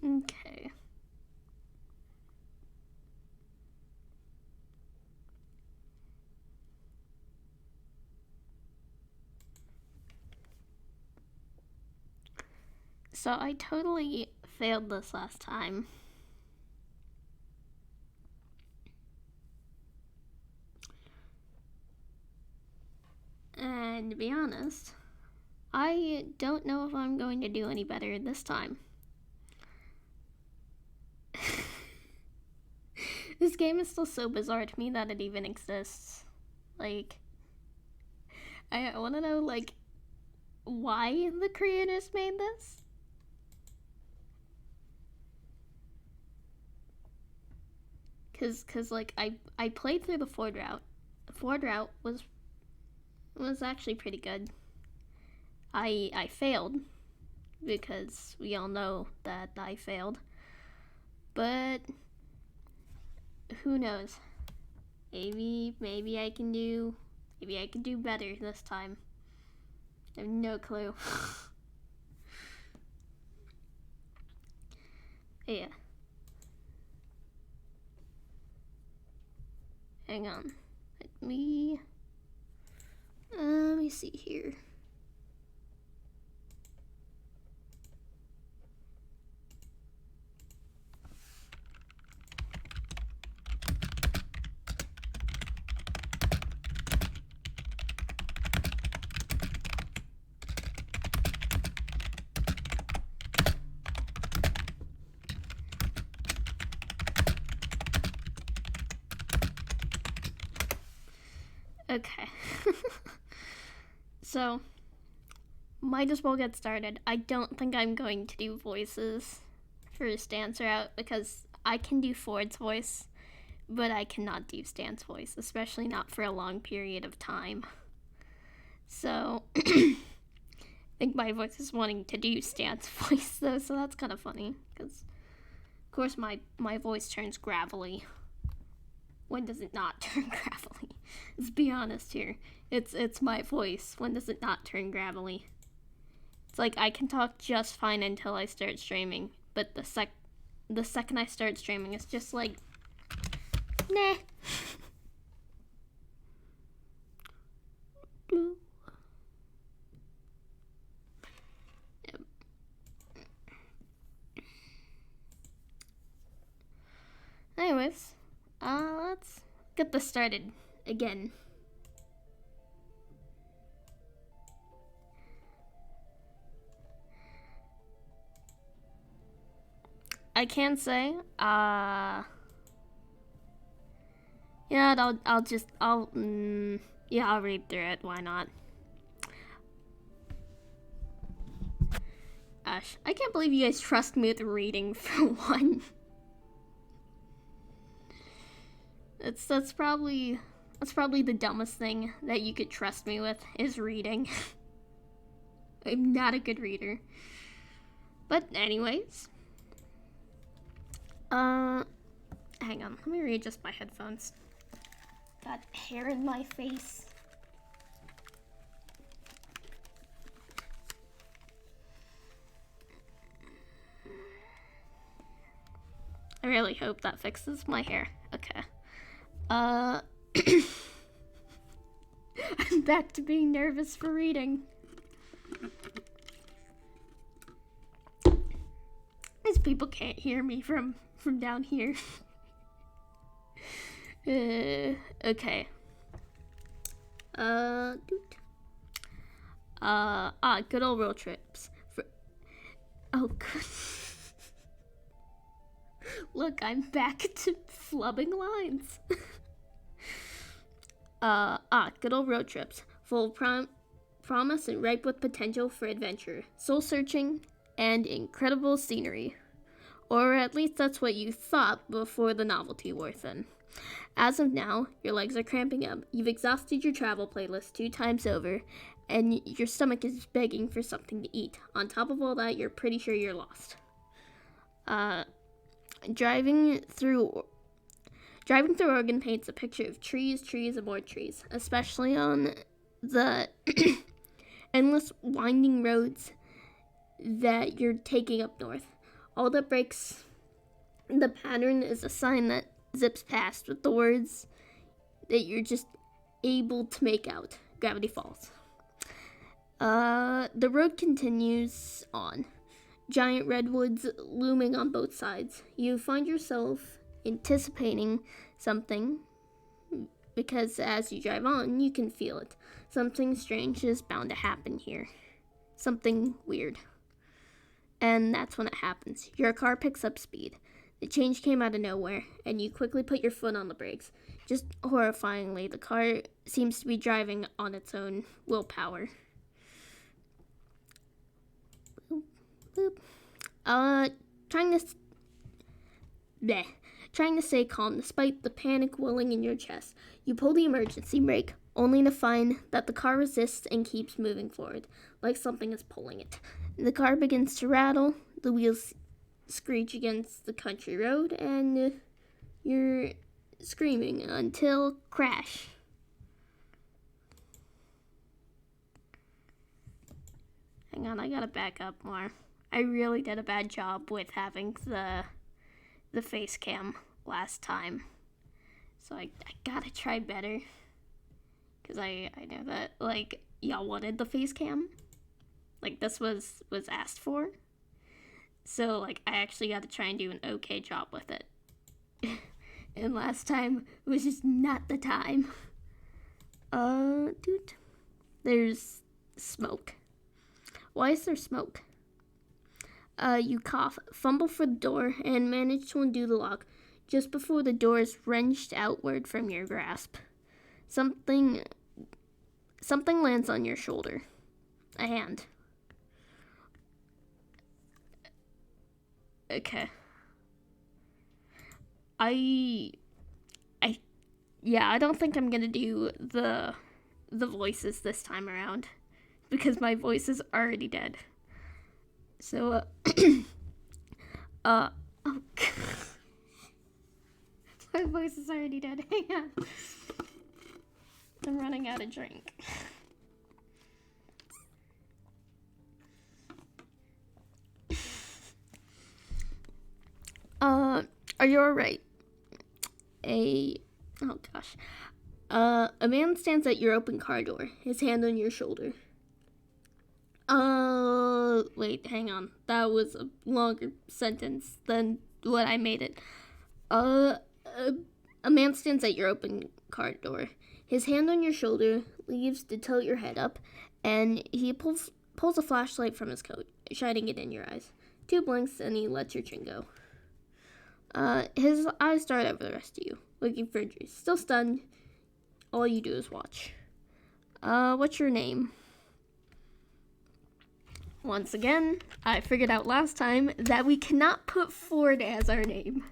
Okay. So I totally failed this last time. And to be honest, I don't know if I'm going to do any better this time. This game is still so bizarre to me that it even exists. Like, I want to know, like, why the creators made this? Cause like, I played through the Ford route. The Ford route was actually pretty good. I failed, because we all know that I failed. But who knows? Maybe I can do better this time. I have no clue. Yeah. Hang on. Let me see here. Okay. So, might as well get started. I don't think I'm going to do voices for Stan's route because I can do Ford's voice, but I cannot do Stan's voice, especially not for a long period of time. So, I think my voice is wanting to do Stan's voice though, so that's kind of funny because, of course, my voice turns gravelly. When does it not turn gravelly? Let's be honest here. It's my voice. When does it not turn gravelly? It's like I can talk just fine until I start streaming, but the second I start streaming, it's just like, nah. Yep. Anyways, let's get this started again. I can say, yeah, I'll read through it. Why not? Gosh, I can't believe you guys trust me with reading for one. That's probably the dumbest thing that you could trust me with is reading. I'm not a good reader. But anyways, hang on, let me readjust my headphones. Got hair in my face. I really hope that fixes my hair. Okay. I'm back to being nervous for reading. These people can't hear me from down here. Okay. Good old road trips. Oh, good. Look, I'm back to flubbing lines. Good old road trips. Full of promise and ripe with potential for adventure, soul-searching, and incredible scenery. Or at least that's what you thought before the novelty wore thin. As of now, your legs are cramping up, you've exhausted your travel playlist 2 times over, and your stomach is begging for something to eat. On top of all that, you're pretty sure you're lost. Driving through Oregon paints a picture of trees, and more trees, especially on the endless winding roads that you're taking up north. All that breaks the pattern is a sign that zips past with the words that you're just able to make out. Gravity Falls. The road continues on. Giant redwoods looming on both sides. You find yourself anticipating something because as you drive on, you can feel it. Something strange is bound to happen here. Something weird. And that's when it happens. Your car picks up speed. The change came out of nowhere, and you quickly put your foot on the brakes. Just horrifyingly, the car seems to be driving on its own willpower. Boop, boop. Trying to stay calm despite the panic welling in your chest. You pull the emergency brake, only to find that the car resists and keeps moving forward, like something is pulling it. The car begins to rattle, the wheels screech against the country road, and you're screaming until crash. Hang on, I gotta back up more. I really did a bad job with having the face cam last time. So I gotta try better. Because I know that, like, y'all wanted the face cam. Like, this was asked for. So, like, I actually got to try and do an okay job with it. And last time was just not the time. Dude. There's smoke. Why is there smoke? You cough, fumble for the door, and manage to undo the lock just before the door is wrenched outward from your grasp. Something lands on your shoulder. A hand. Okay. I don't think I'm gonna do the voices this time around because my voice is already dead. So, oh, my voice is already dead. Hang on. I'm running out of drink. Are you alright? A man stands at your open car door, his hand on your shoulder. Wait, hang on. That was a longer sentence than what I made it. A man stands at your open car door. His hand on your shoulder leaves to tilt your head up, and he pulls a flashlight from his coat, shining it in your eyes. 2 blinks, and he lets your chin go. His eyes dart over the rest of you, looking for injuries. Still stunned, all you do is watch. What's your name? Once again, I figured out last time that we cannot put Ford as our name,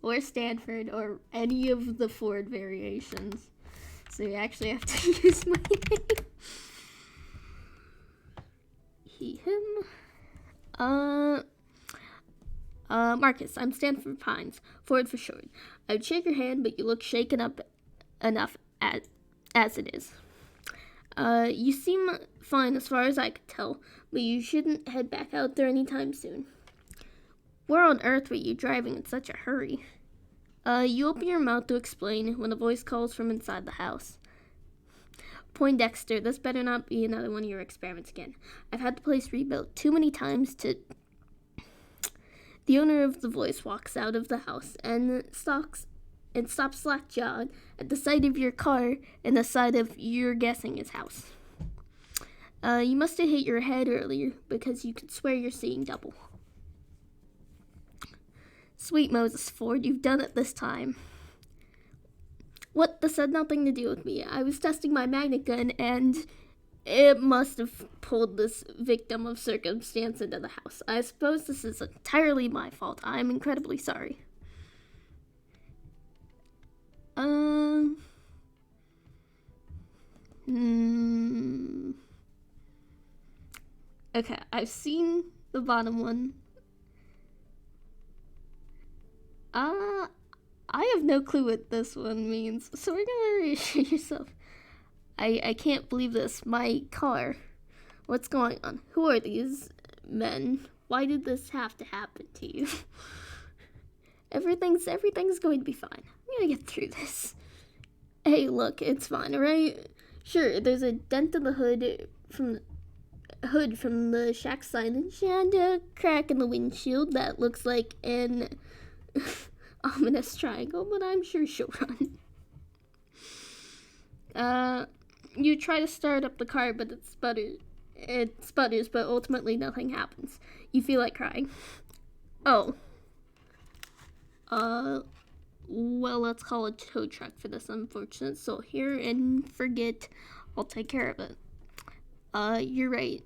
or Stanford, or any of the Ford variations. So you actually have to use my name. He, him. Marcus, I'm Stanford Pines, Ford for short. I would shake your hand, but you look shaken up enough as it is. You seem fine as far as I could tell, but you shouldn't head back out there anytime soon. Where on earth were you driving in such a hurry? You open your mouth to explain when a voice calls from inside the house. Poindexter, this better not be another one of your experiments again. I've had the place rebuilt too many times to... The owner of the voice walks out of the house and stops slack-jawed at the sight of your car and the sight of your guessing his house. You must have hit your head earlier because you could swear you're seeing double. Sweet Moses, Ford, you've done it this time. What? This had nothing to do with me. I was testing my magnet gun and it must have pulled this victim of circumstance into the house. I suppose this is entirely my fault. I'm incredibly sorry. Okay, I've seen the bottom one. I have no clue what this one means, so we're gonna reassure yourself. I can't believe this. My car. What's going on? Who are these men? Why did this have to happen to you? Everything's going to be fine. I'm gonna get through this. Hey, look, it's fine, alright? Sure, there's a dent in the hood from the shack signage and a crack in the windshield that looks like an ominous triangle, but I'm sure she'll run. You try to start up the car, but it sputters, but ultimately nothing happens. You feel like crying. Oh. Well, let's call a tow truck for this unfortunate soul here and forget. I'll take care of it. You're right.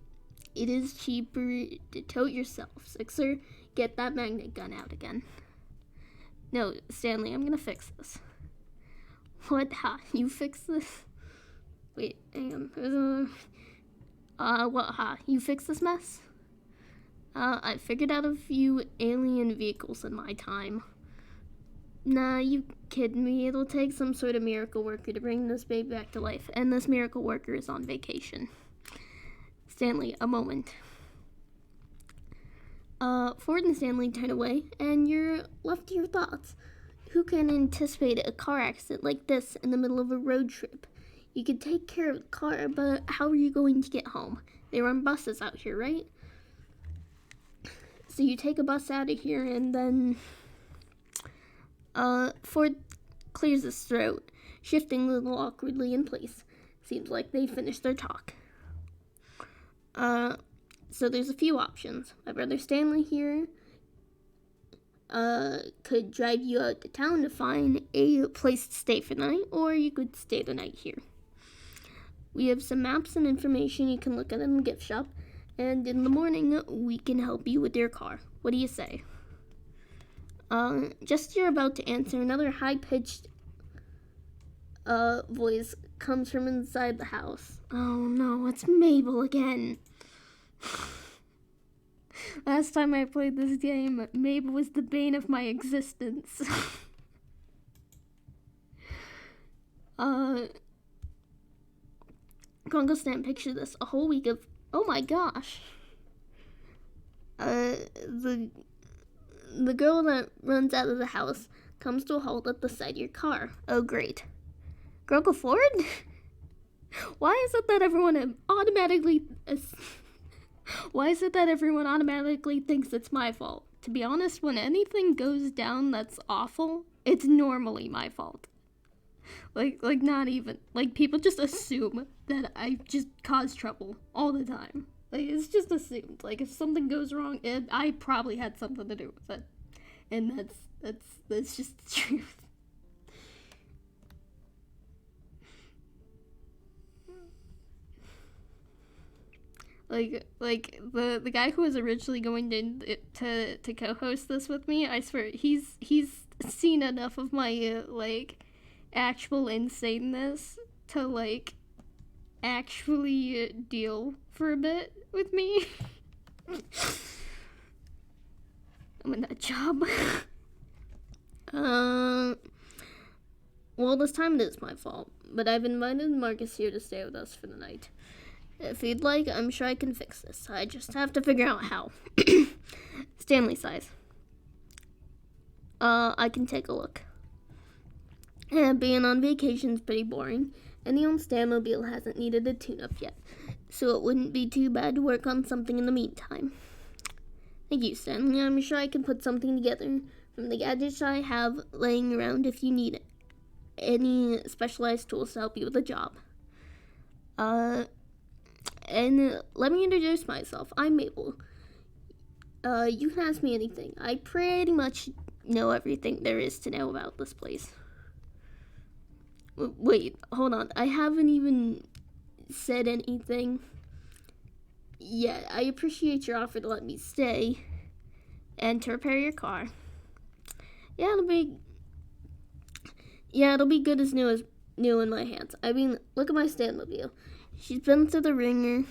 It is cheaper to tow it yourself. Sixer, get that magnet gun out again. No, Stanley, I'm gonna fix this. What? Ha? You fix this? Wait, hang on. What? Ha? You fix this mess? I figured out a few alien vehicles in my time. Nah, you kidding me? It'll take some sort of miracle worker to bring this baby back to life, and this miracle worker is on vacation. Stanley, a moment. Ford and Stanley turn away, and you're left to your thoughts. Who can anticipate a car accident like this in the middle of a road trip? You could take care of the car, but how are you going to get home? They run buses out here, right? So you take a bus out of here, and then Ford clears his throat, shifting a little awkwardly in place. Seems like they finished their talk. So there's a few options. My brother Stanley here could drive you out to town to find a place to stay for the night, or you could stay the night here. We have some maps and information you can look at in the gift shop, and in the morning we can help you with your car. What do you say? Just you're about to answer, another high-pitched voice comes from inside the house. Oh no, it's Mabel again. Last time I played this game, Mabel was the bane of my existence. Uncle Stan, picture this, a whole week of, oh my gosh. The girl that runs out of the house comes to a halt at the side of your car. Oh great. Uncle Ford? Why is it that everyone automatically thinks it's my fault? To be honest, when anything goes down that's awful, it's normally my fault. Like not even. Like, people just assume that I just cause trouble all the time. Like, it's just assumed. Like, if something goes wrong, I probably had something to do with it. And that's just the truth. Like the guy who was originally going to co-host this with me, I swear he's seen enough of my actual insaneness to actually deal for a bit with me. I'm in that job. Well, this time it is my fault, but I've invited Marcus here to stay with us for the night. If you'd like, I'm sure I can fix this. I just have to figure out how. Stanley sighs. I can take a look. Being on vacation's pretty boring, and the old Stanmobile hasn't needed a tune-up yet, so it wouldn't be too bad to work on something in the meantime. Thank you, Stanley. I'm sure I can put something together from the gadgets I have laying around if you need any specialized tools to help you with the job. And let me introduce myself. I'm Mabel. You can ask me anything. I pretty much know everything there is to know about this place. Wait, hold on. I haven't even said anything yet. I appreciate your offer to let me stay and to repair your car. It'll be good as new in my hands. I mean, look at my Stanmobile. She's been through the ringer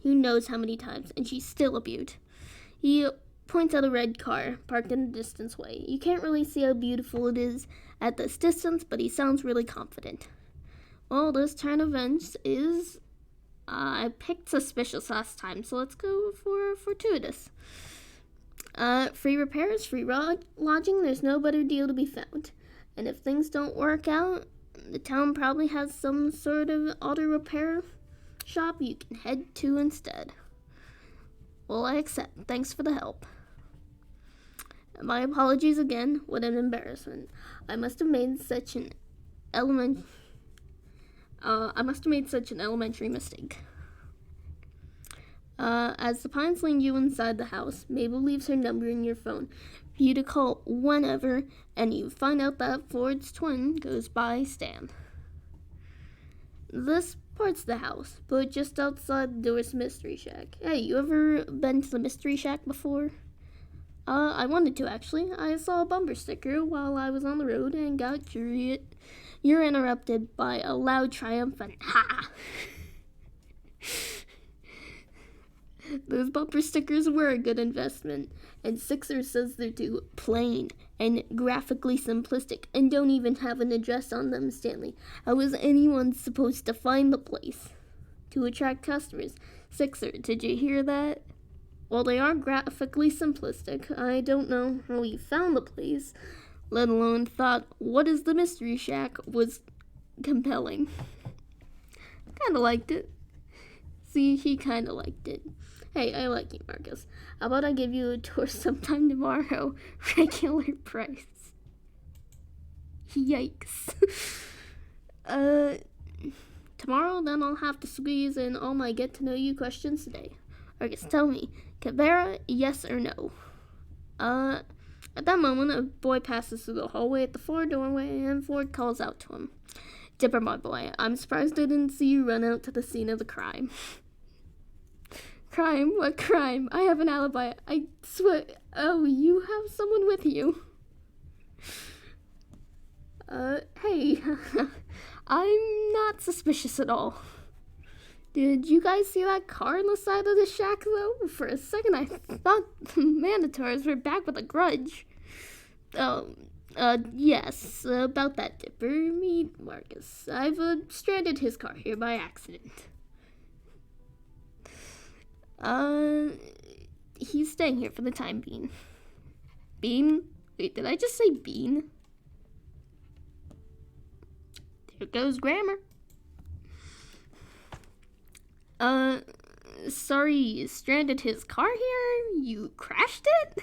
who knows how many times, and she's still a beaut. He points out a red car parked in a distance way. You can't really see how beautiful it is at this distance, but he sounds really confident. Well, this turn of events is, I picked suspicious last time, so let's go for fortuitous. Free repairs, free lodging, there's no better deal to be found. And if things don't work out, the town probably has some sort of auto repair shop you can head to instead. Well, I accept. Thanks for the help. My apologies again. What an embarrassment. I must have made such an elementary mistake. As the Pines lean you inside the house, Mabel leaves her number in your phone for you to call whenever, and you find out that Ford's twin goes by Stan. This part's the house, but just outside the door's Mystery Shack. Hey, you ever been to the Mystery Shack before? I wanted to, actually. I saw a bumper sticker while I was on the road and got curious. You're interrupted by a loud, triumphant ha! Those bumper stickers were a good investment, and Sixer says they're too plain and graphically simplistic and don't even have an address on them, Stanley. How is anyone supposed to find the place? To attract customers. Sixer, did you hear that? Well, they are graphically simplistic. I don't know how he found the place, let alone thought what is the Mystery Shack was compelling. Kinda liked it. See, he kinda liked it. Hey, I like you, Marcus. How about I give you a tour sometime tomorrow? Regular price. Yikes. Tomorrow, then I'll have to squeeze in all my get-to-know-you questions today. Marcus, tell me, Canberra, yes or no? At that moment, a boy passes through the hallway at the Ford doorway, and Ford calls out to him. Dipper, my boy, I'm surprised I didn't see you run out to the scene of the crime. Crime? What crime? I have an alibi. I swear. Oh, you have someone with you. Hey. I'm not suspicious at all. Did you guys see that car on the side of the shack, though? For a second, I thought the Manitors were back with a grudge. Yes, about that, Dipper. Meet Marcus. I've, stranded his car here by accident. He's staying here for the time being. Bean? Wait, did I just say bean? There goes grammar. Sorry you stranded his car here? You crashed it?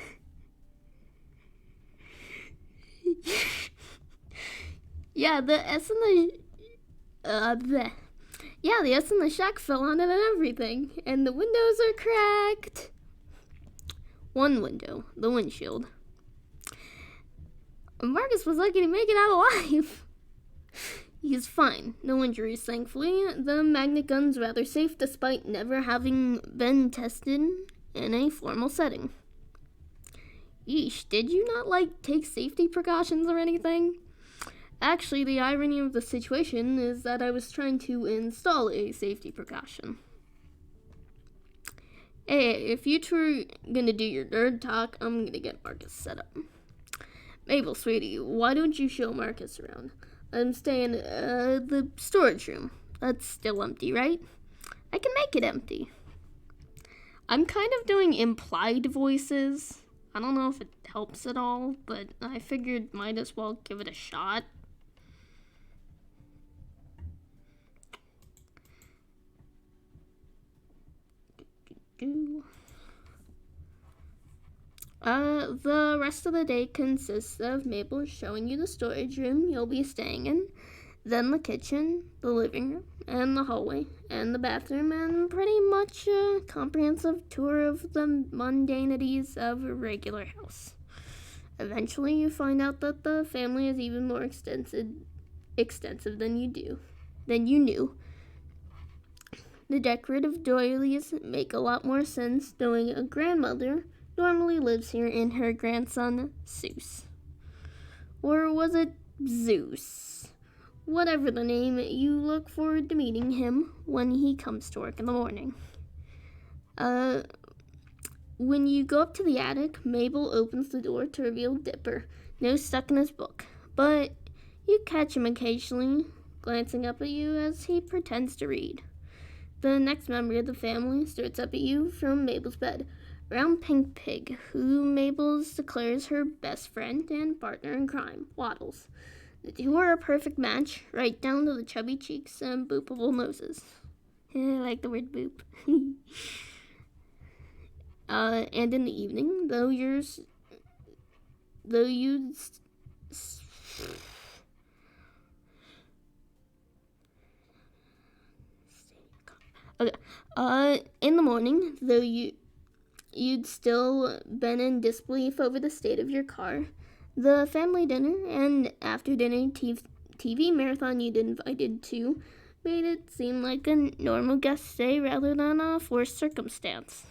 Yeah, the S in the shack fell on it and everything, and the windows are cracked. One window, the windshield. Marcus was lucky to make it out alive. He's fine, no injuries, thankfully. The magnet gun's rather safe despite never having been tested in a formal setting. Yeesh, did you not, take safety precautions or anything? Actually, the irony of the situation is that I was trying to install a safety precaution. Hey, if you two are gonna do your nerd talk, I'm gonna get Marcus set up. Mabel, sweetie, why don't you show Marcus around? I'm staying in the storage room. That's still empty, right? I can make it empty. I'm kind of doing implied voices. I don't know if it helps at all, but I figured might as well give it a shot. The rest of the day consists of Mabel showing you the storage room you'll be staying in, then the kitchen, the living room, and the hallway, and the bathroom, and pretty much a comprehensive tour of the mundanities of a regular house. Eventually, you find out that the family is even more extensive than you knew. The decorative doilies make a lot more sense knowing a grandmother normally lives here and her grandson, Zeus. Or was it Zeus? Whatever the name, you look forward to meeting him when he comes to work in the morning. When you go up to the attic, Mabel opens the door to reveal Dipper, nose stuck in his book. But you catch him occasionally, glancing up at you as he pretends to read. The next member of the family starts up at you from Mabel's bed. Round Pink Pig, who Mabel's declares her best friend and partner in crime, Waddles. The two are a perfect match, right down to the chubby cheeks and boopable noses. I like the word boop. And in the evening, in the morning, though you'd still been in disbelief over the state of your car, the family dinner and after dinner TV marathon you'd invited to made it seem like a normal guest stay rather than a forced circumstance.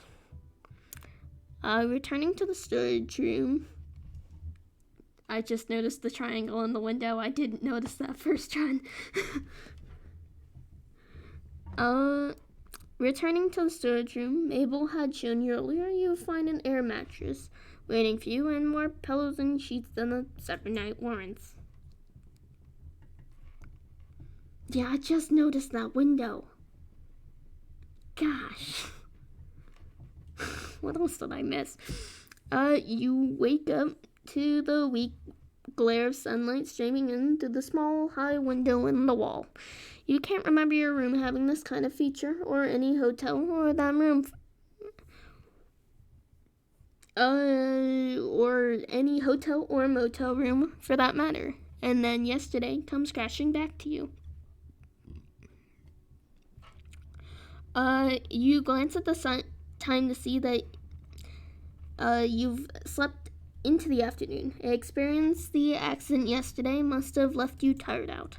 Returning to the storage room, I just noticed the triangle in the window. I didn't notice that first run. Returning to the storage room, Mabel had shown you earlier you would find an air mattress waiting for you and more pillows and sheets than the 7-night warrants. Yeah, I just noticed that window. Gosh. What else did I miss? You wake up to the weak glare of sunlight streaming in through the small, high window in the wall. You can't remember your room having this kind of feature, or any hotel, or that room, or any hotel or motel room for that matter. And then yesterday comes crashing back to you. You glance at the time to see that you've slept into the afternoon. Experience the accident yesterday must have left you tired out.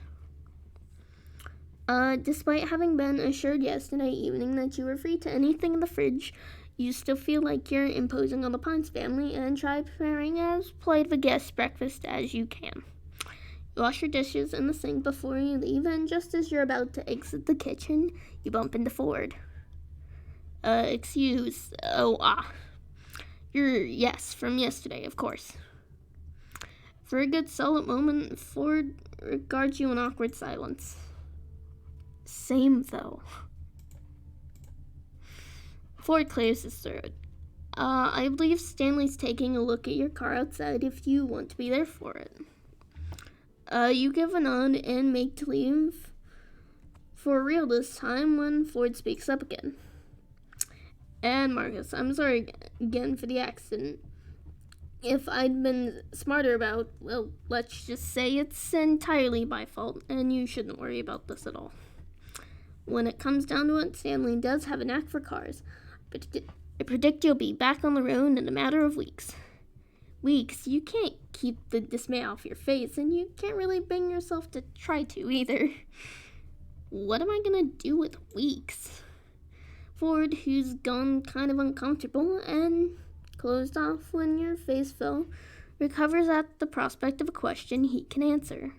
Despite having been assured yesterday evening that you were free to anything in the fridge, you still feel like you're imposing on the Pines family and try preparing as polite a guest breakfast as you can. You wash your dishes in the sink before you leave, and just as you're about to exit the kitchen, you bump into Ford. Yes, from yesterday, of course. For a good solid moment, Ford regards you in awkward silence. Same, though. Ford clears his throat. I believe Stanley's taking a look at your car outside if you want to be there for it. You give a nod and make to leave for real this time when Ford speaks up again. And Marcus, I'm sorry again for the accident. If I'd been smarter about, well, let's just say it's entirely my fault, and you shouldn't worry about this at all. When it comes down to it, Stanley does have a knack for cars. But I predict you'll be back on the road in a matter of weeks. You can't keep the dismay off your face, and you can't really bring yourself to try to either. What am I gonna do with weeks? Ford, who's gone kind of uncomfortable and closed off when your face fell, recovers at the prospect of a question he can answer.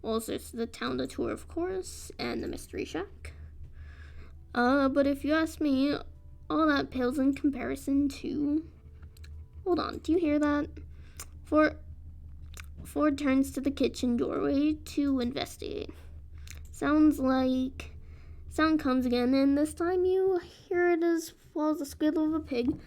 Also, it's the town to tour, of course, and the mystery shack. But if you ask me, all that pales in comparison to... Hold on, do you hear that? Ford turns to the kitchen doorway to investigate. Sound comes again, and this time you hear it as well as the squeal of a pig,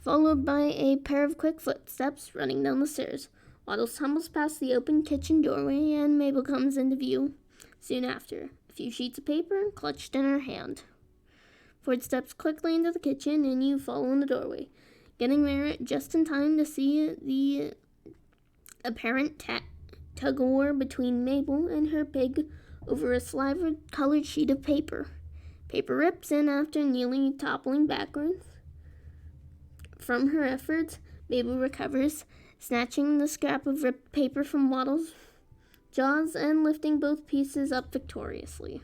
followed by a pair of quick footsteps running down the stairs. Waddles tumbles past the open kitchen doorway, and Mabel comes into view soon after, a few sheets of paper clutched in her hand. Ford steps quickly into the kitchen, and you follow in the doorway, getting there just in time to see the apparent tug-of-war between Mabel and her pig over a sliver-colored sheet of paper. Paper rips, and after nearly toppling backwards from her efforts, Mabel recovers, snatching the scrap of ripped paper from Waddles' jaws and lifting both pieces up victoriously.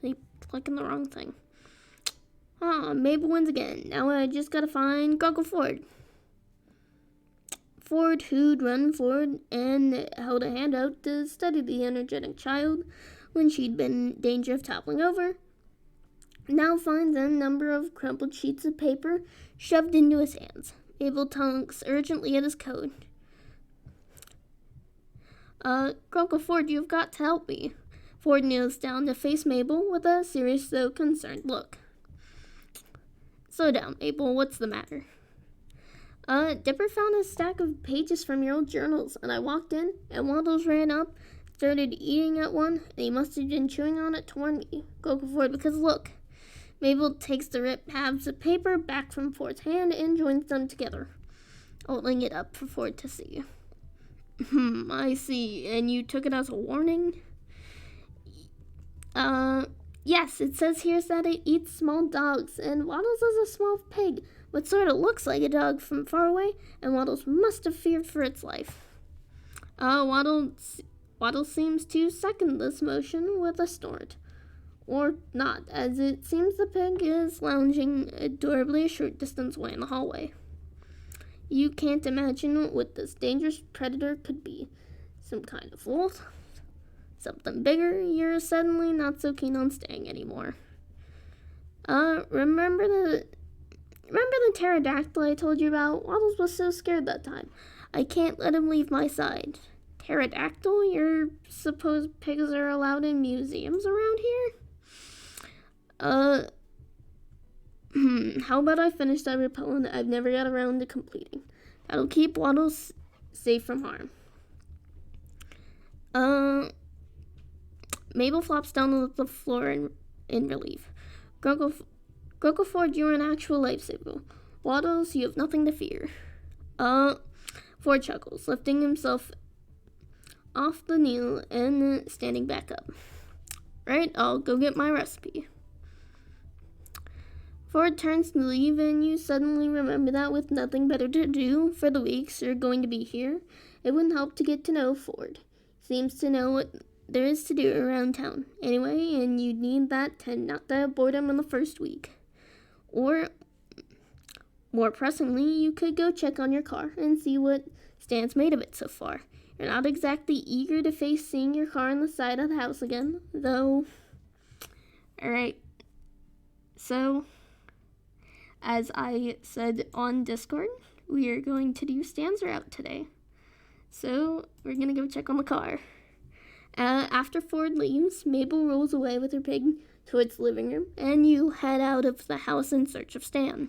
Keep clicking the wrong thing. Mabel wins again. Now I just gotta find Goggle Ford. Ford, who'd run forward and held a hand out to steady the energetic child when she'd been in danger of toppling over, now finds a number of crumpled sheets of paper shoved into his hands. Mabel tugs urgently at his coat. Grunkle Ford, you've got to help me. Ford kneels down to face Mabel with a serious though concerned look. Slow down, Mabel, what's the matter? Dipper found a stack of pages from your old journals, and I walked in, and Waddles ran up, started eating at one, and he must have been chewing on it to warn me. Grunkle Ford, because look. Mabel takes the ripped halves of paper back from Ford's hand and joins them together, holding it up for Ford to see. I see. And you took it as a warning? Yes, it says here that it eats small dogs, and Waddles is a small pig, but sort of looks like a dog from far away, and Waddles must have feared for its life. Waddles seems to second this motion with a snort. Or not, as it seems the pig is lounging adorably a short distance away in the hallway. You can't imagine what this dangerous predator could be. Some kind of wolf? Something bigger? You're suddenly not so keen on staying anymore. Remember the pterodactyl I told you about? Waddles was so scared that time. I can't let him leave my side. Pterodactyl? You're suppose pigs are allowed in museums around here? How about I finish that repellent I've never got around to completing? That'll keep Waddles safe from harm. Mabel flops down on the floor in relief. Grunkle Ford, you're an actual lifesaver. Waddles, you have nothing to fear. Ford chuckles, lifting himself off the kneel and standing back up. Right, I'll go get my recipe. Ford turns to leave, and you suddenly remember that with nothing better to do for the weeks you're going to be here, it wouldn't help to get to know Ford. Seems to know what there is to do around town, anyway, and you need that to not die of boredom in the first week. Or, more pressingly, you could go check on your car and see what Stan's made of it so far. You're not exactly eager to face seeing your car on the side of the house again, though. Alright, so as I said on Discord, we are going to do Stan's route today. So we're going to go check on the car. After Ford leaves, Mabel rolls away with her pig towards the living room, and you head out of the house in search of Stan.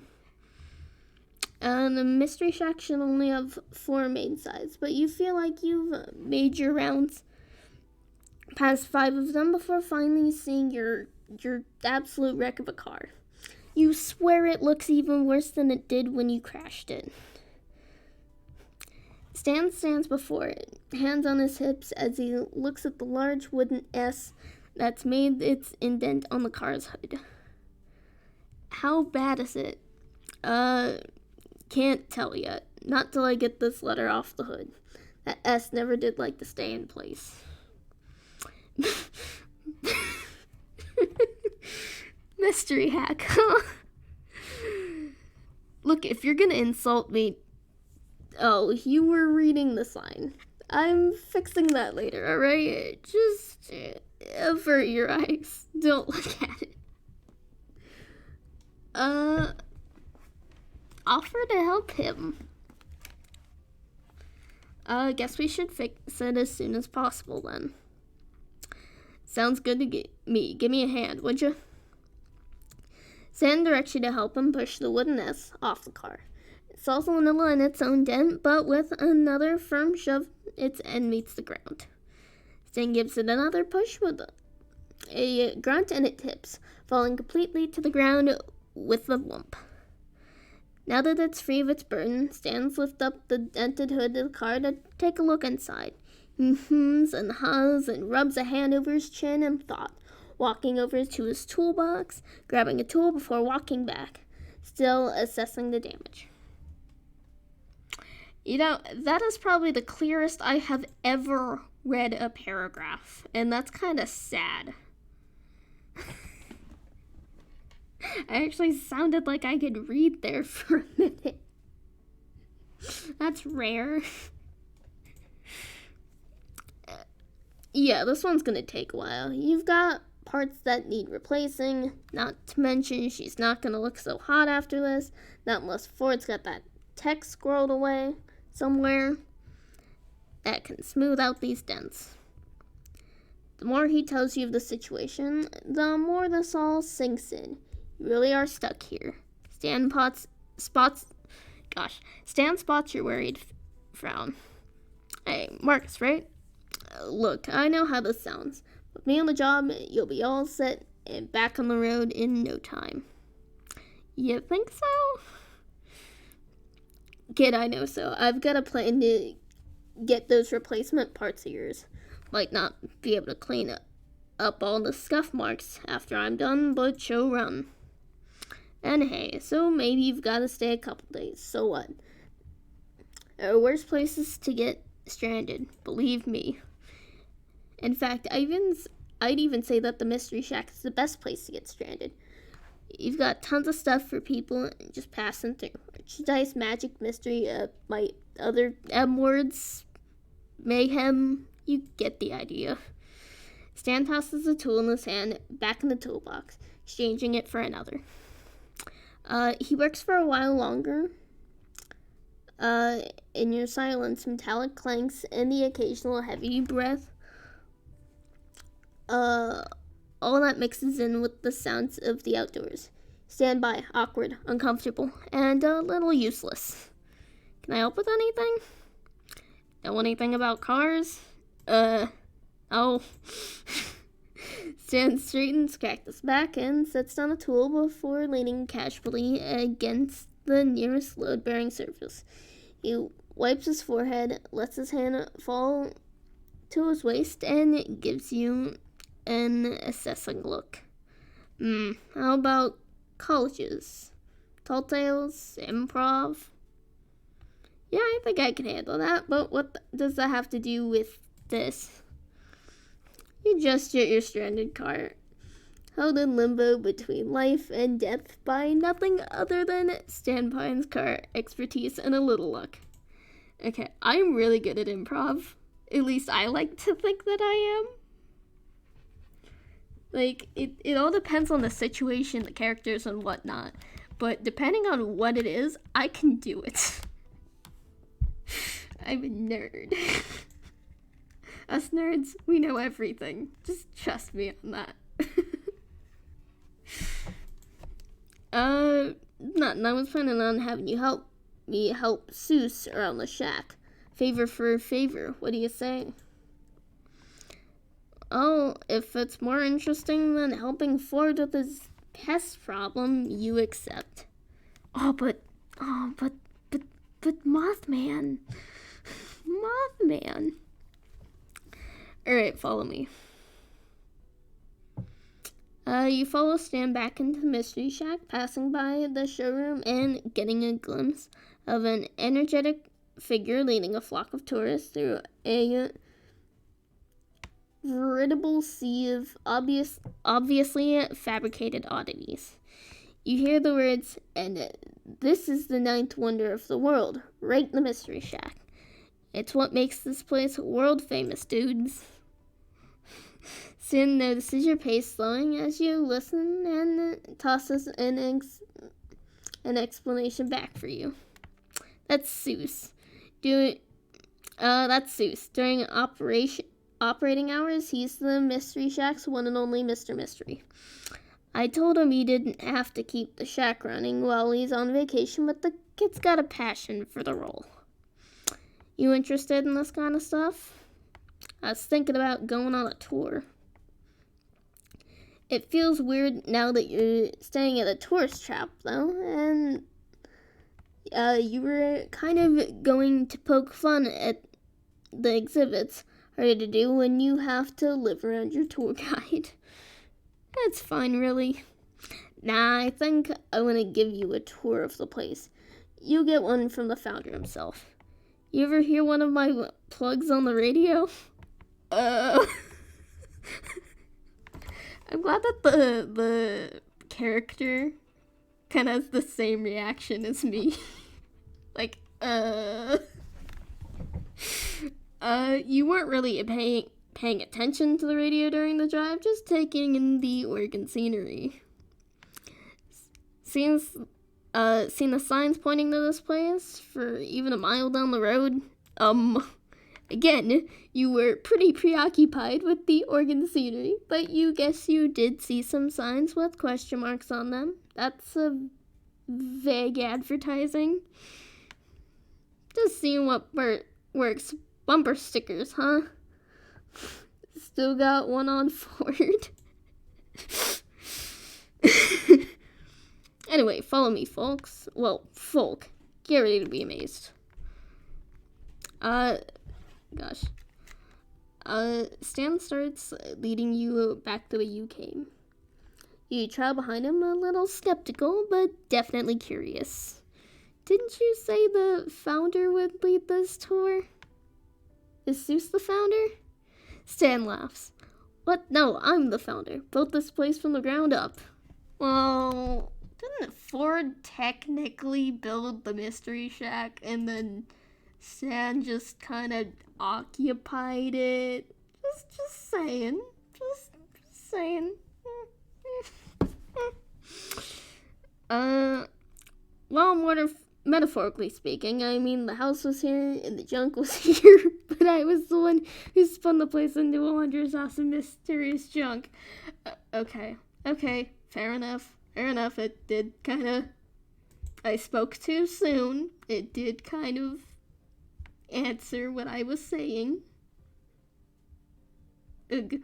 The mystery shack should only have 4 main sides, but you feel like you've made your rounds past 5 of them before finally seeing your absolute wreck of a car. You swear it looks even worse than it did when you crashed it. Stan stands before it, hands on his hips as he looks at the large wooden S that's made its indent on the car's hood. How bad is it? Can't tell yet. Not till I get this letter off the hood. That S never did like to stay in place. Mystery hack, huh? Look, if you're gonna insult me... Oh, you were reading the sign. I'm fixing that later, alright? Just avert your eyes. Don't look at it. Offer to help him. Guess we should fix it as soon as possible then. Sounds good to me. Give me a hand, would you? Stan directs you to help him push the wooden S off the car. It's also a little in its own dent, but with another firm shove, its end meets the ground. Stan gives it another push with a grunt, and it tips, falling completely to the ground with a lump. Now that it's free of its burden, Stan lifts up the dented hood of the car to take a look inside. He hums and haws and rubs a hand over his chin in thought, walking over to his toolbox, grabbing a tool before walking back, still assessing the damage. You know, that is probably the clearest I have ever read a paragraph, and that's kind of sad. I actually sounded like I could read there for a minute. That's rare. Yeah, this one's gonna take a while. You've got parts that need replacing, not to mention she's not gonna look so hot after this, not unless Ford's got that text squirreled away somewhere. that can smooth out these dents. The more he tells you of the situation, the more this all sinks in. You really are stuck here. Stan spots your worried frown. Hey, Marcus, right? Look, I know how this sounds. With me on the job, you'll be all set and back on the road in no time. You think so? Kid, I know so. I've got a plan to get those replacement parts of yours. Might not be able to clean up all the scuff marks after I'm done, but show run. And hey, so maybe you've got to stay a couple days. So what? There are worse places to get stranded, believe me. In fact, I'd even say that the Mystery Shack is the best place to get stranded. You've got tons of stuff for people just passing through. Merchandise, magic, mystery, my other M words, mayhem, you get the idea. Stan tosses a tool in his hand back in the toolbox, exchanging it for another. He works for a while longer. In your silence, metallic clanks, and the occasional heavy breath. All that mixes in with the sounds of the outdoors. Stand by, awkward, uncomfortable, and a little useless. Can I help with anything? Know anything about cars? Oh. Stan straightens Cactus back and sets down a tool before leaning casually against the nearest load-bearing surface. He wipes his forehead, lets his hand fall to his waist, and gives you an assessing look. How about colleges? Tall tales? Improv? Yeah, I think I can handle that, but what does that have to do with this? You just get your stranded car, held in limbo between life and death by nothing other than Stan Pine's car expertise and a little luck. Okay, I'm really good at improv. At least I like to think that I am. Like, it all depends on the situation, the characters, and whatnot. But depending on what it is, I can do it. I'm a nerd. Us nerds, we know everything. Just trust me on that. Nothing. I was planning on having you help Seuss around the shack. Favor for a favor. What do you say? Oh, if it's more interesting than helping Ford with his pest problem, you accept. But Mothman. Mothman. Alright, follow me. You follow Stan back into the Mystery Shack, passing by the showroom and getting a glimpse of an energetic figure leading a flock of tourists through a veritable sea of obviously fabricated oddities. You hear the words, and this is the ninth wonder of the world, right in the Mystery Shack. It's what makes this place world famous, dudes. Stan notices your pace slowing as you listen and tosses an explanation back for you. That's Seuss. That's Seuss. During operating hours, he's the Mystery Shack's one and only Mr. Mystery. I told him he didn't have to keep the shack running while he's on vacation, but the kid's got a passion for the role. You interested in this kind of stuff? I was thinking about going on a tour. It feels weird now that you're staying at a tourist trap, though, and you were kind of going to poke fun at the exhibits. Hard to do when you have to live around your tour guide. That's fine, really. Nah, I think I want to give you a tour of the place. You get one from the founder himself. You ever hear one of my plugs on the radio? I'm glad that the character kind of has the same reaction as me. Like, you weren't really paying attention to the radio during the drive, just taking in the Oregon scenery. Seen the signs pointing to this place for even a mile down the road? Again, you were pretty preoccupied with the Oregon scenery, but you guess you did see some signs with question marks on them. That's a vague advertising. Just seeing what works. Bumper stickers, huh? Still got one on Ford. Anyway, follow me, folks. Well, folk. Get ready to be amazed. Stan starts leading you back the way you came. You trail behind him, a little skeptical, but definitely curious. Didn't you say the founder would lead this tour? Is Zeus the founder? Stan laughs. What? No, I'm the founder. Built this place from the ground up. Well, didn't Ford technically build the Mystery Shack and then Stan just kind of occupied it? Just saying. Just saying. Well, metaphorically speaking, I mean the house was here and the junk was here, but I was the one who spun the place into a wondrous, awesome, mysterious junk. Okay, fair enough. It did kind of... I spoke too soon. It did kind of answer what I was saying. Ugh.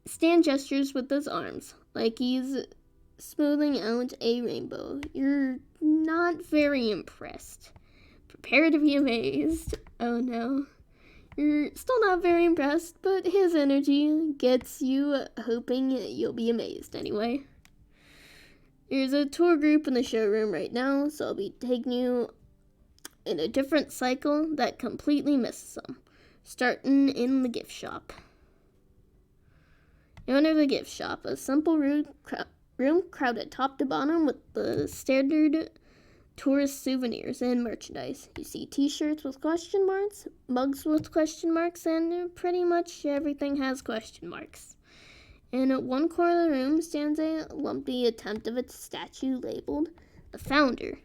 Stan gestures with his arms, like he's smoothing out a rainbow. You're not very impressed. Prepare to be amazed. Oh no. You're still not very impressed, but his energy gets you hoping you'll be amazed anyway. There's a tour group in the showroom right now, so I'll be taking you in a different cycle that completely misses them, starting in the gift shop. You enter the gift shop, a simple room crowded top to bottom with the standard tourist souvenirs and merchandise. You see t-shirts with question marks, mugs with question marks, and pretty much everything has question marks. In one corner of the room stands a lumpy attempt of a statue labeled the founder,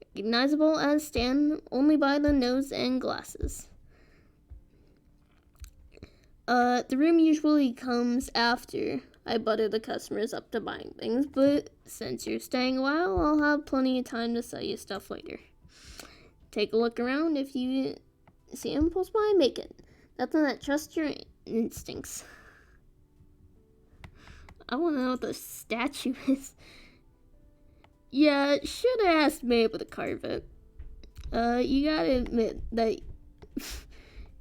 recognizable as Stan only by the nose and glasses. The room usually comes after I butter the customers up to buying things, but since you're staying a while, I'll have plenty of time to sell you stuff later. Take a look around. If you see impulse buy, make it. Nothing that trusts your instincts. I want to know what the statue is. Yeah, should have asked me able to carve it. You gotta admit that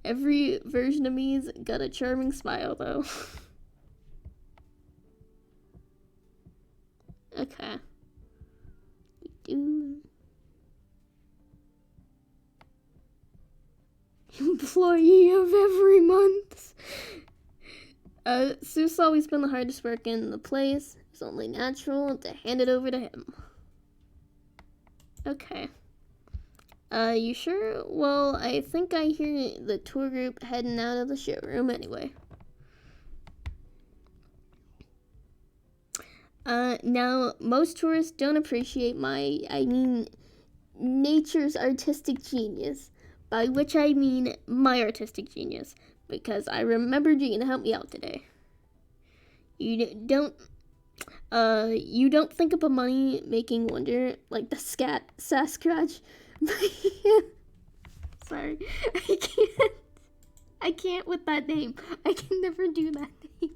every version of me's got a charming smile, though. Okay. Employee of every month. Sue's always been the hardest work in the place. It's only natural to hand it over to him. Okay. You sure? Well, I think I hear the tour group heading out of the showroom anyway. Now, most tourists don't appreciate nature's artistic genius, by which I mean my artistic genius, because I remembered you to help me out today. You don't think of a money-making wonder like the Sasquatch. Sorry, I can't with that name. I can never do that name.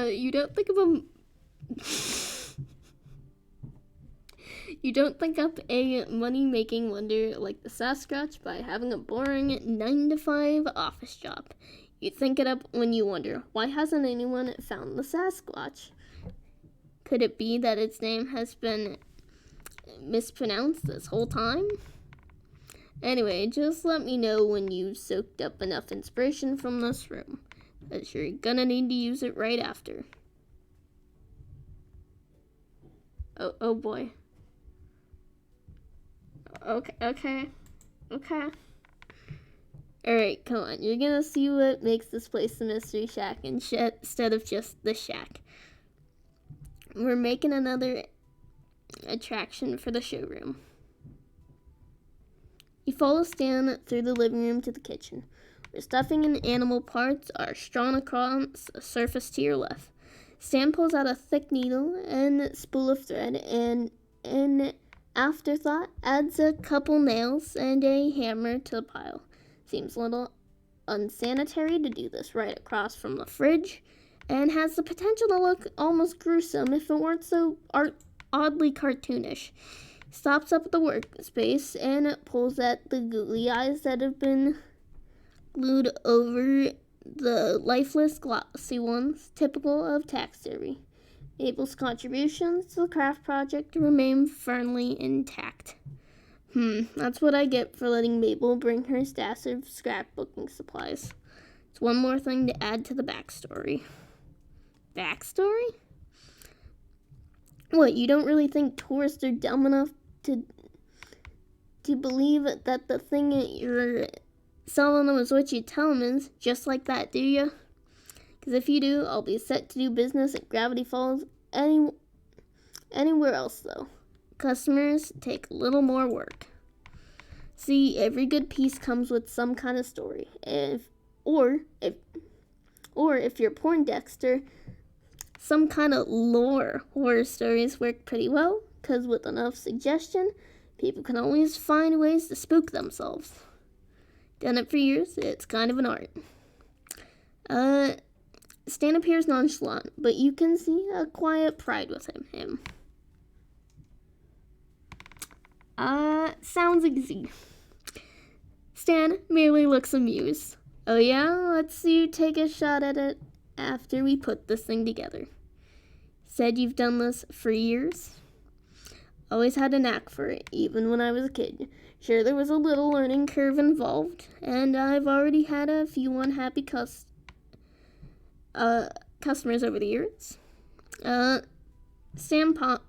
You don't think up a money-making wonder like the Sasquatch by having a boring 9-to-5 office job. You think it up when you wonder, why hasn't anyone found the Sasquatch? Could it be that its name has been mispronounced this whole time? Anyway, just let me know when you've soaked up enough inspiration from this room, as you're gonna need to use it right after. Oh boy. Okay. Alright, come on. You're gonna see what makes this place the Mystery Shack instead of just the shack. We're making another attraction for the showroom. You follow Stan through the living room to the kitchen, where stuffing and animal parts are strewn across a surface to your left. Stan pulls out a thick needle and spool of thread and, in afterthought, adds a couple nails and a hammer to the pile. Seems a little unsanitary to do this right across from the fridge, and has the potential to look almost gruesome if it weren't so oddly cartoonish. He stops up at the workspace and pulls at the googly eyes that have been glued over the lifeless glossy ones, typical of taxidermy. Mabel's contributions to the craft project remain firmly intact. That's what I get for letting Mabel bring her stash of scrapbooking supplies. It's one more thing to add to the backstory. Backstory? What, you don't really think tourists are dumb enough to believe that the thing you're selling them is what you tell them is, just like that, do you? Because if you do, I'll be set to do business at Gravity Falls anywhere else, though. Customers take a little more work. See, every good piece comes with some kind of story. If you're Poindexter, some kind of lore. Horror stories work pretty well, because with enough suggestion, people can always find ways to spook themselves. Done it for years, it's kind of an art. Stan appears nonchalant, but you can see a quiet pride with him. Sounds easy. Stan merely looks amused. Oh yeah? Let's see you take a shot at it after we put this thing together. Said you've done this for years? Always had a knack for it, even when I was a kid. Sure, there was a little learning curve involved, and I've already had a few unhappy customers over the years. Stan pauses,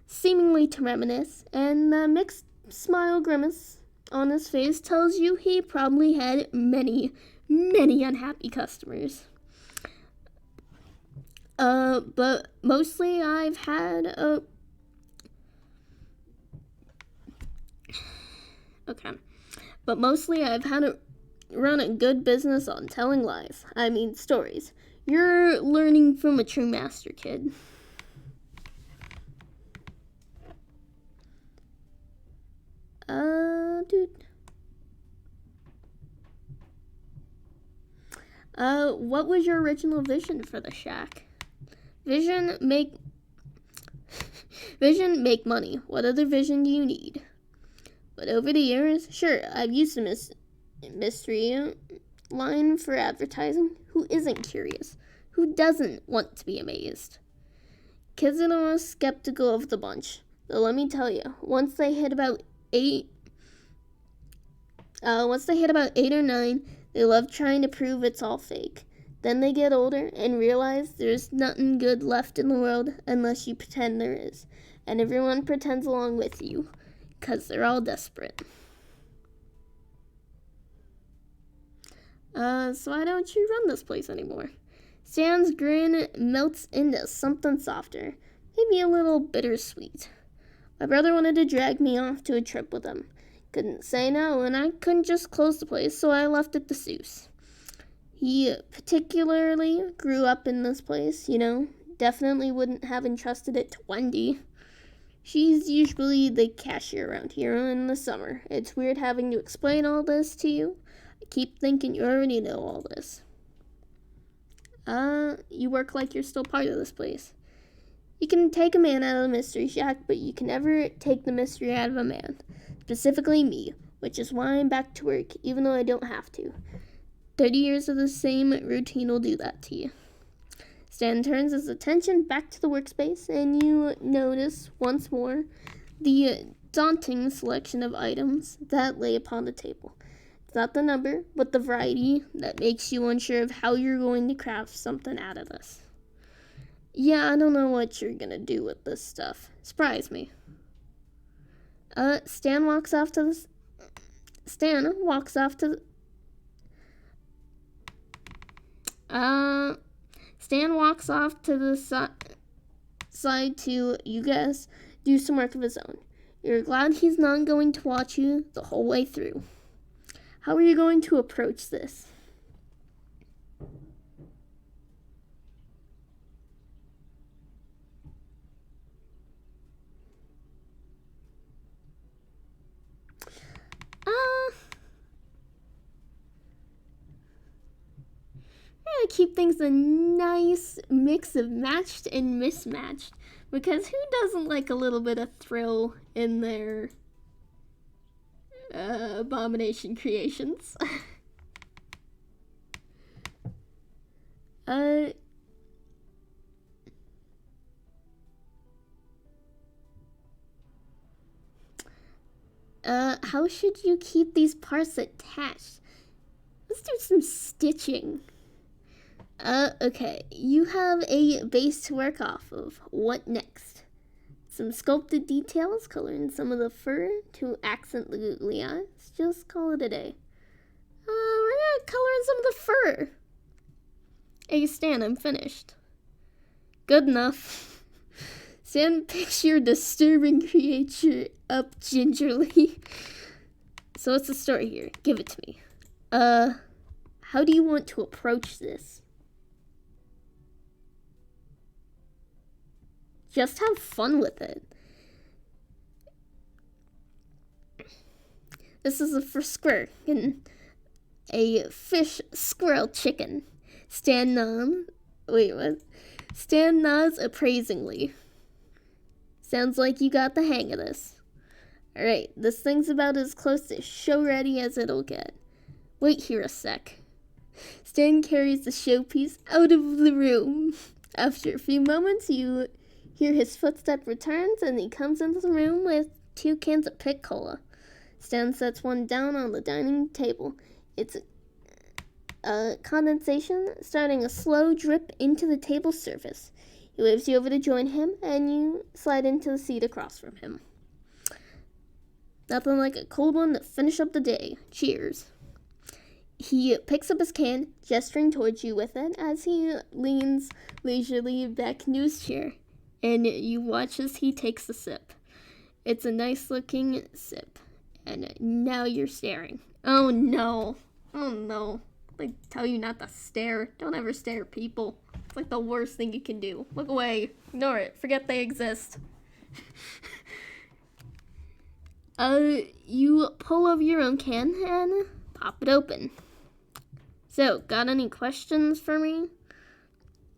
seemingly to reminisce, and the mixed smile grimace on his face tells you he probably had many, many unhappy customers. But mostly I've had run a good business on telling lies. I mean, stories. You're learning from a true master, kid. Dude. What was your original vision for the shack? Vision, make money. What other vision do you need? But over the years, sure, I've used a mystery line for advertising. Who isn't curious? Who doesn't want to be amazed? Kids are the most skeptical of the bunch. Though let me tell you, once they hit about 8 or 9, they love trying to prove it's all fake. Then they get older and realize there's nothing good left in the world unless you pretend there is. And everyone pretends along with you, 'cause they're all desperate. So why don't you run this place anymore? Stan's grin melts into something softer, maybe a little bittersweet. My brother wanted to drag me off to a trip with him. Couldn't say no, and I couldn't just close the place, so I left it to Seuss. He particularly grew up in this place, Definitely wouldn't have entrusted it to Wendy. She's usually the cashier around here in the summer. It's weird having to explain all this to you. I keep thinking you already know all this. You work like you're still part of this place. You can take a man out of the mystery shack, but you can never take the mystery out of a man. Specifically me, which is why I'm back to work, even though I don't have to. 30 years of the same routine will do that to you. Stan turns his attention back to the workspace, and you notice once more the daunting selection of items that lay upon the table. It's not the number, but the variety that makes you unsure of how you're going to craft something out of this. Yeah, I don't know what you're gonna do with this stuff. Surprise me. Stan walks off to the decide to, you guess, do some work of his own. You're glad he's not going to watch you the whole way through. How are you going to approach this? I'm gonna keep things a nice mix of matched and mismatched, because who doesn't like a little bit of thrill in their abomination creations? How should you keep these parts attached? Let's do some stitching. Okay, you have a base to work off of. What next? Some sculpted details, coloring some of the fur to accent the googly eyes. Just call it a day. We're gonna color in some of the fur. Hey, Stan, I'm finished. Good enough. Stan picks your disturbing creature up gingerly. So what's the story here? Give it to me. How do you want to approach this? Just have fun with it. This is a squirrel and a fish squirrel chicken. Stan nods appraisingly. Sounds like you got the hang of this. Alright, this thing's about as close to show ready as it'll get. Wait here a sec. Stan carries the showpiece out of the room. After a few moments, you hear his footstep returns, and he comes into the room with 2 cans of Pick Cola. Stan sets one down on the dining table. It's condensation, starting a slow drip into the table surface. He waves you over to join him, and you slide into the seat across from him. Nothing like a cold one to finish up the day. Cheers. He picks up his can, gesturing towards you with it as he leans leisurely back into his chair, and you watch as he takes a sip. It's a nice-looking sip, and now you're staring. Oh no. Oh no. I tell you not to stare. Don't ever stare at people. It's like the worst thing you can do. Look away. Ignore it. Forget they exist. You pull over your own can and pop it open. So, got any questions for me?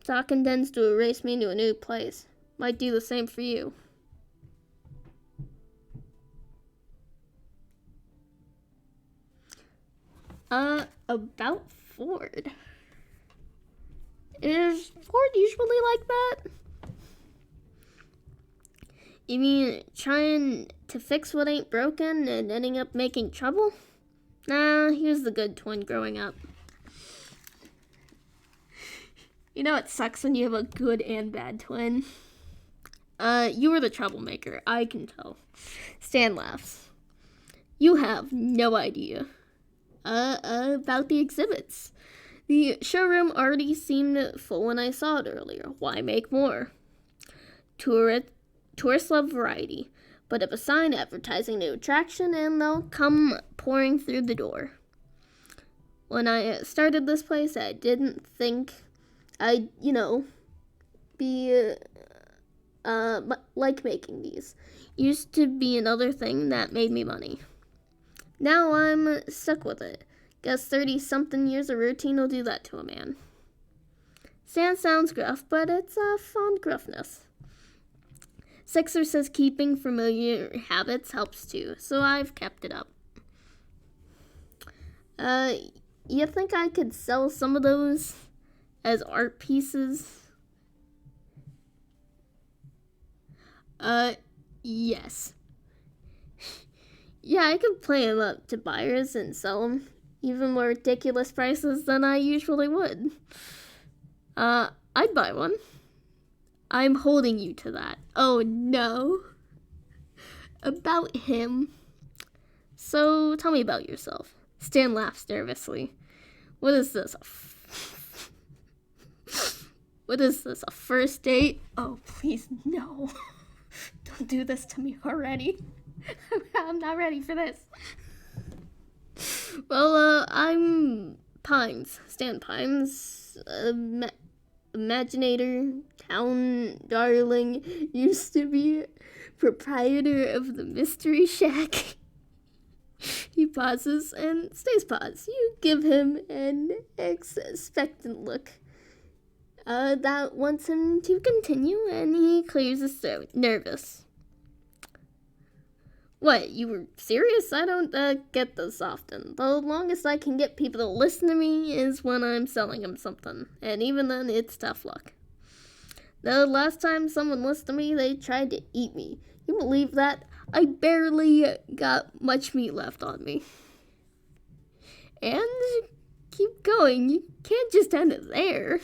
Talking tends to erase me to a new place. Might do the same for you. About Ford. Is Ford usually like that? You mean trying to fix what ain't broken and ending up making trouble? Nah, he was the good twin growing up. You know it sucks when you have a good and bad twin. You were the troublemaker, I can tell. Stan laughs. You have no idea. About the exhibits. The showroom already seemed full when I saw it earlier. Why make more? Tourists love variety, but if a sign advertising new attraction and they'll come pouring through the door. When I started this place, I didn't think I'd, be like making these. Used to be another thing that made me money. Now I'm stuck with it. Guess 30-something years of routine will do that to a man. Stan sounds gruff, but it's a fond gruffness. Sixer says keeping familiar habits helps too, so I've kept it up. You think I could sell some of those as art pieces? Yes. Yeah, I could play them up to buyers and sell them, even more ridiculous prices than I usually would. I'd buy one. I'm holding you to that. Oh no. About him. So, tell me about yourself. Stan laughs nervously. What is this? What is this, a first date? Oh, please, no. Don't do this to me already. I'm not ready for this. Well, I'm Pines, Stan Pines, imaginator, town darling, used to be proprietor of the Mystery Shack. He pauses and stays paused. You give him an expectant look that wants him to continue, and he clears his throat, nervous. What, you were serious? I don't get this often. The longest I can get people to listen to me is when I'm selling them something, and even then, it's tough luck. The last time someone listened to me, they tried to eat me. You believe that? I barely got much meat left on me. And keep going. You can't just end it there.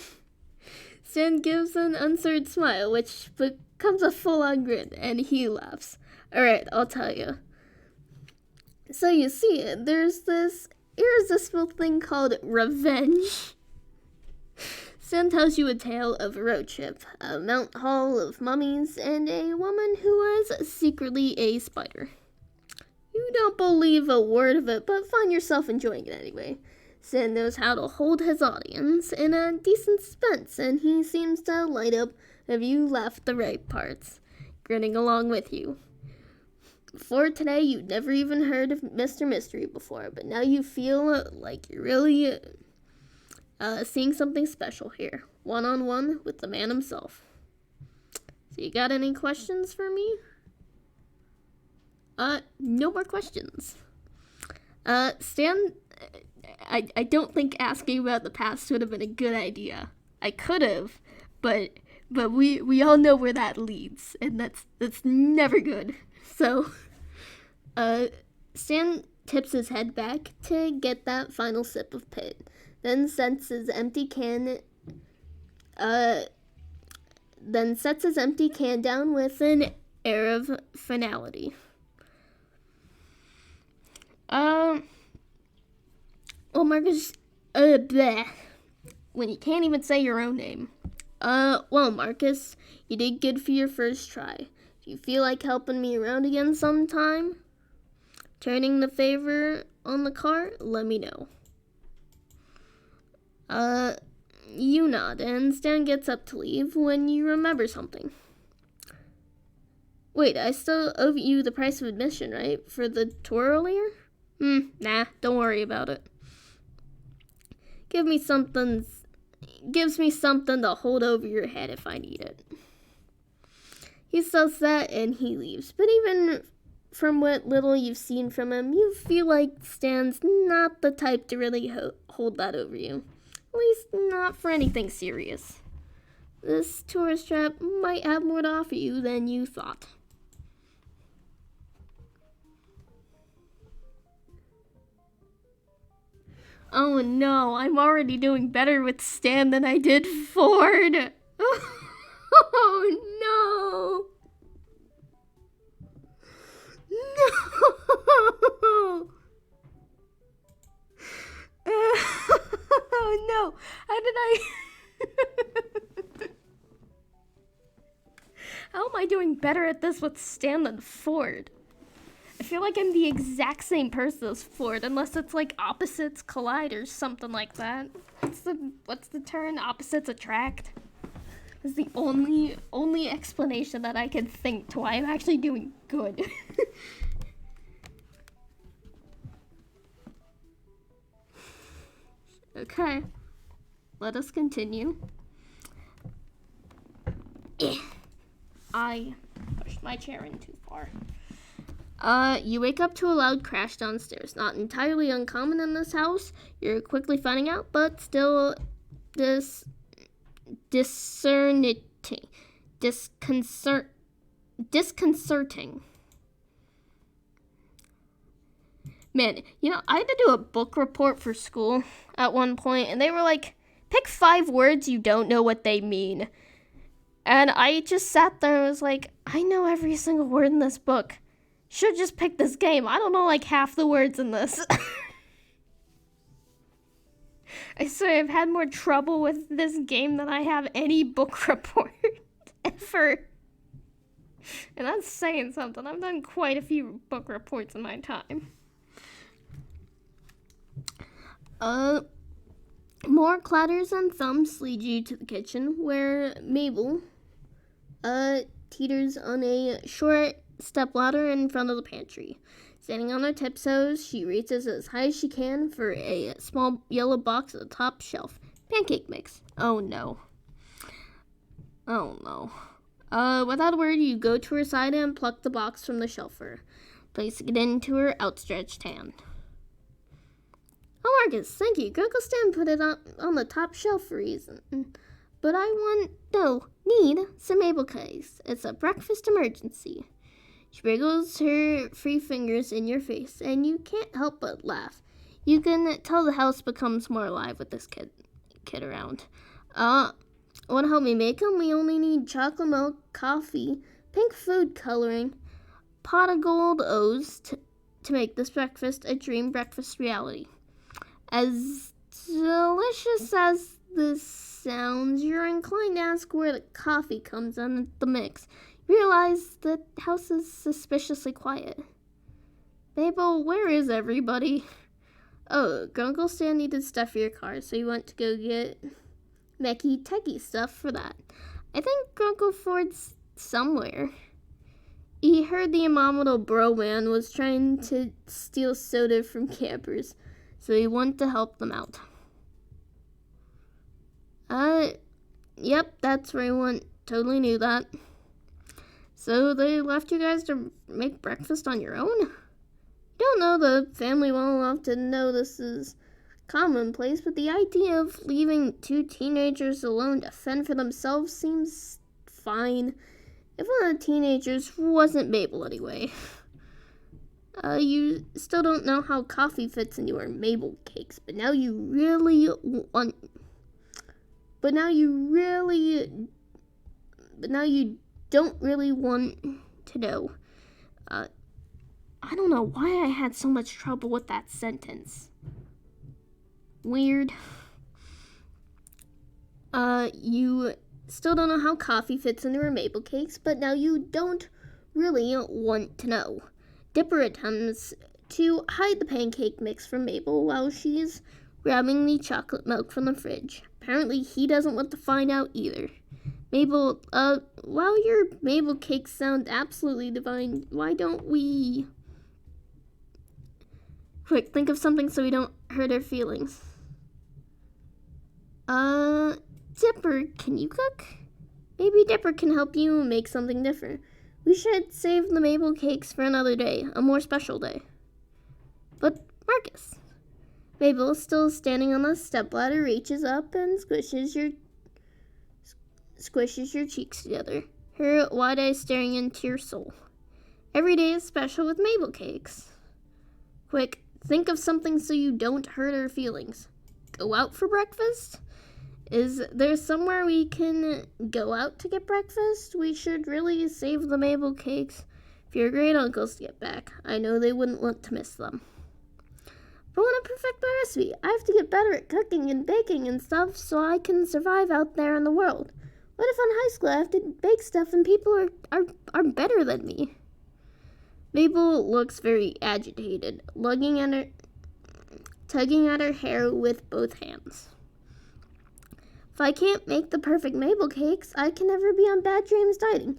Stan gives an uncertain smile, which becomes a full-on grin, and he laughs. Alright, I'll tell you. So you see, there's this irresistible thing called revenge. Stan tells you a tale of a road trip, a mount haul of mummies, and a woman who was secretly a spider. You don't believe a word of it, but find yourself enjoying it anyway. Stan knows how to hold his audience in a decent suspense, and he seems to light up if you laugh the right parts, grinning along with you. Before today, you'd never even heard of Mr. Mystery before, but now you feel like you're really seeing something special here, one-on-one with the man himself. So you got any questions for me? No more questions. Stan, I don't think asking about the past would have been a good idea. I could have, but we all know where that leads, and that's never good. So, Stan tips his head back to get that final sip of pit, then sets his empty can down with an air of finality. Well, Marcus, bleh, when you can't even say your own name. Well, Marcus, you did good for your first try. If you feel like helping me around again sometime, turning the favor on the car, let me know. You nod, and Stan gets up to leave when you remember something. Wait, I still owe you the price of admission, right? For the tour earlier? Nah, don't worry about it. Gives me something to hold over your head if I need it. He says that and he leaves, but even from what little you've seen from him, you feel like Stan's not the type to really hold that over you. At least not for anything serious. This tourist trap might have more to offer you than you thought. Oh no, I'm already doing better with Stan than I did Ford. Oh no. No. Oh no. How did I... How am I doing better at this with Stan than Ford? I feel like I'm the exact same person as Ford, unless it's like opposites collide or something like that. What's the term? Opposites attract? Is the only explanation that I can think to why I'm actually doing good. Okay, let us continue. I pushed my chair in too far. You wake up to a loud crash downstairs. Not entirely uncommon in this house. You're quickly finding out, but still disconcerting. Man, I had to do a book report for school at one point, and they were like, pick 5 words you don't know what they mean. And I just sat there and was like, I know every single word in this book. Should just pick this game. I don't know like half the words in this. I swear I've had more trouble with this game than I have any book report ever. And that's saying something. I've done quite a few book reports in my time. More clatters and thumps lead you to the kitchen, where Mabel teeters on a short stepladder in front of the pantry. Standing on her tiptoes, she reaches as high as she can for a small yellow box at the top shelf. Pancake mix. Oh no. Without a word, you go to her side and pluck the box from the shelf for her, placing it into her outstretched hand. Oh, Marcus, thank you. Uncle Stan put it on the top shelf for a reason. But I need some Mabel cakes. It's a breakfast emergency. She wriggles her free fingers in your face, and you can't help but laugh. You can tell the house becomes more alive with this kid around. Want to help me make them? We only need chocolate milk, coffee, pink food coloring, pot of gold O's to make this breakfast a dream breakfast reality. As delicious as this sounds, you're inclined to ask where the coffee comes in the mix. You realize the house is suspiciously quiet. Mabel, where is everybody? Oh, Uncle Stan needed stuff for your car, so you went to go get techie stuff for that. I think Uncle Ford's somewhere. He heard the abominable bro man was trying to steal soda from campers, so he went to help them out. Yep, that's where he went. Totally knew that. So they left you guys to make breakfast on your own? You don't know the family well enough to know this is commonplace, but the idea of leaving two teenagers alone to fend for themselves seems fine. If one of the teenagers wasn't Mabel anyway. You still don't know how coffee fits into your Mabel cakes, but now you don't really want to know. I don't know why I had so much trouble with that sentence. Weird. You still don't know how coffee fits into her Mabel cakes, but now you don't really want to know. Dipper attempts to hide the pancake mix from Mabel while she's grabbing the chocolate milk from the fridge. Apparently, he doesn't want to find out either. Mabel, while your Mabel cakes sound absolutely divine, why don't we... Quick, think of something so we don't hurt her feelings. Dipper, can you cook? Maybe Dipper can help you make something different. We should save the Mabel cakes for another day, a more special day. But, Marcus, Mabel, still standing on the stepladder, reaches up and squishes your cheeks together, her wide eyes staring into your soul. Every day is special with Mabel cakes. Quick, think of something so you don't hurt her feelings. Go out for breakfast? Is there somewhere we can go out to get breakfast? We should really save the Mabel cakes for your great uncles to get back. I know they wouldn't want to miss them. But I want to perfect my recipe. I have to get better at cooking and baking and stuff so I can survive out there in the world. What if in high school I have to bake stuff and people are better than me? Mabel looks very agitated, tugging at her hair with both hands. If I can't make the perfect Mabel cakes, I can never be on Bad Dreams dieting.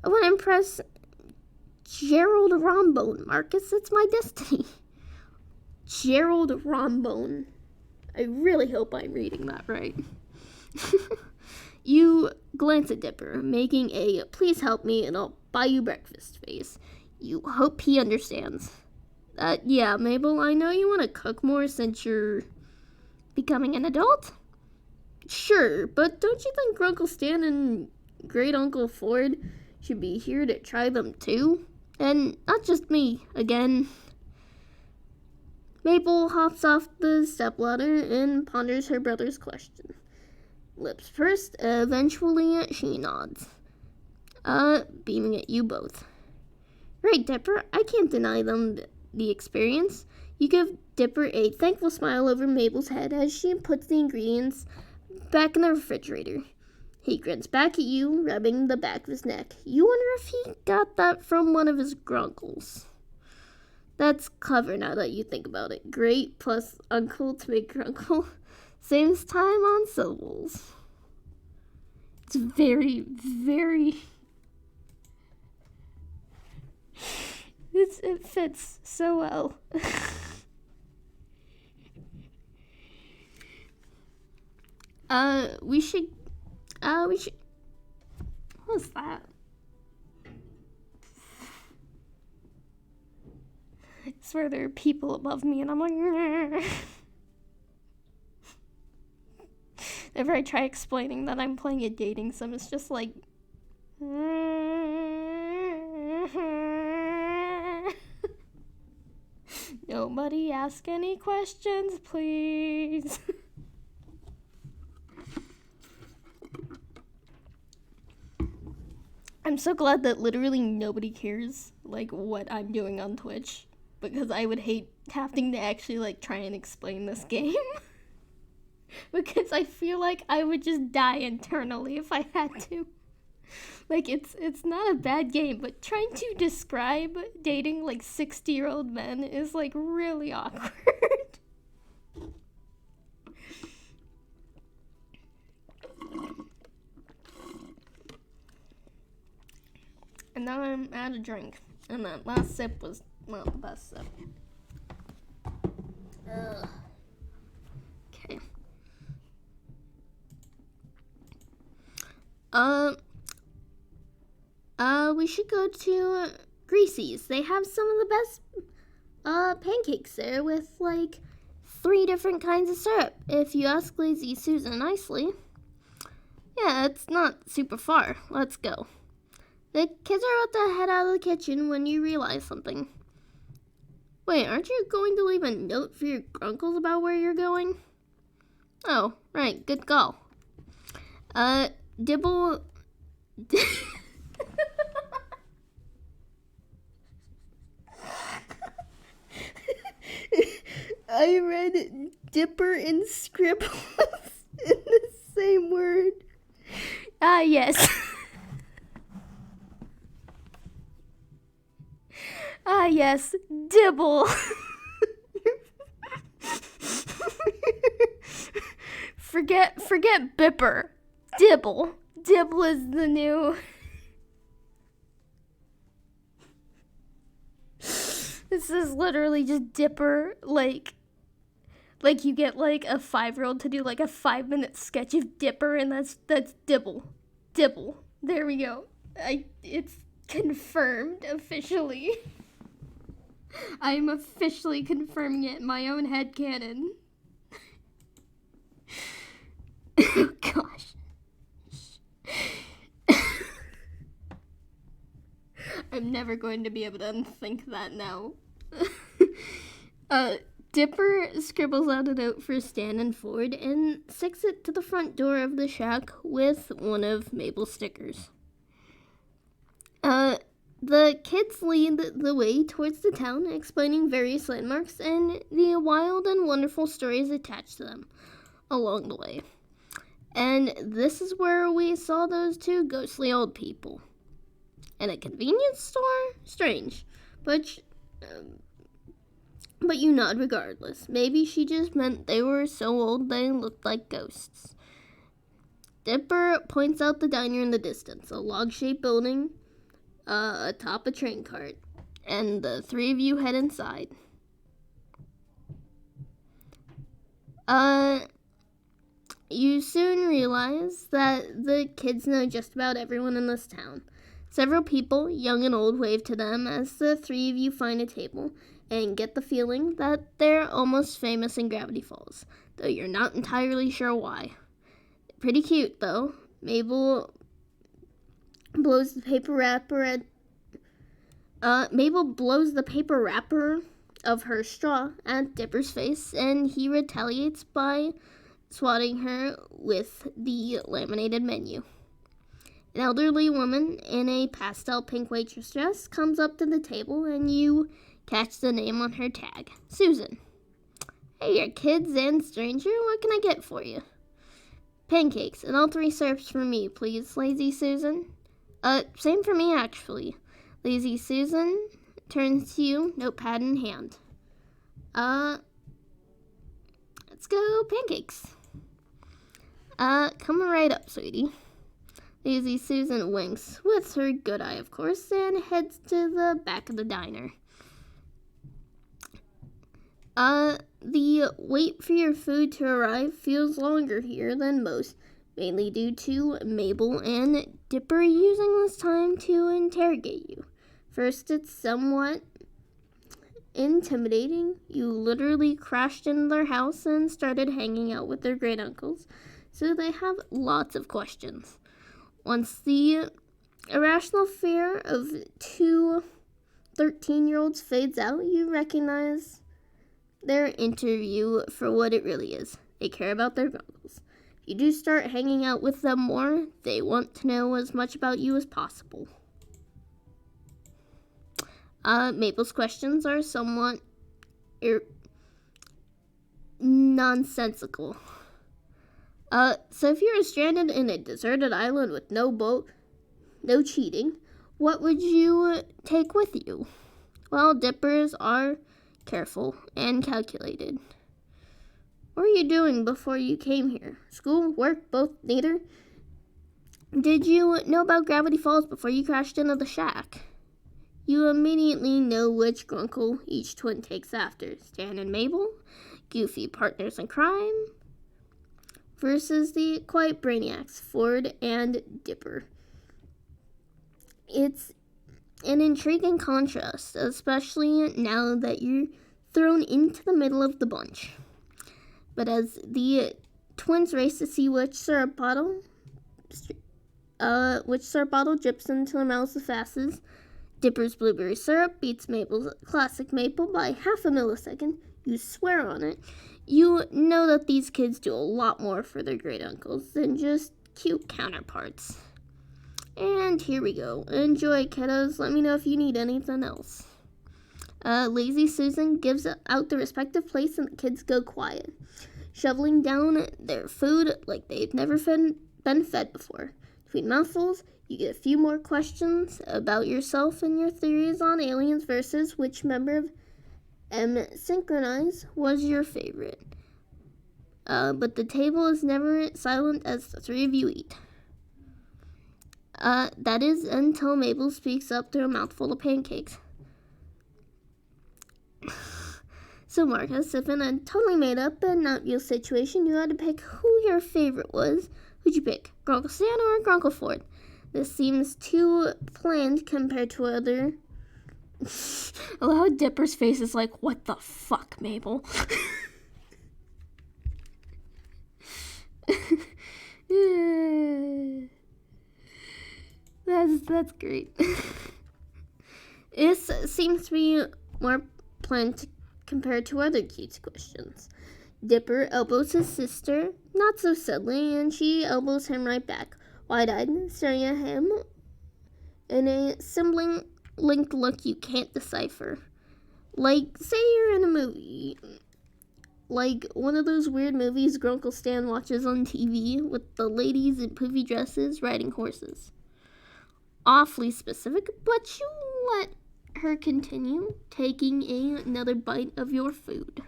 I want to impress Gerald Rombone, Marcus. It's my destiny. Gerald Rombone. I really hope I'm reading that right. You glance at Dipper, making a please help me and I'll buy you breakfast face. You hope he understands. Yeah, Mabel, I know you want to cook more since you're becoming an adult. Sure, but don't you think Uncle Stan and Great Uncle Ford should be here to try them too? And not just me, again. Mabel hops off the stepladder and ponders her brother's question. Lips pursed, eventually she nods, beaming at you both. Right, Dipper, I can't deny them the experience. You give Dipper a thankful smile over Mabel's head as she puts the ingredients back in the refrigerator. He grins back at you, rubbing the back of his neck. You wonder if he got that from one of his grunkles. That's clever now that you think about it. Great plus uncle to make grunkle. Saves time on syllables. It's very, very... It fits so well. We should... What's that? I swear there are people above me and I'm like... Whenever I try explaining that I'm playing a dating sim, it's just like... Nobody ask any questions, please. I'm so glad that literally nobody cares, like, what I'm doing on Twitch, because I would hate having to actually, like, try and explain this game. Because I feel like I would just die internally if I had to. Like, it's not a bad game, but trying to describe dating, like, 60-year-old men is, like, really awkward. And now I'm out of drink. And that last sip was not the best sip. Okay. We should go to Greasy's. They have some of the best pancakes there with like 3 different kinds of syrup. If you ask Lazy Susan nicely. Yeah, it's not super far. Let's go. The kids are about to head out of the kitchen when you realize something. Wait, aren't you going to leave a note for your grunkles about where you're going? Oh, right, good call. Dibble... I read Dipper and Scribbles in the same word. Yes. Yes, Dibble. Forget Bipper. Dibble. Dibble is the new... This is literally just Dipper, like you get like a 5-year-old to do like a 5-minute sketch of Dipper, and that's Dibble. Dibble. There we go. It's confirmed officially. I'm officially confirming it in my own headcanon. Oh gosh. I'm never going to be able to unthink that now. Dipper scribbles out a note for Stan and Ford and sticks it to the front door of the shack with one of Mabel's stickers. The kids lead the way towards the town, explaining various landmarks and the wild and wonderful stories attached to them along the way. And this is where we saw those 2 ghostly old people. In a convenience store? Strange. But you nod regardless. Maybe she just meant they were so old they looked like ghosts. Dipper points out the diner in the distance, a log-shaped building atop a train cart, and the 3 of you head inside. You soon realize that the kids know just about everyone in this town. Several people, young and old, wave to them as the 3 of you find a table and get the feeling that they're almost famous in Gravity Falls, though you're not entirely sure why. Pretty cute, though. Mabel blows the paper wrapper of her straw at Dipper's face, and he retaliates by swatting her with the laminated menu. An elderly woman in a pastel pink waitress dress comes up to the table, and you catch the name on her tag, Susan. Hey there, kids and stranger. What can I get for you? Pancakes, and all 3 syrups for me, please, Lazy Susan. Same for me, actually. Lazy Susan turns to you, notepad in hand. Let's go pancakes. Come right up, sweetie. Lazy Susan winks, with her good eye, of course, and heads to the back of the diner. The wait for your food to arrive feels longer here than most, mainly due to Mabel and Dipper using this time to interrogate you. First, it's somewhat intimidating. You literally crashed into their house and started hanging out with their great uncles, so they have lots of questions. Once the irrational fear of 2 13-year-olds fades out, you recognize their interview for what it really is. They care about their uncles. If you do start hanging out with them more, they want to know as much about you as possible. Mabel's questions are somewhat nonsensical. So if you're stranded in a deserted island with no boat, no cheating, what would you take with you? Well, Dippers are careful and calculated. What were you doing before you came here? School, work, both, neither? Did you know about Gravity Falls before you crashed into the shack? You immediately know which grunkle each twin takes after. Stan and Mabel, goofy partners in crime, versus the quiet brainiacs, Ford and Dipper. It's an intriguing contrast, especially now that you're thrown into the middle of the bunch. But as the twins race to see which syrup bottle drips into their mouths the fastest, Dipper's blueberry syrup beats Mabel's classic maple by half a millisecond. You swear on it. You know that these kids do a lot more for their great uncles than just cute counterparts. And here we go. Enjoy, kiddos. Let me know if you need anything else. Lazy Susan gives out the respective place and the kids go quiet, shoveling down their food like they've never been fed before. Between mouthfuls, you get a few more questions about yourself and your theories on aliens versus which member of M Synchronize was your favorite. But the table is never silent as the 3 of you eat. That is until Mabel speaks up through a mouthful of pancakes. So, Marcus, if in a totally made up and not real situation you had to pick who your favorite was, who'd you pick? Grunkle Stan or Grunkle Ford? This seems too planned compared to other. I love how Dipper's face is like, what the fuck, Mabel? That's great. This seems to be more planned compared to other cute questions. Dipper elbows his sister, not so subtly, and she elbows him right back, wide-eyed, staring at him in a sibling-linked look you can't decipher. Like, say you're in a movie, like one of those weird movies Grunkle Stan watches on TV with the ladies in poofy dresses riding horses. Awfully specific, but you let her continue, taking another bite of your food.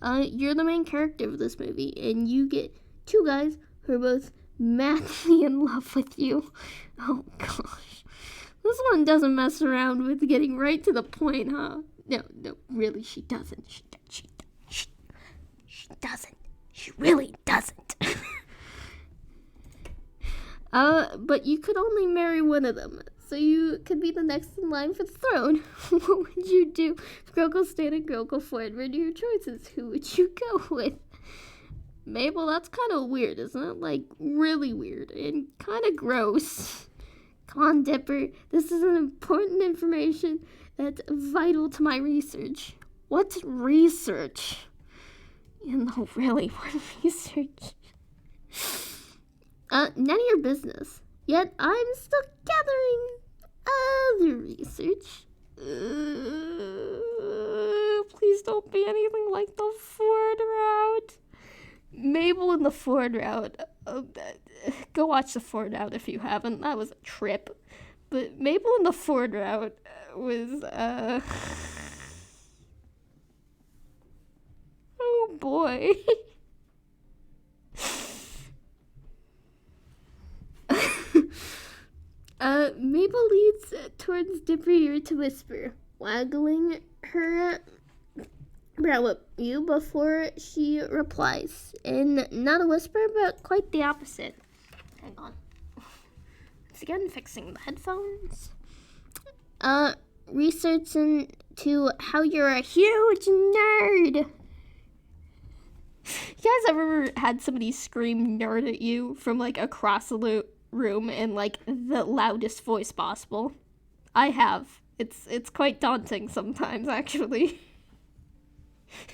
You're the main character of this movie, and you get 2 guys who are both madly in love with you. Oh gosh. This one doesn't mess around with getting right to the point, huh? No, really, she doesn't. She doesn't. She really doesn't. But you could only marry one of them, so you could be the next in line for the throne. What would you do if Grunkle Stan and Grunkle Ford were your choices? Who would you go with? Mabel, that's kind of weird, isn't it? Like, really weird and kind of gross. Come on, Dipper. This is an important information that's vital to my research. What's research? You know, really, what research? None of your business. Yet I'm still gathering other research. Please don't be anything like the Ford route. Mabel in the Ford route. Go watch the Ford route if you haven't. That was a trip. But Mabel in the Ford route was, oh boy. Mabel leads towards Dipper ear to whisper, waggling her brow at you before she replies. And not a whisper, but quite the opposite. Hang on. Once again, fixing the headphones. Research into how you're a huge nerd. You guys ever had somebody scream nerd at you from like across the room in like the loudest voice possible? I have. It's quite daunting sometimes, actually.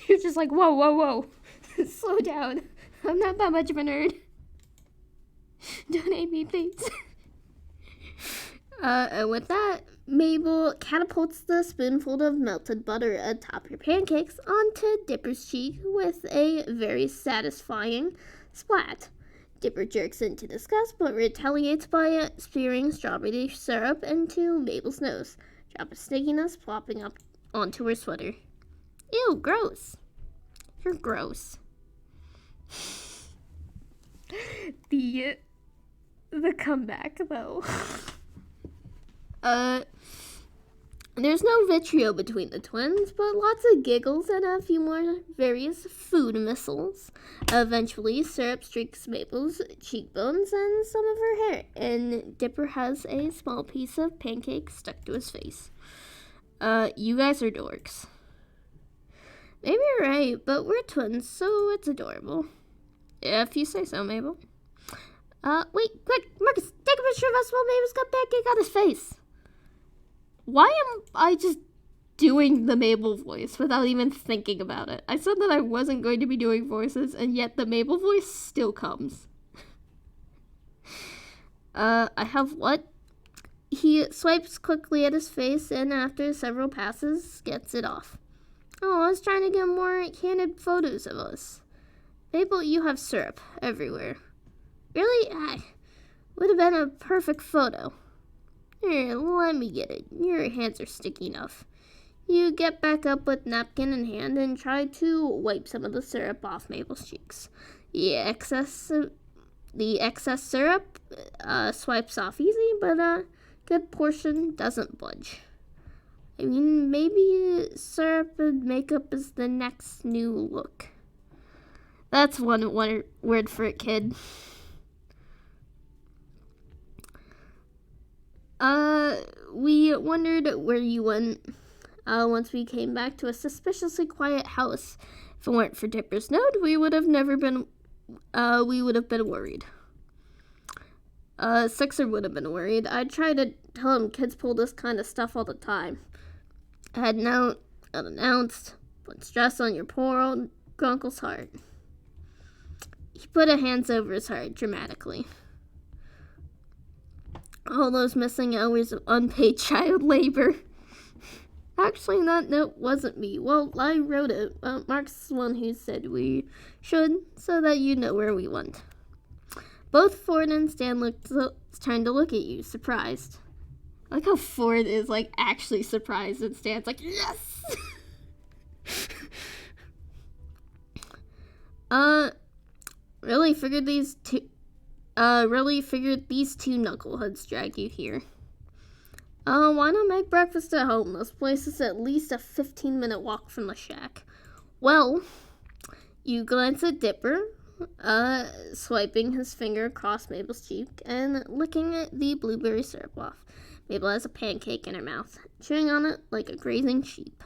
You're just like, whoa. Slow down. I'm not that much of a nerd. Donate me, please. And with that, Mabel catapults the spoonful of melted butter atop your pancakes onto Dipper's cheek with a very satisfying splat. Dipper jerks into disgust, but retaliates by spearing strawberry syrup into Mabel's nose. Drop of stickiness plopping up onto her sweater. Ew, gross. You're gross. The comeback, though. There's no vitriol between the twins, but lots of giggles and a few more various food missiles. Eventually, syrup streaks Mabel's cheekbones and some of her hair, and Dipper has a small piece of pancake stuck to his face. You guys are dorks. Maybe you're right, but we're twins, so it's adorable. If you say so, Mabel. Wait, quick, Marcus, take a picture of us while Mabel's got pancake on his face. Why am I just doing the Mabel voice without even thinking about it? I said that I wasn't going to be doing voices, and yet the Mabel voice still comes. I have what? He swipes quickly at his face, and after several passes, gets it off. Oh, I was trying to get more candid photos of us. Mabel, you have syrup everywhere. Really? Would have been a perfect photo. Here, let me get it. Your hands are sticky enough. You get back up with napkin in hand and try to wipe some of the syrup off Mabel's cheeks. The excess syrup swipes off easy, but a good portion doesn't budge. I mean, maybe syrup and makeup is the next new look. That's one word for it, kid. We wondered where you went once we came back to a suspiciously quiet house. If it weren't for Dipper's note, we would have been worried. Sixer would have been worried. I try to tell him kids pull this kind of stuff all the time. Head out, unannounced, put stress on your poor old uncle's heart. He put his hands over his heart dramatically. All those missing hours of unpaid child labor. Actually, that note wasn't me. Well, I wrote it. Mark's the one who said we should, so that you know where we went. Both Ford and Stan turned to look at you, surprised. I like how Ford is, like, actually surprised, and Stan's like, yes! Really figured these two knuckleheads dragged you here. Why not make breakfast at home? This place is at least a 15-minute walk from the shack. Well, you glance at Dipper, swiping his finger across Mabel's cheek and licking the blueberry syrup off. Mabel has a pancake in her mouth, chewing on it like a grazing sheep.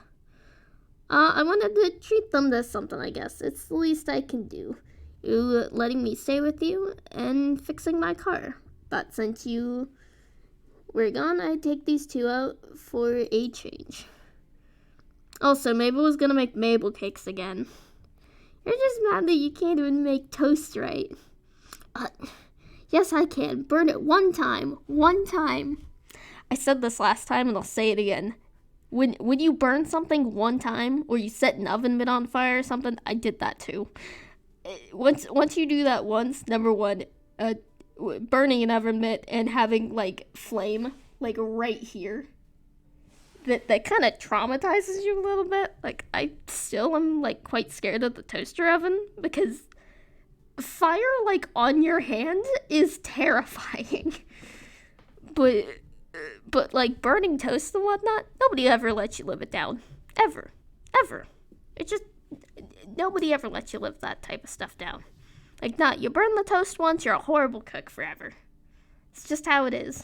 I wanted to treat them to something, I guess. It's the least I can do. You letting me stay with you and fixing my car. But since you were gone, I'd take these two out for a change. Also, Mabel was gonna make Mabel cakes again. You're just mad that you can't even make toast right. Yes, I can. Burn it one time. One time. I said this last time and I'll say it again. when you burn something one time, or you set an oven mitt on fire or something, I did that too. Once you do that once, number one, burning an oven mitt and having like flame like right here, that kind of traumatizes you a little bit. Like, I still am like quite scared of the toaster oven because fire like on your hand is terrifying. But like burning toast and whatnot, nobody ever lets you live it down. Ever. It just, nobody ever lets you live that type of stuff down. Like, not, you burn the toast once, you're a horrible cook forever. It's just how it is.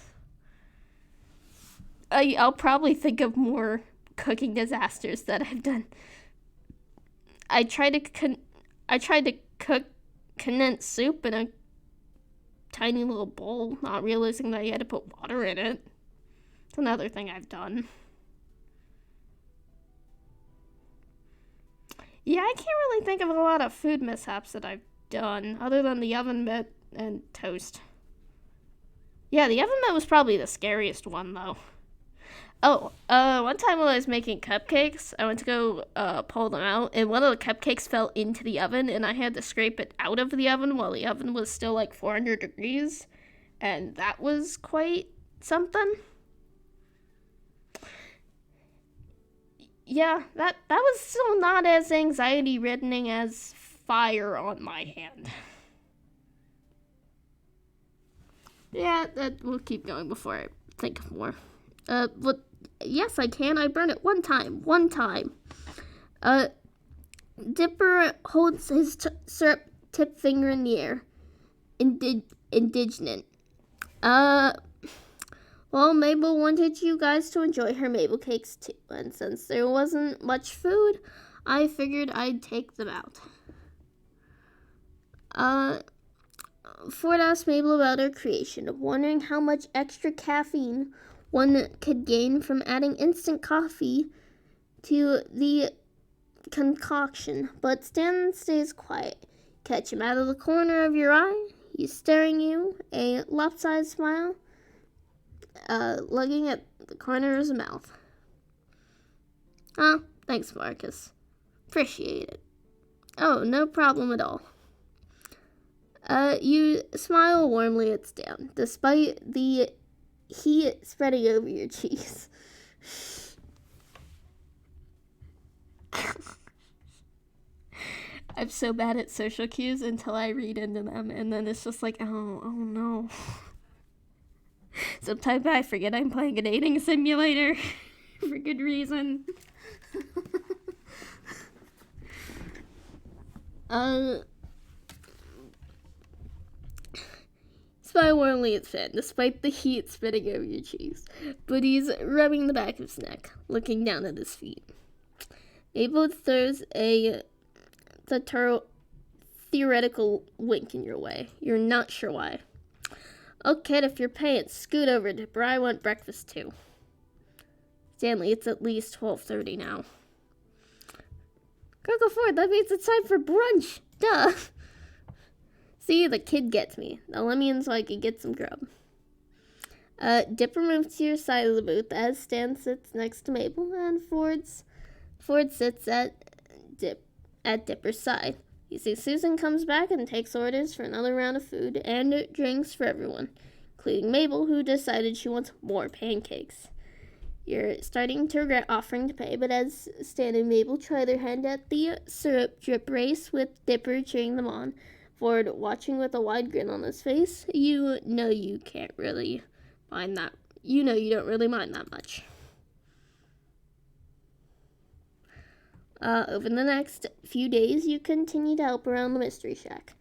I'll probably think of more cooking disasters that I've done. I tried to cook condensed soup in a tiny little bowl, not realizing that you had to put water in it. It's another thing I've done. Yeah, I can't really think of a lot of food mishaps that I've done, other than the oven mitt and toast. Yeah, the oven mitt was probably the scariest one, though. Oh, one time while I was making cupcakes, I went to go pull them out, and one of the cupcakes fell into the oven, and I had to scrape it out of the oven while the oven was still like 400 degrees, and that was quite something. Yeah, that was still not as anxiety-riddening as fire on my hand. Yeah, we'll keep going before I think of more. But yes, I can. I burned it one time. Dipper holds his syrup tip finger in the air. Indignant. Well, Mabel wanted you guys to enjoy her Mabel cakes too, and since there wasn't much food, I figured I'd take them out. Ford asked Mabel about her creation, wondering how much extra caffeine one could gain from adding instant coffee to the concoction, but Stan stays quiet. Catch him out of the corner of your eye. He's staring you, a lopsided smile, lugging at the corner of his mouth. Oh, thanks, Marcus. Appreciate it. Oh, no problem at all. You smile warmly at Stan, despite the heat spreading over your cheeks. I'm so bad at social cues until I read into them, and then it's just like, oh no. Sometimes I forget I'm playing a dating simulator for good reason. Smile warmly at Stan, despite the heat spitting over your cheeks, but he's rubbing the back of his neck, looking down at his feet. Mabel throws a theoretical wink in your way. You're not sure why. Oh, kid, if you're paying, scoot over, Dipper. I want breakfast, too. Stanley, it's at least 12:30 now. Go forward, that means it's time for brunch. Duh. See, the kid gets me. Now let me in so I can get some grub. Dipper moves to your side of the booth as Stan sits next to Mabel, and Ford sits at Dipper's side. You see Susan comes back and takes orders for another round of food and drinks for everyone, including Mabel, who decided she wants more pancakes. You're starting to regret offering to pay, but as Stan and Mabel try their hand at the syrup drip race with Dipper cheering them on, Ford watching with a wide grin on his face, you know you can't really mind that. You know you don't really mind that much. Over the next few days, you continue to help around the Mystery Shack.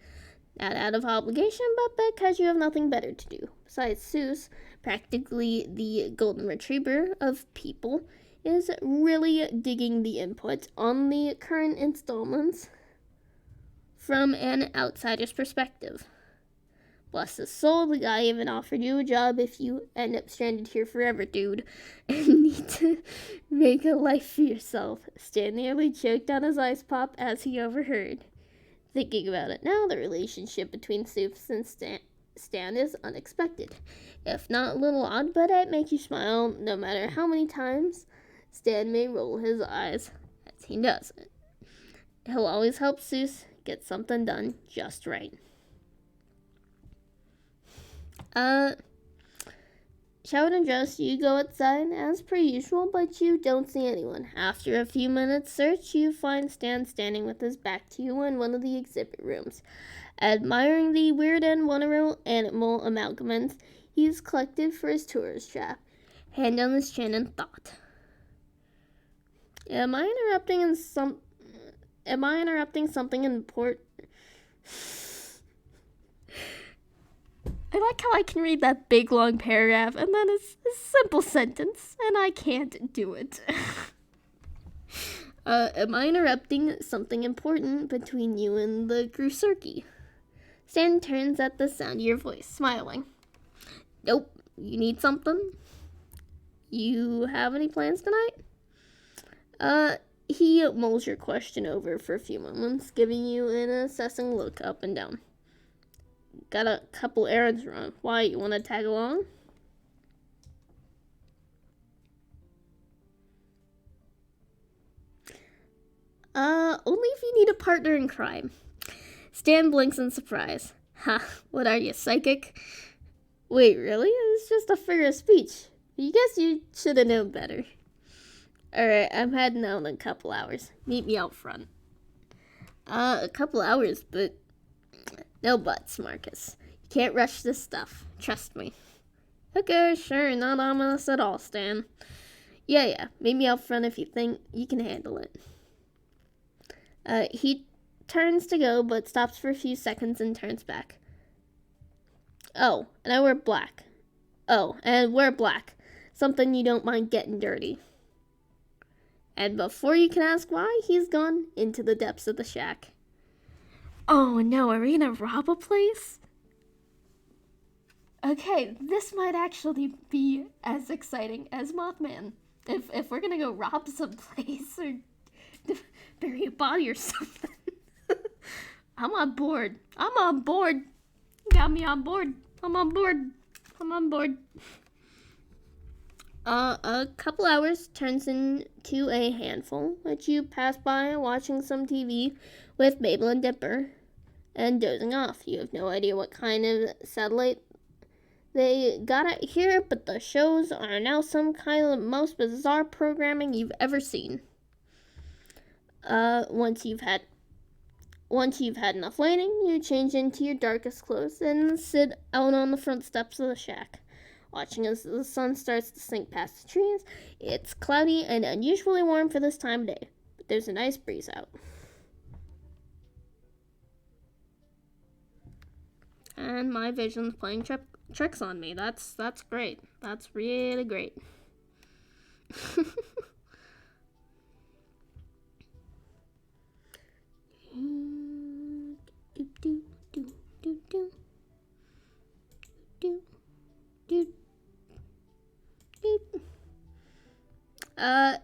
Not out of obligation, but because you have nothing better to do. Besides, Seuss, practically the golden retriever of people, is really digging the input on the current installments from an outsider's perspective. Bless his soul, the guy even offered you a job if you end up stranded here forever, dude, and need to make a life for yourself. Stan nearly choked on his ice pop as he overheard. Thinking about it now, the relationship between Soups and Stan is unexpected. If not a little odd, but it makes you smile no matter how many times Stan may roll his eyes as he does it. He'll always help Seuss get something done just right. Showered and dressed, you go outside as per usual, but you don't see anyone. After a few minutes search, you find Stan standing with his back to you in one of the exhibit rooms. Admiring the weird and wonderful animal amalgamants he's collected for his tourist trap. Hand on his chin in thought. Am I interrupting something important? I like how I can read that big long paragraph and then it's a simple sentence, and I can't do it. Am I interrupting something important between you and the Grucerki? Stan turns at the sound of your voice, smiling. Nope. You need something? You have any plans tonight? He mulls your question over for a few moments, giving you an assessing look up and down. Got a couple errands to run. Why, you want to tag along? Only if you need a partner in crime. Stan blinks in surprise. Ha, what are you, psychic? Wait, really? It's just a figure of speech. You guess you should have known better. Alright, I'm heading out in a couple hours. Meet me out front. A couple hours, but no buts, Marcus. You can't rush this stuff. Trust me. Okay, sure, not ominous at all, Stan. Yeah, meet me out front if you think you can handle it. He turns to go, but stops for a few seconds and turns back. Oh, and I wear black. Oh, and wear black. Something you don't mind getting dirty. And before you can ask why, he's gone into the depths of the shack. Oh no, are we gonna rob a place? Okay, this might actually be as exciting as Mothman. If we're gonna go rob some place or bury a body or something. I'm on board. Got me on board. I'm on board. A couple hours turns into a handful, which you pass by watching some TV with Mabel and Dipper and dozing off. You have no idea what kind of satellite they got out here, but the shows are now some kind of the most bizarre programming you've ever seen. Once you've had enough waiting, you change into your darkest clothes and sit out on the front steps of the shack, watching as the sun starts to sink past the trees. It's cloudy and unusually warm for this time of day, but there's a nice breeze out. And my vision's playing tricks on me. That's great. That's really great.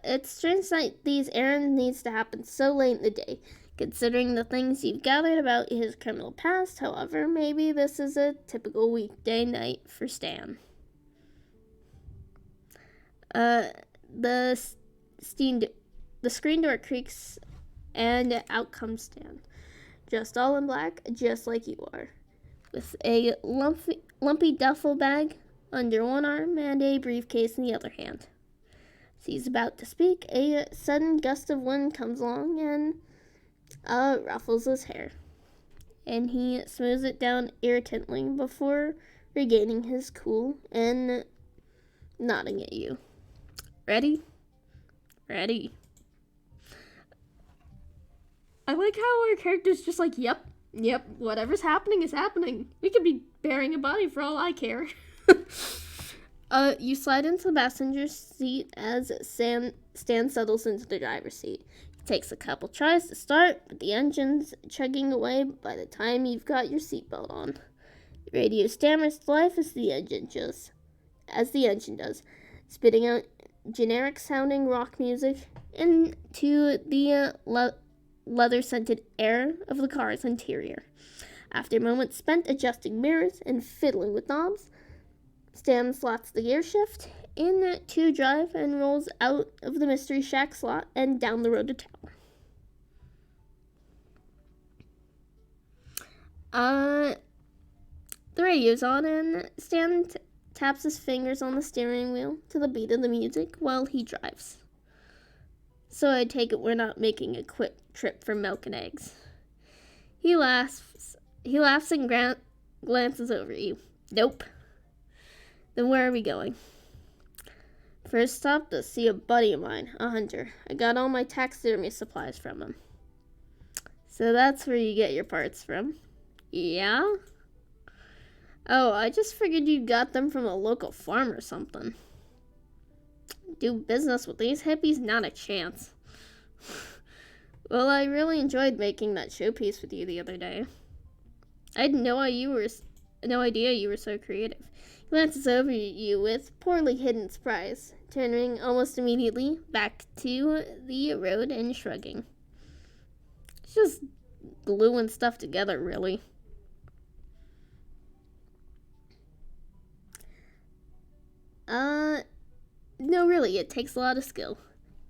It's strange that these errands needs to happen so late in the day, considering the things you've gathered about his criminal past. However, maybe this is a typical weekday night for Stan. The screen door creaks, and out comes Stan, dressed all in black, just like you are, with a lumpy duffel bag under one arm and a briefcase in the other hand. As he's about to speak, a sudden gust of wind comes along and ruffles his hair, and he smooths it down irritantly before regaining his cool and nodding at you. Ready? Ready. I like how our character's just like, yep, whatever's happening is happening. We could be burying a body for all I care. You slide into the passenger seat as Stan settles into the driver's seat. It takes a couple tries to start, but the engine's chugging away by the time you've got your seatbelt on. The radio stammers to life as the engine does, spitting out generic-sounding rock music into the leather-scented air of the car's interior. After moments spent adjusting mirrors and fiddling with knobs, Stan slots the gear shift in to drive and rolls out of the Mystery Shack slot and down the road to town. The radio's on and Stan taps his fingers on the steering wheel to the beat of the music while he drives. So I take it we're not making a quick trip for milk and eggs. He laughs and glances over at you. Nope. Then where are we going? First stop to see a buddy of mine, a hunter. I got all my taxidermy supplies from him. So that's where you get your parts from. Yeah? Oh, I just figured you got them from a local farm or something. Do business with these hippies? Not a chance. Well, I really enjoyed making that showpiece with you the other day. I had no idea you were so creative. He glances over at you with poorly hidden surprise, turning almost immediately back to the road and shrugging. It's just gluing stuff together, really. No, really, it takes a lot of skill.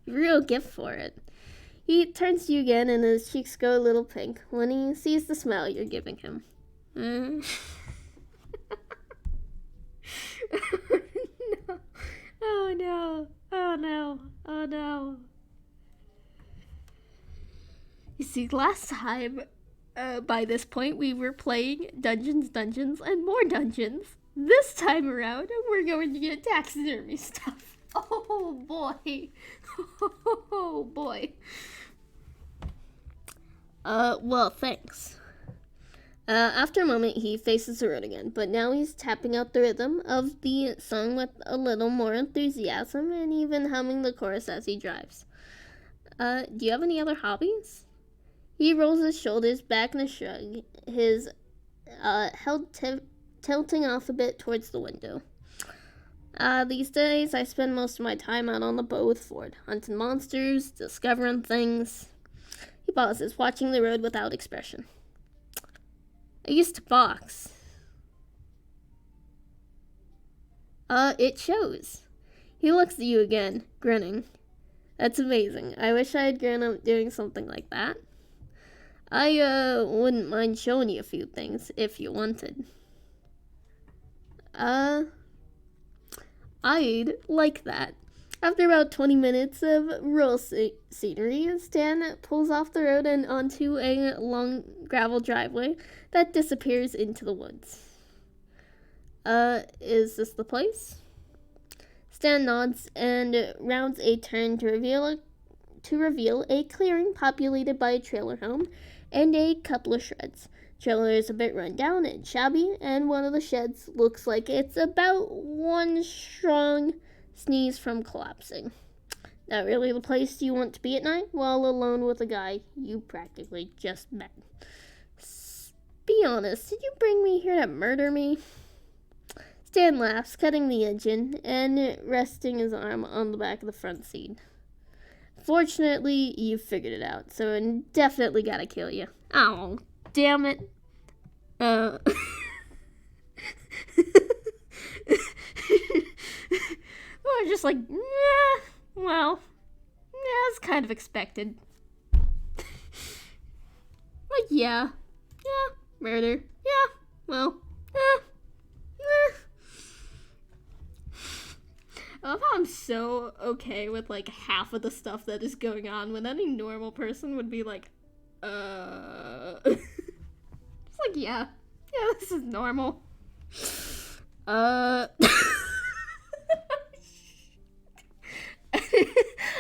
Real gift for it. He turns to you again and his cheeks go a little pink when he sees the smile you're giving him. No. Oh no. Oh no. Oh no. You see, last time, by this point, we were playing Dungeons, and more Dungeons. This time around, we're going to get taxidermy stuff. Oh boy. Oh boy. Well, thanks. After a moment, he faces the road again, but now he's tapping out the rhythm of the song with a little more enthusiasm and even humming the chorus as he drives. Do you have any other hobbies? He rolls his shoulders back in a shrug, his head tilting off a bit towards the window. These days, I spend most of my time out on the boat with Ford, hunting monsters, discovering things. He pauses, watching the road without expression. I used to box. It shows. He looks at you again, grinning. That's amazing. I wish I had grown up doing something like that. I, wouldn't mind showing you a few things, if you wanted. I'd like that. After about 20 minutes of rural scenery, Stan pulls off the road and onto a long gravel driveway that disappears into the woods. Is this the place? Stan nods and rounds a turn to reveal a clearing populated by a trailer home and a couple of sheds. Trailer is a bit run down and shabby, and one of the sheds looks like it's about one strong sneeze from collapsing. Not really the place you want to be at night while alone with a guy you practically just met. Be honest, did you bring me here to murder me? Stan laughs, cutting the engine and resting his arm on the back of the front seat. Fortunately, you figured it out, so I definitely gotta kill you. Oh, damn it. Or just like, nah, well, yeah, it's kind of expected. Like, yeah, murder, yeah, well, I love how I'm so okay with, like, half of the stuff that is going on when any normal person would be like, It's like, yeah, this is normal.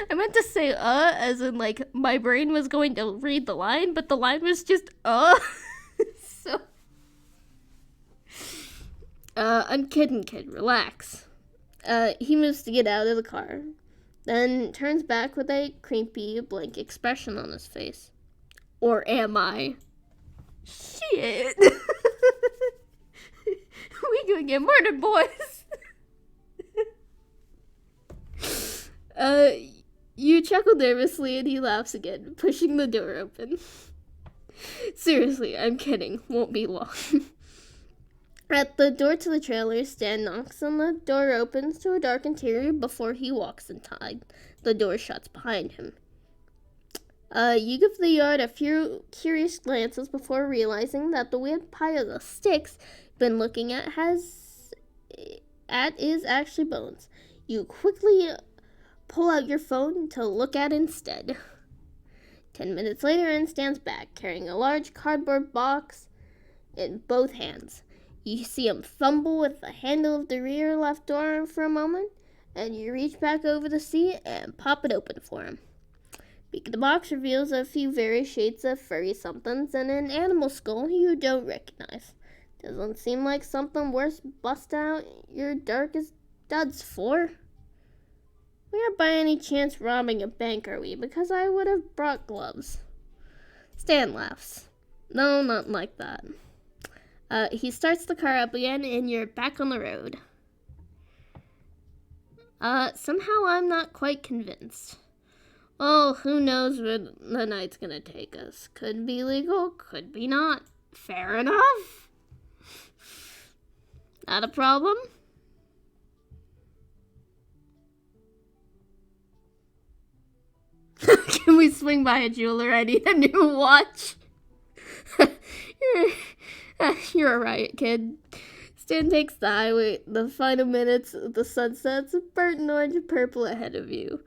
I meant to say, as in, like, my brain was going to read the line, but the line was just, So, I'm kidding, kid, relax. He moves to get out of the car, then turns back with a creepy, blank expression on his face. Or am I? Shit. We gonna get murdered, boys. You chuckle nervously and he laughs again, pushing the door open. Seriously, I'm kidding. Won't be long. At the door to the trailer, Stan knocks and the door opens to a dark interior before he walks inside. The door shuts behind him. You give the yard a few curious glances before realizing that the weird pile of sticks you've been looking at is actually bones. You quickly pull out your phone to look at instead. 10 minutes later, and stands back, carrying a large cardboard box in both hands. You see him fumble with the handle of the rear left door for a moment, and you reach back over the seat and pop it open for him. The box reveals a few various shades of furry somethings and an animal skull you don't recognize. Doesn't seem like something worth busting out your darkest duds for. We aren't by any chance robbing a bank, are we? Because I would have brought gloves. Stan laughs. No, nothing like that. He starts the car up again and you're back on the road. Somehow I'm not quite convinced. Oh, who knows where the night's gonna take us. Could be legal, could be not. Fair enough. Not a problem? Can we swing by a jeweler? I need a new watch. You're a riot, kid. Stan takes the highway. The final minutes of the sun sets, burnt orange and purple ahead of you.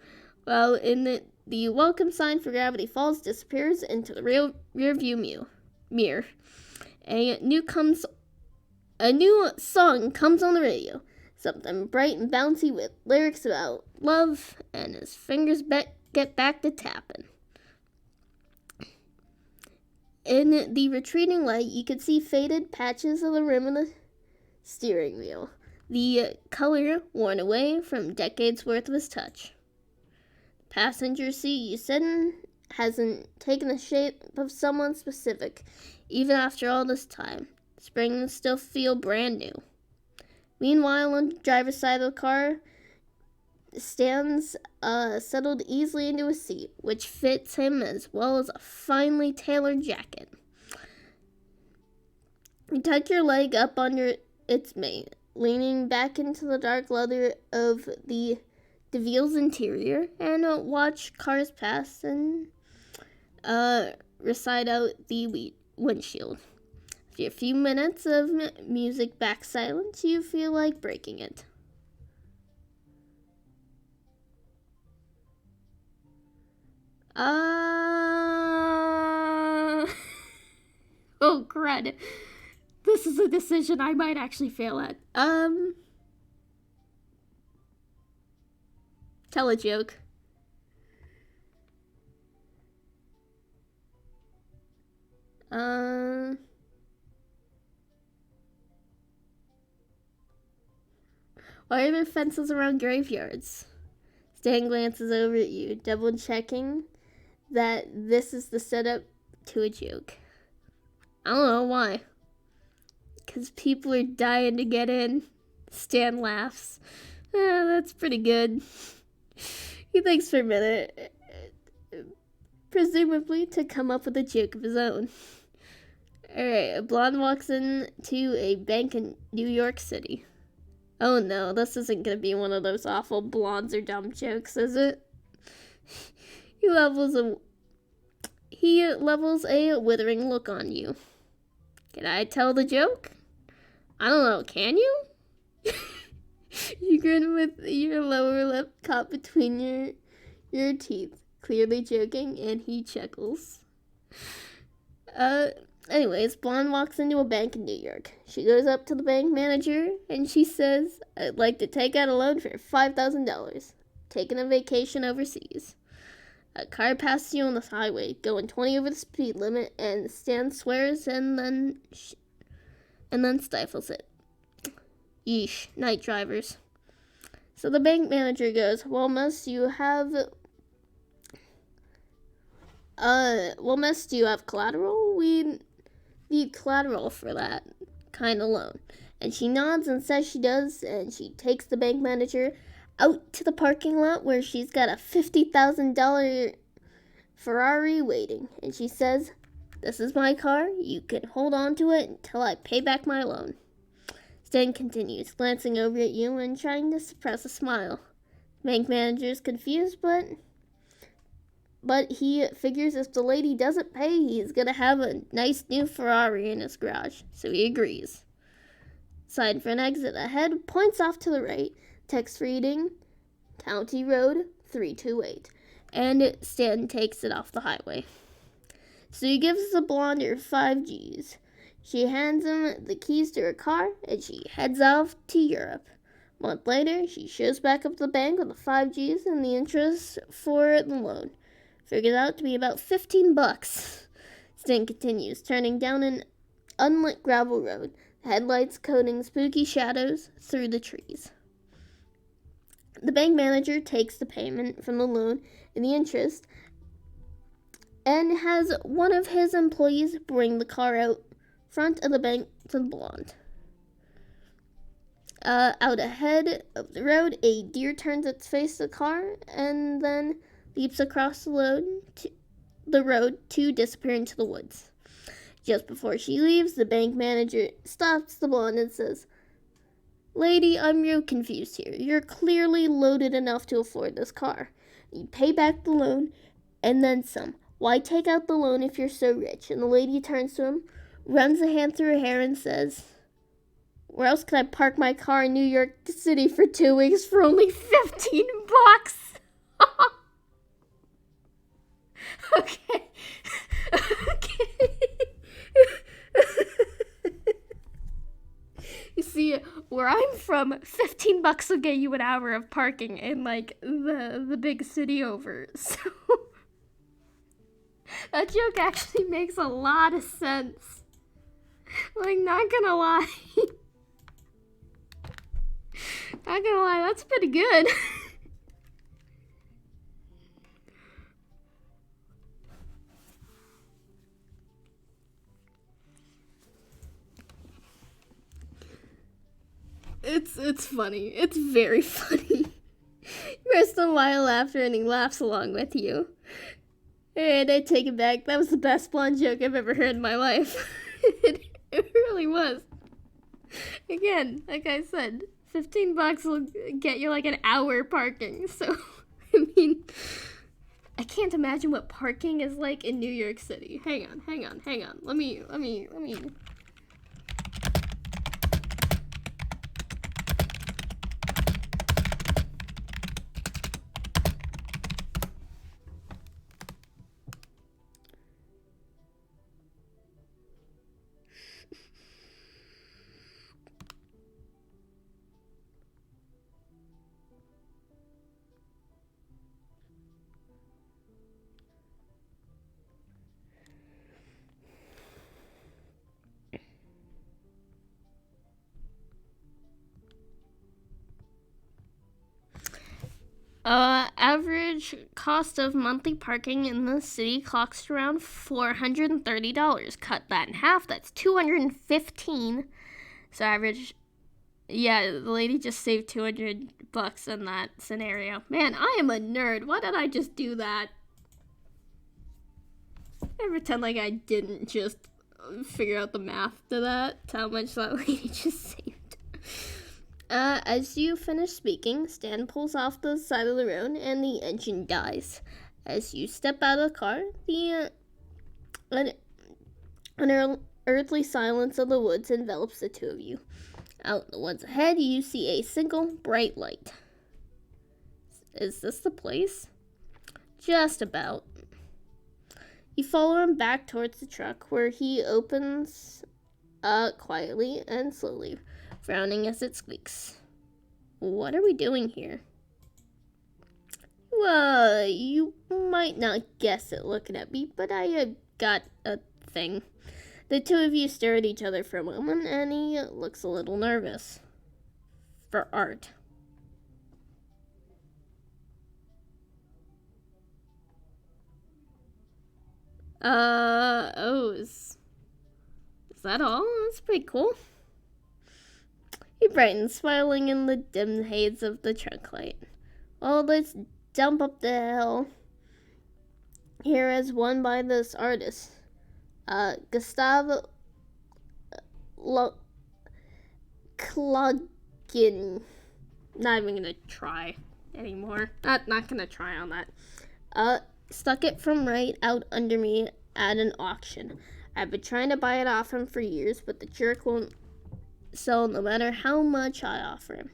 While in the welcome sign for Gravity Falls disappears into the rear view mirror. A new song comes on the radio. Something bright and bouncy with lyrics about love, and his fingers get back to tapping. In the retreating light, you can see faded patches of the rim of the steering wheel. The color worn away from decades worth of his touch. The passenger seat you sit in hasn't taken the shape of someone specific, even after all this time. The springs still feel brand new. Meanwhile, on the driver's side of the car, Stan's settled easily into a seat, which fits him as well as a finely tailored jacket. You tuck your leg up under its mate, leaning back into the dark leather of the DeVille's interior, and watch cars pass and recite out the windshield. After a few minutes of music back silence, you feel like breaking it. Oh, crud. This is a decision I might actually fail at. Tell a joke. Why are there fences around graveyards? Stan glances over at you, double checking that this is the setup to a joke. I don't know why. Because people are dying to get in. Stan laughs. That's pretty good. He thinks for a minute, presumably to come up with a joke of his own. Alright, a blonde walks into a bank in New York City. Oh no, this isn't gonna be one of those awful blondes are dumb jokes, is it? He levels a withering look on you. Can I tell the joke? I don't know, can you? You grin with your lower lip caught between your teeth, clearly joking, and he chuckles. Anyways, Blonde walks into a bank in New York. She goes up to the bank manager, and she says, I'd like to take out a loan for $5,000. Taking a vacation overseas. A car passes you on the highway, going 20 over the speed limit, and Stan swears and then stifles it. Yeesh, night drivers. So the bank manager goes, well, miss, do you have collateral? We need collateral for that kind of loan. And she nods and says she does, and she takes the bank manager out to the parking lot where she's got a $50,000 Ferrari waiting. And she says, this is my car. You can hold on to it until I pay back my loan. Stan continues, glancing over at you and trying to suppress a smile. Bank manager's confused, but he figures if the lady doesn't pay, he's gonna have a nice new Ferrari in his garage, so he agrees. Sign for an exit ahead points off to the right, text reading County Road 328, and Stan takes it off the highway. So he gives the blonde her 5 G's. She hands him the keys to her car, and she heads off to Europe. A month later, she shows back up to the bank with the 5 G's and the interest for the loan. Figures out to be about $15. Stan continues, turning down an unlit gravel road, headlights coating spooky shadows through the trees. The bank manager takes the payment from the loan and the interest and has one of his employees bring the car out front of the bank to the blonde. Out ahead of the road, a deer turns its face to the car and then leaps across the road to disappear into the woods. Just before she leaves, the bank manager stops the blonde and says, "Lady, I'm real confused here. You're clearly loaded enough to afford this car. You pay back the loan and then some. Why take out the loan if you're so rich?" And the lady turns to him, runs a hand through her hair, and says, "Where else can I park my car in New York City for 2 weeks for only $15? Okay. You see, where I'm from, $15 will get you an hour of parking in, like, the big city over. So that joke actually makes a lot of sense. Like, not gonna lie. Not gonna lie, that's pretty good. It's funny. It's very funny. Rest a while after and he laughs along with you. And I take it back. That was the best blonde joke I've ever heard in my life. It really was. Again, like I said, $15 will get you like an hour parking. So, I mean, I can't imagine what parking is like in New York City. Hang on. Let me. Average cost of monthly parking in the city clocks around $430. Cut that in half, that's $215. So average, yeah, the lady just saved $200 in that scenario. Man, I am a nerd. Why did I just do that? I pretend like I didn't just figure out the math to that, how much that lady just saved. As you finish speaking, Stan pulls off the side of the road and the engine dies. As you step out of the car, the unearthly silence of the woods envelops the two of you. Out in the woods ahead, you see a single bright light. Is this the place? Just about. You follow him back towards the truck, where he opens quietly and slowly, frowning as it squeaks. What are we doing here? Well, you might not guess it looking at me, but I got a thing. The two of you stare at each other for a moment, and he looks a little nervous. For art. Is that all? That's pretty cool. He brightens, smiling in the dim haze of the trunk light. Well, let's jump up the hill here as won by this artist. Gustave Cloggin. Not even gonna try anymore. Not gonna try on that. Stuck it from right out under me at an auction. I've been trying to buy it off him for years, but the jerk won't sell no matter how much I offer him.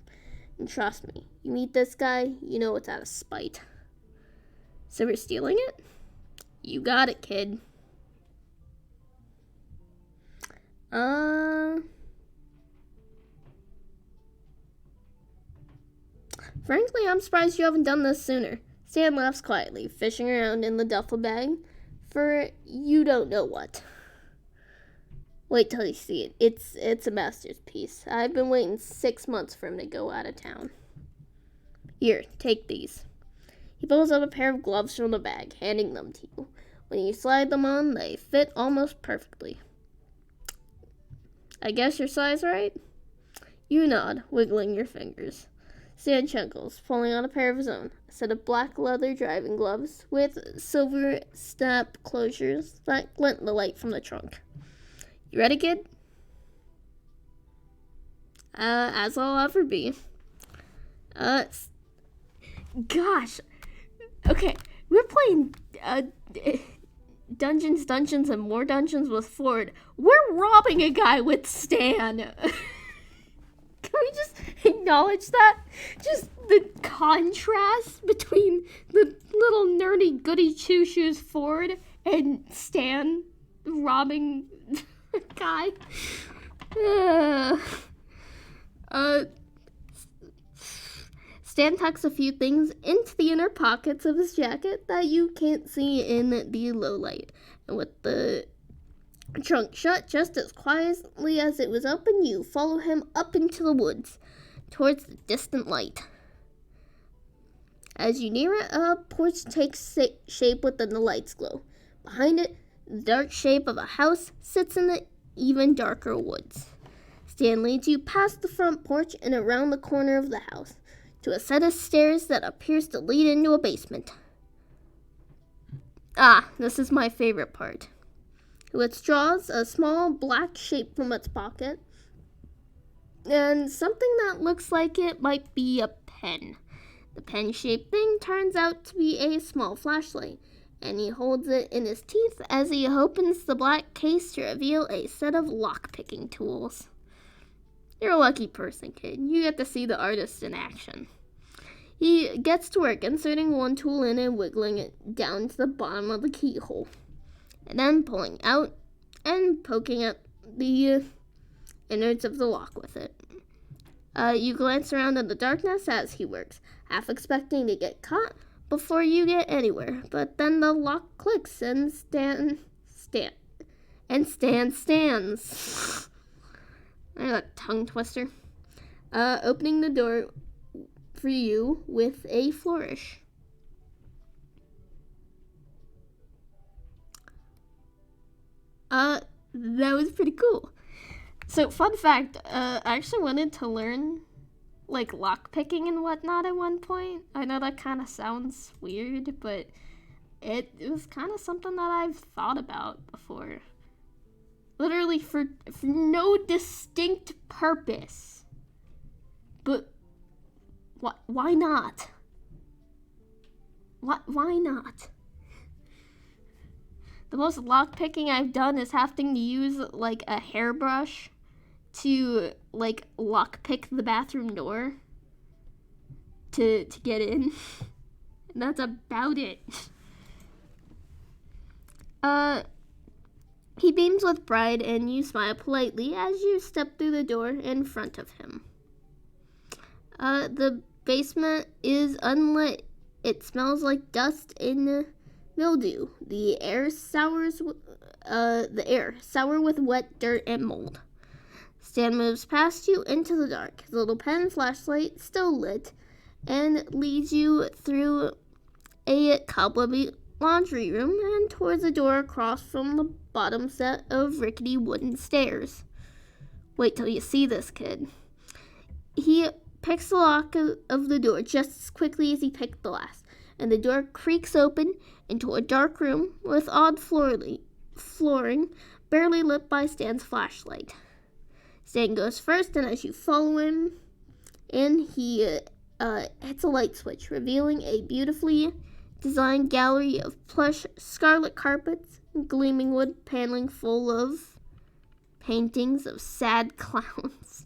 And trust me, you meet this guy, you know it's out of spite. So we're stealing it? You got it, kid. Frankly, I'm surprised you haven't done this sooner. Stan laughs quietly, fishing around in the duffel bag for you don't know what. Wait till you see it. It's a master's piece. I've been waiting 6 months for him to go out of town. Here, take these. He pulls out a pair of gloves from the bag, handing them to you. When you slide them on, they fit almost perfectly. I guess your size right? You nod, wiggling your fingers. Stan chuckles, pulling on a pair of his own, a set of black leather driving gloves with silver snap closures that glint in the light from the trunk. You ready, kid? As I'll ever be. Gosh. Okay, we're playing, Dungeons, and more Dungeons with Ford. We're robbing a guy with Stan. Can we just acknowledge that? Just the contrast between the little nerdy goody two-shoes Ford and Stan robbing a guy. Stan tucks a few things into the inner pockets of his jacket that you can't see in the low light. And with the trunk shut just as quietly as it was open, you follow him up into the woods, towards the distant light. As you near it, a porch takes shape within the light's glow. Behind it, the dark shape of a house sits in the even darker woods. Stan leads you past the front porch and around the corner of the house, to a set of stairs that appears to lead into a basement. This is my favorite part. He withdraws a small black shape from its pocket, and something that looks like it might be a pen. The pen-shaped thing turns out to be a small flashlight, and he holds it in his teeth as he opens the black case to reveal a set of lock-picking tools. You're a lucky person, kid. You get to see the artist in action. He gets to work inserting one tool in and wiggling it down to the bottom of the keyhole, and then pulling out and poking at the innards of the lock with it. You glance around in the darkness as he works, half expecting to get caught before you get anywhere, but then the lock clicks and Stan stands. A tongue twister. Opening the door for you with a flourish. That was pretty cool. So, fun fact, I actually wanted to learn, like, lockpicking and whatnot at one point. I know that kind of sounds weird, but it was kind of something that I've thought about before. Literally for no distinct purpose. But why not? Why not? The most lockpicking I've done is having to use, like, a hairbrush to, like, lockpick the bathroom door to get in. And that's about it. He beams with pride, and you smile politely as you step through the door in front of him. The basement is unlit. It smells like dust and mildew. The air sour with wet dirt and mold. Stan moves past you into the dark, his little pen flashlight still lit, and leads you through a cobwebby laundry room and towards a door across from the bottom set of rickety wooden stairs. Wait till you see this, kid. He picks the lock of the door just as quickly as he picked the last, and the door creaks open into a dark room with odd flooring, barely lit by Stan's flashlight. Stan goes first, and as you follow him in, he hits a light switch, revealing a beautifully designed gallery of plush scarlet carpets and gleaming wood paneling full of paintings of sad clowns.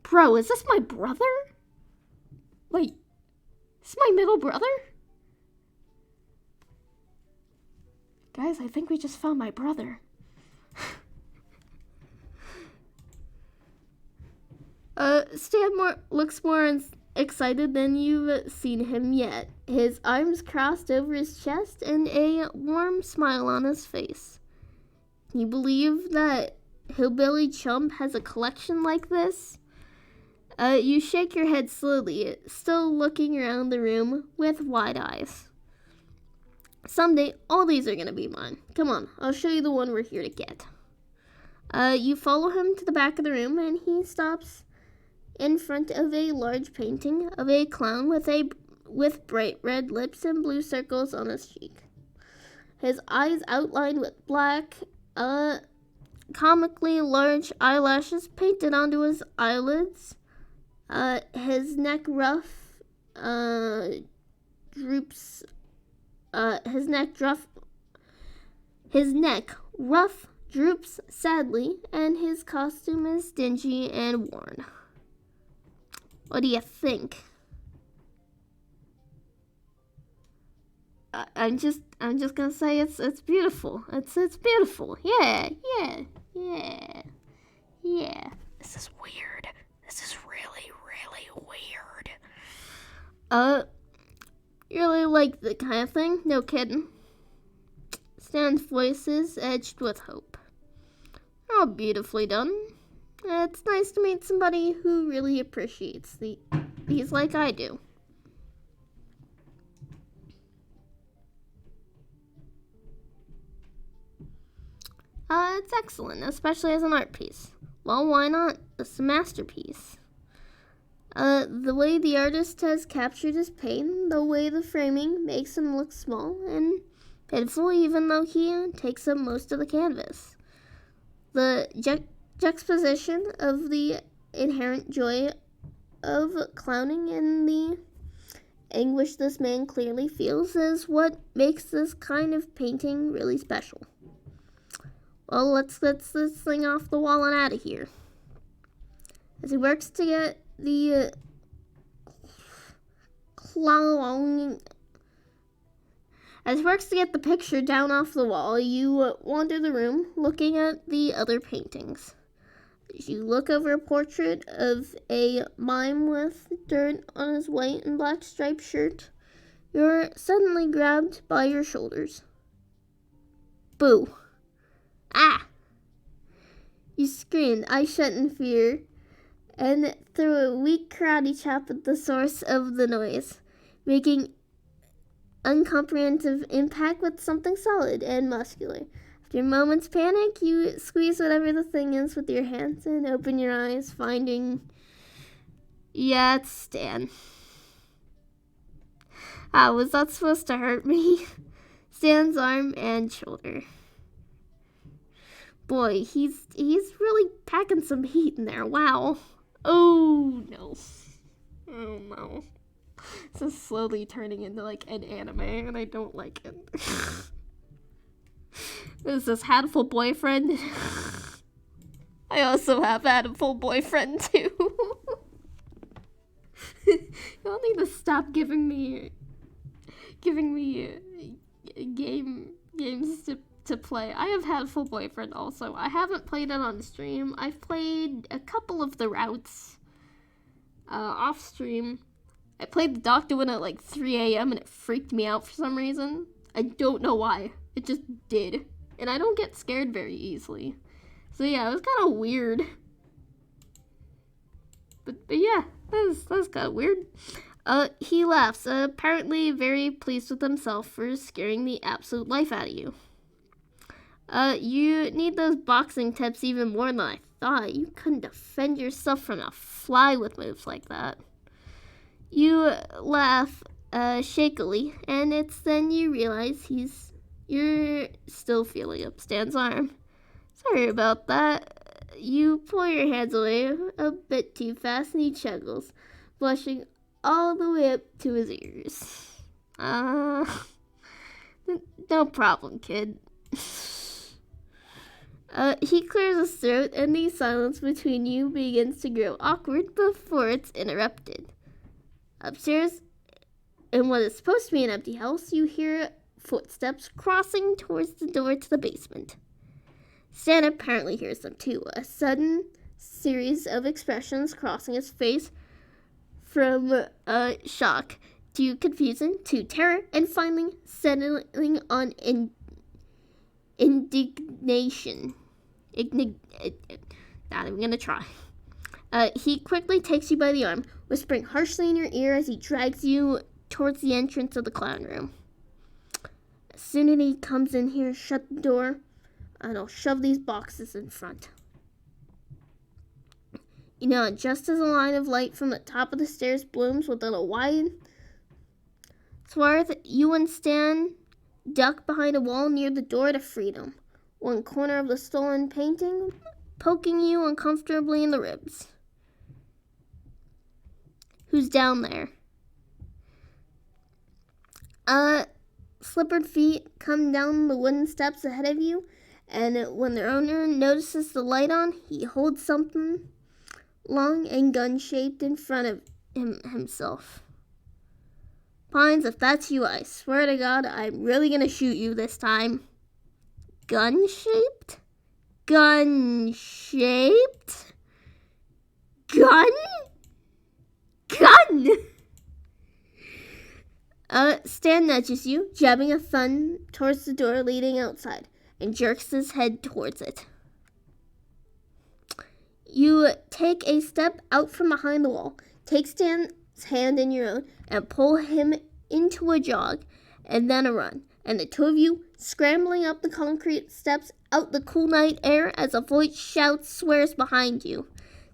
Bro, is this my brother? Wait, is this my middle brother? Guys, I think we just found my brother. Stan looks more excited than you've seen him yet. His arms crossed over his chest and a warm smile on his face. Can you believe that Hillbilly Chump has a collection like this? You shake your head slowly, still looking around the room with wide eyes. Someday, all these are gonna be mine. Come on, I'll show you the one we're here to get. You follow him to the back of the room, and he stops in front of a large painting of a clown with bright red lips and blue circles on his cheek. His eyes outlined with black, comically large eyelashes painted onto his eyelids. His neck rough droops. His neck rough droops sadly, and his costume is dingy and worn. What do you think? I'm just gonna say it's beautiful. It's beautiful. Yeah. This is weird. This is really weird. You really like the kind of thing? No kidding. Stan's voice is edged with hope. Oh, beautifully done. It's nice to meet somebody who really appreciates these like I do. It's excellent, especially as an art piece. Well, why not? It's a masterpiece. The way the artist has captured his pain, the way the framing makes him look small and pitiful, even though he takes up most of the canvas. The juxtaposition of the inherent joy of clowning and the anguish this man clearly feels is what makes this kind of painting really special. Well, let's get this thing off the wall and out of here. As he works to get the picture down off the wall, you wander the room looking at the other paintings. As you look over a portrait of a mime with dirt on his white and black striped shirt, you're suddenly grabbed by your shoulders. Boo. Ah! You screamed, eyes shut in fear, and threw a weak karate chop at the source of the noise, making uncomprehensive impact with something solid and muscular. After a moment's panic, you squeeze whatever the thing is with your hands and open your eyes, finding... Yeah, it's Stan. Was that supposed to hurt me? Stan's arm and shoulder. Boy, he's really packing some heat in there. Wow. Oh no. This is slowly turning into like an anime, and I don't like it. Is this hatful boyfriend? I also have hatful boyfriend too. Y'all need to stop giving me games to play. I have hatful boyfriend also. I haven't played it on stream. I've played a couple of the routes off stream. I played the doctor one at like 3 a.m. and it freaked me out for some reason. I don't know why. It just did. And I don't get scared very easily. So yeah, it was kind of weird. But yeah, that was kind of weird. He laughs, apparently very pleased with himself for scaring the absolute life out of you. You need those boxing tips even more than I thought. You couldn't defend yourself from a fly with moves like that. You laugh shakily, and it's then you realize you're still feeling up Stan's arm. So Sorry about that. You pull your hands away a bit too fast and he chuckles, blushing all the way up to his ears. No problem, kid. He clears his throat and the silence between you begins to grow awkward before it's interrupted. Upstairs, in what is supposed to be an empty house, you hear footsteps crossing towards the door to the basement. Stan apparently hears them too, a sudden series of expressions crossing his face from shock to confusion to terror and finally settling on indignation. Not even gonna try. He quickly takes you by the arm, whispering harshly in your ear as he drags you towards the entrance of the clown room. As soon as he comes in here, shut the door, and I'll shove these boxes in front. You know, just as a line of light from the top of the stairs blooms within a wide swath, you and Stan duck behind a wall near the door to freedom, one corner of the stolen painting poking you uncomfortably in the ribs. Who's down there? Slippered feet come down the wooden steps ahead of you, and when their owner notices the light on, he holds something long and gun-shaped in front of himself. Pines, if that's you, I swear to God, I'm really gonna shoot you this time. Gun-shaped? Gun-shaped? Gun? Gun! Stan nudges you, jabbing a thumb towards the door leading outside, and jerks his head towards it. You take a step out from behind the wall, take Stan's hand in your own, and pull him into a jog, and then a run, and the two of you scrambling up the concrete steps out the cool night air as a voice shouts swears behind you.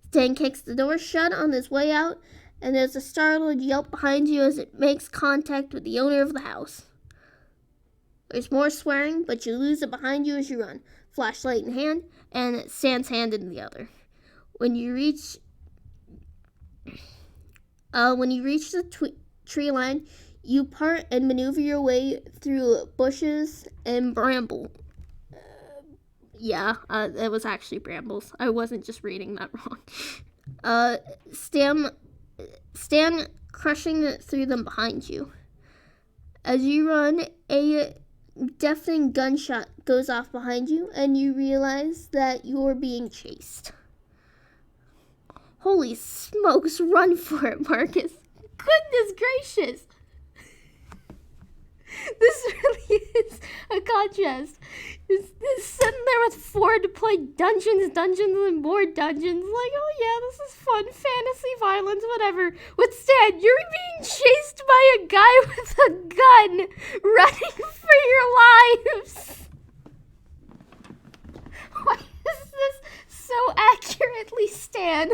Stan kicks the door shut on his way out, and there's a startled yelp behind you as it makes contact with the owner of the house. There's more swearing, but you lose it behind you as you run, flashlight in hand, and Stan's hand in the other. When you reach the tree line, you part and maneuver your way through bushes and bramble. It was actually brambles. I wasn't just reading that wrong. Stan crushing through them behind you. As you run, a deafening gunshot goes off behind you, and you realize that you're being chased. Holy smokes, run for it, Marcus. Goodness gracious. This really is a contrast. This sitting there with Ford to play dungeons, and more dungeons. Like, oh yeah, this is fun, fantasy, violence, whatever. With Stan, you're being chased by a guy with a gun, running for your lives. Why is this so accurately Stan?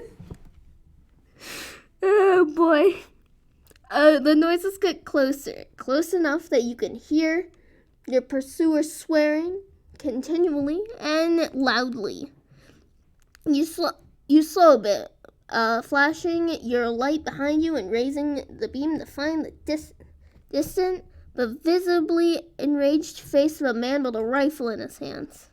Oh boy. The noises get closer, close enough that you can hear your pursuer swearing continually and loudly. You slow a bit, flashing your light behind you and raising the beam to find the distant but visibly enraged face of a man with a rifle in his hands.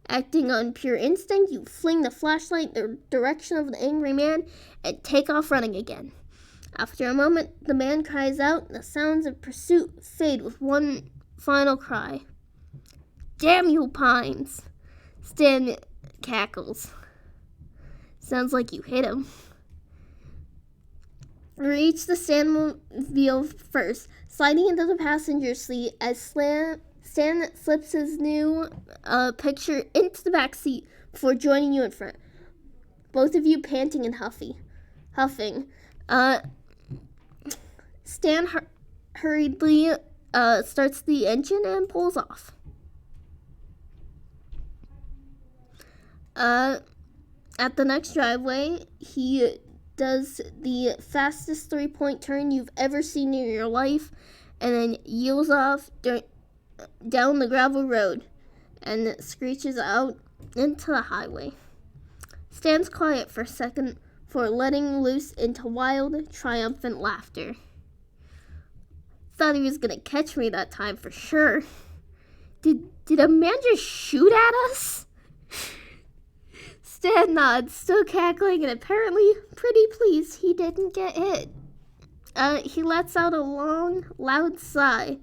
Acting on pure instinct, you fling the flashlight in the direction of the angry man and take off running again. After a moment, the man cries out, and the sounds of pursuit fade with one final cry. Damn you, Pines! Stan cackles. Sounds like you hit him. Reach the Stanmobile first, sliding into the passenger seat as Stan slips his new picture into the back seat before joining you in front. Both of you panting and huffing. Stan hurriedly starts the engine and pulls off. At the next driveway, he does the fastest 3-point turn you've ever seen in your life, and then yields off down the gravel road. and screeches out into the highway. Stands quiet for a second before letting loose into wild, triumphant laughter. Thought he was gonna catch me that time for sure. Did a man just shoot at us? Stan nods, still cackling and apparently pretty pleased he didn't get hit. He lets out a long, loud sigh,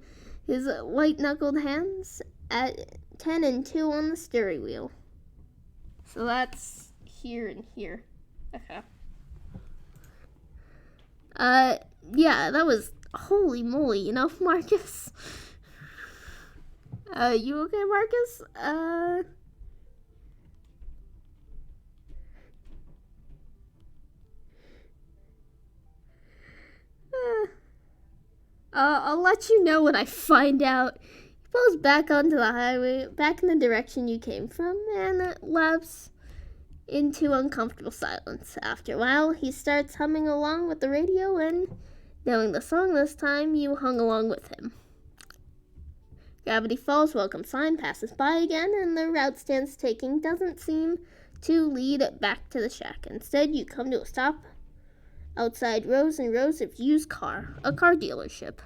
his white-knuckled hands at 10 and 2 on the steering wheel. So that's here and here. Okay. Yeah, that was holy moly, you know, Marcus? You okay, Marcus? I'll let you know when I find out. He pulls back onto the highway, back in the direction you came from, and lapses into uncomfortable silence. After a while, he starts humming along with the radio, and knowing the song this time, you hung along with him. Gravity Falls welcome sign passes by again, and the route Stan's taking doesn't seem to lead back to the shack. Instead, you come to a stop outside rows and rows of used a car dealership.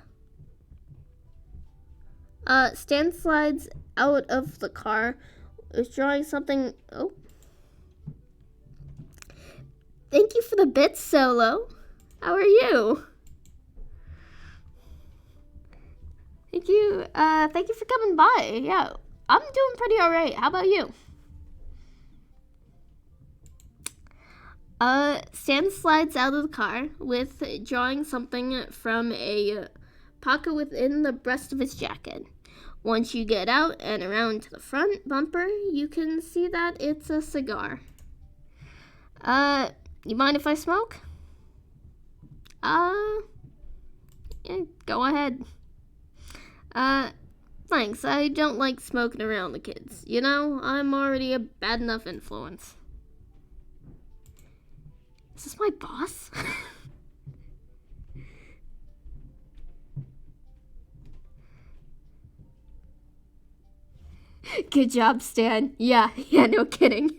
Stan slides out of the car, withdrawing something. Oh. Thank you for the bits, Solo. How are you? Thank you for coming by. Yeah, I'm doing pretty alright. How about you? Stan slides out of the car, withdrawing something from a pocket within the breast of his jacket. Once you get out and around to the front bumper, you can see that it's a cigar. You mind if I smoke? Yeah, go ahead. Thanks. I don't like smoking around the kids. You know, I'm already a bad enough influence. Is this my boss? Good job, Stan. Yeah, no kidding.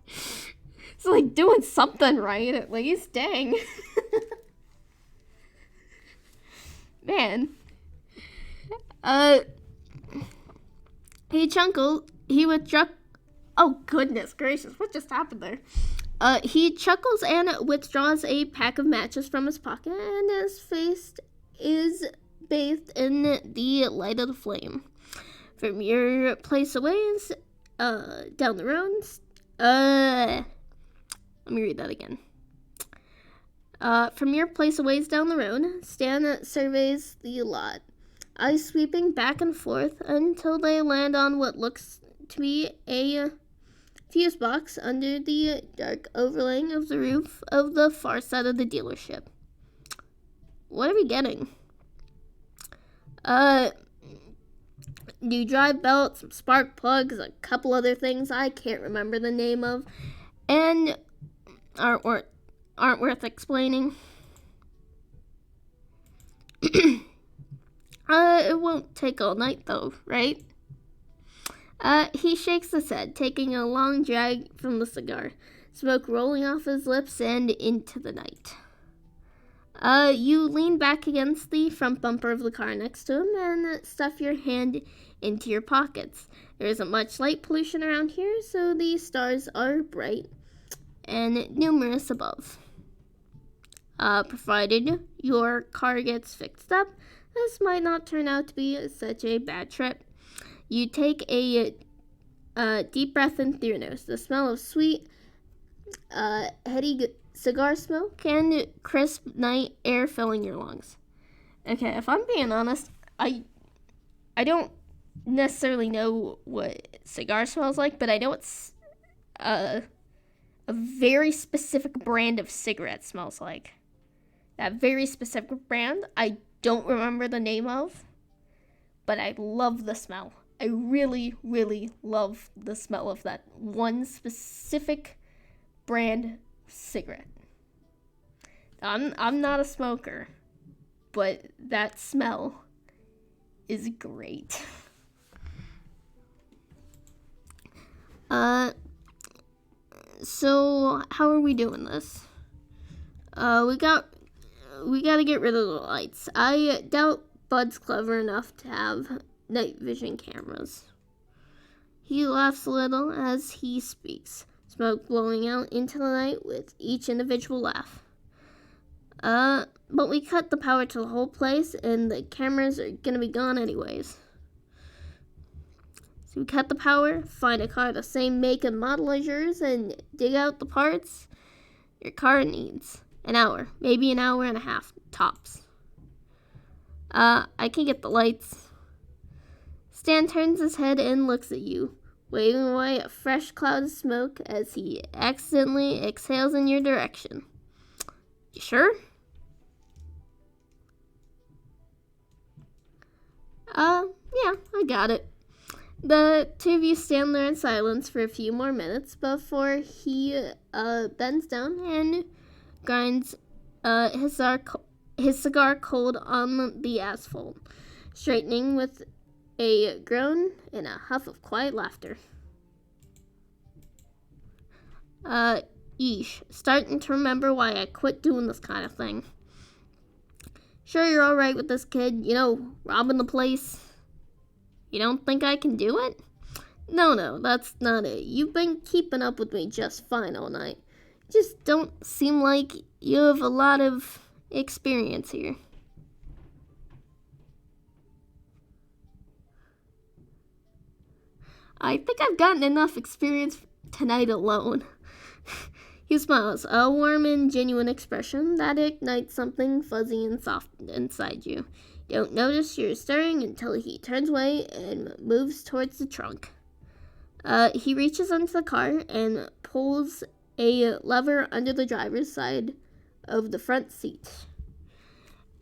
It's like doing something right, at least. Dang. Man. He withdrew. Oh, goodness gracious, what just happened there? He chuckles and withdraws a pack of matches from his pocket, and his face is bathed in the light of the flame. From your place a ways, down the road, let me read that again. From your place a ways down the road, Stan surveys the lot, eyes sweeping back and forth until they land on what looks to be a fuse box under the dark overlaying of the roof of the far side of the dealership. What are we getting? New drive belt, some spark plugs, a couple other things I can't remember the name of, and aren't worth explaining. It won't take all night though, right? He shakes his head, taking a long drag from the cigar, smoke rolling off his lips and into the night. You lean back against the front bumper of the car next to him and stuff your hand into your pockets. There isn't much light pollution around here, so the stars are bright and numerous above. Provided your car gets fixed up, this might not turn out to be such a bad trip. You take a deep breath in through your nose. The smell of sweet, heady cigar smoke and crisp night air filling your lungs. Okay, if I'm being honest, I don't necessarily know what cigar smells like, but I know it's a very specific brand of cigarette smells like. That very specific brand I don't remember the name of, but I love the smell. I really, really love the smell of that one specific brand cigarette. I'm not a smoker, but that smell is great. So how are we doing this? We gotta get rid of the lights. I doubt Bud's clever enough to have night vision cameras. He laughs a little as he speaks, smoke blowing out into the night with each individual laugh. But we cut the power to the whole place, and the cameras are gonna be gone anyways. So we cut the power, find a car the same make and model as yours, and dig out the parts your car needs. An hour, maybe an hour and a half, tops. I can get the lights. Stan turns his head and looks at you, waving away a fresh cloud of smoke as he accidentally exhales in your direction. You sure? Yeah, I got it. The two of you stand there in silence for a few more minutes before he bends down and grinds his cigar cold on the asphalt, straightening with a groan and a huff of quiet laughter. Yeesh, starting to remember why I quit doing this kind of thing. Sure you're alright with this kid, robbing the place? You don't think I can do it? No, that's not it. You've been keeping up with me just fine all night. Just don't seem like you have a lot of experience here. I think I've gotten enough experience tonight alone. He smiles, a warm and genuine expression that ignites something fuzzy and soft inside you. You don't notice you're stirring until he turns away and moves towards the trunk. He reaches into the car and pulls a lever under the driver's side of the front seat,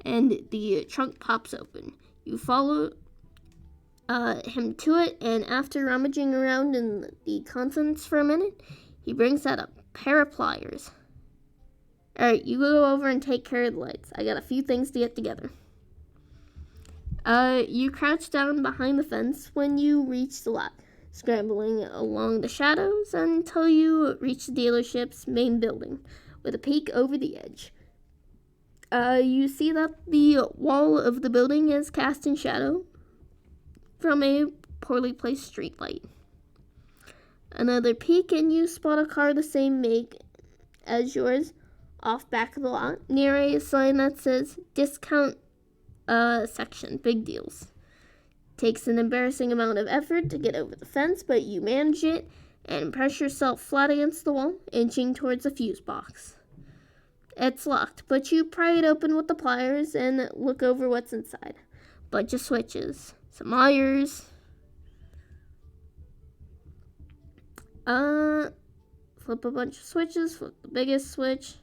and the trunk pops open. You follow him to it, and after rummaging around in the contents for a minute, he brings out a pair of pliers. Alright, you go over and take care of the lights. I got a few things to get together. You crouch down behind the fence when you reach the lot, scrambling along the shadows until you reach the dealership's main building, with a peek over the edge. You see that the wall of the building is cast in shadow from a poorly placed streetlight. Another peek and you spot a car the same make as yours off back of the lot, near a sign that says discount section, big deals. Takes an embarrassing amount of effort to get over the fence, but you manage it and press yourself flat against the wall, inching towards the fuse box. It's locked, but you pry it open with the pliers and look over what's inside. Bunch of switches, some wires. Flip a bunch of switches, flip the biggest switch.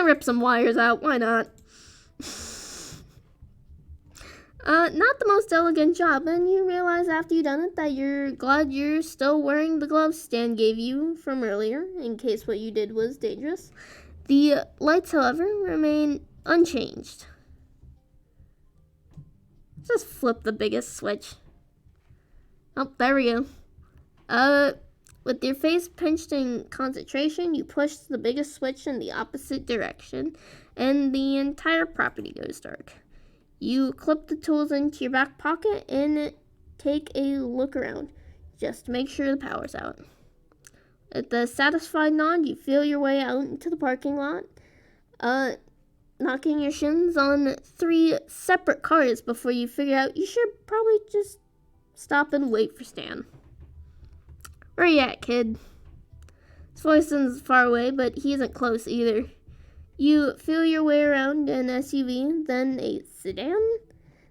Rip some wires out, why not? Not the most elegant job, and you realize after you've done it that you're glad you're still wearing the gloves Stan gave you from earlier, in case what you did was dangerous. The lights, however, remain unchanged. Just flip the biggest switch. Oh, there we go. With your face pinched in concentration, you push the biggest switch in the opposite direction, and the entire property goes dark. You clip the tools into your back pocket and take a look around, just to make sure the power's out. With a satisfied nod, you feel your way out into the parking lot, knocking your shins on 3 separate cars before you figure out you should probably just stop and wait for Stan. Where you at, kid? His voice isn't far away, but he isn't close either. You feel your way around an SUV, then a sedan.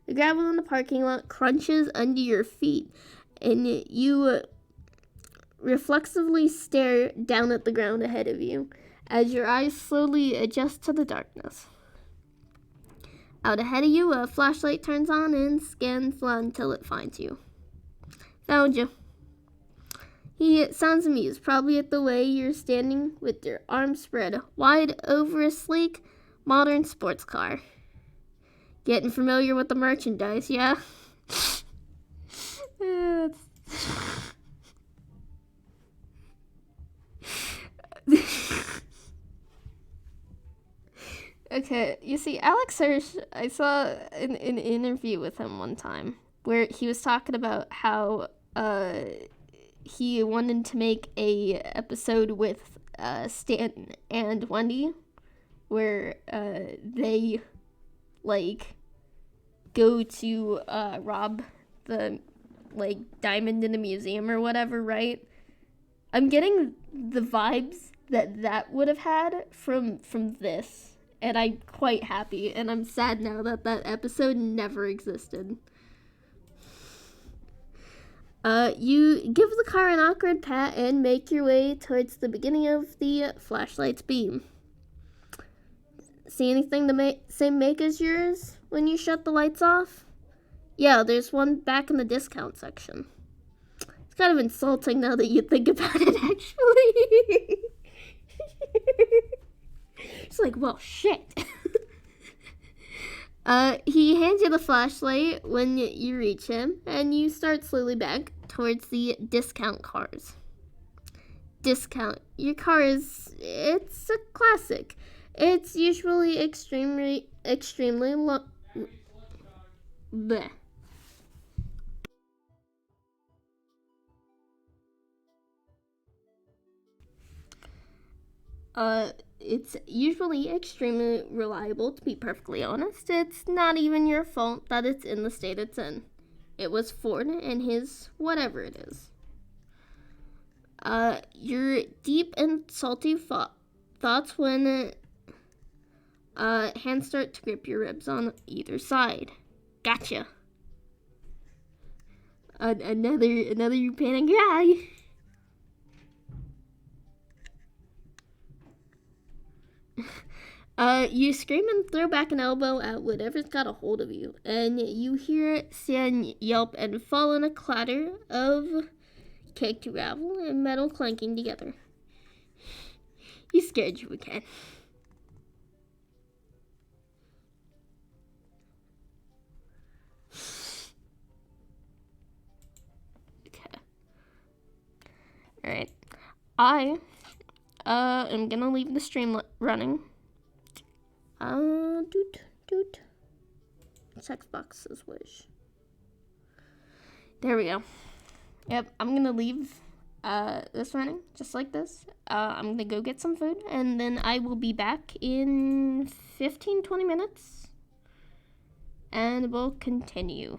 The gravel in the parking lot crunches under your feet, and you reflexively stare down at the ground ahead of you as your eyes slowly adjust to the darkness. Out ahead of you, a flashlight turns on and scans the lot until it finds you. Found you. He sounds amused, probably at the way you're standing with your arms spread wide over a sleek, modern sports car. Getting familiar with the merchandise, yeah? Okay, you see, Alex Hirsch, I saw an interview with him one time where he was talking about how he wanted to make a episode with Stan and Wendy where they like go to rob the like diamond in a museum or whatever, right? I'm getting the vibes that would have had from this, and I'm quite happy, and I'm sad now that episode never existed. You give the car an awkward pat and make your way towards the beginning of the flashlight's beam. See anything the same make as yours when you shut the lights off? Yeah, there's one back in the discount section. It's kind of insulting now that you think about it, actually. It's like, well, shit. He hands you the flashlight when you reach him, and you start slowly back towards the discount cars. Discount. Your car it's a classic. It's usually extremely low. Bleh. It's usually extremely reliable, to be perfectly honest. It's not even your fault that it's in the state it's in. It was Ford and his whatever it is. Your deep and salty thoughts when hands start to grip your ribs on either side. Gotcha. Another panic guy. You scream and throw back an elbow at whatever's got a hold of you, and you hear Stan yelp and fall in a clatter of caked gravel and metal clanking together. He scared you again. Okay. Alright. I am gonna leave the stream running. Doot. Sex box's wish. There we go. Yep, I'm gonna leave this running just like this. I'm gonna go get some food, and then I will be back in 15-20 minutes, and we'll continue.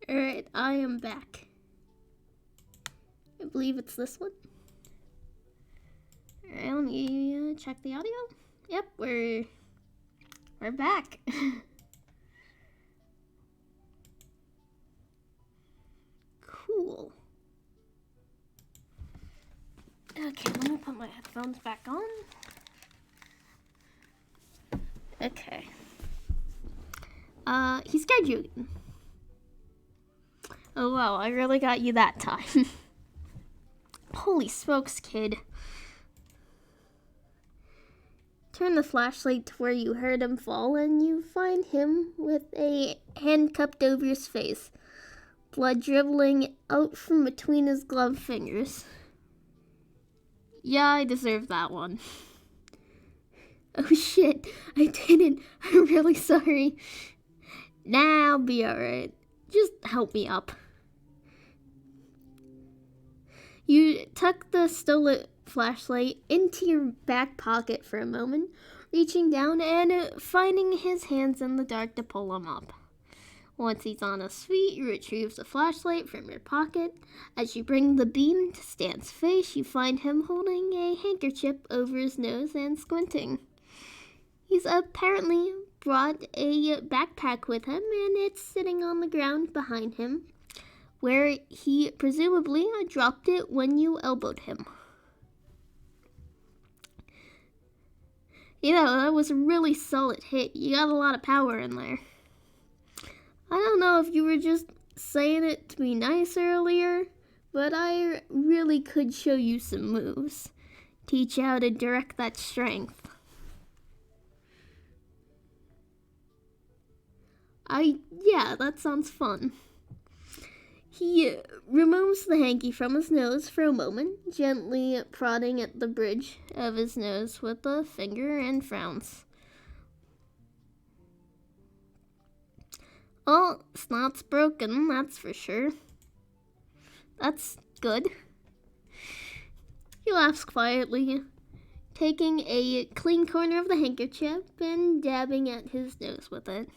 Alright, I am back. I believe it's this one. Alright, let me check the audio. Yep, we're back. Cool. Okay, let me put my headphones back on. Okay. He scared you again. Oh wow, I really got you that time. Holy smokes, kid. Turn the flashlight to where you heard him fall and you find him with a hand cupped over his face. Blood dribbling out from between his gloved fingers. Yeah, I deserve that one. Oh shit, I didn't. I'm really sorry. Nah, I'll be alright. Just help me up. You tuck the still-lit flashlight into your back pocket for a moment, reaching down and finding his hands in the dark to pull him up. Once he's on his feet, you retrieve the flashlight from your pocket. As you bring the beam to Stan's face, you find him holding a handkerchief over his nose and squinting. He's apparently brought a backpack with him, and it's sitting on the ground behind him, where he presumably dropped it when you elbowed him. You know, that was a really solid hit. You got a lot of power in there. I don't know if you were just saying it to be nice earlier, but I really could show you some moves. Teach you how to direct that strength. Yeah, that sounds fun. He removes the hanky from his nose for a moment, gently prodding at the bridge of his nose with a finger and frowns. Oh, snot's broken, that's for sure. That's good. He laughs quietly, taking a clean corner of the handkerchief and dabbing at his nose with it,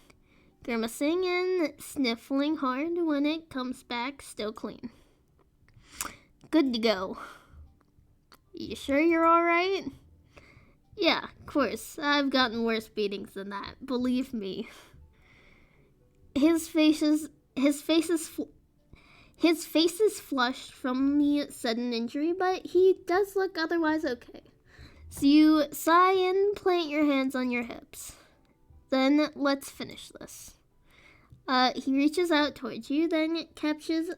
grimacing and sniffling hard when it comes back still clean. Good to go. You sure you're alright? Yeah, of course. I've gotten worse beatings than that, believe me. His face is flushed from the sudden injury, but he does look otherwise okay. So you sigh and plant your hands on your hips. Then let's finish this. He reaches out towards you, then catches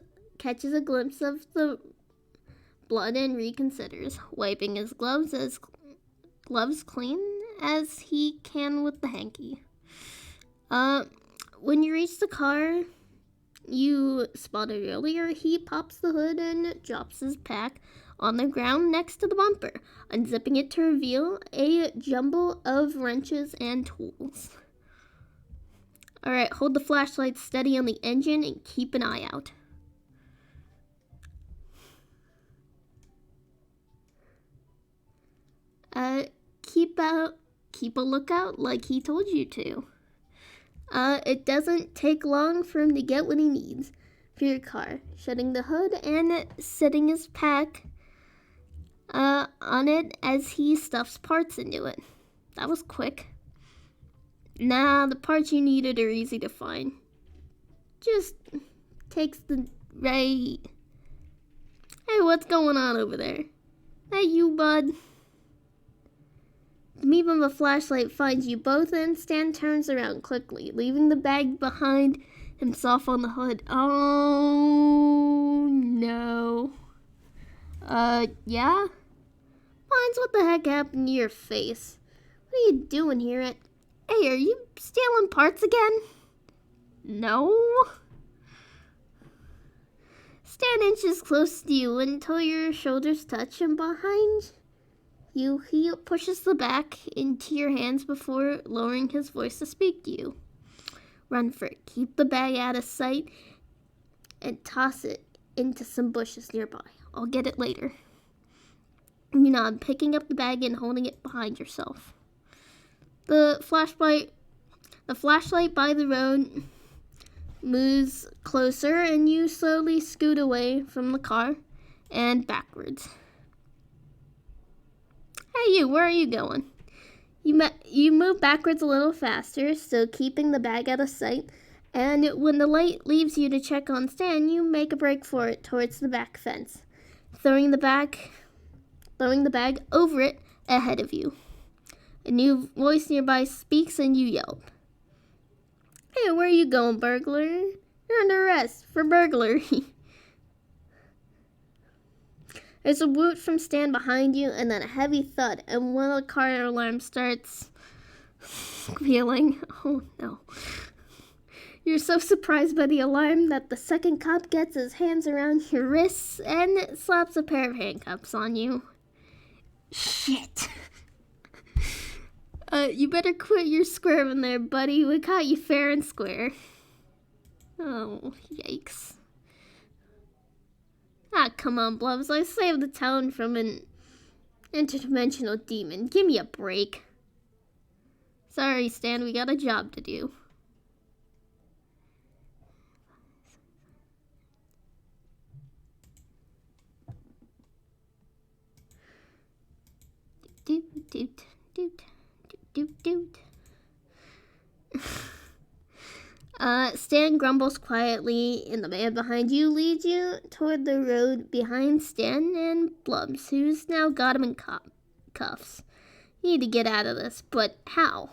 a glimpse of the blood and reconsiders, wiping his gloves clean as he can with the hanky. When you reach the car you spotted earlier, he pops the hood and drops his pack on the ground next to the bumper, unzipping it to reveal a jumble of wrenches and tools. Alright, hold the flashlight steady on the engine and keep an eye out. Keep a lookout like he told you to. It doesn't take long for him to get what he needs for your car, shutting the hood and setting his pack on it as he stuffs parts into it. That was quick. Nah, the parts you needed are easy to find. Just takes the right... Hey, what's going on over there? Hey, you, bud. The beam of a flashlight finds you both, and Stan turns around quickly, leaving the bag behind himself on the hood. Oh, no. Yeah? Mine's what the heck happened to your face? What are you doing here at... Hey, are you stealing parts again? No? Stan inches close to you until your shoulders touch, and behind you, he pushes the back into your hands before lowering his voice to speak to you. Run for it. Keep the bag out of sight and toss it into some bushes nearby. I'll get it later. You nod, picking up the bag and holding it behind yourself. The flashlight by the road moves closer, and you slowly scoot away from the car and backwards. Hey, you, where are you going? You move backwards a little faster, still keeping the bag out of sight, and when the light leaves you to check on Stan, you make a break for it towards the back fence, throwing the bag over it ahead of you. A new voice nearby speaks and you yell, "Hey, where are you going, burglar? You're under arrest for burglary." There's a woot from Stan behind you, and then a heavy thud, and one of the car alarms starts squealing. Oh no. You're so surprised by the alarm that the second cop gets his hands around your wrists and slaps a pair of handcuffs on you. Shit. You better quit your squirming there, buddy. We caught you fair and square. Oh, yikes. Ah, come on, Blubs. I saved the town from an interdimensional demon. Give me a break. Sorry, Stan, we got a job to do. Doot, doot, doot, doot, doot. Stan grumbles quietly, and the man behind you leads you toward the road behind Stan and Blubs, who's now got him in cuffs. You need to get out of this, but how?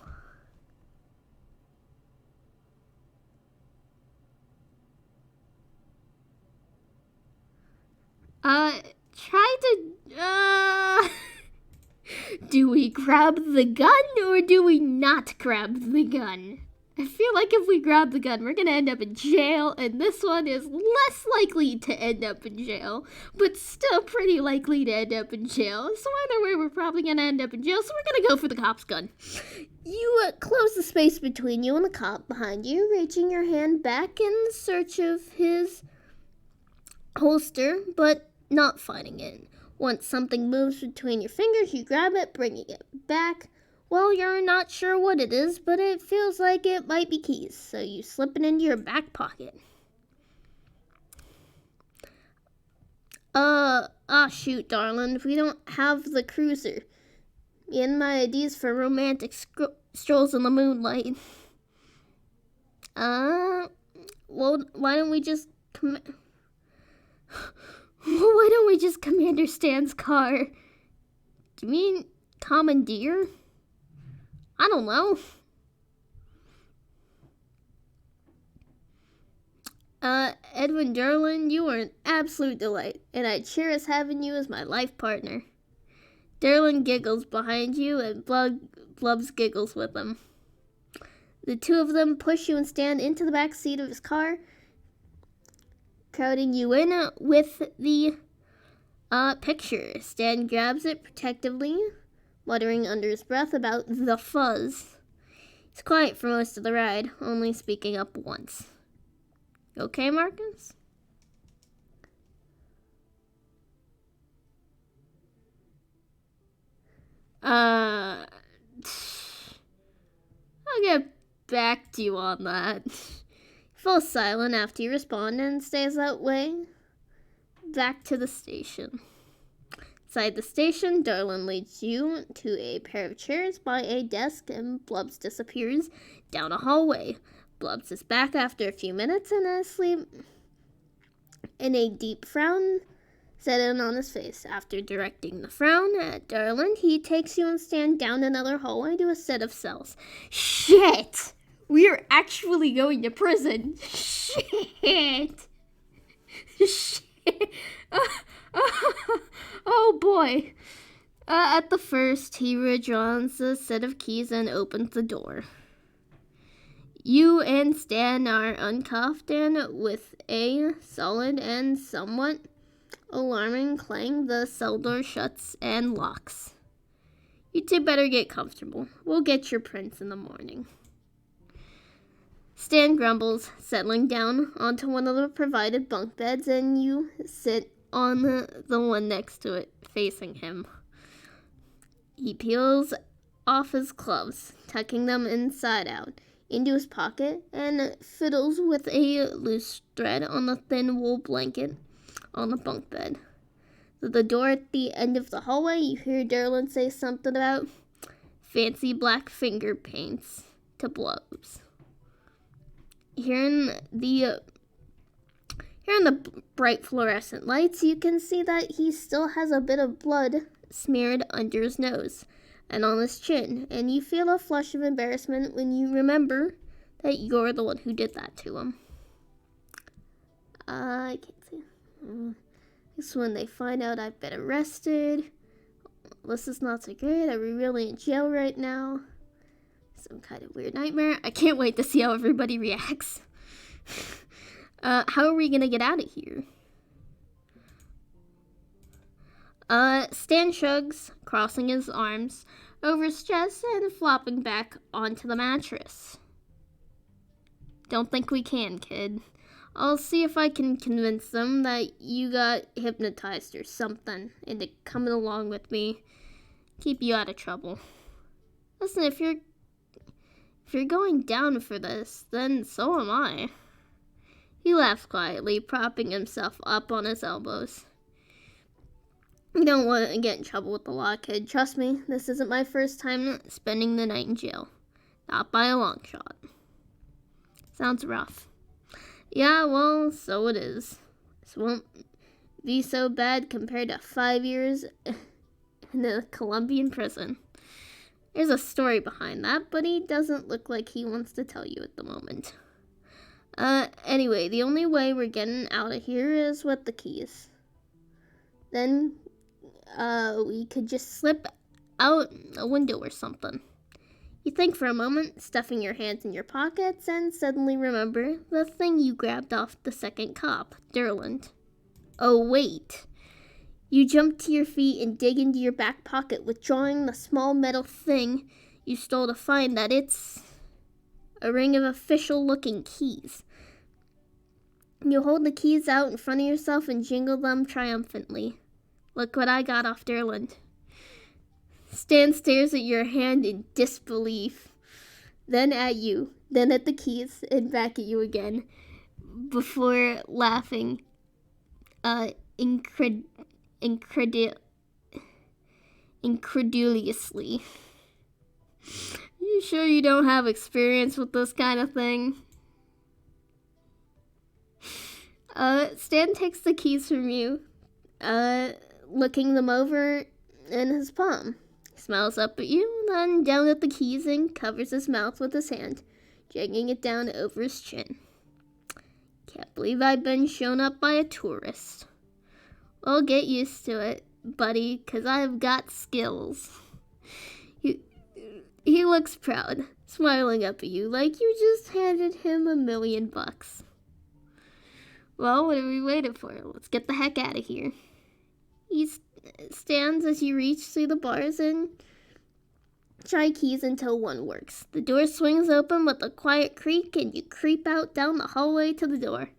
Try to, do we grab the gun, or do we not grab the gun? I feel like if we grab the gun, we're gonna end up in jail, and this one is less likely to end up in jail, but still pretty likely to end up in jail. So either way, we're probably gonna end up in jail, so we're gonna go for the cop's gun. You close the space between you and the cop behind you, reaching your hand back in search of his holster, but not finding it. Once something moves between your fingers, you grab it, bringing it back. Well, you're not sure what it is, but it feels like it might be keys, so you slip it into your back pocket. Shoot, darling, we don't have the cruiser. Me and my ideas for romantic strolls in the moonlight. Well, why don't we just Commander Stan's car? Do you mean commandeer? I don't know. Edwin Derlin, you are an absolute delight, and I cherish having you as my life partner. Derlin giggles behind you, and Blubs giggles with him. The two of them push you and Stan into the back seat of his car, crowding you in with the picture. Stan grabs it protectively, muttering under his breath about the fuzz. He's quiet for most of the ride, only speaking up once. Okay, Marcus? I'll get back to you on that. He falls silent after you respond and stays that way. Back to the station. Inside the station, Darlin leads you to a pair of chairs by a desk, and Blubs disappears down a hallway. Blubs is back after a few minutes and asleep, and a deep frown set in on his face. After directing the frown at Darlin, he takes you and Stan down another hallway to a set of cells. Shit! We are actually going to prison. Shit! Shit! Oh boy. At the first, he withdraws a set of keys and opens the door. You and Stan are uncuffed, and with a solid and somewhat alarming clang, the cell door shuts and locks. You two better get comfortable. We'll get your prints in the morning. Stan grumbles, settling down onto one of the provided bunk beds, and you sit on the one next to it, facing him. He peels off his gloves, tucking them inside out. into his pocket and fiddles with a loose thread on the thin wool blanket on the bunk bed. At the door at the end of the hallway, you hear Derlin say something about fancy black finger paints to Blubs. Here in the bright fluorescent lights, you can see that he still has a bit of blood smeared under his nose and on his chin, and you feel a flush of embarrassment when you remember that you're the one who did that to him. I can't see. This when they find out I've been arrested. This is not so great. Are we really in jail right now? Some kind of weird nightmare. I can't wait to see how everybody reacts. How are we gonna get out of here? Stan shrugs, crossing his arms over his chest and flopping back onto the mattress. Don't think we can, kid. I'll see if I can convince them that you got hypnotized or something into coming along with me. Keep you out of trouble. Listen, if you're going down for this, then so am I. He laughed quietly, propping himself up on his elbows. You don't want to get in trouble with the law, kid. Trust me, this isn't my first time spending the night in jail. Not by a long shot. Sounds rough. Yeah, well, so it is. This won't be so bad compared to 5 years in a Colombian prison. There's a story behind that, but he doesn't look like he wants to tell you at the moment. Anyway, the only way we're getting out of here is with the keys. Then, we could just slip out a window or something. You think for a moment, stuffing your hands in your pockets, and suddenly remember the thing you grabbed off the second cop, Derland. Oh, wait. You jump to your feet and dig into your back pocket, withdrawing the small metal thing you stole to find that it's a ring of official-looking keys. You hold the keys out in front of yourself and jingle them triumphantly. Look what I got off Derland. Stan stares at your hand in disbelief, then at you, then at the keys, and back at you again, before laughing incredulously. You sure you don't have experience with this kind of thing? Stan takes the keys from you, looking them over in his palm. He smiles up at you, then down at the keys and covers his mouth with his hand, dragging it down over his chin. Can't believe I've been shown up by a tourist. Well, get used to it, buddy, 'cause I've got skills. He looks proud, smiling up at you like you just handed him $1 million. Well, what are we waiting for? Let's get the heck out of here. He stands as you reach through the bars and try keys until one works. The door swings open with a quiet creak and you creep out down the hallway to the door.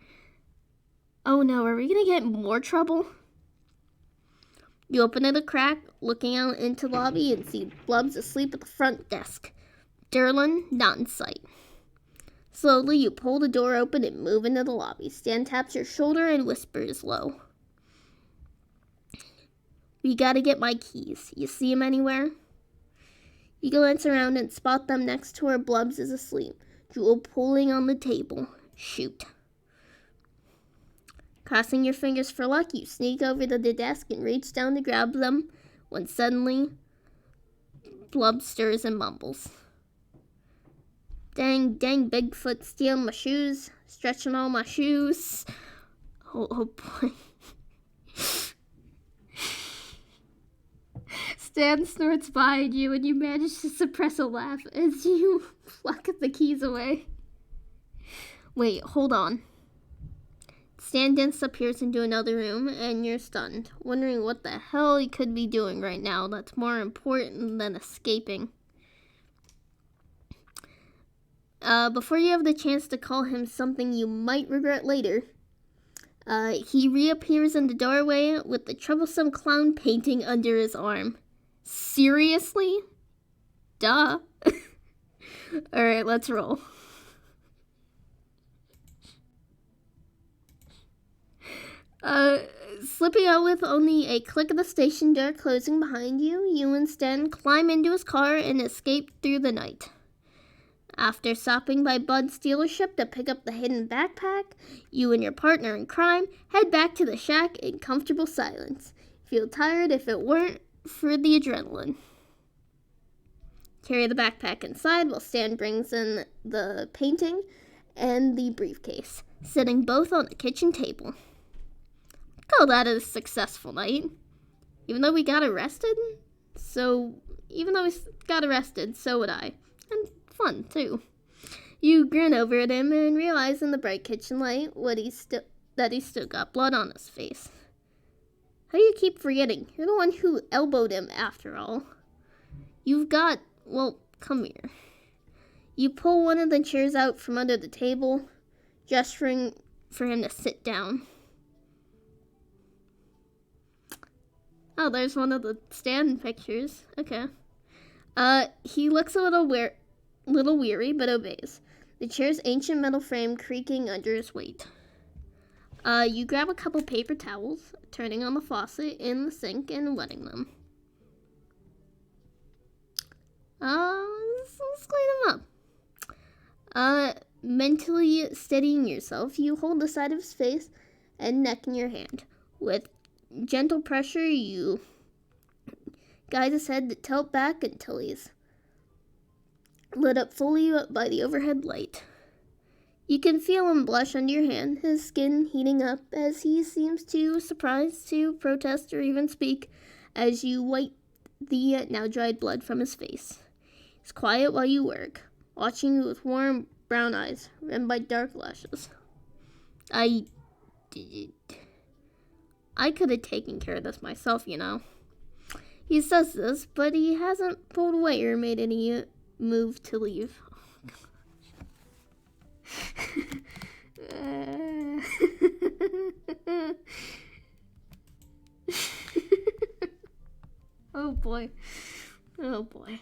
Oh no, are we gonna get in more trouble? You open it a crack, looking out into the lobby and see Blubs asleep at the front desk. Derlin, not in sight. Slowly, you pull the door open and move into the lobby. Stan taps your shoulder and whispers low. We gotta get my keys. You see them anywhere? You glance around and spot them next to where Blubs is asleep, jewel pulling on the table. Shoot. Crossing your fingers for luck, you sneak over to the desk and reach down to grab them when suddenly Blub stirs and mumbles. Dang, Bigfoot stealing my shoes, stretching all my shoes. Oh boy. Stan snorts behind you and you manage to suppress a laugh as you pluck the keys away. Wait, hold on. Stan disappears into another room and you're stunned, wondering what the hell he could be doing right now that's more important than escaping. Before you have the chance to call him something you might regret later, he reappears in the doorway with the troublesome clown painting under his arm. Seriously? Duh. Alright, let's roll. Uh, Slipping out with only a click of the station door closing behind you, you and Stan climb into his car and escape through the night. After stopping by Bud's dealership to pick up the hidden backpack, you and your partner in crime head back to the shack in comfortable silence. Feel tired if it weren't for the adrenaline. Carry the backpack inside while Stan brings in the painting and the briefcase, sitting both on the kitchen table. Call that a successful night. Even though we got arrested, so would I. And fun, too. You grin over at him and realize in the bright kitchen light that he's still got blood on his face. How do you keep forgetting? You're the one who elbowed him, after all. Come here. You pull one of the chairs out from under the table, gesturing for him to sit down. Oh, there's one of the Stan pictures. Okay. He looks a little weary, but obeys. The chair's ancient metal frame creaking under his weight. You grab a couple paper towels, turning on the faucet in the sink and wetting them. Let's clean them up. Mentally steadying yourself, you hold the side of his face and neck in your hand. With gentle pressure, you guide his head to tilt back until he's lit up fully by the overhead light. You can feel him blush under your hand, his skin heating up as he seems too surprised to protest or even speak as you wipe the now dried blood from his face. He's quiet while you work, watching you with warm brown eyes rimmed by dark lashes. I could have taken care of this myself, you know. He says this, but he hasn't pulled away or made any move to leave. Oh boy. Oh boy.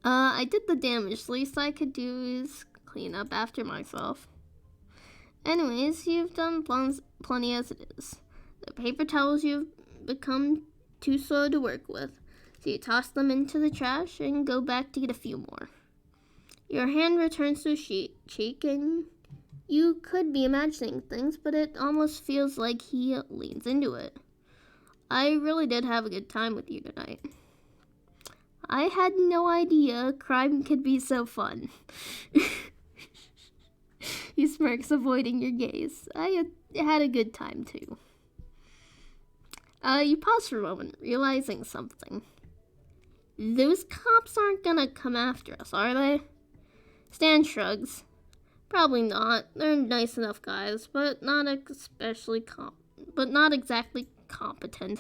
I did the damage. Least I could do is clean up after myself. Anyways, you've done plenty as it is. The paper towels you've become too slow to work with, so you toss them into the trash and go back to get a few more. Your hand returns to his cheek, and you could be imagining things, but it almost feels like he leans into it. I really did have a good time with you tonight. I had no idea crime could be so fun. He smirks, avoiding your gaze. I had a good time, too. You pause for a moment, realizing something. Those cops aren't gonna come after us, are they? Stan shrugs. Probably not. They're nice enough guys, but not exactly competent.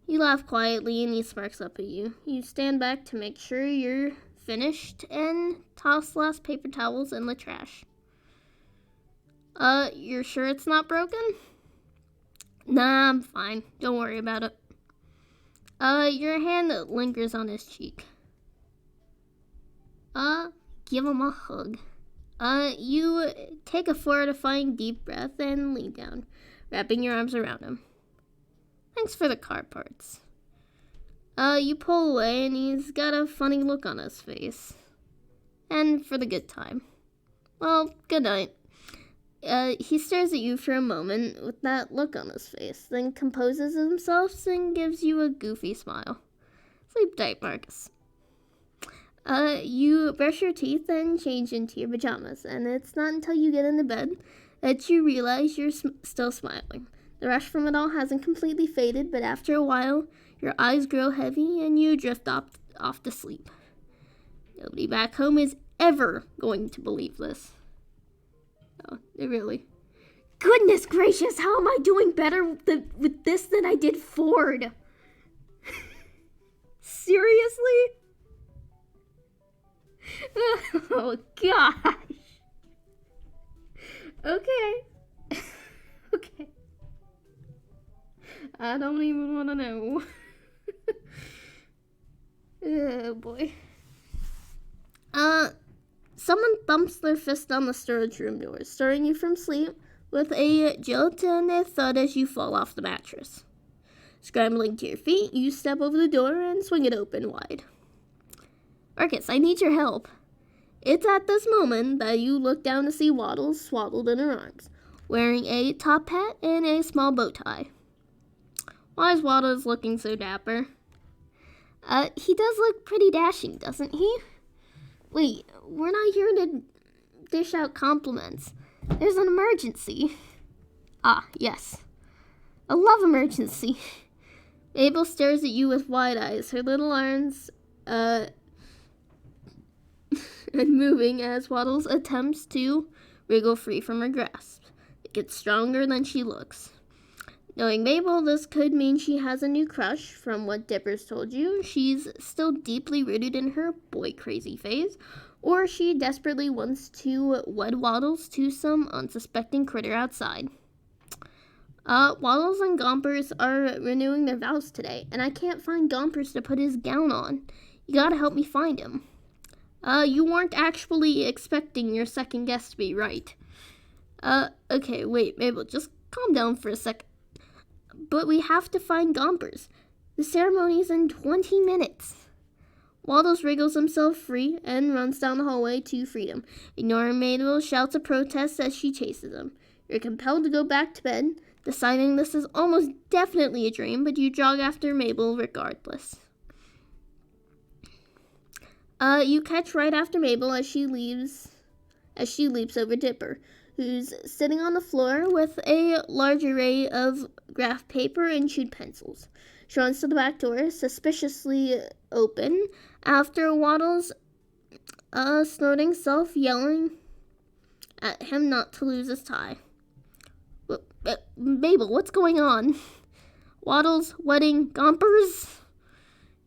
You laugh quietly and he smirks up at you. You stand back to make sure you're finished and toss the last paper towels in the trash. You're sure it's not broken? Nah, I'm fine. Don't worry about it. Your hand lingers on his cheek. Give him a hug. You take a fortifying deep breath and lean down, wrapping your arms around him. Thanks for the car parts. You pull away and he's got a funny look on his face. And for the good time. Well, good night. He stares at you for a moment with that look on his face, then composes himself and gives you a goofy smile. Sleep tight, Marcus. You brush your teeth and change into your pajamas, and it's not until you get into bed that you realize you're still smiling. The rush from it all hasn't completely faded, but after a while, your eyes grow heavy and you drift off to sleep. Nobody back home is ever going to believe this. Oh, they really. Goodness gracious, how am I doing better with this than I did Ford? Seriously? Oh, gosh. Okay. Okay. I don't even want to know. Oh, boy. Someone thumps their fist on the storage room door, stirring you from sleep with a jolt and a thud as you fall off the mattress. Scrambling to your feet, you step over the door and swing it open wide. Marcus, I need your help. It's at this moment that you look down to see Waddles swaddled in her arms, wearing a top hat and a small bow tie. Why is Waddles looking so dapper? He does look pretty dashing, doesn't he? Wait, we're not here to dish out compliments. There's an emergency. Ah, yes. A love emergency. Mabel stares at you with wide eyes, her little arms, and moving as Waddles attempts to wriggle free from her grasp. It gets stronger than she looks. Knowing Mabel, this could mean she has a new crush. From what Dipper's told you, she's still deeply rooted in her boy-crazy phase, or she desperately wants to wed Waddles to some unsuspecting critter outside. Waddles and Gompers are renewing their vows today, and I can't find Gompers to put his gown on. You gotta help me find him. You weren't actually expecting your second guess to be right. Okay, wait, Mabel, just calm down for a sec. But we have to find Gompers. The ceremony's in 20 minutes. Waddles wriggles himself free and runs down the hallway to freedom, ignoring Mabel's shouts of protest as she chases him. You're compelled to go back to bed, deciding this is almost definitely a dream, but you jog after Mabel regardless. You catch right after Mabel as she leaps over Dipper, who's sitting on the floor with a large array of graph paper and chewed pencils. She runs to the back door, suspiciously open, after Waddles' snorting self yelling at him not to lose his tie. Mabel, what's going on? Waddles, wedding, Gompers?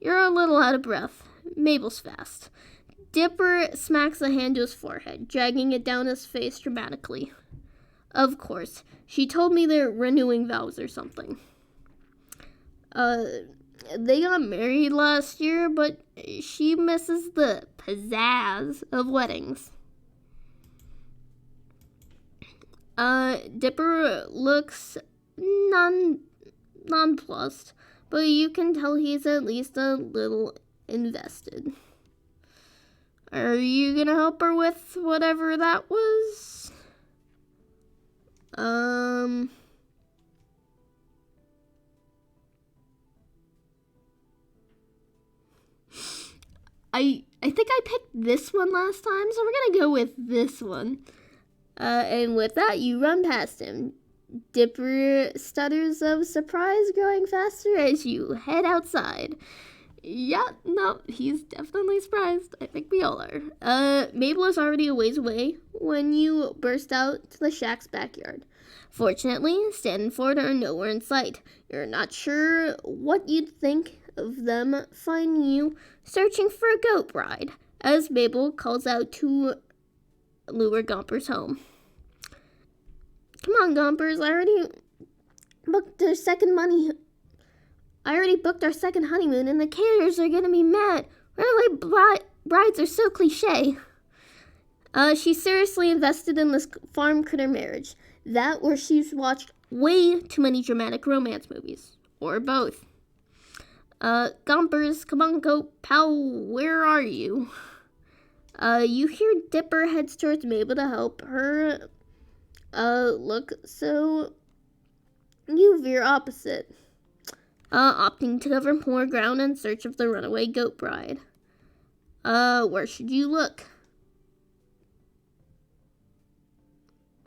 You're a little out of breath. Mabel's fast. Dipper smacks a hand to his forehead, dragging it down his face dramatically. Of course. She told me they're renewing vows or something. They got married last year, but she misses the pizzazz of weddings. Dipper looks nonplussed, but you can tell he's at least a little invested. Are you gonna help her with whatever that was? I think I picked this one last time, so we're gonna go with this one. And with that, you run past him. Dipper stutters of surprise, growing faster as you head outside. Yeah, no, he's definitely surprised. I think we all are. Mabel is already a ways away when you burst out to the shack's backyard. Fortunately, Stan and Ford are nowhere in sight. You're not sure what you'd think of them finding you searching for a goat bride, as Mabel calls out to lure Gompers home. Come on, Gompers, I already booked our second honeymoon, and the caterers are gonna be mad. Runaway brides are so cliche. She's seriously invested in this farm critter marriage. That or she's watched way too many dramatic romance movies. Or both. Gompers, come on, goat pal, where are you? You hear Dipper heads towards Mabel to help her, look, so you veer opposite, opting to cover more ground in search of the runaway goat bride. Where should you look?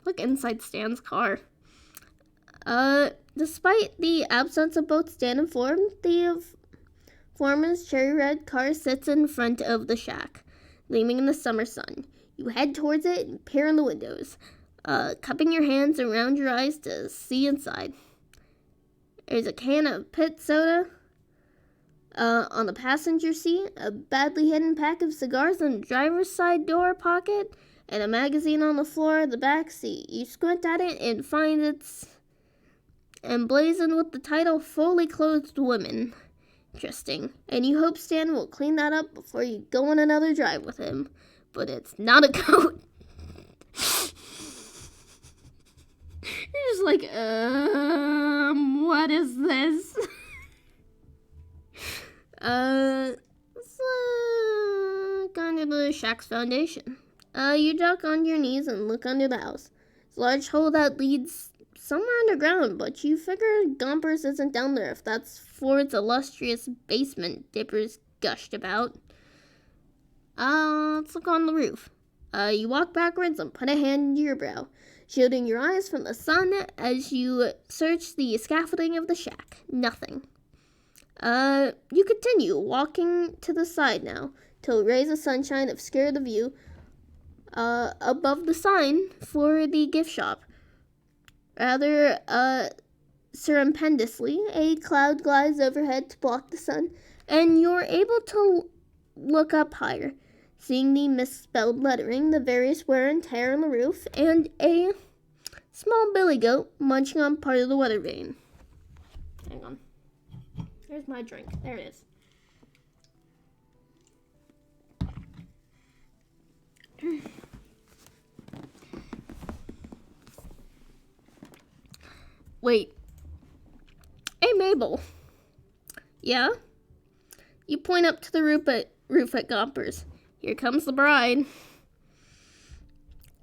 Look inside Stan's car. Despite the absence of both Stan and Ford, the foreman's cherry red car sits in front of the shack, gleaming in the summer sun. You head towards it and peer in the windows, cupping your hands around your eyes to see inside. There's a can of pit soda on the passenger seat, a badly hidden pack of cigars in the driver's side door pocket, and a magazine on the floor of the back seat. You squint at it and find it's emblazoned with the title Fully Clothed Women. Interesting. And you hope Stan will clean that up before you go on another drive with him. but it's not a goat. You're just like, what is this? It's kind of the shack's foundation. You duck on your knees and look under the house. It's a large hole that leads somewhere underground, but you figure Gompers isn't down there if that's Ford's illustrious basement Dipper's gushed about. Let's look on the roof. You walk backwards and put a hand to your brow, shielding your eyes from the sun as you search the scaffolding of the shack. Nothing. You continue walking to the side now, till rays of sunshine obscure the view above the sign for the gift shop. Rather, surreptitiously, a cloud glides overhead to block the sun, and you're able to look up higher, seeing the misspelled lettering, the various wear and tear on the roof, and a small billy goat munching on part of the weather vane. Hang on. Here's my drink. There it is. Wait. Hey, Mabel. Yeah? You point up to the roof at Gompers. Here comes the bride.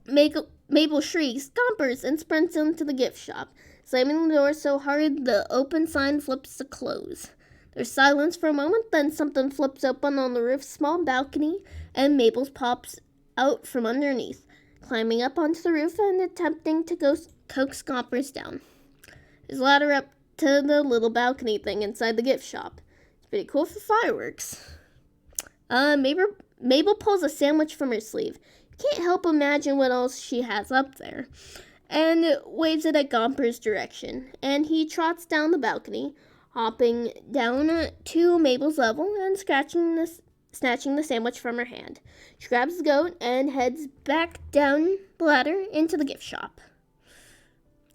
Mabel shrieks, Gompers, and sprints into the gift shop, slamming the door so hard the open sign flips to close. There's silence for a moment, then something flips open on the roof's small balcony, and Mabel pops out from underneath, climbing up onto the roof and attempting to coax Gompers down. There's a ladder up to the little balcony thing inside the gift shop. It's pretty cool for fireworks. Mabel pulls a sandwich from her sleeve. You can't help imagine what else she has up there, and waves it at Gompers' direction, and he trots down the balcony, hopping down to Mabel's level and snatching the sandwich from her hand. She grabs the goat and heads back down the ladder into the gift shop.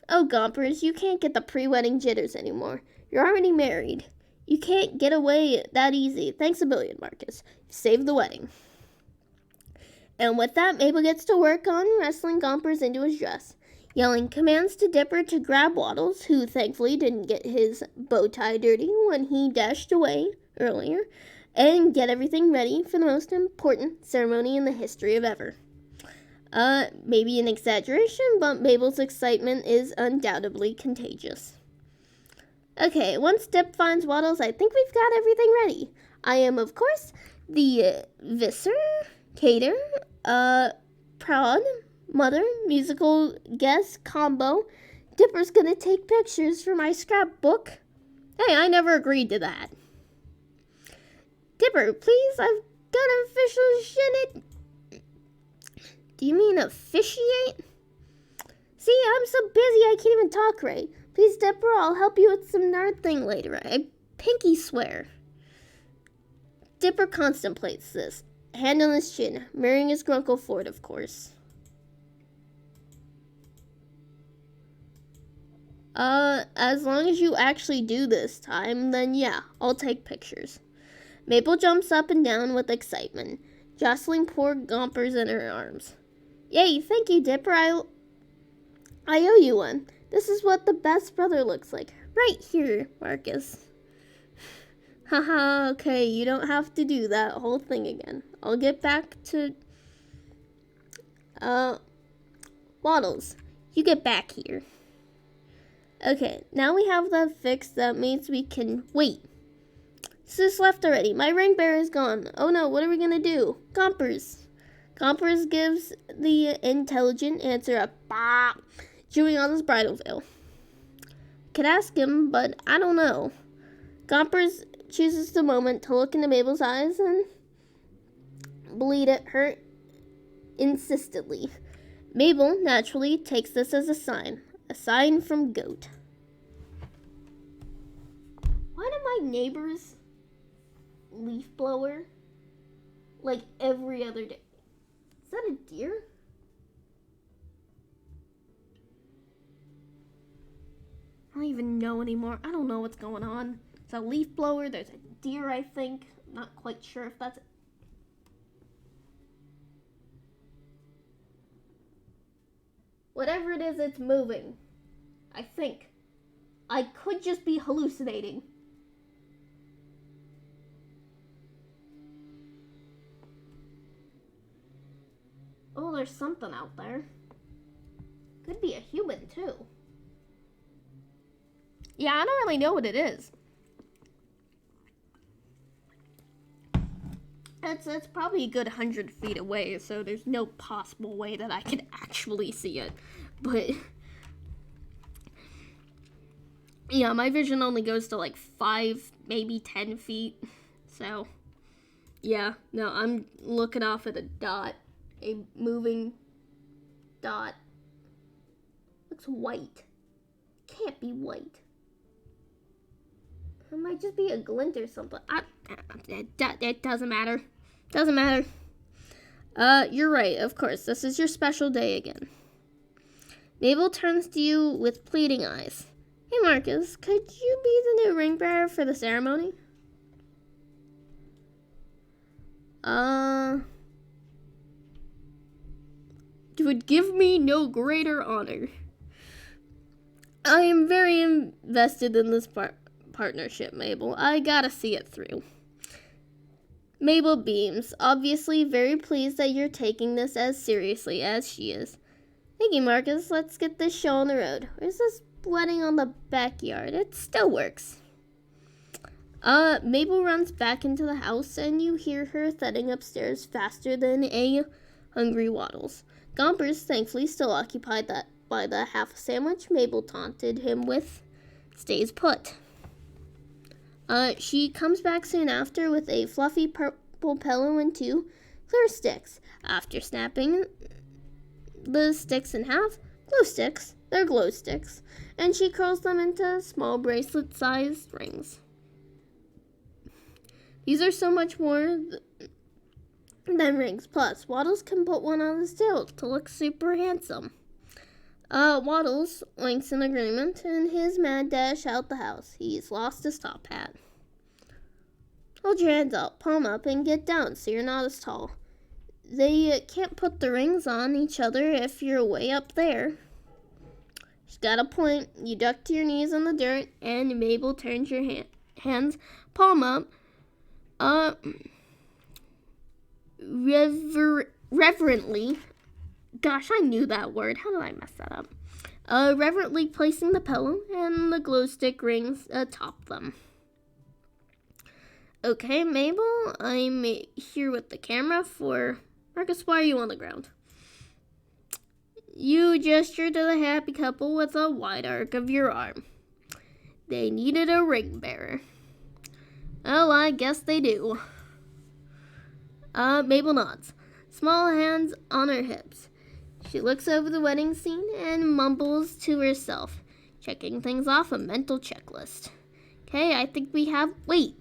Oh, Gompers, you can't get the pre-wedding jitters anymore. You're already married. You can't get away that easy. Thanks a billion, Marcus. You saved the wedding. And with that, Mabel gets to work on wrestling Gompers into his dress, yelling commands to Dipper to grab Waddles, who thankfully didn't get his bow tie dirty when he dashed away earlier, and get everything ready for the most important ceremony in the history of ever. Maybe an exaggeration, but Mabel's excitement is undoubtedly contagious. Okay, once Dip finds Waddles, I think we've got everything ready. I am, of course, the Visser, Cater, Prod, Mother, musical guest combo. Dipper's gonna take pictures for my scrapbook. Hey, I never agreed to that. Dipper, please, I've got an official shinnet. Do you mean officiate? See, I'm so busy I can't even talk right. Please, Dipper, I'll help you with some nerd thing later. I pinky swear. Dipper contemplates this, hand on his chin, mirroring his Grunkle Ford, of course. As long as you actually do this time, then yeah, I'll take pictures. Mabel jumps up and down with excitement, jostling poor Gompers in her arms. Yay, thank you, Dipper. I owe you one. This is what the best brother looks like. Right here, Marcus. Haha, okay, you don't have to do that whole thing again. I'll get back to... Waddles, you get back here. Okay, now we have that fixed. That means we can... Wait. Sis left already. My ring bearer is gone. Oh no, what are we gonna do? Gompers. Gompers gives the intelligent answer a bop, chewing on his bridal veil. Could ask him, but I don't know. Gompers chooses the moment to look into Mabel's eyes and bleed at her insistently. Mabel naturally takes this as a sign from Goat. Why do my neighbors leaf blower like every other day? Is that a deer? I don't even know anymore. I don't know what's going on. It's a leaf blower. There's a deer, I think. I'm not quite sure if that's... Whatever it is, it's moving. I think. I could just be hallucinating. Oh, there's something out there. Could be a human, too. Yeah, I don't really know what it is. It's probably a good 100 feet away, so there's no possible way that I could actually see it. But yeah, my vision only goes to like 5, maybe 10 feet. So yeah, no, I'm looking off at a dot, a moving dot. Looks white. Can't be white. It might just be a glint or something. It doesn't matter. Doesn't matter. You're right, of course. This is your special day again. Mabel turns to you with pleading eyes. Hey, Marcus, could you be the new ring bearer for the ceremony? You would give me no greater honor. I am very invested in this partnership, Mabel. I gotta see it through. Mabel beams, obviously very pleased that you're taking this as seriously as she is. Thank you, Marcus. Let's get this show on the road. Where's this wedding on the backyard? It still works. Mabel runs back into the house, and you hear her thudding upstairs faster than a hungry Waddles. Gompers, thankfully still occupied by the half a sandwich Mabel taunted him with, stays put. She comes back soon after with a fluffy purple pillow and 2 clear sticks. After snapping the sticks in half, glow sticks, they're glow sticks, and she curls them into small bracelet-sized rings. These are so much more than rings. Plus, Waddles can put one on his tail to look super handsome. Waddles winks in agreement, and his mad dash out the house. He's lost his top hat. Hold your hands up, palm up, and get down so you're not as tall. They can't put the rings on each other if you're way up there. She's got a point. You duck to your knees in the dirt, and Mabel turns your hands, palm up, reverently. Gosh, I knew that word. How did I mess that up? Reverently placing the pillow and the glow stick rings atop them. Okay, Mabel, I'm here with the camera for Marcus. Why are you on the ground? You gesture to the happy couple with a wide arc of your arm. They needed a ring bearer. Well, I guess they do. Mabel nods, small hands on her hips. She looks over the wedding scene and mumbles to herself, checking things off a mental checklist. Okay, I think we have... Wait!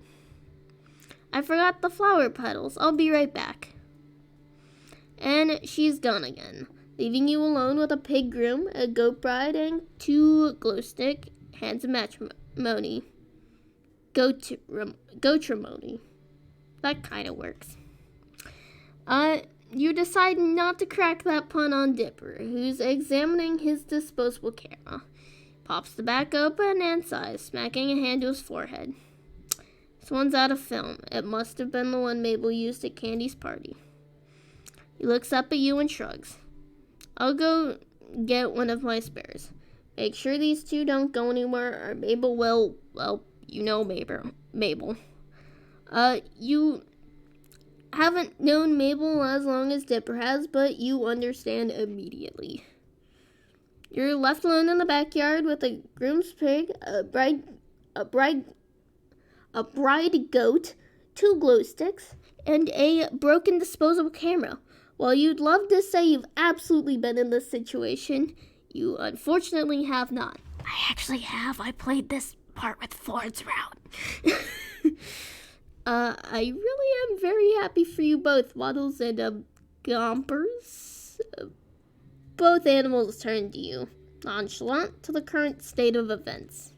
I forgot the flower petals. I'll be right back. And she's gone again, leaving you alone with a pig groom, a goat bride, and 2 glow stick hands of matrimony. Goatrimony. That kind of works. You decide not to crack that pun on Dipper, who's examining his disposable camera. Pops the back open and sighs, smacking a hand to his forehead. This one's out of film. It must have been the one Mabel used at Candy's party. He looks up at you and shrugs. I'll go get one of my spares. Make sure these 2 don't go anywhere, or Mabel will, well, you know Mabel. You haven't known Mabel as long as Dipper has, but you understand immediately. You're left alone in the backyard with a groom's pig, a bride goat, 2 glow sticks, and a broken disposable camera. While you'd love to say you've absolutely been in this situation, you unfortunately have not. I actually have. I played this part with Ford's route. I really am very happy for you both, Waddles and Gompers. Both animals turn to you, nonchalant to the current state of events.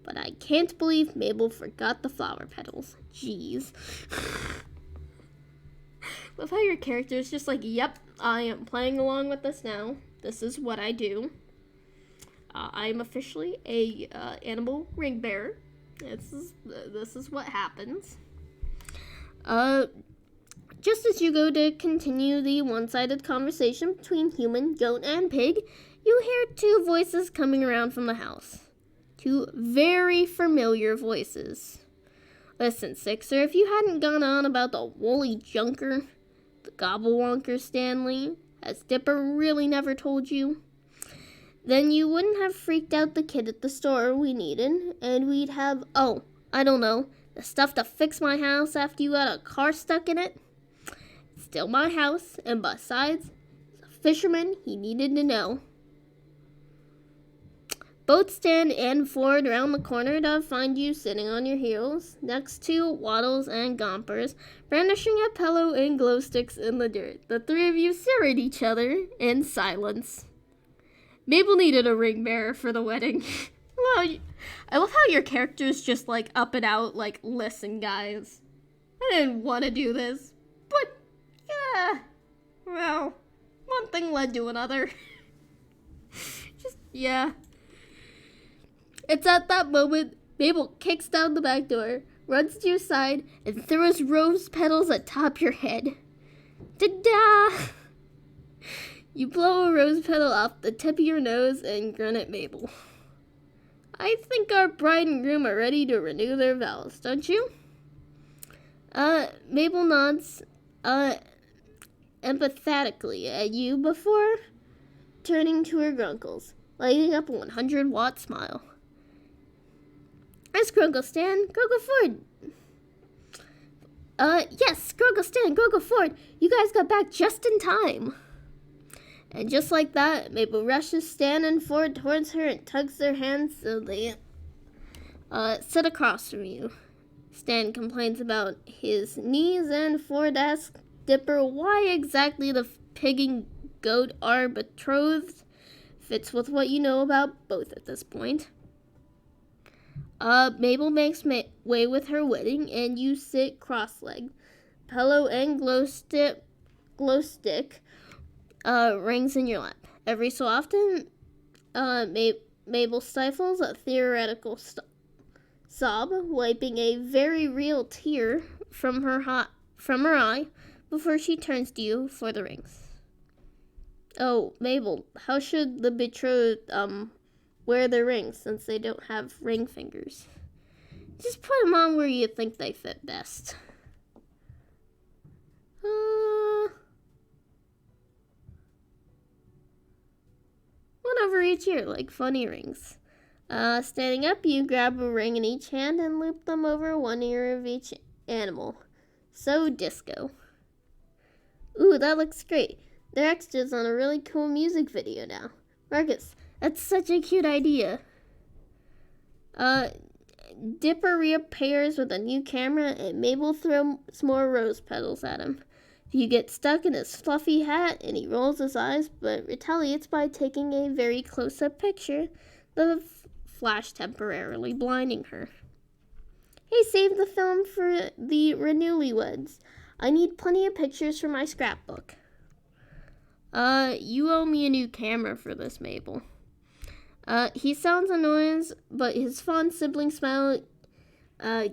But I can't believe Mabel forgot the flower petals. Jeez. Love how your character is just like, yep, I am playing along with this now. this is what I do. I'm officially a animal ring bearer. This is what happens. Just as you go to continue the one-sided conversation between human, goat, and pig, you hear two voices coming around from the house. Two very familiar voices. Listen, Sixer, if you hadn't gone on about the woolly junker, the gobblewonker Stanley, has Dipper really never told you? Then you wouldn't have freaked out the kid at the store we needed, and we'd have, the stuff to fix my house after you got a car stuck in it. It's still my house, and besides, as a fisherman, he needed to know. Both Stan and Ford round the corner to find you sitting on your heels, next to Waddles and Gompers, brandishing a pillow and glow sticks in the dirt. The three of you stare at each other in silence. Mabel needed a ring bearer for the wedding. Well, I love how your character's just like up and out, like, listen, guys, I didn't want to do this, but yeah, well, one thing led to another. Yeah. It's at that moment Mabel kicks down the back door, runs to your side, and throws rose petals atop your head. Ta-da! You blow a rose petal off the tip of your nose and grin at Mabel. I think our bride and groom are ready to renew their vows, don't you? Mabel nods, empathetically at you before turning to her grunkles, lighting up a 100-watt smile. Yes, Grunkle Stan, Grunkle Ford. Yes, Grunkle Stan, Grunkle Ford, you guys got back just in time. And just like that, Mabel rushes Stan and Ford towards her and tugs their hands so they sit across from you. Stan complains about his knees, and Ford asks Dipper why exactly the pig and goat are betrothed. Fits with what you know about both at this point. Mabel makes way with her wedding, and you sit cross-legged. Pillow and glow stick rings in your lap. Every so often, Mabel stifles a theoretical sob, wiping a very real tear from her eye before she turns to you for the rings. Oh, Mabel, how should the betrothed, wear their rings since they don't have ring fingers? Just put them on where you think they fit best. One over each ear, like funny rings. Standing up, you grab a ring in each hand and loop them over one ear of each animal. So disco. Ooh, that looks great. They're extras on a really cool music video now. Marcus, that's such a cute idea. Dipper reappears with a new camera, and Mabel throws more rose petals at him. You get stuck in his fluffy hat, and he rolls his eyes, but retaliates by taking a very close-up picture, the flash temporarily blinding her. Hey, save the film for the newlyweds. I need plenty of pictures for my scrapbook. You owe me a new camera for this, Mabel. He sounds annoyed, but his fond sibling smile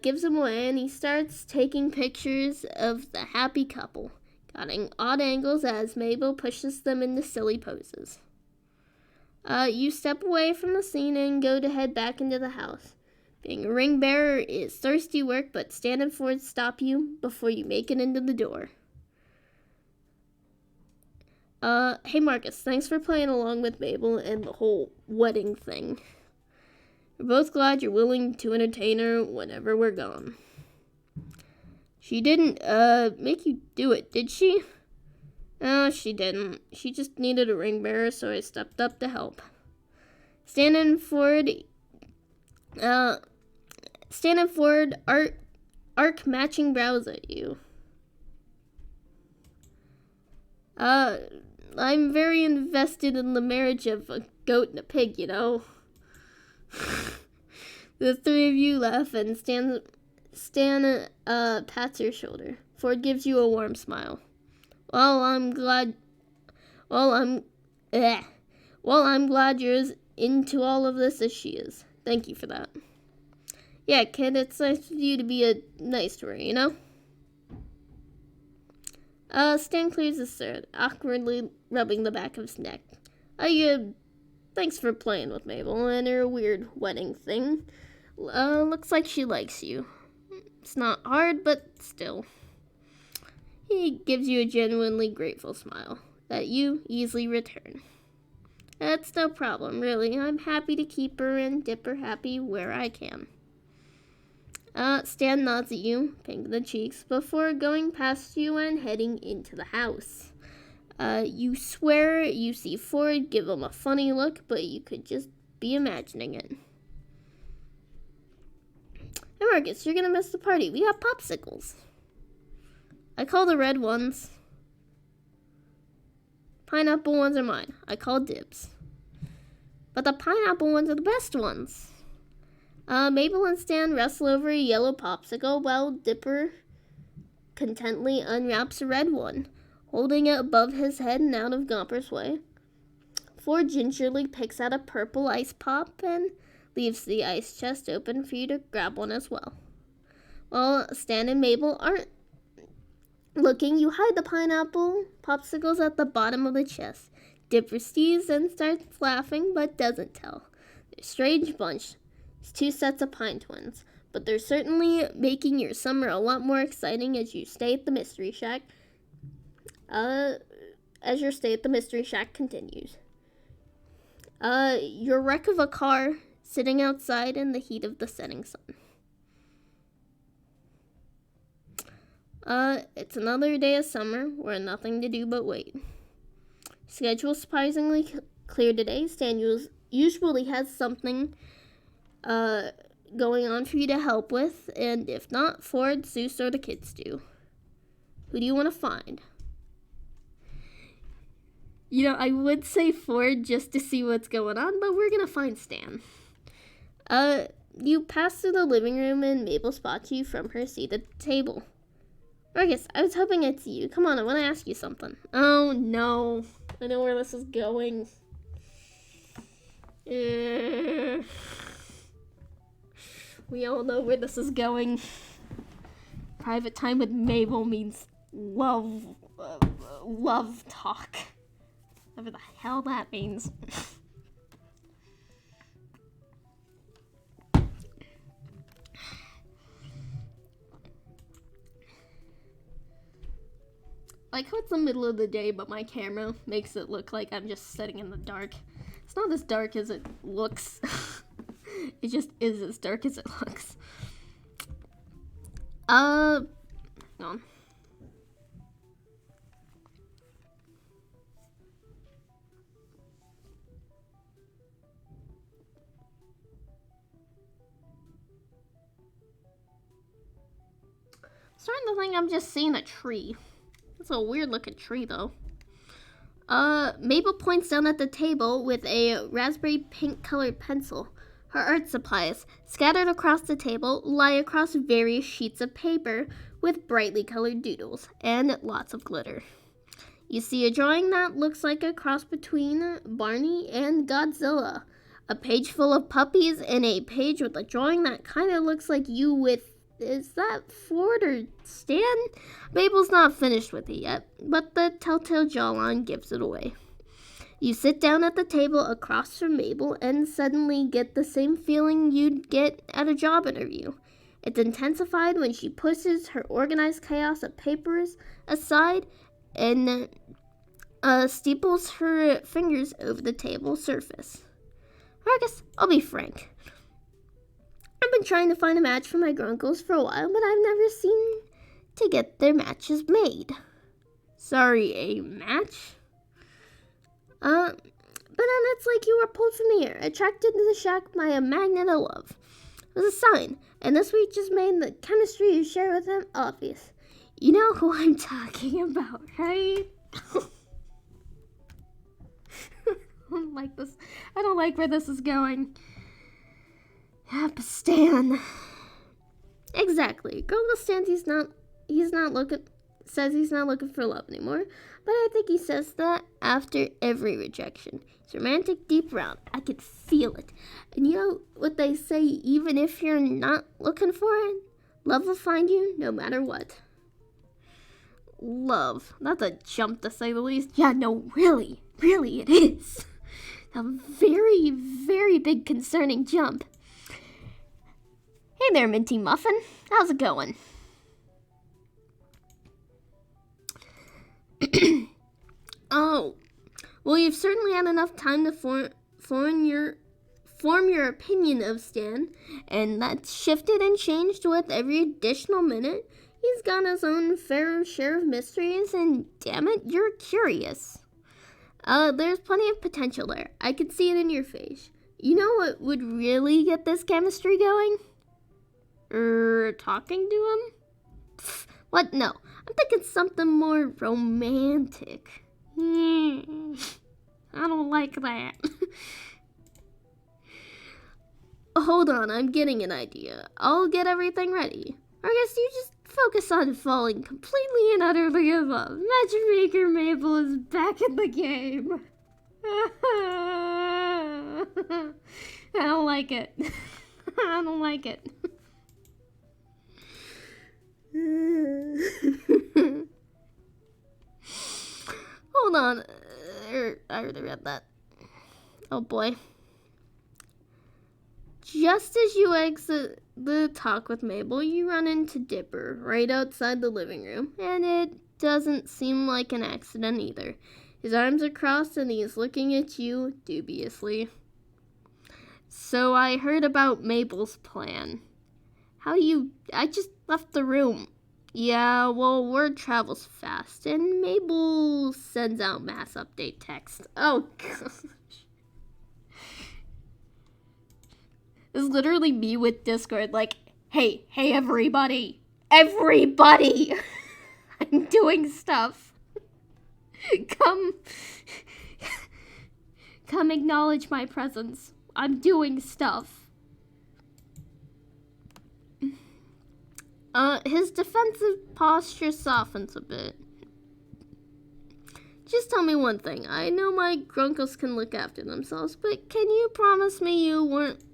gives him away, and he starts taking pictures of the happy couple, cutting odd angles as Mabel pushes them into silly poses. You step away from the scene and go to head back into the house. Being a ring bearer is thirsty work, but Stan and Ford stop you before you make it into the door. Hey Marcus, thanks for playing along with Mabel and the whole wedding thing. We're both glad you're willing to entertain her whenever we're gone. She didn't, make you do it, did she? No, she didn't. She just needed a ring bearer, so I stepped up to help. Stan and Ford arc matching brows at you. I'm very invested in the marriage of a goat and a pig, you know. The three of you laugh, and Stan pats your shoulder. Ford gives you a warm smile. Well, I'm glad you're as into all of this as she is. Thank you for that. Yeah, kid, it's nice of you to be nice to her, you know? Stan clears his throat, awkwardly rubbing the back of his neck. Thanks for playing with Mabel and her weird wedding thing. Looks like she likes you. It's not hard, but still. He gives you a genuinely grateful smile that you easily return. That's no problem, really. I'm happy to keep her and dip her happy where I can. Stan nods at you, pink in the cheeks, before going past you and heading into the house. You swear you see Ford give him a funny look, but you could just be imagining it. Hey Marcus, you're gonna miss the party. We got popsicles. I call the red ones. Pineapple ones are mine. I call dibs. But the pineapple ones are the best ones. Mabel and Stan wrestle over a yellow popsicle while Dipper contently unwraps a red one, holding it above his head and out of Gomper's way. Ford gingerly picks out a purple ice pop and leaves the ice chest open for you to grab one as well. While Stan and Mabel aren't looking, you hide the pineapple popsicles at the bottom of the chest. Dipper sees and starts laughing, but doesn't tell. They're a strange bunch. It's 2 sets of pine twins, but they're certainly making your summer a lot more exciting as you stay at the Mystery Shack. As your stay at the Mystery Shack continues. Your wreck of a car sitting outside in the heat of the setting sun. It's another day of summer where nothing to do but wait. Schedule surprisingly clear today. Stan usually has something going on for you to help with, and if not, Ford, Zeus, or the kids do. Who do you want to find? You know, I would say Ford just to see what's going on, but we're gonna find Stan. You pass through the living room and Mabel spots you from her seat at the table. Marcus, I was hoping I'd see you. Come on, I want to ask you something. Oh, no. I know where this is going. We all know where this is going. Private time with Mabel means love talk. Whatever the hell that means. Like how it's the middle of the day, but my camera makes it look like I'm just sitting in the dark. It's not as dark as it looks. It just is as dark as it looks. Hang on. Starting to think I'm just seeing a tree. It's a weird looking tree though. Mabel points down at the table with a raspberry pink colored pencil. Her art supplies, scattered across the table, lie across various sheets of paper with brightly colored doodles and lots of glitter. You see a drawing that looks like a cross between Barney and Godzilla. A page full of puppies and a page with a drawing that kind of looks like you with... Is that Ford or Stan? Mabel's not finished with it yet, but the telltale jawline gives it away. You sit down at the table across from Mabel and suddenly get the same feeling you'd get at a job interview. It's intensified when she pushes her organized chaos of papers aside and steeples her fingers over the table surface. Marcus, I'll be frank. I've been trying to find a match for my grunkles for a while, but I've never seemed to get their matches made. Sorry, a match? But then it's like you were pulled from the air, attracted to the shack by a magnet of love. It was a sign, and this week just made the chemistry you share with him obvious. You know who I'm talking about, right? I don't like this. I don't like where this is going. Yep, Stan. Exactly. Go with Stan. He's not looking. says he's not looking for love anymore, but I think he says that after every rejection. He's romantic deep down. I can feel it. And you know what they say, even if you're not looking for it, love will find you no matter what. Love. That's a jump, to say the least. Yeah, no, really it is. A very, very big concerning jump. Hey there, Minty Muffin. How's it going? Oh, well, you've certainly had enough time to form your opinion of Stan, and that's shifted and changed with every additional minute. He's got his own fair share of mysteries, and damn it, you're curious. There's plenty of potential there. I could see it in your face. You know what would really get this chemistry going? Talking to him? Pfft, what? No. I'm thinking something more romantic. I don't like that. Hold on, I'm getting an idea. I'll get everything ready. Or I guess you just focus on falling completely and utterly in love. Matchmaker Mabel is back in the game. I don't like it. I don't like it. Hold on. I already read that. Oh boy. Just as you exit the talk with Mabel, you run into Dipper right outside the living room, and it doesn't seem like an accident either. His arms are crossed and he is looking at you dubiously. So I heard about Mabel's plan. I just left the room. Yeah, well, word travels fast, and Mabel sends out mass update text. Oh, gosh. It's literally me with Discord, like, hey, everybody, I'm doing stuff. Come acknowledge my presence. I'm doing stuff. His defensive posture softens a bit. Just tell me one thing. I know my grunkles can look after themselves, but can you promise me you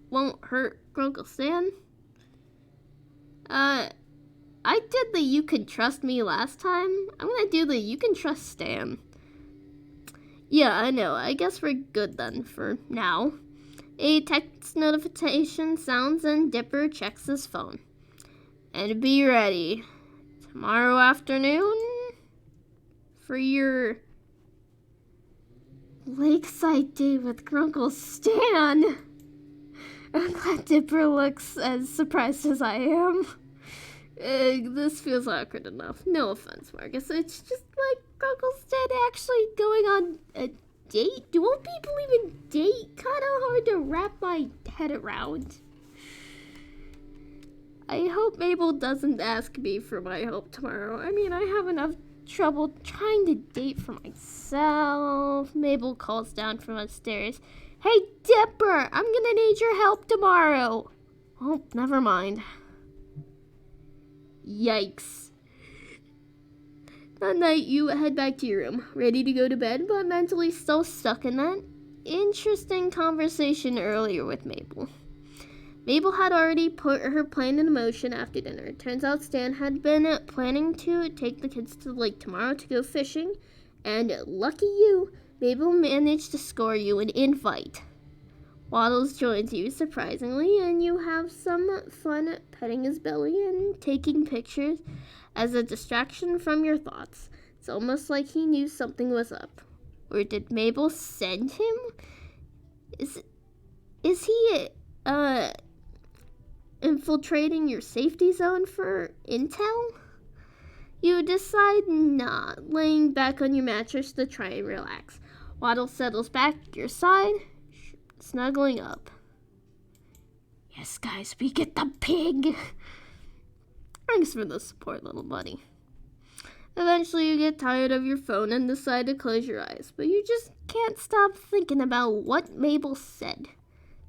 won't hurt Grunkle Stan? I did the you can trust me last time. I'm gonna do the you can trust Stan. Yeah, I know. I guess we're good then for now. A text notification sounds and Dipper checks his phone. And be ready. Tomorrow afternoon for your lakeside date with Grunkle Stan. I'm glad Dipper looks as surprised as I am. This feels awkward enough. No offense, Marcus. It's just like Grunkle Stan actually going on a date? Do old people even date? Kind of hard to wrap my head around. I hope Mabel doesn't ask me for my help tomorrow. I mean, I have enough trouble trying to date for myself. Mabel calls down from upstairs. Hey, Dipper, I'm gonna need your help tomorrow. Oh, never mind. Yikes. That night, you head back to your room, ready to go to bed, but mentally still stuck in that interesting conversation earlier with Mabel. Mabel had already put her plan into motion after dinner. Turns out Stan had been planning to take the kids to the lake tomorrow to go fishing, and lucky you, Mabel managed to score you an invite. Waddles joins you, surprisingly, and you have some fun petting his belly and taking pictures as a distraction from your thoughts. It's almost like he knew something was up. Or did Mabel send him? Is he, infiltrating your safety zone for intel? You decide not, laying back on your mattress to try and relax. Waddle settles back at your side, snuggling up. Yes, guys, we get the pig. Thanks for the support, little buddy. Eventually, you get tired of your phone and decide to close your eyes, but you just can't stop thinking about what Mabel said.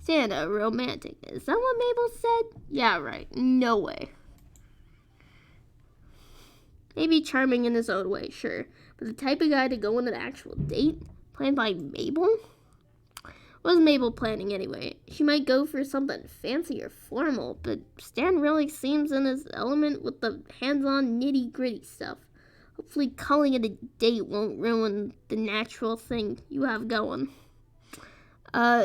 Santa, romantic. Is that what Mabel said? Yeah, right. No way. Maybe charming in his own way, sure. But the type of guy to go on an actual date planned by Mabel? What was Mabel planning anyway? She might go for something fancy or formal, but Stan really seems in his element with the hands-on nitty-gritty stuff. Hopefully calling it a date won't ruin the natural thing you have going. Yeah.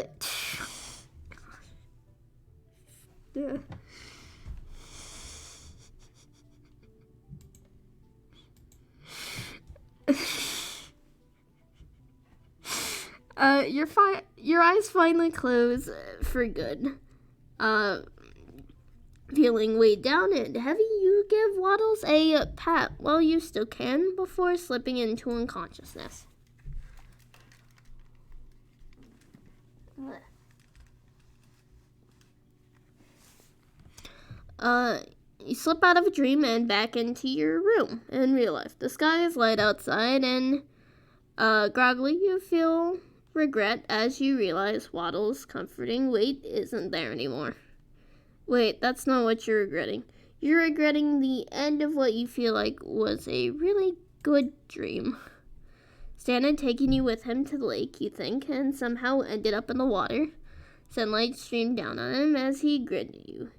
Your eyes finally close for good. Feeling weighed down and heavy, you give Waddles a pat while you still can before slipping into unconsciousness. You slip out of a dream and back into your room in real life. The sky is light outside and, groggily, you feel regret as you realize Waddle's comforting weight isn't there anymore. Wait, that's not what you're regretting. You're regretting the end of what you feel like was a really good dream. Stan had taken you with him to the lake, you think, and somehow ended up in the water. Sunlight streamed down on him as he grinned at you,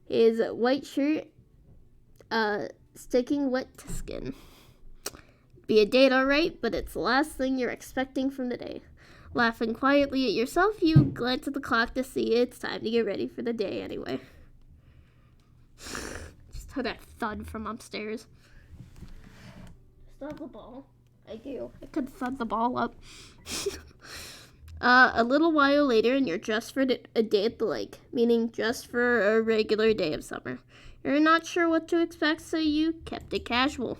his white shirt sticking wet to skin. Be a date, all right, but it's the last thing you're expecting from the day. Laughing quietly at yourself, you glance at the clock to see it's time to get ready for the day anyway. Just heard that thud from upstairs. Stop the ball. I do. I could thud the ball up. A little while later, and you're dressed for a day at the lake, meaning dressed for a regular day of summer. You're not sure what to expect, so you kept it casual.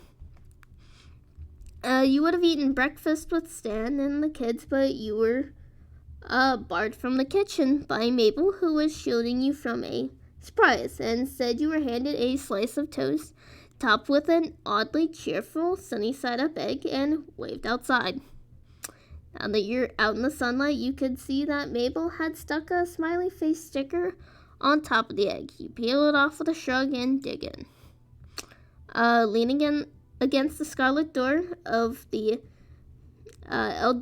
You would have eaten breakfast with Stan and the kids, but you were barred from the kitchen by Mabel, who was shielding you from a surprise. And instead, you were handed a slice of toast, topped with an oddly cheerful sunny-side-up egg, and waved outside. Now that you're out in the sunlight, you could see that Mabel had stuck a smiley face sticker on top of the egg. You peel it off with a shrug and dig in. Leaning in against the scarlet door of the El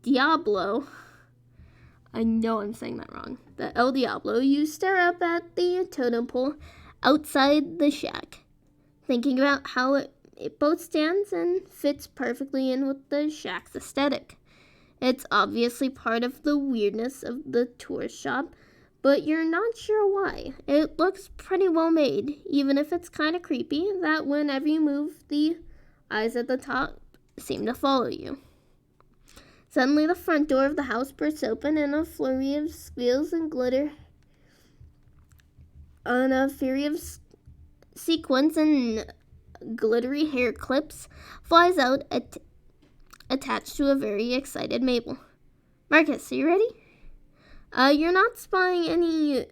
Diablo. I know I'm saying that wrong. The El Diablo, you stare up at the totem pole outside the shack, thinking about how it both stands and fits perfectly in with the shack's aesthetic. It's obviously part of the weirdness of the tourist shop, but you're not sure why. It looks pretty well made, even if it's kind of creepy that whenever you move, the eyes at the top seem to follow you. Suddenly, the front door of the house bursts open and a flurry of squeals and glitter on a fury of sequins and glittery hair clips flies out attached to a very excited Mabel. Marcus, are you ready? You're not spying any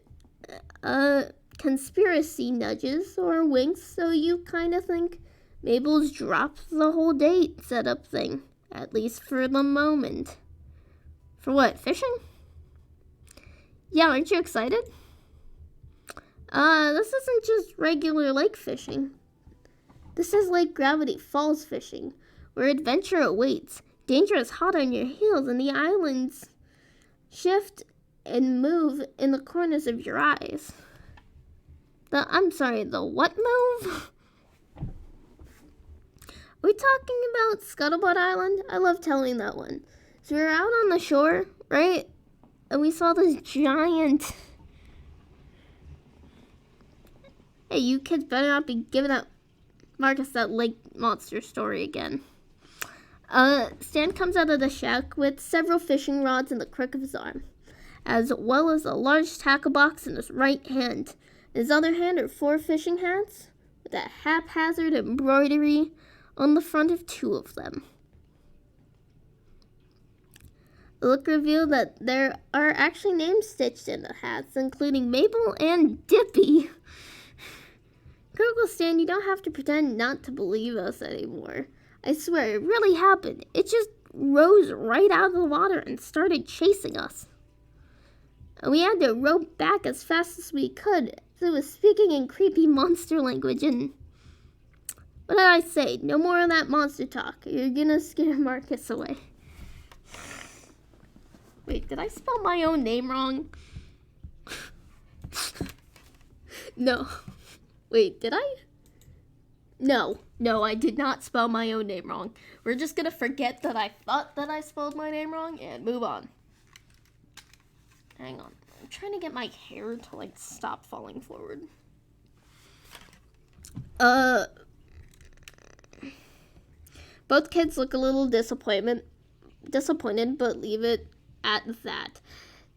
conspiracy nudges or winks, so you kind of think Mabel's dropped the whole date setup thing, at least for the moment. For what, fishing? Yeah, aren't you excited? This isn't just regular lake fishing. This is like Gravity Falls fishing, where adventure awaits. Danger is hot on your heels, and the islands shift and move in the corners of your eyes. The what move? Are we talking about Scuttlebutt Island? I love telling that one. So we were out on the shore, right? And we saw this giant... Hey, you kids better not be giving up Marcus that lake monster story again. Stan comes out of the shack with several fishing rods in the crook of his arm, as well as a large tackle box in his right hand. In his other hand are 4 fishing hats with a haphazard embroidery on the front of 2 of them. The look revealed that there are actually names stitched in the hats, including Mabel and Dippy. Critical Stan, you don't have to pretend not to believe us anymore. I swear, it really happened. It just rose right out of the water and started chasing us. And we had to row back as fast as we could It was speaking in creepy monster language, and what did I say? No more of that monster talk. You're gonna scare Marcus away. Wait, did I spell my own name wrong? No. Wait, did I? No, I did not spell my own name wrong. We're just gonna forget that I thought that I spelled my name wrong and move on. Hang on. I'm trying to get my hair to, like, stop falling forward. Both kids look a little disappointed, but leave it at that.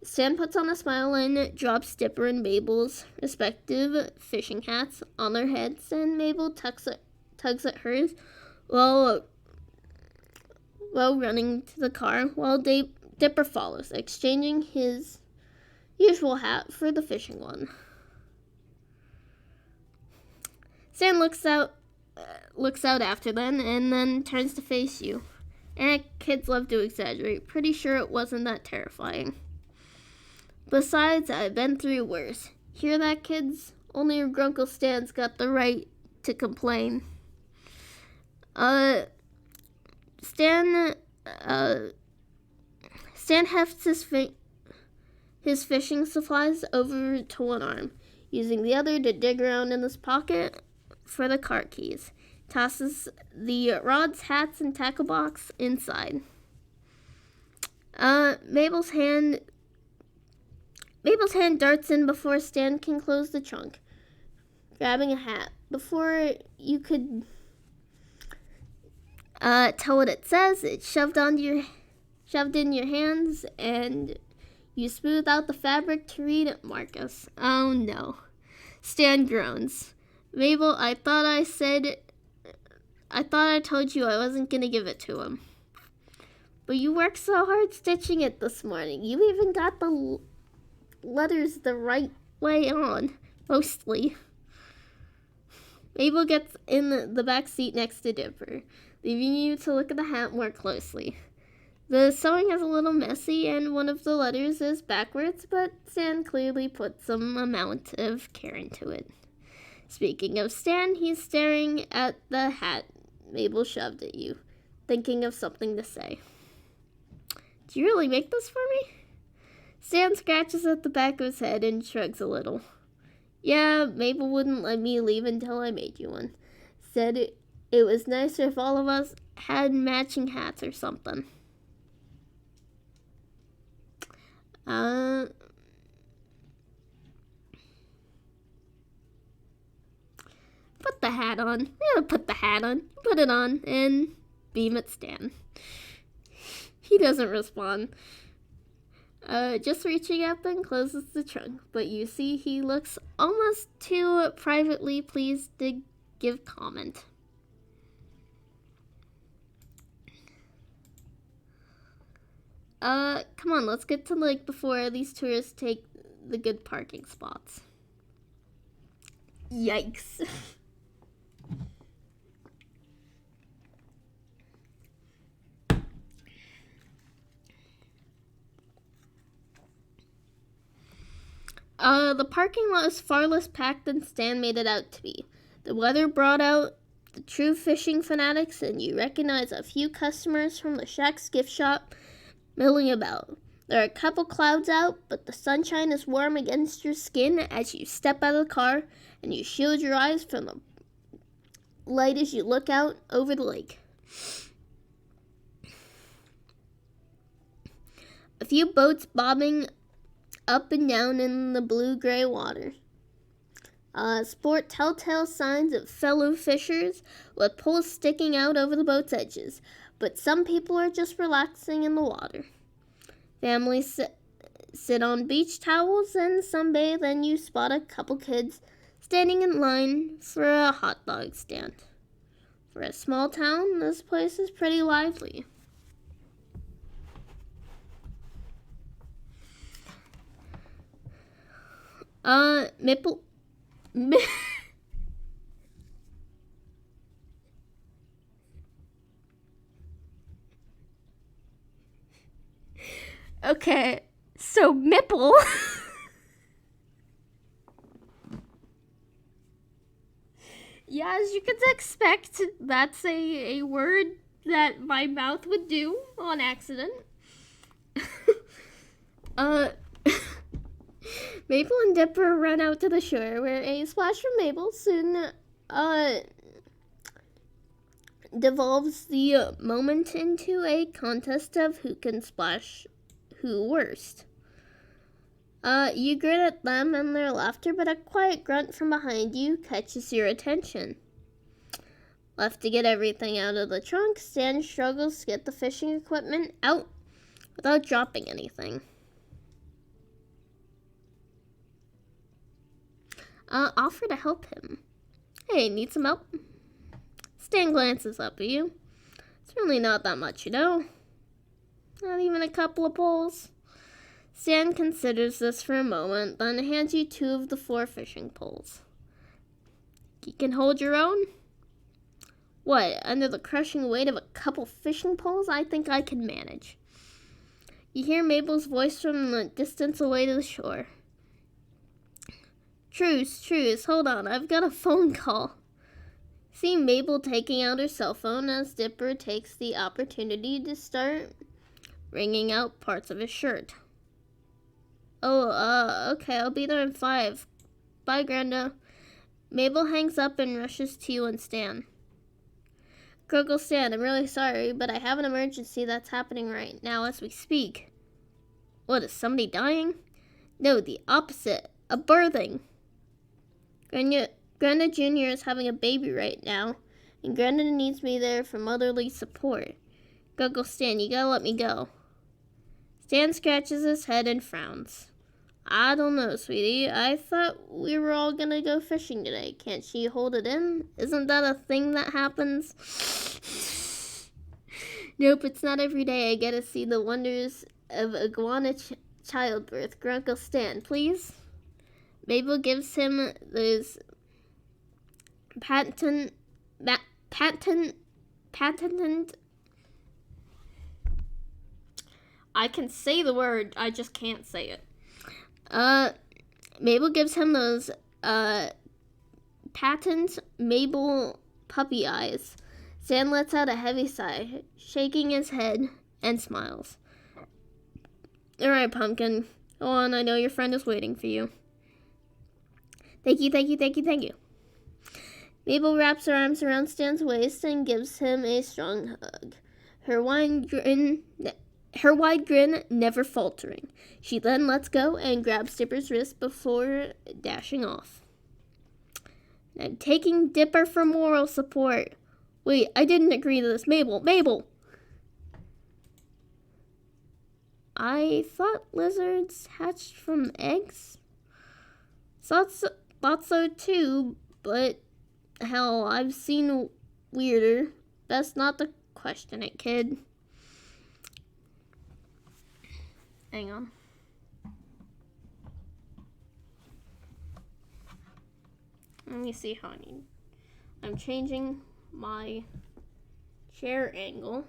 Stan puts on a smile and drops Dipper and Mabel's respective fishing hats on their heads, and Mabel tugs at hers while running to the car, while Dipper follows, exchanging his usual hat for the fishing one. Stan looks out after them and then turns to face you. And kids love to exaggerate. Pretty sure it wasn't that terrifying. Besides, I've been through worse. Hear that, kids? Only your Grunkle Stan's got the right to complain. Stan hefts his fishing supplies over to one arm, using the other to dig around in his pocket for the car keys. Tosses the rods, hats, and tackle box inside. Mabel's hand darts in before Stan can close the trunk, grabbing a hat. Before you could tell what it says, it's shoved in your hands, and you smooth out the fabric to read it, Marcus. Oh no. Stan groans. Mabel, I thought I told you I wasn't gonna give it to him. But you worked so hard stitching it this morning. You even got the letters the right way on, mostly. Mabel gets in the back seat next to Dipper, leaving you to look at the hat more closely. The sewing is a little messy, and one of the letters is backwards, but Stan clearly put some amount of care into it. Speaking of Stan, he's staring at the hat Mabel shoved at you, thinking of something to say. "Do you really make this for me?" Stan scratches at the back of his head and shrugs a little. "Yeah, Mabel wouldn't let me leave until I made you one. Said it was nicer if all of us had matching hats or something." Put the hat on. Yeah, put the hat on. Put it on and beam at Stan. He doesn't respond. Just reaching up and closes the trunk, but you see he looks almost too privately pleased to give comment. Come on, let's get to the lake before these tourists take the good parking spots. Yikes. The parking lot is far less packed than Stan made it out to be. The weather brought out the true fishing fanatics, and you recognize a few customers from the Shack's gift shop milling about. There are a couple clouds out, but the sunshine is warm against your skin as you step out of the car, and you shield your eyes from the light as you look out over the lake. A few boats bobbing up and down in the blue-gray water. Sport telltale signs of fellow fishers with poles sticking out over the boat's edges, but some people are just relaxing in the water. Families sit on beach towels and sunbathe, and you spot a couple kids standing in line for a hot dog stand. For a small town, this place is pretty lively. Okay, so Mipple Yeah, as you can expect, that's a word that my mouth would do on accident. Mabel and Dipper run out to the shore, where a splash from Mabel soon devolves the moment into a contest of who can splash who worst. You grin at them and their laughter, but a quiet grunt from behind you catches your attention. Left to get everything out of the trunk, Stan struggles to get the fishing equipment out without dropping anything. Offer to help him. Hey, need some help? Stan glances up at you. It's really not that much, you know. Not even a couple of poles. Stan considers this for a moment, then hands you 2 of the 4 fishing poles. You can hold your own? What, under the crushing weight of a couple fishing poles? I think I can manage. You hear Mabel's voice from the distance away to the shore. Truce, hold on, I've got a phone call. See Mabel taking out her cell phone as Dipper takes the opportunity to start wringing out parts of his shirt. Okay, I'll be there in 5. Bye, Granda. Mabel hangs up and rushes to you and Stan. Uncle Stan, I'm really sorry, but I have an emergency that's happening right now as we speak. What, is somebody dying? No, the opposite. A birthing. Granda Jr. is having a baby right now, and Granda needs me there for motherly support. Uncle Stan, you gotta let me go. Stan scratches his head and frowns. I don't know, sweetie. I thought we were all gonna go fishing today. Can't she hold it in? Isn't that a thing that happens? Nope, it's not every day I get to see the wonders of iguana childbirth. Grunkle Stan, please. Mabel gives him those patent. I can say the word, I just can't say it. Mabel gives him those patent Mabel puppy eyes. Stan lets out a heavy sigh, shaking his head, and smiles. All right, Pumpkin. Go on, I know your friend is waiting for you. Thank you. Mabel wraps her arms around Stan's waist and gives him a strong hug. Her wide grin never faltering. She then lets go and grabs Dipper's wrist before dashing off. I'm taking Dipper for moral support. Wait, I didn't agree to this. Mabel! I thought lizards hatched from eggs? Thought so too, but hell, I've seen weirder. Best not to question it, kid. Hang on. Let me see how I'm changing my chair angle.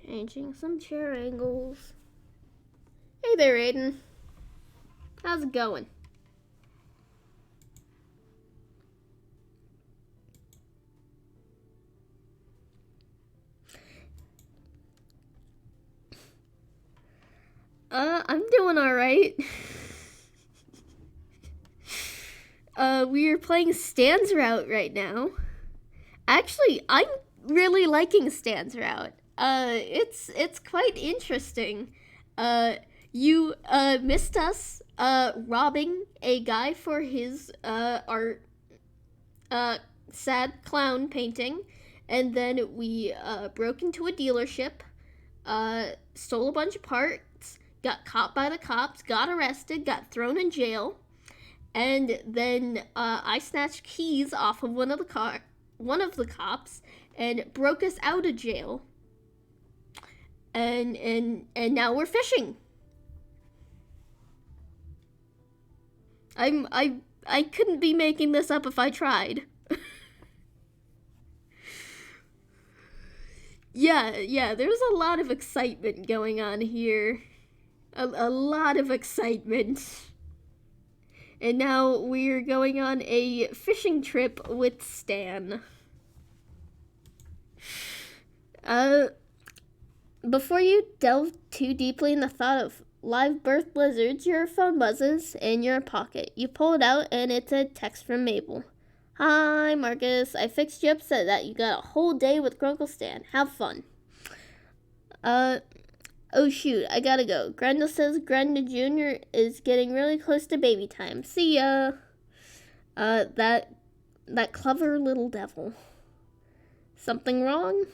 Changing some chair angles. Hey there, Aiden. How's it going? I'm doing alright. We are playing Stan's route right now. Actually, I'm really liking Stan's route. It's quite interesting. You missed us robbing a guy for his art sad clown painting, and then we broke into a dealership, stole a bunch of parts, got caught by the cops, got arrested, got thrown in jail, and then I snatched keys off of one of the cops and broke us out of jail. And now we're fishing. I couldn't be making this up if I tried. Yeah, there's a lot of excitement going on here. A lot of excitement. And now we're going on a fishing trip with Stan. Before you delve too deeply in the thought of live birth lizards, your phone buzzes in your pocket. You pull it out and it's a text from Mabel. Hi, Marcus. I fixed you up so that you got a whole day with Grunkle Stan. Have fun. Oh shoot, I gotta go. Grendel says Grendel Jr. is getting really close to baby time. See ya. That clever little devil. Something wrong?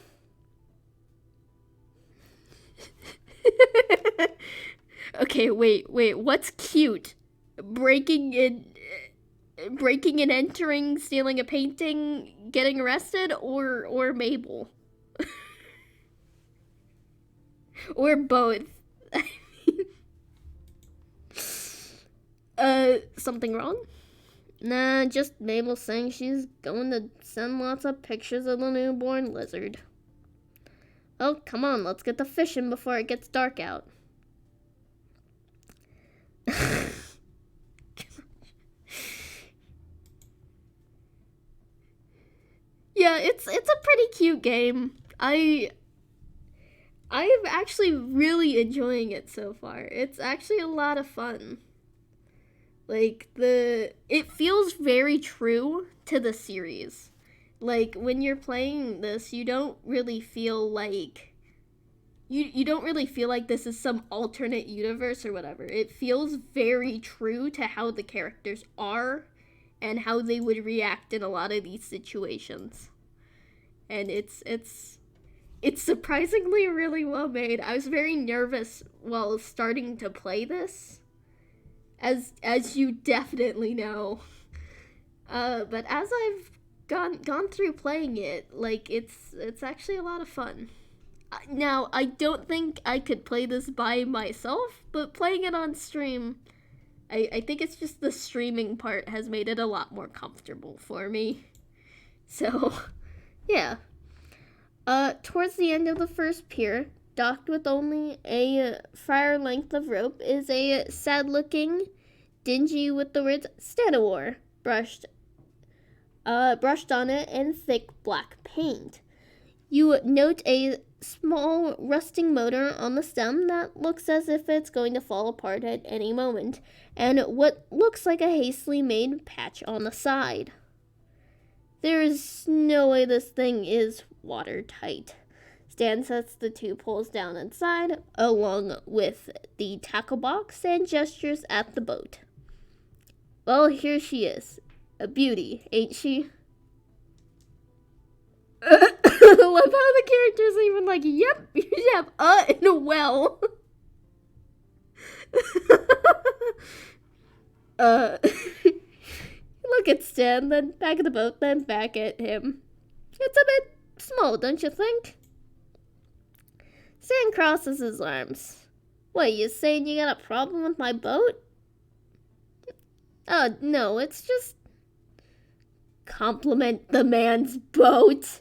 Okay, wait, what's cute? Breaking and entering, stealing a painting, getting arrested, or Mabel? Or both. Something wrong? Nah, just Mabel saying she's going to send lots of pictures of the newborn lizard. Oh, come on, let's get to fishing before it gets dark out. Yeah, it's a pretty cute game. I am actually really enjoying it so far. It's actually a lot of fun. Like, it feels very true to the series. Like, when you're playing this, you don't really feel like you don't really feel like this is some alternate universe or whatever. It feels very true to how the characters are and how they would react in a lot of these situations. And it's surprisingly really well made. I was very nervous while starting to play this, as you definitely know. But as I've gone through playing it, like, it's actually a lot of fun. Now, I don't think I could play this by myself, but playing it on stream, I think it's just the streaming part has made it a lot more comfortable for me. So, yeah. Towards the end of the first pier, docked with only a fire length of rope, is a sad-looking, dingy with the words Stanawar brushed on it in thick black paint. You note a small rusting motor on the stem that looks as if it's going to fall apart at any moment, and what looks like a hastily made patch on the side. There is no way this thing is watertight. Stan sets the two poles down inside, along with the tackle box, and gestures at the boat. Well, here she is. A beauty, ain't she? I love how the character's even like, yep, in a well. Look at Stan, then back at the boat, then back at him. It's a bit small, don't you think? Stan crosses his arms. What, you saying you got a problem with my boat? No, it's just... Compliment the man's boat.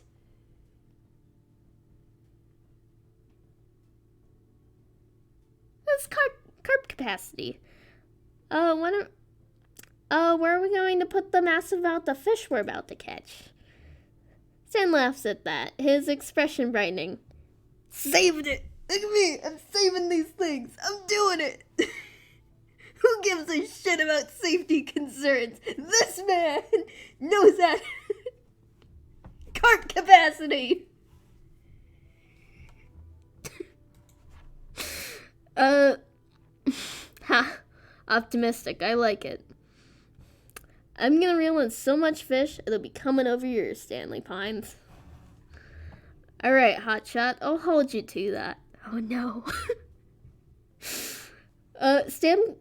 That's carp capacity. Where are we going to put the massive amount of fish we're about to catch? Stan laughs at that, his expression brightening. Saved it! Look at me! I'm saving these things! I'm doing it! Who gives a shit about safety concerns? This man knows that. Carp capacity! Optimistic. I like it. I'm gonna reel in so much fish, it'll be coming over yours, Stanley Pines. Alright, Hotshot, I'll hold you to that. Oh no. Stan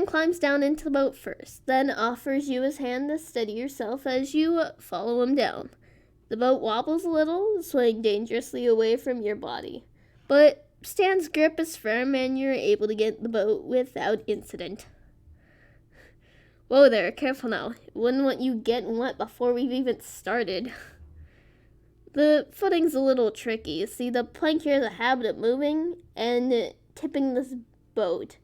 climbs down into the boat first, then offers you his hand to steady yourself as you follow him down. The boat wobbles a little, swaying dangerously away from your body. But Stan's grip is firm and you're able to get the boat without incident. Whoa there, careful now. Wouldn't want you getting wet before we've even started. The footing's a little tricky. See, the plank here has a habit of moving and tipping this boat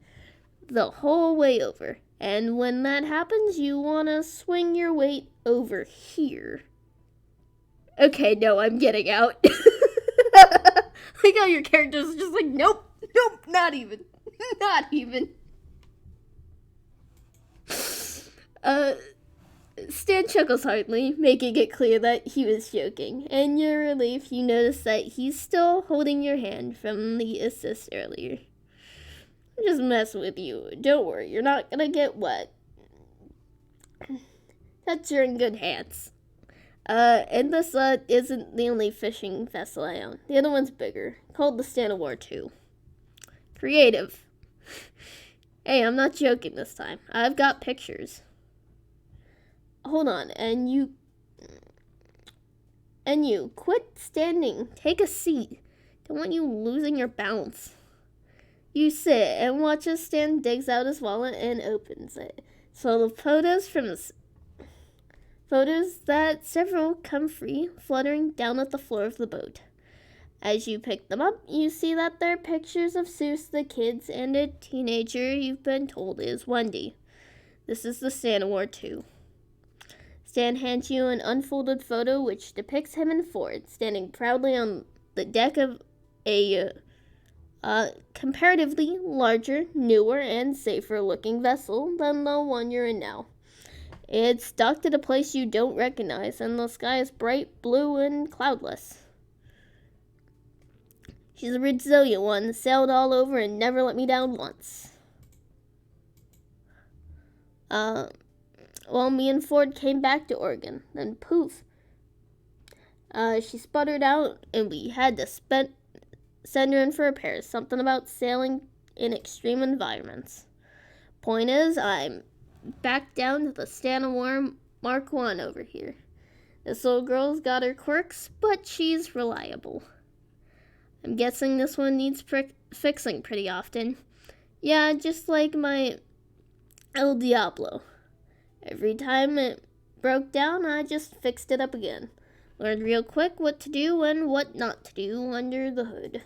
the whole way over. And when that happens, you want to swing your weight over here. Okay, no, I'm getting out. Like how your character's just like, nope, not even. Not even. Stan chuckles hardly, making it clear that he was joking. In your relief, you notice that he's still holding your hand from the assist earlier. I'm just messing with you. Don't worry, you're not gonna get wet. That's you're in good hands. And this isn't the only fishing vessel I own. The other one's bigger, called the Stanley War 2. Creative. Hey, I'm not joking this time. I've got pictures. Hold on, and you, quit standing. Take a seat. Don't want you losing your balance. You sit and watch as Stan digs out his wallet and opens it. So the photos that several come free, fluttering down at the floor of the boat. As you pick them up, you see that they're pictures of Seuss, the kids, and a teenager you've been told is Wendy. This is the Stanley War 2. Stan hands you an unfolded photo which depicts him and Ford standing proudly on the deck of a comparatively larger, newer, and safer-looking vessel than the one you're in now. It's docked at a place you don't recognize, and the sky is bright blue and cloudless. She's a resilient one, sailed all over and never let me down once. Well, me and Ford came back to Oregon. Then poof. She sputtered out, and we had to send her in for repairs. Something about sailing in extreme environments. Point is, I'm back down to the Stanley War Mark 1 over here. This little girl's got her quirks, but she's reliable. I'm guessing this one needs fixing pretty often. Yeah, just like my El Diablo. Every time it broke down, I just fixed it up again. Learned real quick what to do and what not to do under the hood.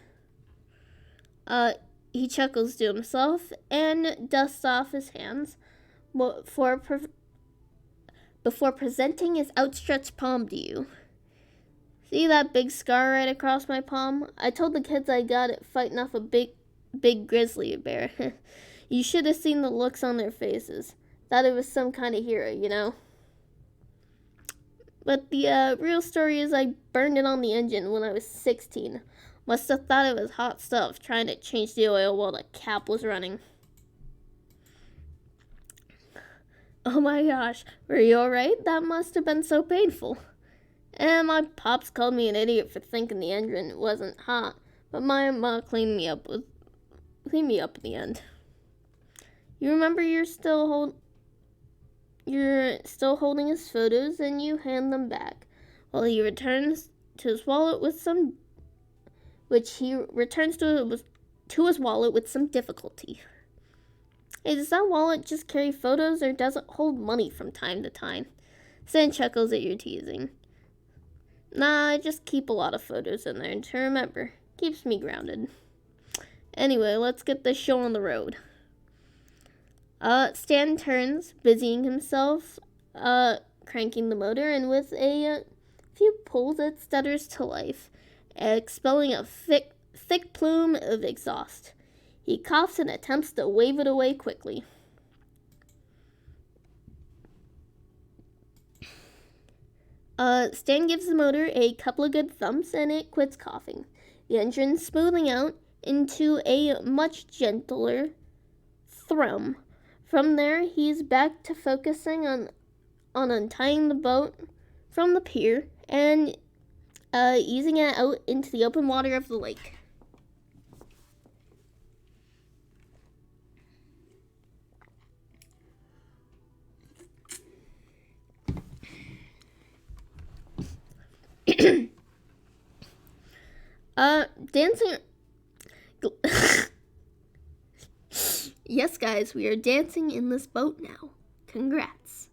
He chuckles to himself and dusts off his hands before presenting his outstretched palm to you. See that big scar right across my palm? I told the kids I got it fighting off a big grizzly bear. You should have seen the looks on their faces. Thought it was some kind of hero, you know? But the real story is I burned it on the engine when I was 16. Must have thought it was hot stuff, trying to change the oil while the cap was running. Oh my gosh, were you alright? That must have been so painful. And my pops called me an idiot for thinking the engine wasn't hot, but my mom cleaned me up in the end. You remember you're still holding his photos, and you hand them back, while he returns to his wallet with some difficulty. Hey, does that wallet just carry photos, or does it hold money from time to time? Stan chuckles at your teasing. Nah, I just keep a lot of photos in there to remember. Keeps me grounded. Anyway, let's get this show on the road. Stan turns, busying himself, cranking the motor, and with a few pulls, it stutters to life, expelling a thick plume of exhaust. He coughs and attempts to wave it away quickly. Stan gives the motor a couple of good thumps, and it quits coughing, the engine smoothing out into a much gentler thrum. From there, he's back to focusing on untying the boat from the pier and easing it out into the open water of the lake. Dancing. Yes, guys, we are dancing in this boat now. Congrats.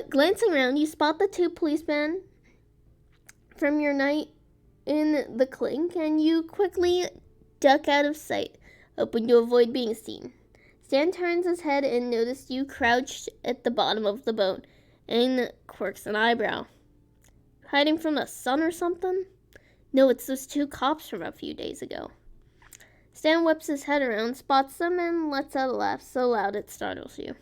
Glancing around, you spot the 2 policemen from your night in the clink, and you quickly duck out of sight, hoping to avoid being seen. Stan turns his head and notices you crouched at the bottom of the boat and quirks an eyebrow. Hiding from the sun or something? No, it's those 2 cops from a few days ago. Stan whips his head around, spots them, and lets out a laugh so loud it startles you.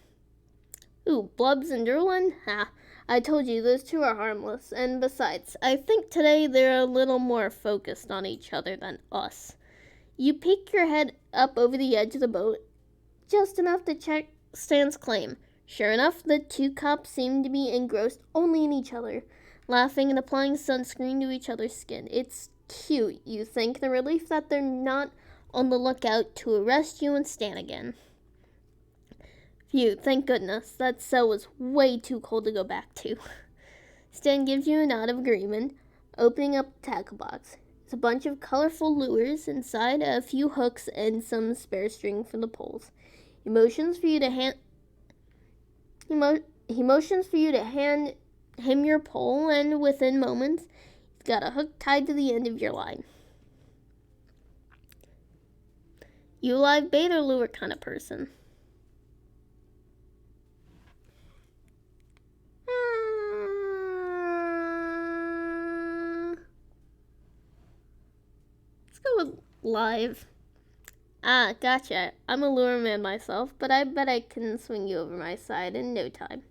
Ooh, Blubs and Derlin? Ha, I told you those 2 are harmless, and besides, I think today they're a little more focused on each other than us. You peek your head up over the edge of the boat, just enough to check Stan's claim. Sure enough, the 2 cops seem to be engrossed only in each other, laughing and applying sunscreen to each other's skin. It's cute, you think, the relief that they're not on the lookout to arrest you and Stan again. Phew, thank goodness. That cell was way too cold to go back to. Stan gives you a nod of agreement, opening up the tackle box. It's a bunch of colorful lures inside, a few hooks, and some spare string for the poles. He motions for you to hand him your pole, and within moments, he's got a hook tied to the end of your line. You a live bait or lure kind of person? Let's go with live. Ah, gotcha. I'm a lure man myself, but I bet I can swing you over my side in no time.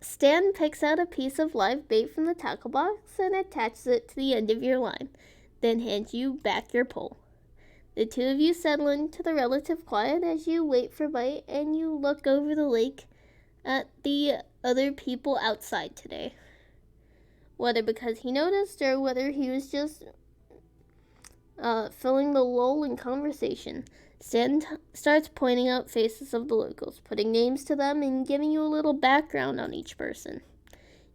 Stan picks out a piece of live bait from the tackle box and attaches it to the end of your line, then hands you back your pole. The 2 of you settle into the relative quiet as you wait for bite, and you look over the lake at the other people outside today. Whether because he noticed or whether he was just filling the lull in conversation, Stan starts pointing out faces of the locals, putting names to them, and giving you a little background on each person.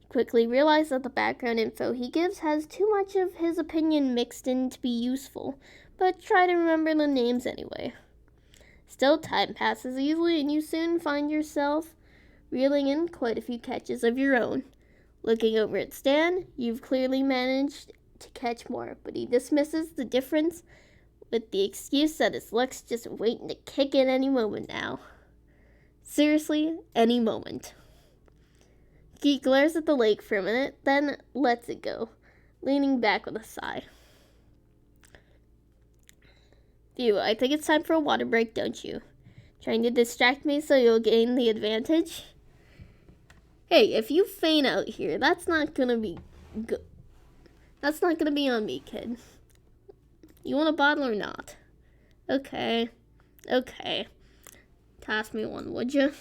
You quickly realize that the background info he gives has too much of his opinion mixed in to be useful, but try to remember the names anyway. Still, time passes easily, and you soon find yourself reeling in quite a few catches of your own. Looking over at Stan, you've clearly managed to catch more, but he dismisses the difference with the excuse that his luck's just waiting to kick in any moment now. Seriously, any moment. He glares at the lake for a minute, then lets it go, leaning back with a sigh. Phew, I think it's time for a water break, don't you? Trying to distract me so you'll gain the advantage? Hey, if you faint out here, that's not gonna be good. That's not gonna be on me, kid. You want a bottle or not? Okay. Toss me one, would you?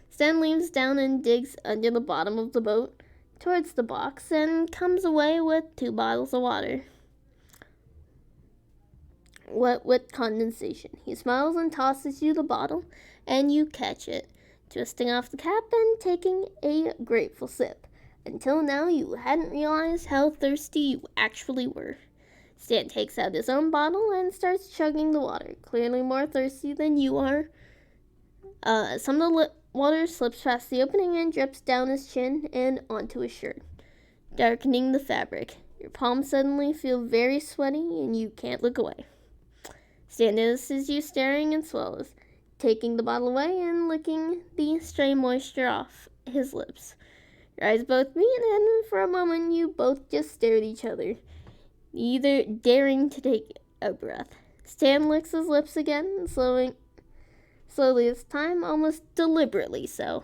Stan leans down and digs under the bottom of the boat towards the box and comes away with 2 bottles of water, wet with condensation. He smiles and tosses you the bottle, and you catch it, twisting off the cap and taking a grateful sip. Until now, you hadn't realized how thirsty you actually were. Stan takes out his own bottle and starts chugging the water, clearly more thirsty than you are. Some of the water slips past the opening and drips down his chin and onto his shirt, darkening the fabric. Your palms suddenly feel very sweaty and you can't look away. Stan notices you staring and swallows, taking the bottle away and licking the stray moisture off his lips. Your eyes both meet, and for a moment you both just stare at each other, neither daring to take a breath. Stan licks his lips again, slowly this time, almost deliberately so.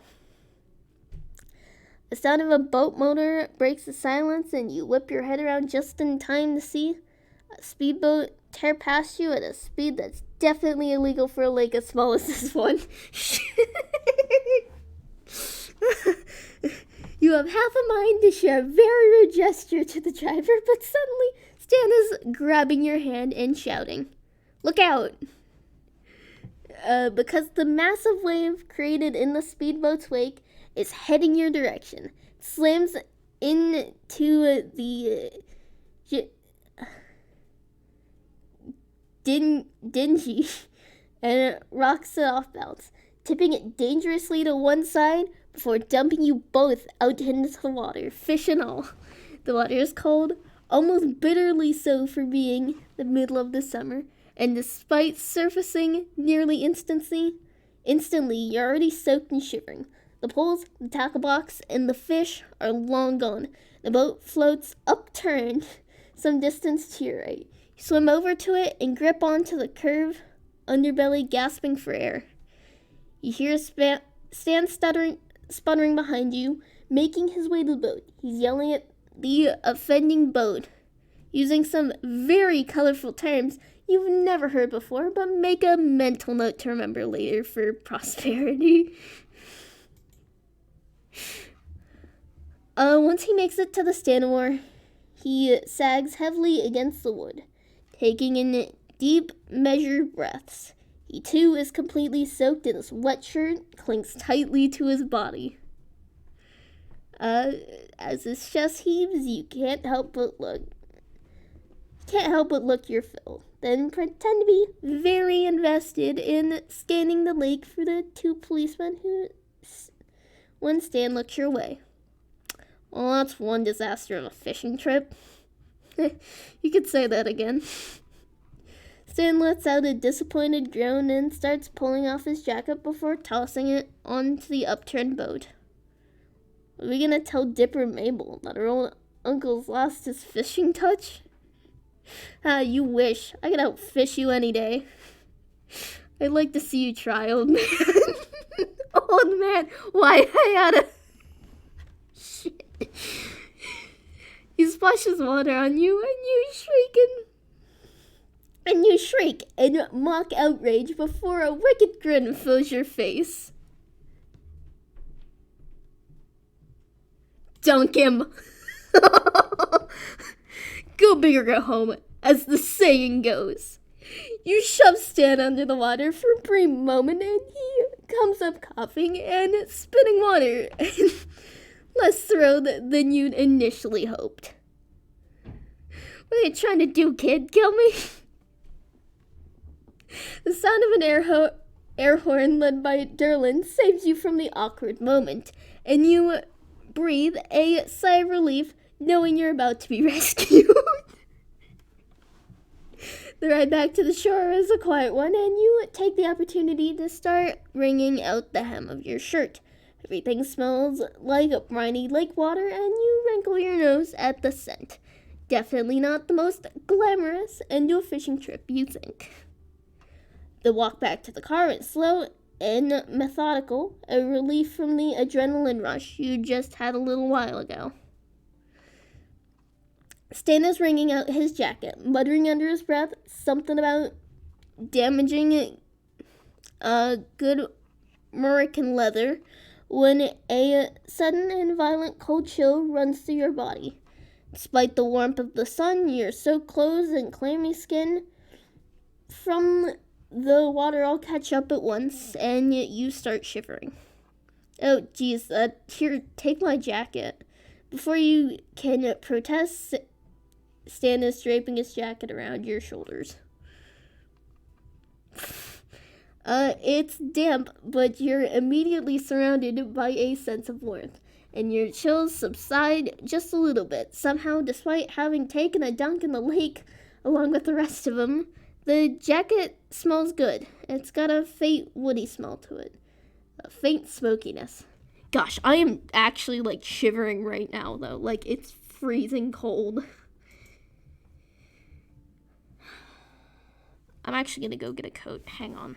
The sound of a boat motor breaks the silence, and you whip your head around just in time to see a speedboat tear past you at a speed that's definitely illegal for a lake as small as this one. You have half a mind to show a very rude gesture to the driver, but suddenly Stan is grabbing your hand and shouting, "Look out!" Because the massive wave created in the speedboat's wake is heading your direction. It slams into the dingy and rocks it off balance, tipping it dangerously to one side before dumping you both out into the water, fish and all. The water is cold, almost bitterly so for being the middle of the summer, and despite surfacing nearly instantly, you're already soaked and shivering. The poles, the tackle box, and the fish are long gone. The boat floats upturned some distance to your right. You swim over to it and grip onto the curved underbelly, gasping for air. You hear Stan sputtering behind you, making his way to the boat. He's yelling at the offending boat, using some very colorful terms you've never heard before, but make a mental note to remember later for prosperity. Once he makes it to the stand-oar, he sags heavily against the wood, taking in deep, measured breaths. He too is completely soaked, and his wet shirt clings tightly to his body. As his chest heaves, you can't help but look your fill. Then pretend to be very invested in scanning the lake for the two policemen when Stan looks your way. Well, that's one disaster of a fishing trip. You could say that again. Stan lets out a disappointed groan and starts pulling off his jacket before tossing it onto the upturned boat. Are we gonna tell Dipper and Mabel that her old uncle's lost his fishing touch? You wish. I could outfish you any day. I'd like to see you try, old man. Old man, why I had a... Shit. He splashes water on you and you shriek in mock outrage before a wicked grin fills your face. Dunk him. Go big or go home, as the saying goes. You shove Stan under the water for a brief moment, and he comes up coughing and spitting water. Less thrilled than you'd initially hoped. What are you trying to do, kid? Kill me? The sound of an air horn led by Derlin saves you from the awkward moment, and you breathe a sigh of relief knowing you're about to be rescued. The ride back to the shore is a quiet one, and you take the opportunity to start wringing out the hem of your shirt. Everything smells like briny lake water, and you wrinkle your nose at the scent. Definitely not the most glamorous end to a fishing trip, you think. The walk back to the car is slow and methodical, a relief from the adrenaline rush you just had a little while ago. Stan is wringing out his jacket, muttering under his breath something about damaging good Moroccan leather, when a sudden and violent cold chill runs through your body. Despite the warmth of the sun, your soaked clothes and clammy skin from the water all catch up at once, and you start shivering. Oh, geez, here, take my jacket. Before you can protest, Stan is draping his jacket around your shoulders. It's damp, but you're immediately surrounded by a sense of warmth, and your chills subside just a little bit. Somehow, despite having taken a dunk in the lake along with the rest of them, the jacket smells good. It's got a faint woody smell to it, a faint smokiness. Gosh, I am actually shivering right now though. It's freezing cold. I'm actually gonna go get a coat. Hang on.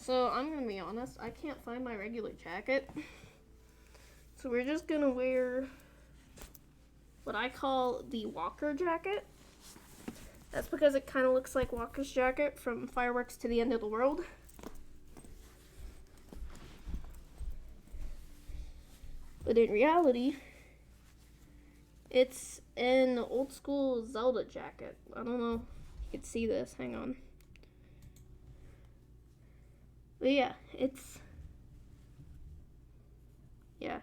So I'm gonna be honest, I can't find my regular jacket. So we're just gonna wear what I call the Walker jacket. That's because it kind of looks like Walker's jacket from Fireworks to the End of the World. But in reality, it's an old school Zelda jacket. I don't know if you can see this, hang on. But yeah,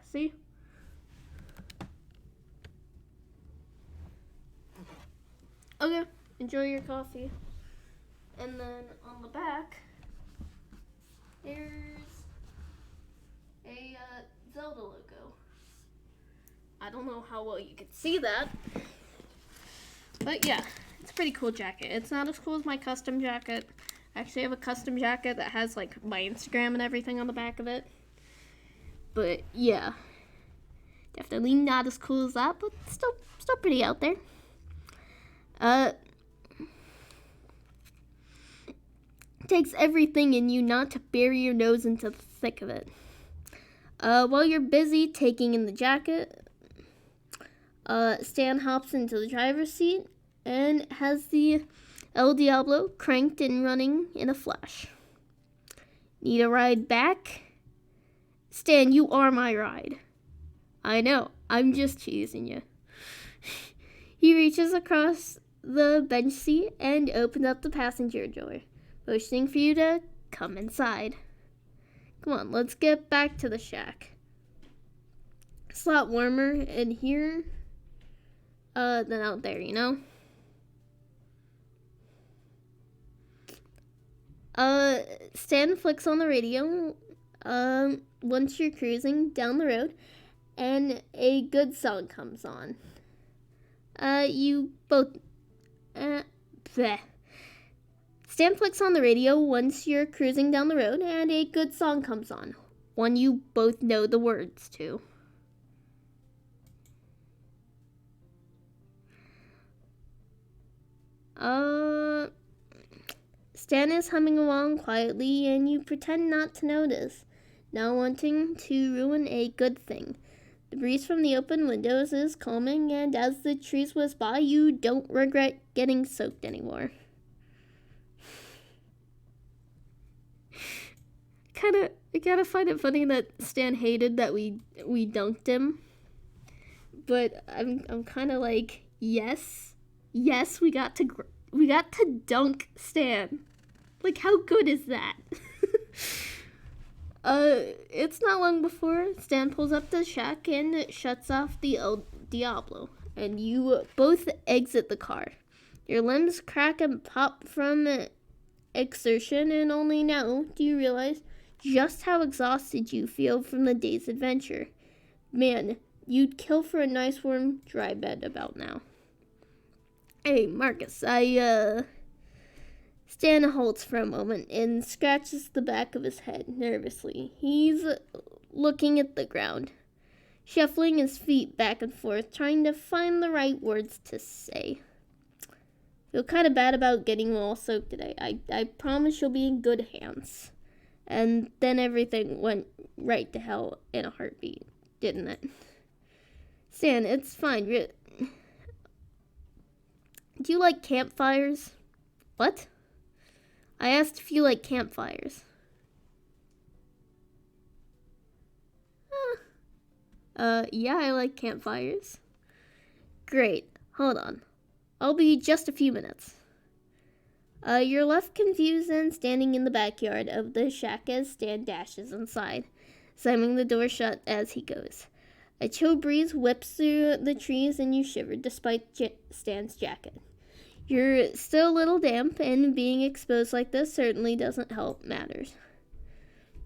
see? Okay, enjoy your coffee. And then on the back, there's a Zelda logo. I don't know how well you can see that, but yeah, it's a pretty cool jacket. It's not as cool as my custom jacket. I actually have a custom jacket that has like my Instagram and everything on the back of it. But yeah, definitely not as cool as that, but still pretty out there. Takes everything in you not to bury your nose into the thick of it. While you're busy taking in the jacket, Stan hops into the driver's seat and has the El Diablo cranked and running in a flash. Need a ride back? Stan, you are my ride. I know, I'm just teasing you. He reaches across the bench seat and opens up the passenger door, motioning for you to come inside. Come on, let's get back to the shack. It's a lot warmer in here than out there, you know? Stan flicks on the radio once you're cruising down the road and a good song comes on. Stan flicks on the radio once you're cruising down the road and a good song comes on. One you both know the words to. Stan is humming along quietly and you pretend not to notice, not wanting to ruin a good thing. The breeze from the open windows is calming, and as the trees whiz by, you don't regret getting soaked anymore. I gotta find it funny that Stan hated that we dunked him, but I'm kind of like, yes, we got to dunk Stan. Like, how good is that? It's not long before Stan pulls up the shack and shuts off the El Diablo, and you both exit the car. Your limbs crack and pop from exertion, and only now do you realize just how exhausted you feel from the day's adventure. Man, you'd kill for a nice warm dry bed about now. Hey, Marcus, Stan halts for a moment and scratches the back of his head nervously. He's looking at the ground, shuffling his feet back and forth, trying to find the right words to say. Feel kind of bad about getting all soaked today. I promise you'll be in good hands. And then everything went right to hell in a heartbeat, didn't it? Stan, it's fine. Do you like campfires? What? I asked if you like campfires. Yeah, I like campfires. Great. Hold on. I'll be just a few minutes. You're left confused and standing in the backyard of the shack as Stan dashes inside, slamming the door shut as he goes. A chill breeze whips through the trees and you shiver despite Stan's jacket. You're still a little damp, and being exposed like this certainly doesn't help matters.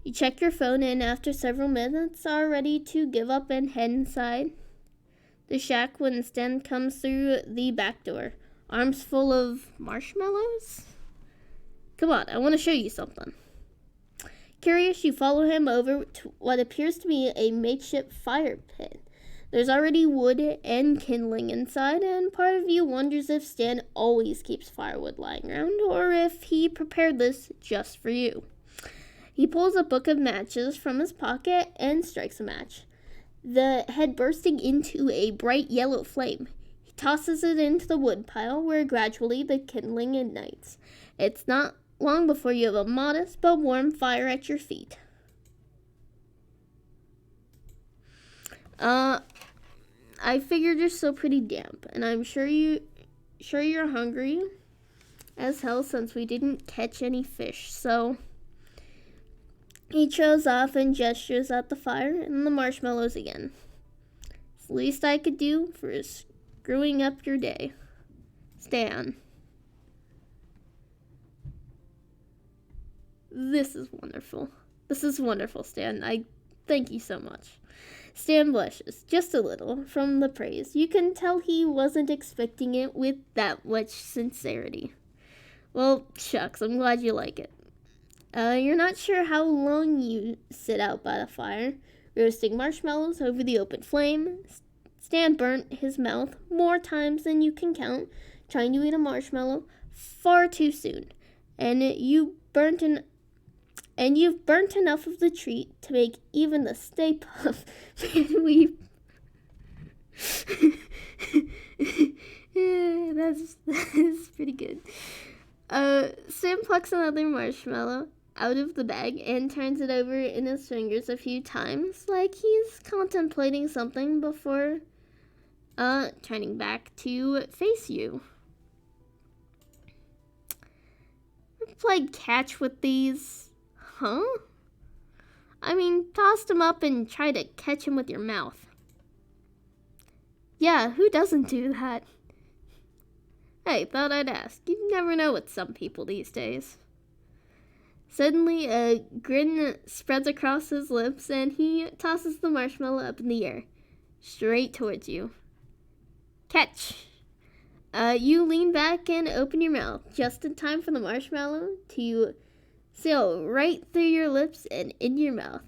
You check your phone, and after several minutes are ready to give up and head inside the shack when Stan comes through the back door, arms full of marshmallows? Come on, I want to show you something. Curious, you follow him over to what appears to be a makeshift fire pit. There's already wood and kindling inside, and part of you wonders if Stan always keeps firewood lying around, or if he prepared this just for you. He pulls a book of matches from his pocket and strikes a match, the head bursting into a bright yellow flame. He tosses it into the woodpile, where gradually the kindling ignites. It's not long before you have a modest but warm fire at your feet. I figured you're still pretty damp, and I'm sure you're hungry as hell since we didn't catch any fish, so he trails off and gestures at the fire and the marshmallows again. It's the least I could do for screwing up your day. Stan. This is wonderful. This is wonderful, Stan. I thank you so much. Stan blushes, just a little, from the praise. You can tell he wasn't expecting it with that much sincerity. Well, shucks, I'm glad you like it. You're not sure how long you sit out by the fire, roasting marshmallows over the open flame. Stan burnt his mouth more times than you can count, trying to eat a marshmallow far too soon. And you've burnt enough of the treat to make even the Stay Puft Man weep. Yeah, that's pretty good. Sam plucks another marshmallow out of the bag and turns it over in his fingers a few times, like he's contemplating something before turning back to face you. Play catch with these, huh? I mean, toss him up and try to catch him with your mouth. Yeah, who doesn't do that? Hey, thought I'd ask. You never know with some people these days. Suddenly, a grin spreads across his lips, and he tosses the marshmallow up in the air, straight towards you. Catch! You lean back and open your mouth, just in time for the marshmallow to sail right through your lips and in your mouth.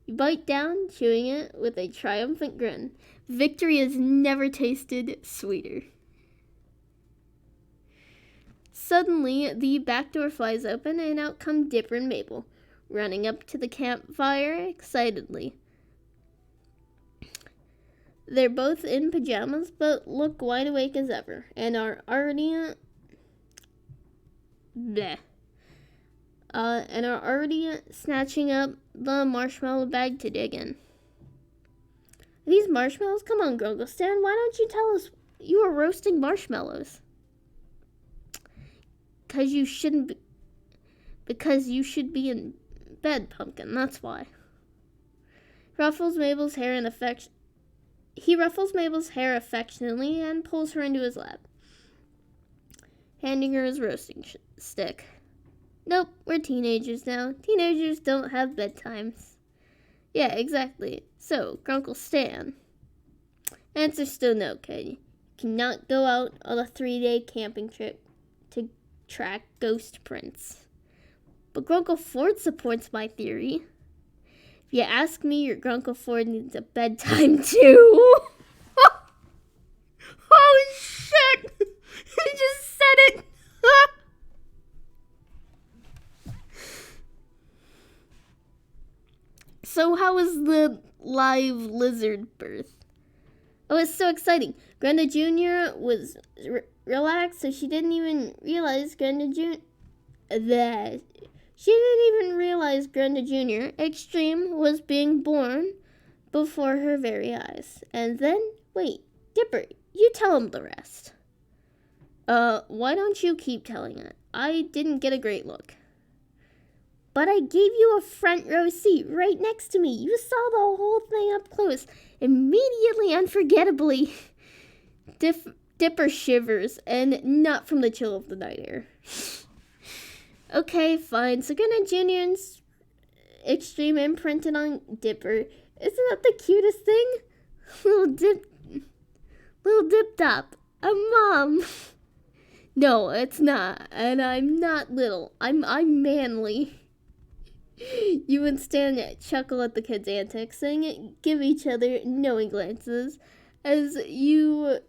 You bite down, chewing it with a triumphant grin. Victory has never tasted sweeter. Suddenly, the back door flies open, and out come Dipper and Mabel, running up to the campfire excitedly. They're both in pajamas, but look wide awake as ever, and are already snatching up the marshmallow bag to dig in. These marshmallows? Come on, Grunkle Stan, why don't you tell us you were roasting marshmallows? Because you should be in bed, Pumpkin, that's why. He ruffles Mabel's hair affectionately and pulls her into his lap, handing her his roasting stick. Nope, we're teenagers now. Teenagers don't have bedtimes. Yeah, exactly. So, Grunkle Stan. Answer still no, kid. You cannot go out on a 3-day camping trip to track ghost prints. But Grunkle Ford supports my theory. If you ask me, your Grunkle Ford needs a bedtime too. Holy shit! He just said it! So how was the live lizard birth? Oh, it's so exciting. Granda Jr. was relaxed, so she didn't even realize Granda Jr. Extreme was being born before her very eyes. And then, wait, Dipper, you tell him the rest. Why don't you keep telling it? I didn't get a great look. But I gave you a front row seat right next to me. You saw the whole thing up close. Immediately, unforgettably, Dipper shivers, and not from the chill of the night air. Okay, fine. So Granda Jr. and Extreme imprinted on Dipper. Isn't that the cutest thing? Little Dip Top. A mom. No, it's not. And I'm not little. I'm manly. You and Stan chuckle at the kids' antics and give each other knowing glances as you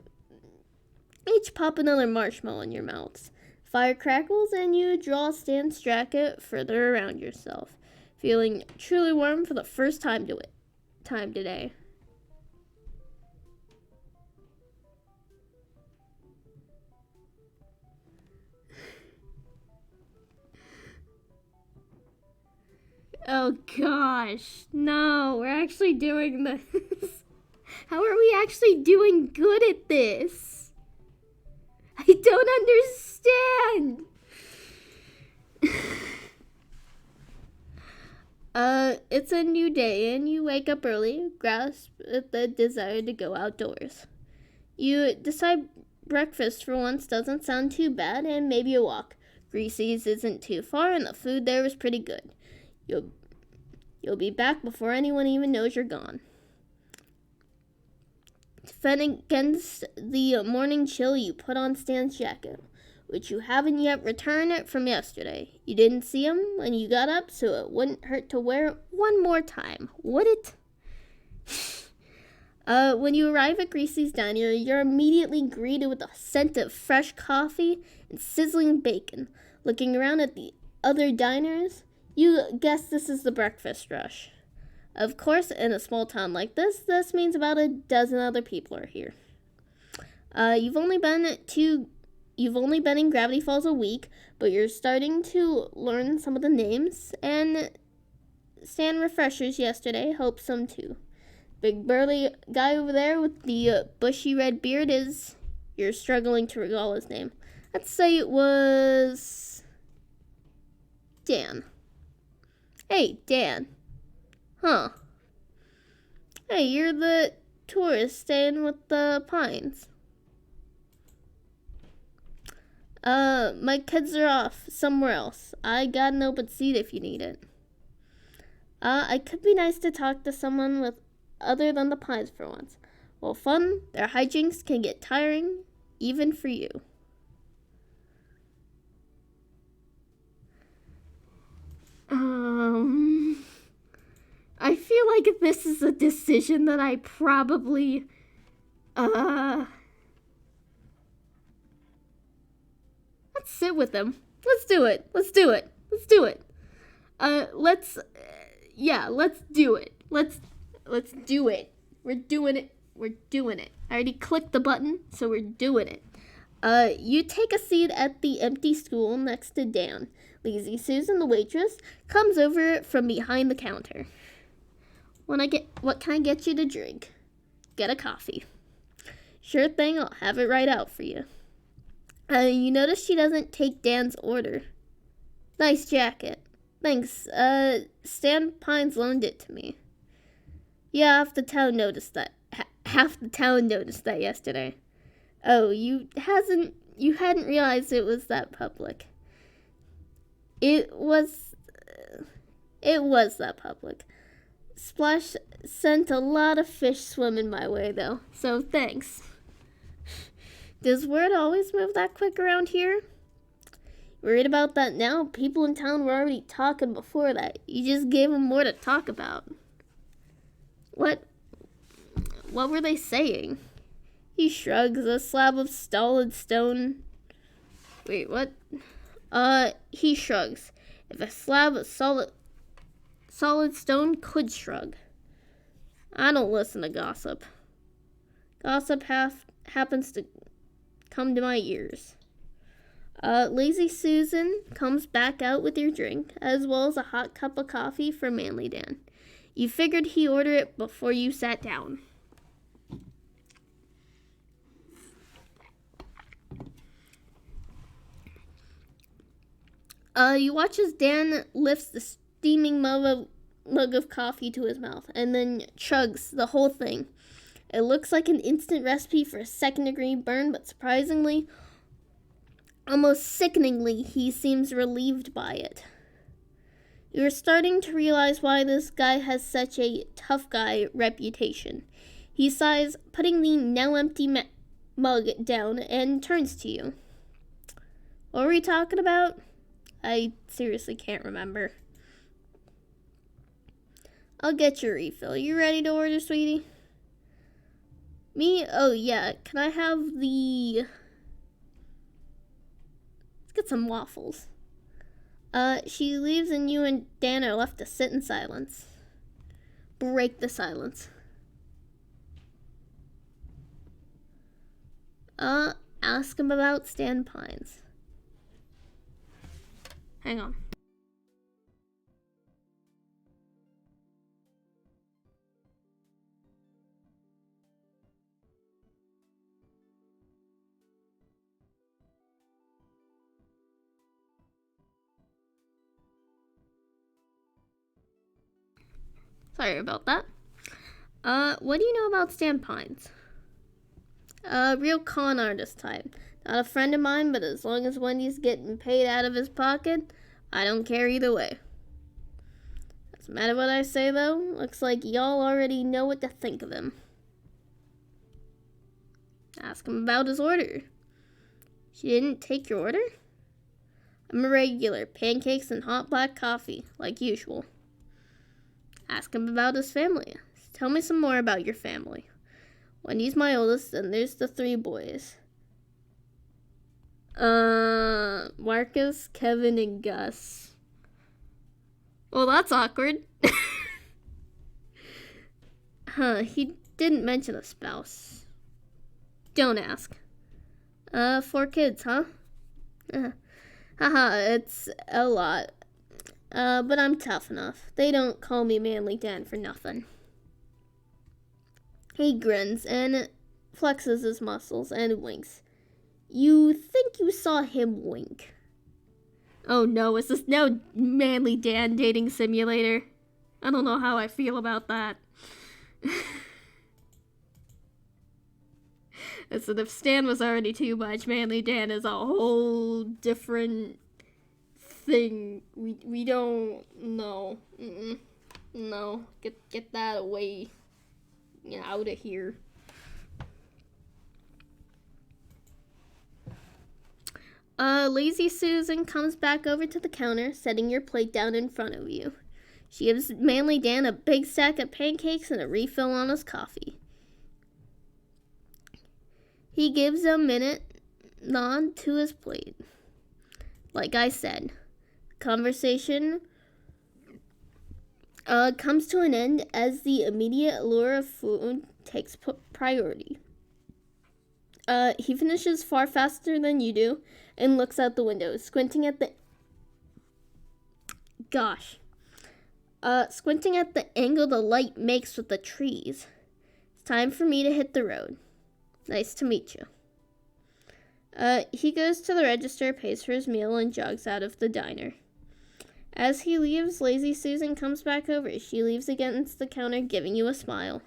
each pop another marshmallow in your mouths. Fire crackles and you draw Stan's jacket further around yourself. feeling truly warm for the first time today. Oh gosh, no, we're actually doing this. How are we actually doing good at this? I don't understand. It's a new day and you wake up early, grasp at the desire to go outdoors. You decide breakfast for once doesn't sound too bad, and maybe a walk. Greasy's isn't too far and the food there is pretty good. You'll be back before anyone even knows you're gone. To fend against the morning chill, you put on Stan's jacket, which you haven't yet returned from yesterday. You didn't see him when you got up, so it wouldn't hurt to wear it one more time, would it? When you arrive at Greasy's diner, you're immediately greeted with a scent of fresh coffee and sizzling bacon. Looking around at the other diners, you guess this is the breakfast rush. Of course, in a small town like this means about a dozen other people are here. You've only been in Gravity Falls a week, but you're starting to learn some of the names, and Stan refreshers yesterday hoped some too. Big burly guy over there with the bushy red beard you're struggling to recall his name. Let's say it was Dan. Hey, Dan. Huh. Hey, you're the tourist staying with the Pines. My kids are off somewhere else. I got an open seat if you need it. It could be nice to talk to someone with other than the Pines for once. While fun, their hijinks can get tiring, even for you. I feel like this is a decision that I probably, let's sit with them. Let's do it. Let's do it. Let's do it. Let's do it. Let's do it. We're doing it. We're doing it. I already clicked the button, so we're doing it. You take a seat at the empty stool next to Dan. Lazy Susan, the waitress, comes over from behind the counter. What can I get you to drink? Get a coffee. Sure thing, I'll have it right out for you. You notice she doesn't take Dan's order. Nice jacket. Thanks. Stan Pines loaned it to me. Yeah, half the town noticed that yesterday. Oh, you hadn't realized it was that public. It was that public. Splash sent a lot of fish swimming my way, though, so thanks. Does word always move that quick around here? Worried about that now? People in town were already talking before that. You just gave them more to talk about. What were they saying? He shrugs. A slab of solid stone. Wait, what? He shrugs. If a slab of solid stone could shrug. I don't listen to gossip. Gossip happens to come to my ears. Lazy Susan comes back out with your drink, as well as a hot cup of coffee for Manly Dan. You figured he ordered it before you sat down. You watch as Dan lifts the steaming mug of coffee to his mouth and then chugs the whole thing. It looks like an instant recipe for a second-degree burn, but surprisingly, almost sickeningly, he seems relieved by it. You're starting to realize why this guy has such a tough guy reputation. He sighs, putting the now empty mug down, and turns to you. What were we talking about? I seriously can't remember. I'll get your refill. You ready to order, sweetie? Me? Oh, yeah. Can I have Let's get some waffles. She leaves and you and Dan are left to sit in silence. Break the silence. Ask him about Stan Pines. Hang on. Sorry about that. What do you know about Stan Pines? Real con artist type. Not a friend of mine, but as long as Wendy's getting paid out of his pocket, I don't care either way. Doesn't matter what I say, though. Looks like y'all already know what to think of him. Ask him about his order. She didn't take your order? I'm a regular. Pancakes and hot black coffee, like usual. Ask him about his family. Tell me some more about your family. Wendy's my oldest, and there's the 3 boys. Marcus, Kevin, and Gus. Well, that's awkward. He didn't mention a spouse. Don't ask. 4 kids, huh? Haha, it's a lot. But I'm tough enough. They don't call me Manly Dan for nothing. He grins and flexes his muscles and winks. You think you saw him wink? Oh no, is this now Manly Dan dating simulator? I don't know how I feel about that. So if Stan was already too much, Manly Dan is a whole different thing. We don't know. No, get that away. Out of here. Lazy Susan comes back over to the counter, setting your plate down in front of you. She gives Manly Dan a big stack of pancakes and a refill on his coffee. He gives a minute nod to his plate. Like I said, conversation comes to an end as the immediate allure of food takes priority. He finishes far faster than you do and looks out the window, squinting at the angle the light makes with the trees. It's time for me to hit the road. Nice to meet you. He goes to the register, pays for his meal, and jogs out of the diner. As he leaves, Lazy Susan comes back over. She leaves against the counter, giving you a smile.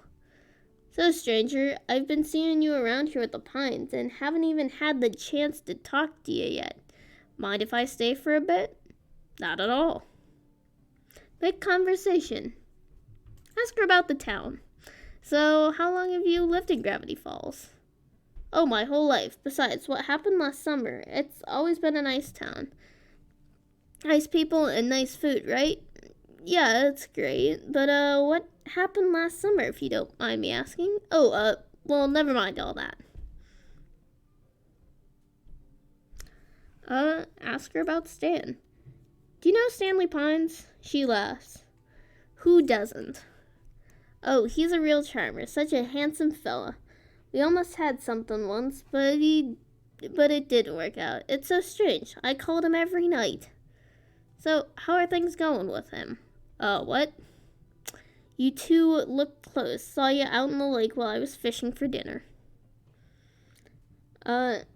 So, stranger, I've been seeing you around here at the Pines and haven't even had the chance to talk to you yet. Mind if I stay for a bit? Not at all. Make conversation. Ask her about the town. So, how long have you lived in Gravity Falls? Oh, my whole life. Besides, what happened last summer? It's always been a nice town. Nice people and nice food, right? Yeah, it's great. But, what happened last summer, if you don't mind me asking? Oh, well, never mind all that. Ask her about Stan. Do you know Stanley Pines? She laughs. Who doesn't? Oh, he's a real charmer. Such a handsome fella. We almost had something once, but it didn't work out. It's so strange. I called him every night. So, how are things going with him? What? You two looked close. Saw you out in the lake while I was fishing for dinner. But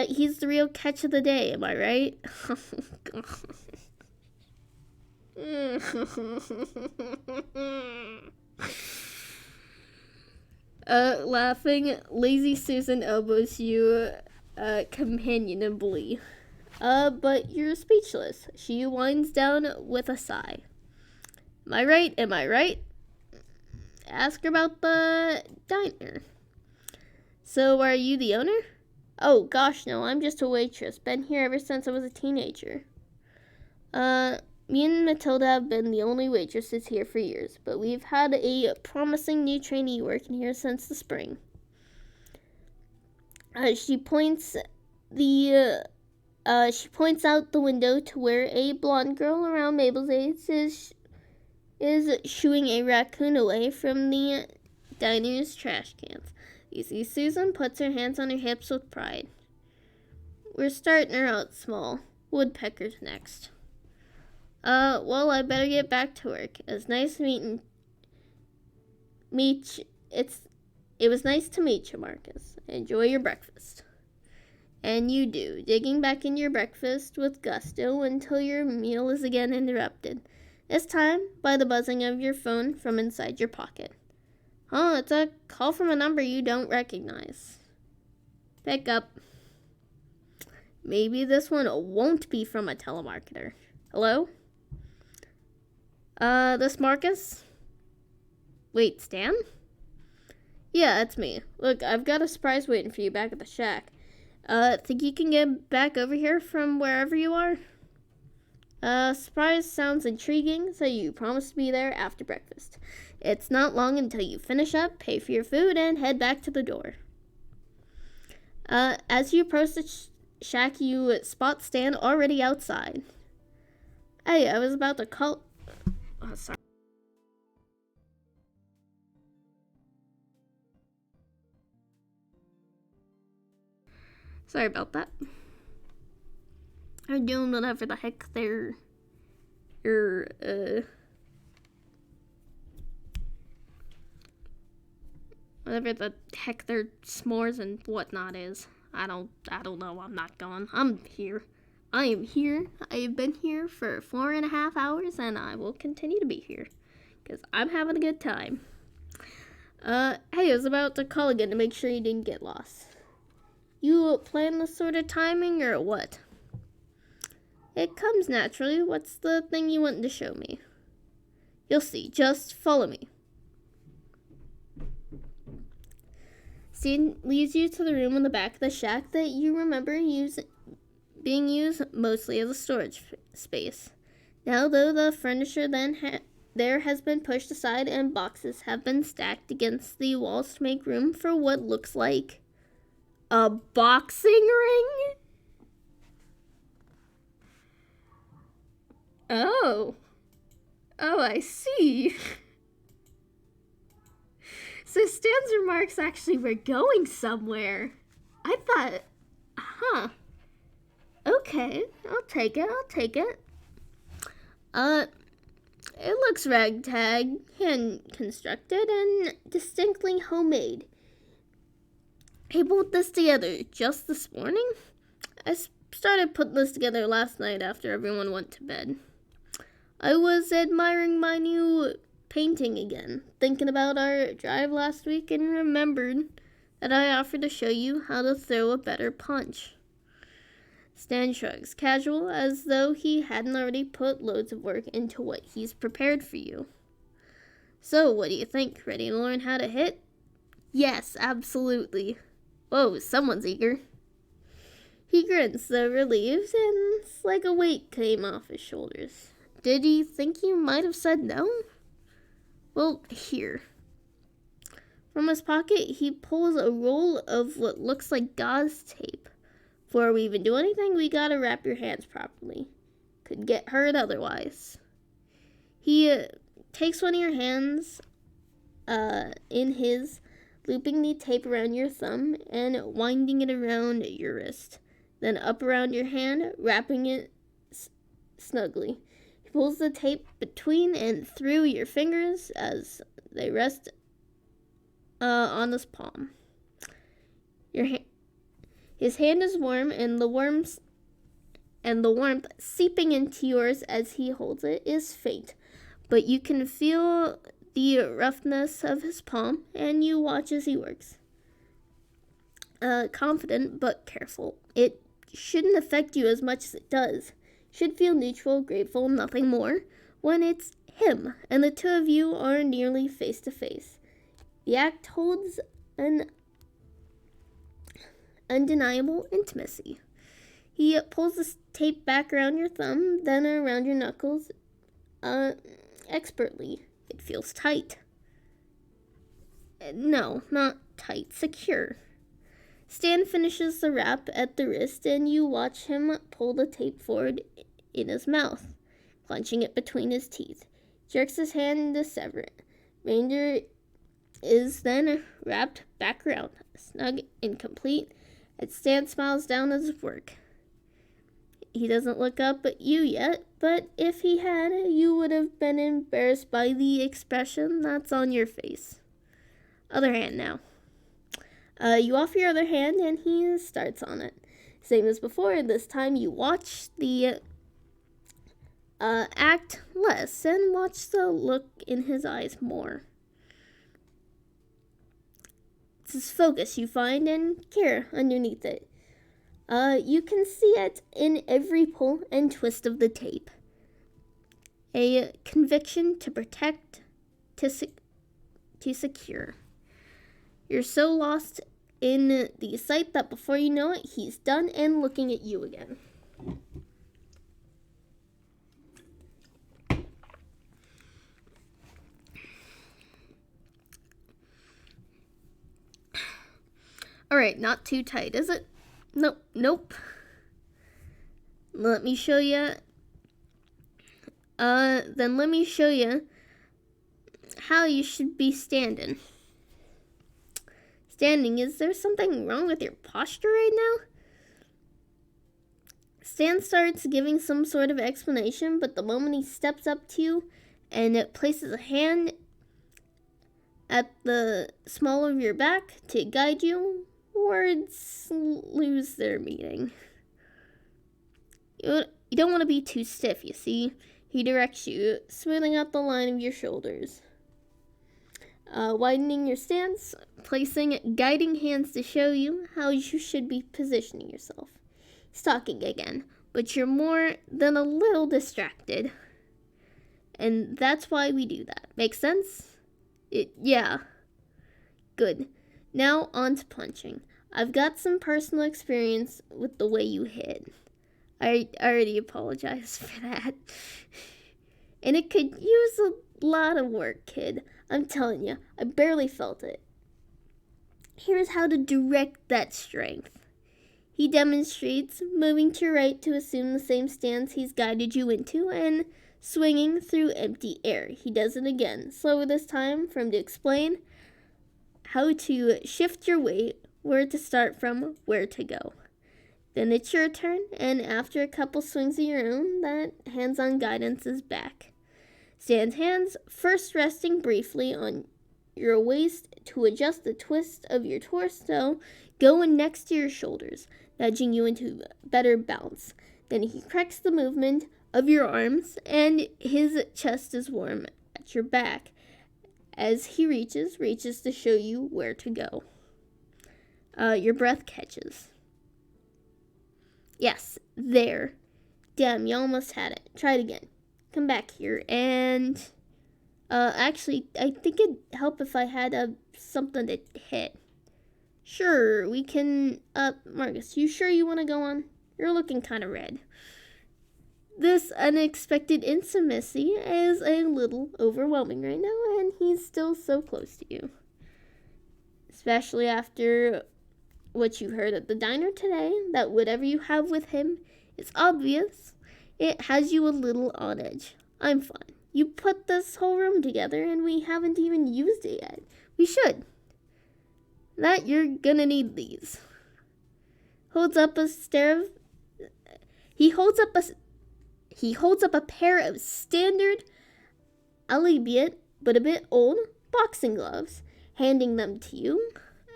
he's the real catch of the day, am I right? Laughing, Lazy Susan elbows you, companionably. But you're speechless. She winds down with a sigh. Am I right? Am I right? Ask her about the diner. So, are you the owner? Oh, gosh, no, I'm just a waitress. Been here ever since I was a teenager. Me and Matilda have been the only waitresses here for years, but we've had a promising new trainee working here since the spring. She points the She points out the window to where a blonde girl around Mabel's age is shooing a raccoon away from the diner's trash cans. You see Susan puts her hands on her hips with pride. We're starting her out small. Woodpecker's next. Well, I better get back to work. It was nice meeting It was nice to meet you, Marcus. Enjoy your breakfast. And you do, digging back in your breakfast with gusto until your meal is again interrupted. This time by the buzzing of your phone from inside your pocket. Oh, it's a call from a number you don't recognize. Pick up. Maybe this one won't be from a telemarketer. Hello? This Marcus? Wait, Stan? Yeah, it's me. Look, I've got a surprise waiting for you back at the shack. Think you can get back over here from wherever you are? Surprise sounds intriguing, so you promise to be there after breakfast. It's not long until you finish up, pay for your food, and head back to the door. As you approach the shack, you spot Stan already outside. Hey, I was about to call... Oh, sorry. Sorry about that. They're doing whatever the heck whatever the heck their s'mores and whatnot is. I don't know. I'm not going. I'm here. I am here. I have been here for 4.5 hours, and I will continue to be here because I'm having a good time. Hey, I was about to call again to make sure you didn't get lost. You plan this sort of timing or what? It comes naturally. What's the thing you wanted to show me? You'll see. Just follow me. Stan leads you to the room in the back of the shack that you remember being used mostly as a storage space. Now, though, the furniture there has been pushed aside and boxes have been stacked against the walls to make room for what looks like a boxing ring? Oh, I see. So Stan's remarks actually were going somewhere. I thought, okay, I'll take it. It looks ragtag, hand-constructed, and distinctly homemade. I put this together just this morning. I started putting this together last night after everyone went to bed. I was admiring my new painting again, thinking about our drive last week, and remembered that I offered to show you how to throw a better punch. Stan shrugs, casual, as though he hadn't already put loads of work into what he's prepared for you. So, what do you think? Ready to learn how to hit? Yes, absolutely. Whoa, someone's eager. He grins, though relieved, and it's like a weight came off his shoulders. Did you think you might have said no? Well, here. From his pocket, he pulls a roll of what looks like gauze tape. Before we even do anything, we gotta wrap your hands properly. Could get hurt otherwise. He takes one of your hands in his, looping the tape around your thumb and winding it around your wrist. Then up around your hand, wrapping it snugly. He pulls the tape between and through your fingers as they rest on his palm. His hand is warm, and the warmth seeping into yours as he holds it is faint. But you can feel the roughness of his palm, and you watch as he works. Confident but careful. It shouldn't affect you as much as it does. Should feel neutral, grateful, nothing more, when it's him, and the two of you are nearly face to face. The act holds an undeniable intimacy. He pulls the tape back around your thumb, then around your knuckles, expertly. It feels tight. No, not tight, secure. Stan finishes the wrap at the wrist, and you watch him pull the tape forward in his mouth, clenching it between his teeth. Jerks his hand to sever it. Ranger is then wrapped back around, snug and complete, as Stan smiles down at his work. He doesn't look up at you yet, but if he had, you would have been embarrassed by the expression that's on your face. Other hand now. You offer your other hand, and he starts on it. Same as before, this time you watch the act less and watch the look in his eyes more. It's his focus you find and care underneath it. You can see it in every pull and twist of the tape. A conviction to protect, to secure. You're so lost in the sight that before you know it, he's done and looking at you again. Alright, not too tight, is it? Nope. Let me show you. Then let me show you how you should be standing. Standing, is there something wrong with your posture right now? Stan starts giving some sort of explanation, but the moment he steps up to you and places a hand at the small of your back to guide you, words lose their meaning. You don't want to be too stiff, you see. He directs you, smoothing out the line of your shoulders. Widening your stance, placing guiding hands to show you how you should be positioning yourself. He's talking again, but you're more than a little distracted. And that's why we do that. Make sense? Yeah. Good. Now on to punching. I've got some personal experience with the way you hit. I already apologize for that. And it could use a lot of work, kid. I'm telling you, I barely felt it. Here's how to direct that strength. He demonstrates, moving to your right to assume the same stance he's guided you into and swinging through empty air. He does it again, slower this time for him to explain how to shift your weight, where to start from, where to go. Then it's your turn, and after a couple swings of your own, that hands-on guidance is back. Stan's hands, first resting briefly on your waist to adjust the twist of your torso, going next to your shoulders, nudging you into better balance. Then he corrects the movement of your arms, and his chest is warm at your back as he reaches to show you where to go. Your breath catches. Yes, there. Damn, you almost had it. Try it again. Come back here, and actually, I think it'd help if I had something to hit. Sure, we can. Marcus, you sure you want to go on? You're looking kind of red. This unexpected intimacy is a little overwhelming right now, and he's still so close to you. Especially after what you heard at the diner today, that whatever you have with him is obvious. It has you a little on edge. I'm fine. You put this whole room together, and we haven't even used it yet. We should. That you're gonna need these. Holds up a pair of standard, albeit but a bit old, boxing gloves, handing them to you.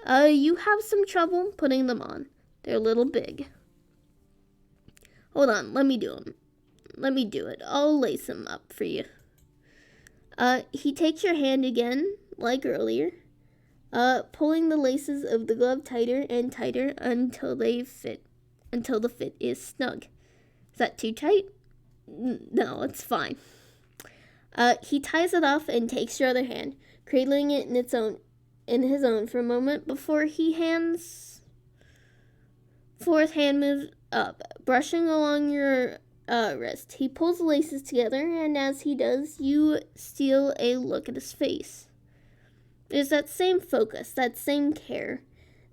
You have some trouble putting them on. They're a little big. Hold on, let me do it. I'll lace them up for you. He takes your hand again, like earlier, pulling the laces of the glove tighter and tighter until the fit is snug. Is that too tight? No, it's fine. He ties it off and takes your other hand, cradling it in his own for a moment before his hand moves up, brushing along your wrist. He pulls the laces together, and as he does, you steal a look at his face. There's that same focus, that same care,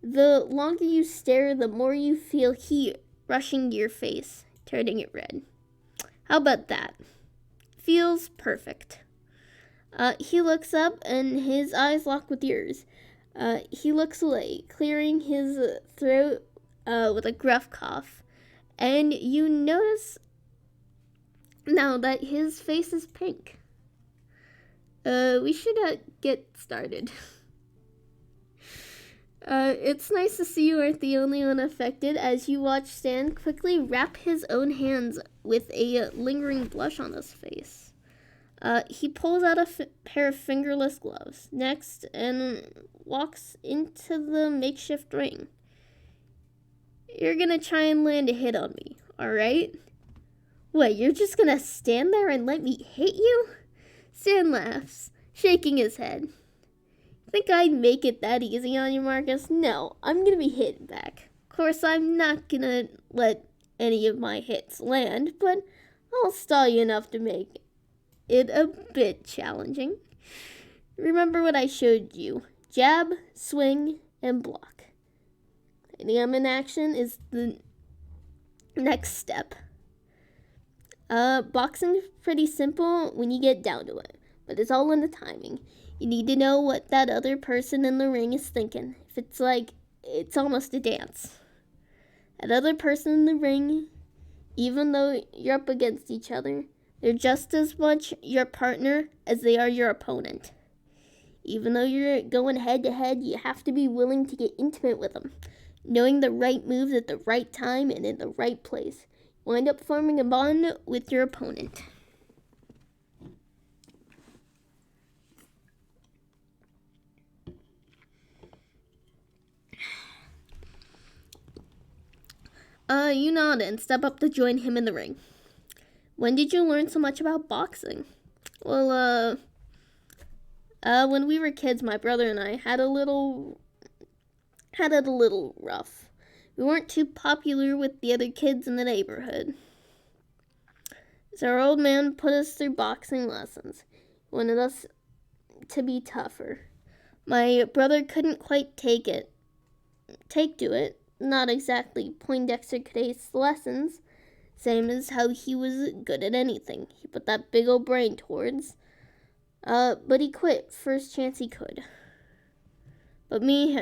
The longer you stare, the more you feel heat rushing to your face, turning it red. How about that? Feels perfect. He looks up and his eyes lock with yours. He looks away, clearing his throat with a gruff cough. And you notice now that his face is pink. We should get started. It's nice to see you aren't the only one affected as you watch Stan quickly wrap his own hands with a lingering blush on his face. He pulls out a pair of fingerless gloves next and walks into the makeshift ring. You're gonna try and land a hit on me, alright? What, you're just gonna stand there and let me hit you? Stan laughs, shaking his head. Think I'd make it that easy on you, Marcus? No, I'm gonna be hitting back. Of course, I'm not gonna let any of my hits land, but I'll stall you enough to make it a bit challenging. Remember what I showed you. Jab, swing, and block. Hitting him in action is the next step. Boxing's pretty simple when you get down to it, but it's all in the timing. You need to know what that other person in the ring is thinking. If it's like, it's almost a dance. That other person in the ring, even though you're up against each other, they're just as much your partner as they are your opponent. Even though you're going head to head, you have to be willing to get intimate with them. Knowing the right moves at the right time and in the right place. Wind up forming a bond with your opponent. You nod and step up to join him in the ring. When did you learn so much about boxing? Well, when we were kids, my brother and I had it a little rough. We weren't too popular with the other kids in the neighborhood. So our old man put us through boxing lessons. He wanted us to be tougher. My brother couldn't quite take to it. Not exactly Poindexter could ace the lessons. Same as how he was good at anything. He put that big old brain towards. But he quit first chance he could. But me,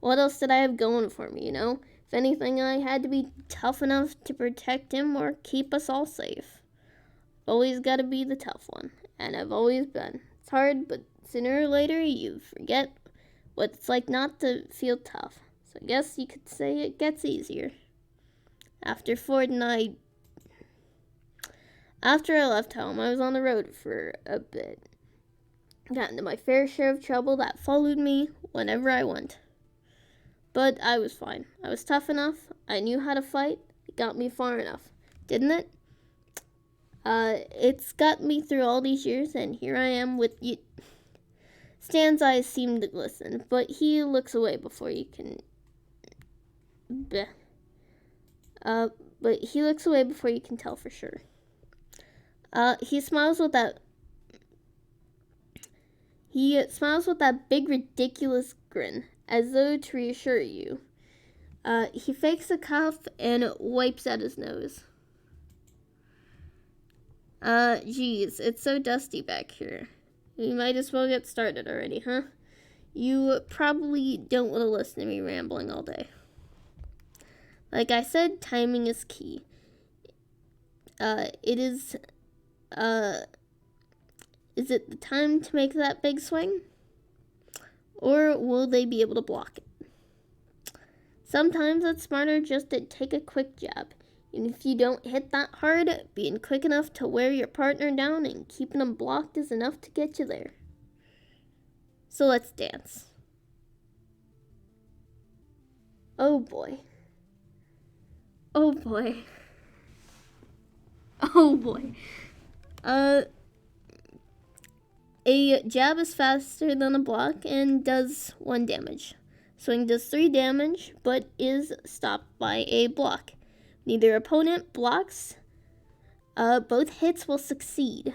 what else did I have going for me, you know? If anything, I had to be tough enough to protect him or keep us all safe. Always gotta be the tough one. And I've always been. It's hard, but sooner or later you forget what it's like not to feel tough. So I guess you could say it gets easier. After I left home, I was on the road for a bit. Got into my fair share of trouble that followed me whenever I went. But I was fine. I was tough enough. I knew how to fight. It got me far enough. Didn't it? It's got me through all these years, and here I am with you. Stan's eyes seem to glisten, but he looks away before you can... But he looks away before you can tell for sure. He smiles with that big ridiculous grin, as though to reassure you. He fakes a cough and wipes at his nose. Geez, it's so dusty back here. We might as well get started already, huh? You probably don't want to listen to me rambling all day. Like I said, timing is key. Is it the time to make that big swing? Or will they be able to block it? Sometimes it's smarter just to take a quick jab. And if you don't hit that hard, being quick enough to wear your partner down and keeping them blocked is enough to get you there. So let's dance. Oh boy. Oh boy. Oh boy. A jab is faster than a block and does 1 damage. Swing does 3 damage, but is stopped by a block. Neither opponent blocks. Both hits will succeed.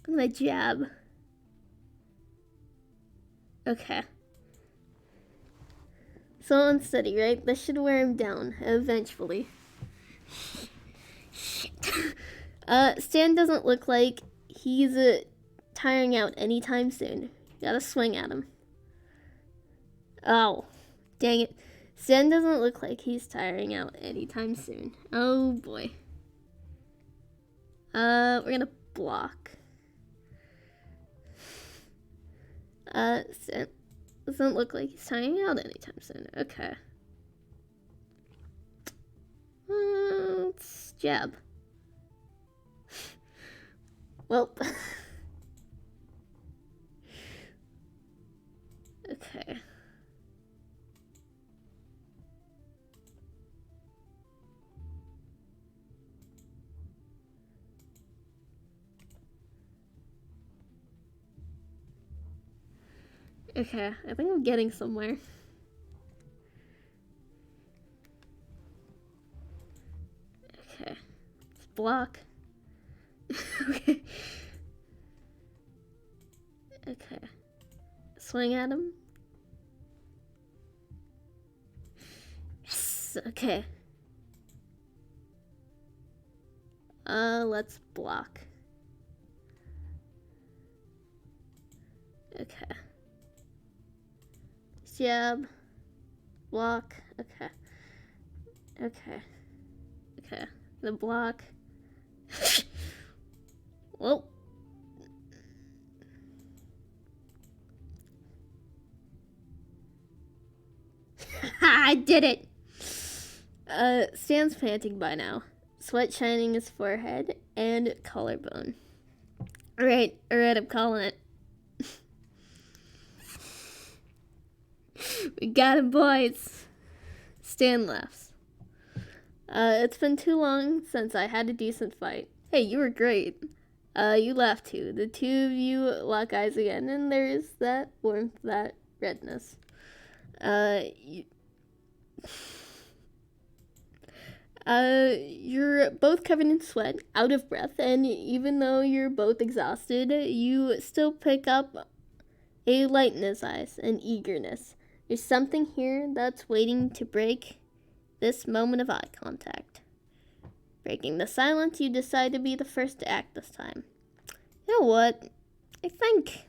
I'm gonna jab. Okay. So unsteady, right? This should wear him down eventually. Shit. Stan doesn't look like he's tiring out anytime soon. You gotta swing at him. Oh, dang it. Stan doesn't look like he's tiring out anytime soon. Oh boy. We're gonna block. Stan doesn't look like he's tiring out anytime soon. Okay. Let's jab. Well. Okay. Okay, I think I'm getting somewhere. Okay, let's block. Okay. Okay. Swing at him. Yes, okay. Let's block. Okay. Jab. Block. Okay. Okay. Okay. The block. Whoa. I did it! Stan's panting by now. Sweat shining his forehead and collarbone. Alright, I'm calling it. We got him, boys. Stan laughs. It's been too long since I had a decent fight. Hey, you were great. You laughed too. The two of you lock eyes again, and there's that warmth, that redness. You're both covered in sweat, out of breath, and even though you're both exhausted, you still pick up a light in his eyes, an eagerness. There's something here that's waiting to break this moment of eye contact. Breaking the silence, you decide to be the first to act this time. You know what? I think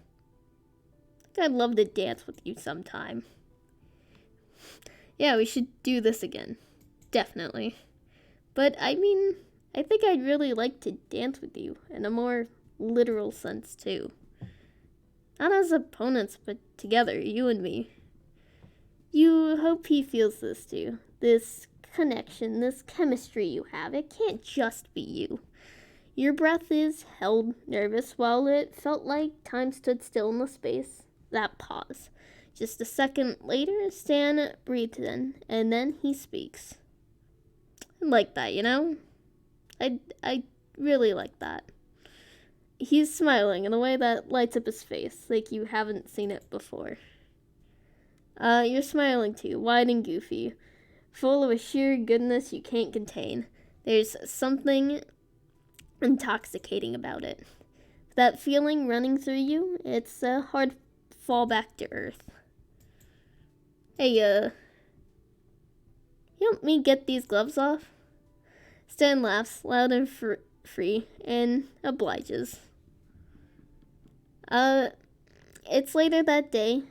I'd love to dance with you sometime. Yeah, we should do this again. Definitely. But I mean, I think I'd really like to dance with you in a more literal sense too. Not as opponents, but together, you and me. You hope he feels this too. This connection, this chemistry you have. It can't just be you. Your breath is held nervous while it felt like time stood still in the space. That pause. Just a second later, Stan breathes in, and then he speaks. I like that, you know? I really like that. He's smiling in a way that lights up his face, like you haven't seen it before. You're smiling too, wide and goofy, full of a sheer goodness you can't contain. There's something intoxicating about it. That feeling running through you, it's a hard fall back to earth. Hey, you help me get these gloves off? Stan laughs, loud and free, and obliges. It's later that day,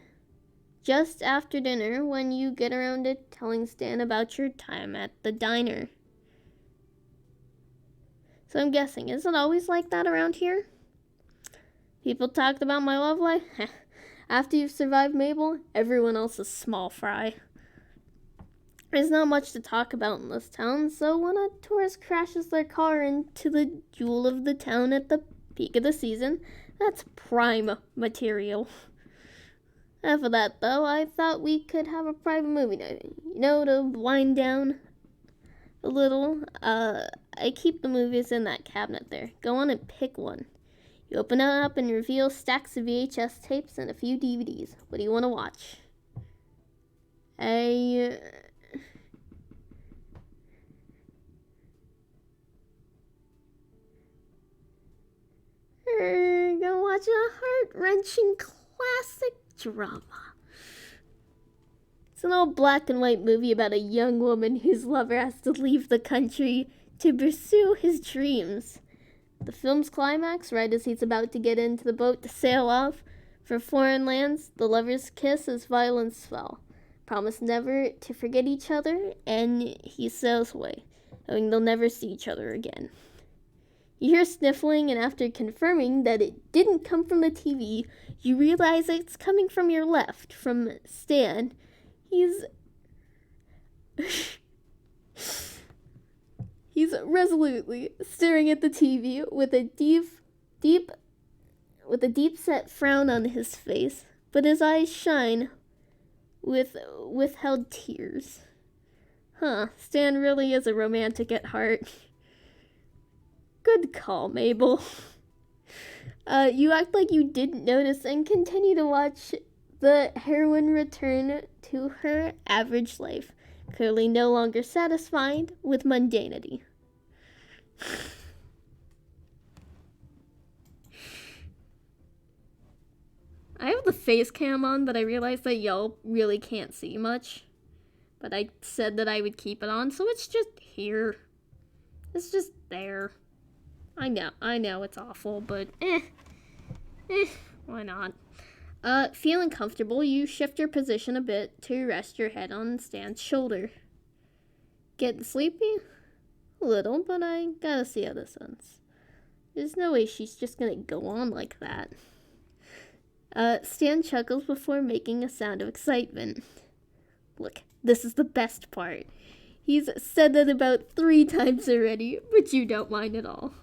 just after dinner, when you get around to telling Stan about your time at the diner. So I'm guessing, is it always like that around here? People talked about my love life? After you've survived Mabel, everyone else is small fry. There's not much to talk about in this town, so when a tourist crashes their car into the jewel of the town at the peak of the season, that's prime material. After that, though, I thought we could have a private movie night, you know, to wind down a little. I keep the movies in that cabinet there. Go on and pick one. You open it up and reveal stacks of VHS tapes and a few DVDs. What do you want to watch? We're gonna watch a heart-wrenching classic drama. It's an old black and white movie about a young woman whose lover has to leave the country to pursue his dreams. The film's climax, right as he's about to get into the boat to sail off for foreign lands, the lovers kiss as violence fell. Promise never to forget each other, and he sails away, knowing they'll never see each other again. You hear sniffling, and after confirming that it didn't come from the TV, you realize it's coming from your left, from Stan. He's resolutely staring at the TV with a deep-set frown on his face, but his eyes shine with withheld tears. Stan really is a romantic at heart. Good call, Mabel. You act like you didn't notice and continue to watch the heroine return to her average life, clearly no longer satisfied with mundanity. I have the face cam on, but I realized that y'all really can't see much. But I said that I would keep it on, so it's just here. It's just there. I know it's awful, but why not? Feeling comfortable, you shift your position a bit to rest your head on Stan's shoulder. Getting sleepy? A little, but I gotta see how this ends. There's no way she's just gonna go on like that. Stan chuckles before making a sound of excitement. Look, this is the best part. He's said that about 3 times already, but you don't mind at all.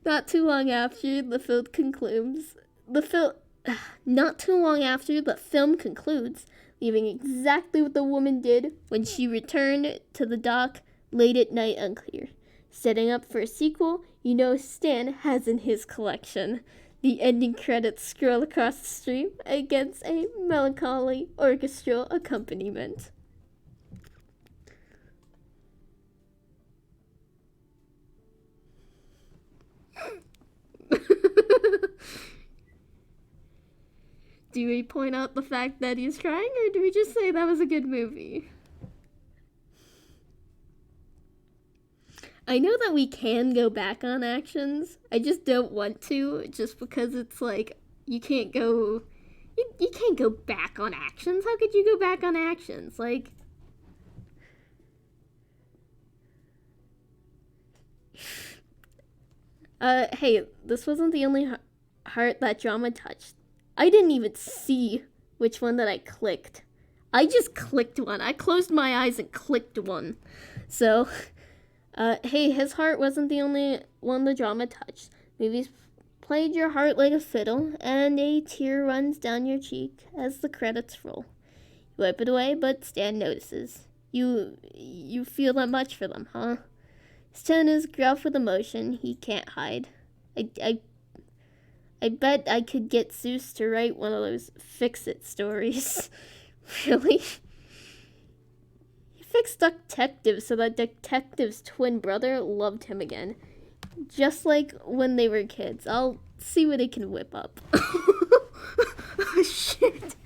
Not too long after the film concludes, leaving exactly what the woman did when she returned to the dock late at night unclear. Setting up for a sequel, you know Stan has in his collection. The ending credits scroll across the stream against a melancholy orchestral accompaniment. Do we point out the fact that he's crying, or do we just say that was a good movie? I know that we can go back on actions. I just don't want to, just because it's like, you can't go back on actions. How could you go back on actions? Like, hey, this wasn't the only heart that drama touched. I didn't even see which one that I clicked. I just clicked one. I closed my eyes and clicked one. So, hey, his heart wasn't the only one the drama touched. Movies played your heart like a fiddle, and a tear runs down your cheek as the credits roll. You wipe it away, but Stan notices. You feel that much for them, huh? His tone is gruff with emotion he can't hide. I bet I could get Zeus to write one of those fix-it stories. Really? He fixed Detective so that Detective's twin brother loved him again. Just like when they were kids. I'll see what he can whip up. Oh, shit.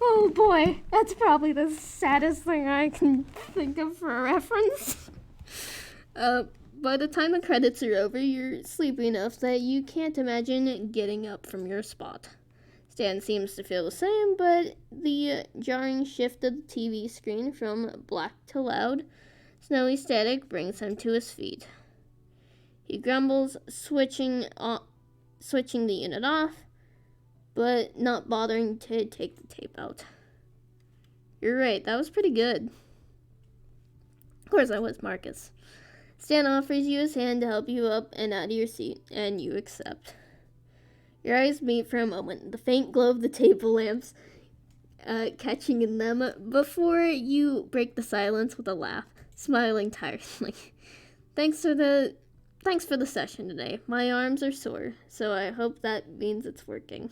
Oh, boy. That's probably the saddest thing I can think of for a reference. By the time the credits are over, you're sleepy enough that you can't imagine getting up from your spot. Stan seems to feel the same, but the jarring shift of the TV screen from black to loud, snowy static brings him to his feet. He grumbles, switching the unit off, but not bothering to take the tape out. You're right, that was pretty good. Of course I was, Marcus. Stan offers you his hand to help you up and out of your seat, and you accept. Your eyes meet for a moment, the faint glow of the table lamps catching in them, before you break the silence with a laugh, smiling tiredly. Thanks for the session today. My arms are sore, so I hope that means it's working.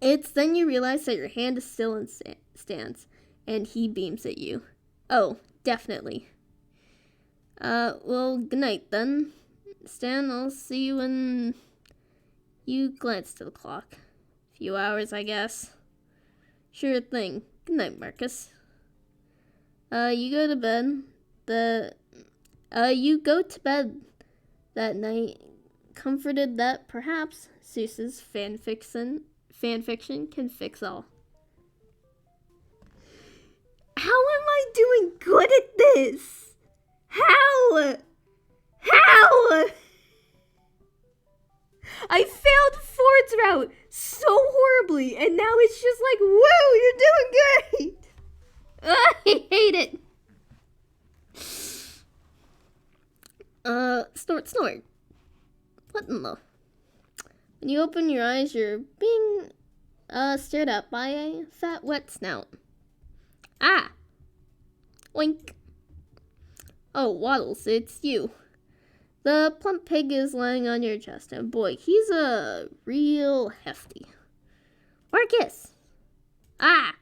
It's then you realize that your hand is still in Stan's, and he beams at you. Oh, definitely. Well, good night then. Stan, I'll see you when you glance to the clock. Few hours, I guess. Sure thing. Good night, Marcus. You go to bed. You go to bed that night, comforted that perhaps Seuss's fanfiction can fix all. How am I doing good at this? How? I failed Ford's route so horribly, and now it's just like, woo, you're doing great. I hate it. Snort. What in the? When you open your eyes, you're being stared at by a fat, wet snout. Ah! Oink. Oh, Waddles, it's you. The plump pig is lying on your chest, and boy, he's a real hefty. Marcus! Ah!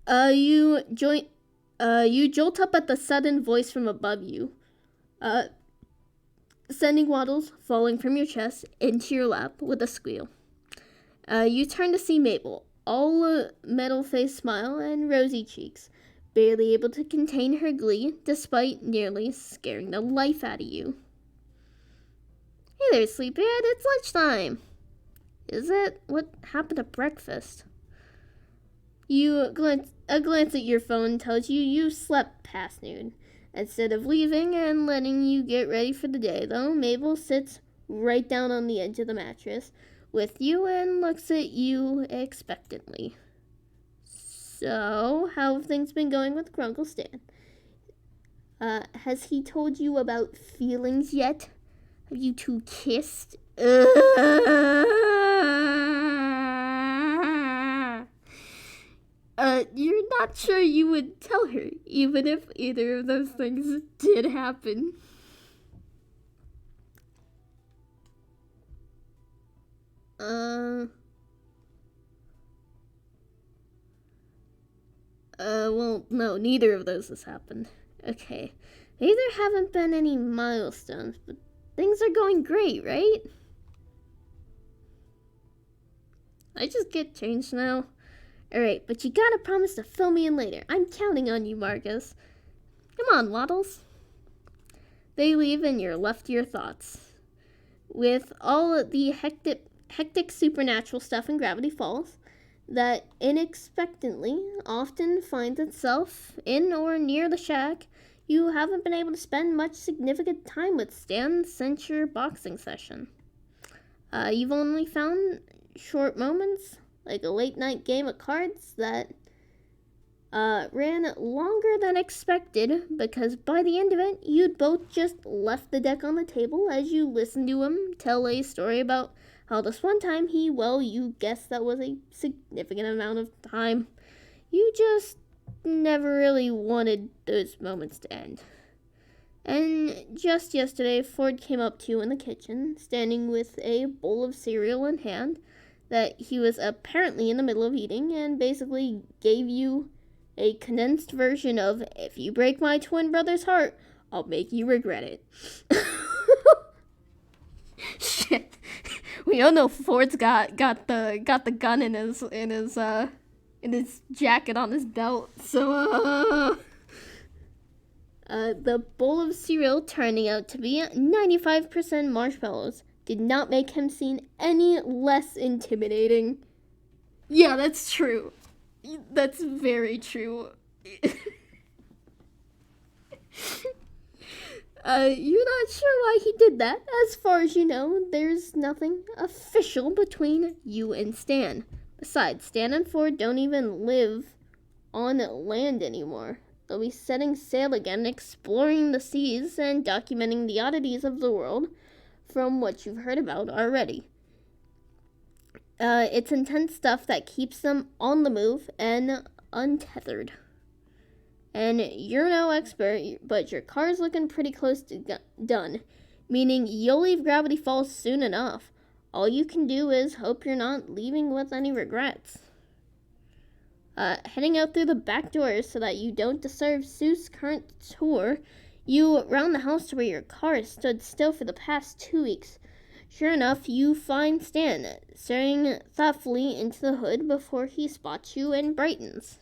You jolt up at the sudden voice from above you, sending Waddles falling from your chest into your lap with a squeal. You turn to see Mabel, all metal-faced smile and rosy cheeks, barely able to contain her glee despite nearly scaring the life out of you. Hey there, sleepyhead, it's lunchtime. Is it? What happened to breakfast? A glance at your phone tells you slept past noon. Instead of leaving and letting you get ready for the day, though, Mabel sits right down on the edge of the mattress with you and looks at you expectantly. So, how have things been going with Grunkle Stan? Has he told you about feelings yet? Have you two kissed? You're not sure you would tell her, even if either of those things did happen. Well, no, neither of those has happened. Okay. Maybe there haven't been any milestones, but things are going great, right? I just get changed now. Alright, but you gotta promise to fill me in later. I'm counting on you, Marcus. Come on, Waddles. They leave and you're left to your thoughts. With all of the hectic supernatural stuff in Gravity Falls that unexpectedly often finds itself in or near the shack, you haven't been able to spend much significant time with Stan since your boxing session. You've only found short moments, like a late-night game of cards that ran longer than expected, because by the end of it, you'd both just left the deck on the table as you listened to him tell a story about how this one time you guessed that was a significant amount of time. You just never really wanted those moments to end. And just yesterday, Ford came up to you in the kitchen, standing with a bowl of cereal in hand that he was apparently in the middle of eating, and basically gave you a condensed version of, if you break my twin brother's heart, I'll make you regret it. Shit. We all know Ford's got the gun in his jacket on his belt. So the bowl of cereal turning out to be 95% marshmallows did not make him seem any less intimidating. Yeah, that's true. That's very true. You're not sure why he did that. As far as you know, there's nothing official between you and Stan. Besides, Stan and Ford don't even live on land anymore. They'll be setting sail again, exploring the seas and documenting the oddities of the world from what you've heard about already. It's intense stuff that keeps them on the move and untethered. And you're no expert, but your car's looking pretty close to done, meaning you'll leave Gravity Falls soon enough. All you can do is hope you're not leaving with any regrets. Heading out through the back door so that you don't disturb Sue's current tour, you round the house to where your car stood still for the past 2 weeks. Sure enough, you find Stan staring thoughtfully into the hood before he spots you and brightens.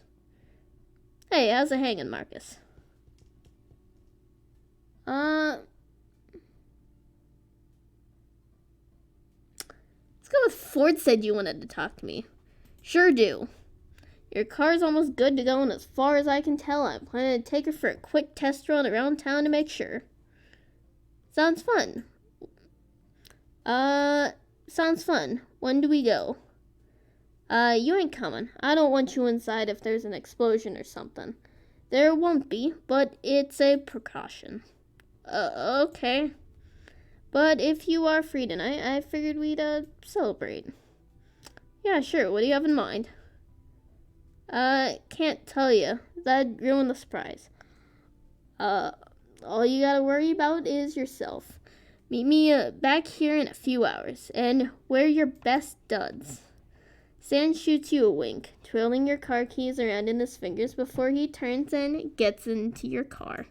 Hey, how's it hanging, Marcus? Let's go with Ford said you wanted to talk to me. Sure do. Your car's almost good to go, and as far as I can tell, I'm planning to take her for a quick test run around town to make sure. Sounds fun. Sounds fun. When do we go? You ain't coming. I don't want you inside if there's an explosion or something. There won't be, but it's a precaution. Okay. But if you are free tonight, I figured we'd, celebrate. Yeah, sure. What do you have in mind? Can't tell you. That'd ruin the surprise. All you gotta worry about is yourself. Meet me, back here in a few hours, and wear your best duds. Stan shoots you a wink, twirling your car keys around in his fingers before he turns and gets into your car.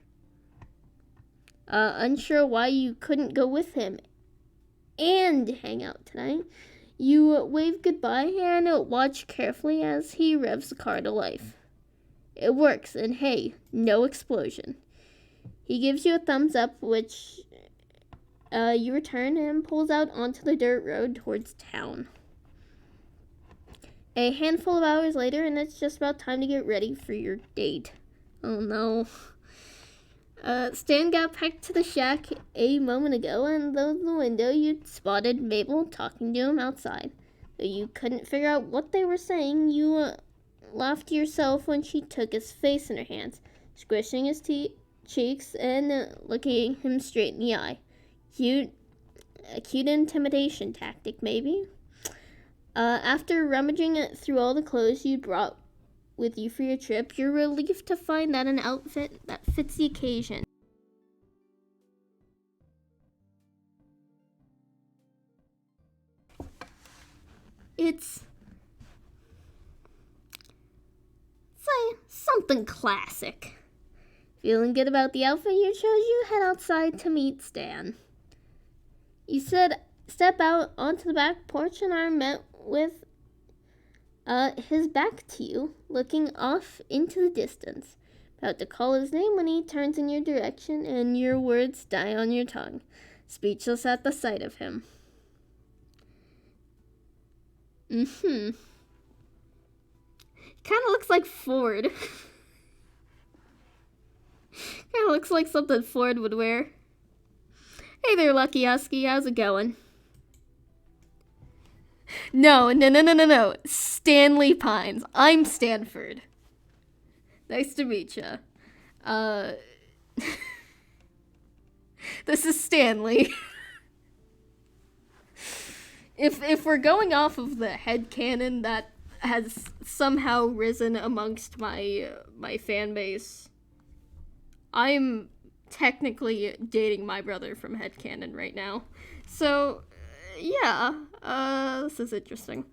Unsure why you couldn't go with him and hang out tonight, you wave goodbye and watch carefully as he revs the car to life. It works, and hey, no explosion. He gives you a thumbs up, which you return and pulls out onto the dirt road towards town. A handful of hours later, and it's just about time to get ready for your date. Oh no. Stan got back to the shack a moment ago, and though the window you spotted Mabel talking to him outside. Though you couldn't figure out what they were saying, you laughed to yourself when she took his face in her hands, squishing his cheeks and looking him straight in the eye. A cute intimidation tactic, maybe? After rummaging through all the clothes you brought with you for your trip, you're relieved to find that an outfit that fits the occasion. It's say something classic. Feeling good about the outfit you chose, you head outside to meet Stan. You step out onto the back porch and are met with his back to you, looking off into the distance, about to call his name when he turns in your direction and your words die on your tongue, speechless at the sight of him. Kind of looks like Ford. Kind of looks like something Ford would wear. Hey there, Lucky Husky, how's it going? No. Stanley Pines. I'm Stanford. Nice to meet ya. This is Stanley. If we're going off of the headcanon that has somehow risen amongst my fan base, I'm technically dating my brother from headcanon right now. So, yeah, this is interesting.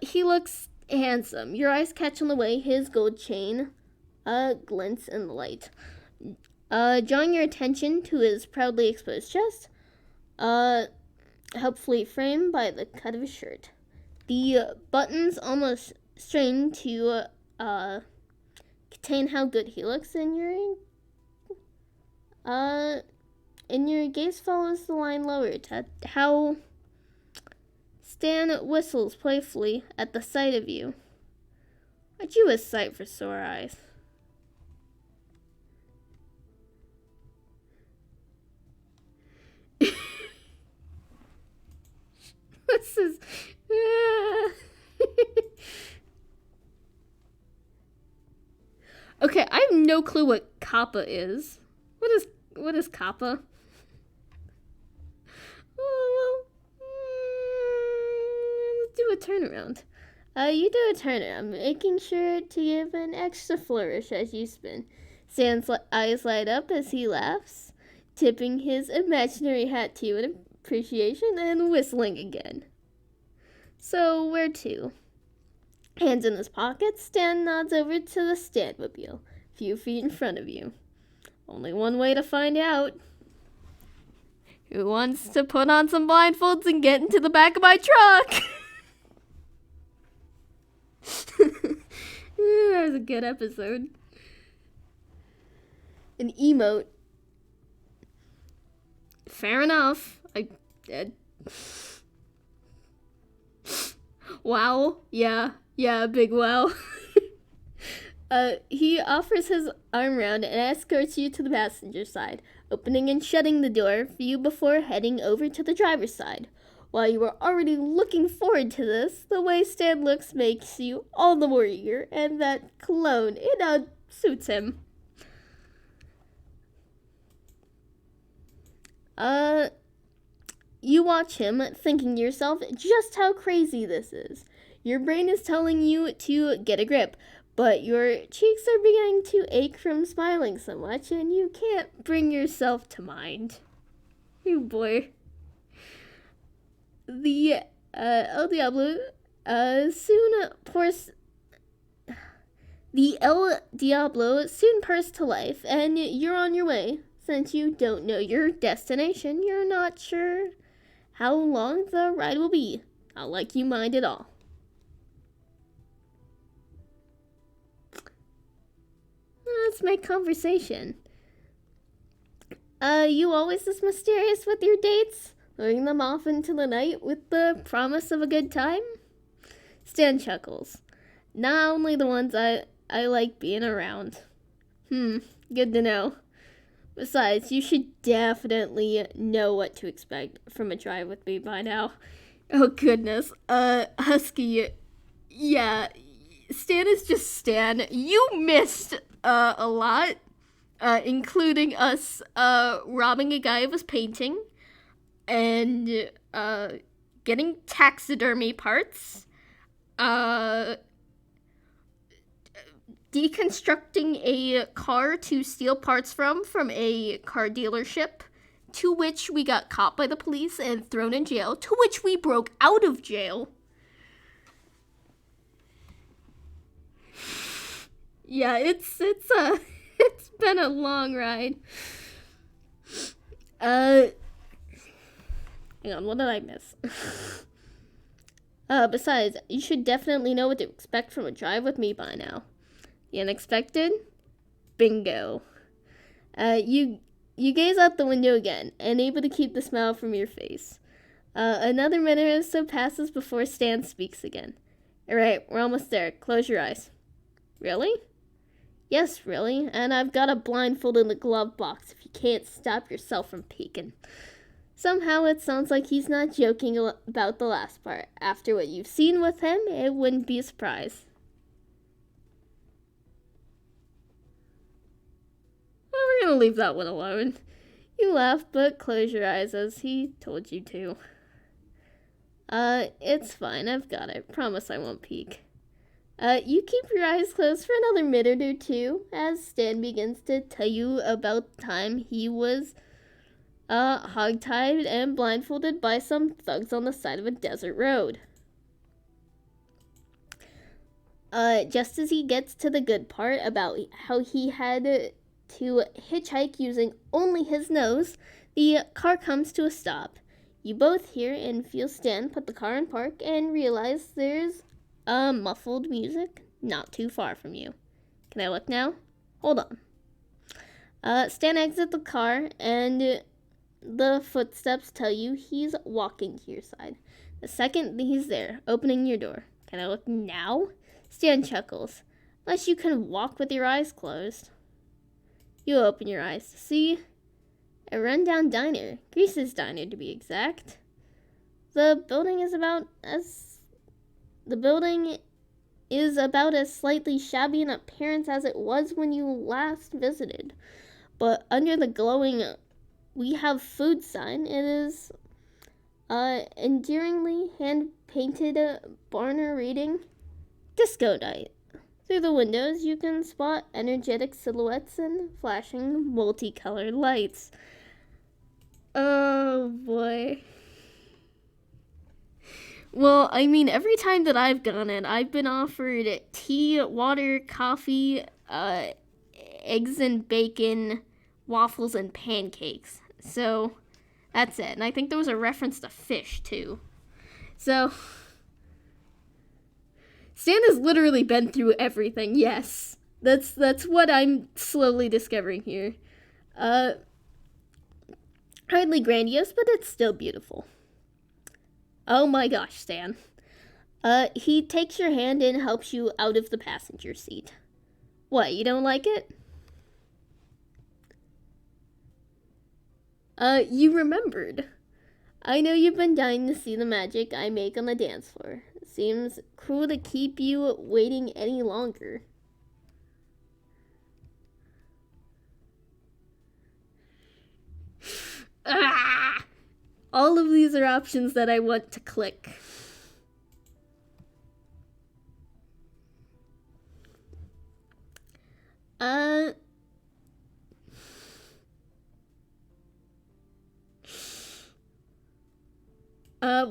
He looks handsome. Your eyes catch on the way his gold chain glints in the light, drawing your attention to his proudly exposed chest, helpfully framed by the cut of his shirt. The buttons almost strain to contain how good he looks, and your gaze follows the line lower to how Stan whistles playfully at the sight of you. Aren't you a sight for sore eyes? This is... Okay, I have no clue what Kappa is. What is Kappa? Let's do a turnaround. You do a turnaround, making sure to give an extra flourish as you spin. Stan's eyes light up as he laughs, tipping his imaginary hat to you in appreciation and whistling again. So, where to? Hands in his pockets, Stan nods over to the Stanmobile, a few feet in front of you. Only one way to find out. Who wants to put on some blindfolds and get into the back of my truck? That was a good episode. An emote. Fair enough. Wow. Yeah, big wow. He offers his arm around and escorts you to the passenger side, opening and shutting the door for you before heading over to the driver's side. While you are already looking forward to this, the way Stan looks makes you all the more eager, and that cologne, it suits him. You watch him, thinking to yourself just how crazy this is. Your brain is telling you to get a grip, but your cheeks are beginning to ache from smiling so much, and you can't bring yourself to mind. Oh boy. The El Diablo soon pours. The El Diablo soon purrs to life, and you're on your way. Since you don't know your destination, you're not sure how long the ride will be. Not like you mind at all. Let's make conversation. You always this mysterious with your dates? Luring them off into the night with the promise of a good time? Stan chuckles. Not only the ones I like being around. Good to know. Besides, you should definitely know what to expect from a drive with me by now. Oh goodness. Husky, yeah, Stan is just Stan. You missed a lot, including us robbing a guy of his painting and getting taxidermy parts, deconstructing a car to steal parts from a car dealership, to which we got caught by the police and thrown in jail, to which we broke out of jail. Yeah, it's been a long ride. Hang on, what did I miss? Besides, you should definitely know what to expect from a drive with me by now. The unexpected? Bingo. You gaze out the window again, unable to keep the smile from your face. Another minute or so passes before Stan speaks again. Alright, we're almost there. Close your eyes. Really? Yes, really. And I've got a blindfold in the glove box if you can't stop yourself from peeking. Somehow it sounds like he's not joking about the last part. After what you've seen with him, it wouldn't be a surprise. Well, we're gonna leave that one alone. You laugh, but close your eyes as he told you to. It's fine. I've got it. Promise I won't peek. You keep your eyes closed for another minute or two as Stan begins to tell you about the time he was hogtied and blindfolded by some thugs on the side of a desert road. Just as he gets to the good part about how he had to hitchhike using only his nose, the car comes to a stop. You both hear and feel Stan put the car in park and realize there's muffled music not too far from you. Can I look now? Hold on. Stan exits the car and the footsteps tell you he's walking to your side. The second he's there, opening your door. Can I look now? Stan chuckles. Unless you can walk with your eyes closed. You open your eyes to see a rundown diner. Grease's diner, to be exact. The building is about as slightly shabby in appearance as it was when you last visited. But under the glowing "We Have Food" sign, it is endearingly hand-painted banner reading Disco Night. Through the windows, you can spot energetic silhouettes and flashing multicolored lights. Oh boy. Well, I mean, every time that I've gone in, I've been offered tea, water, coffee, eggs and bacon, waffles, and pancakes. So, that's it. And I think there was a reference to fish, too. So, Stan has literally been through everything, yes. That's what I'm slowly discovering here. Hardly grandiose, but it's still beautiful. Oh my gosh, Stan. He takes your hand and helps you out of the passenger seat. What, you don't like it? You remembered. I know you've been dying to see the magic I make on the dance floor. Seems cruel to keep you waiting any longer. Ah! All of these are options that I want to click.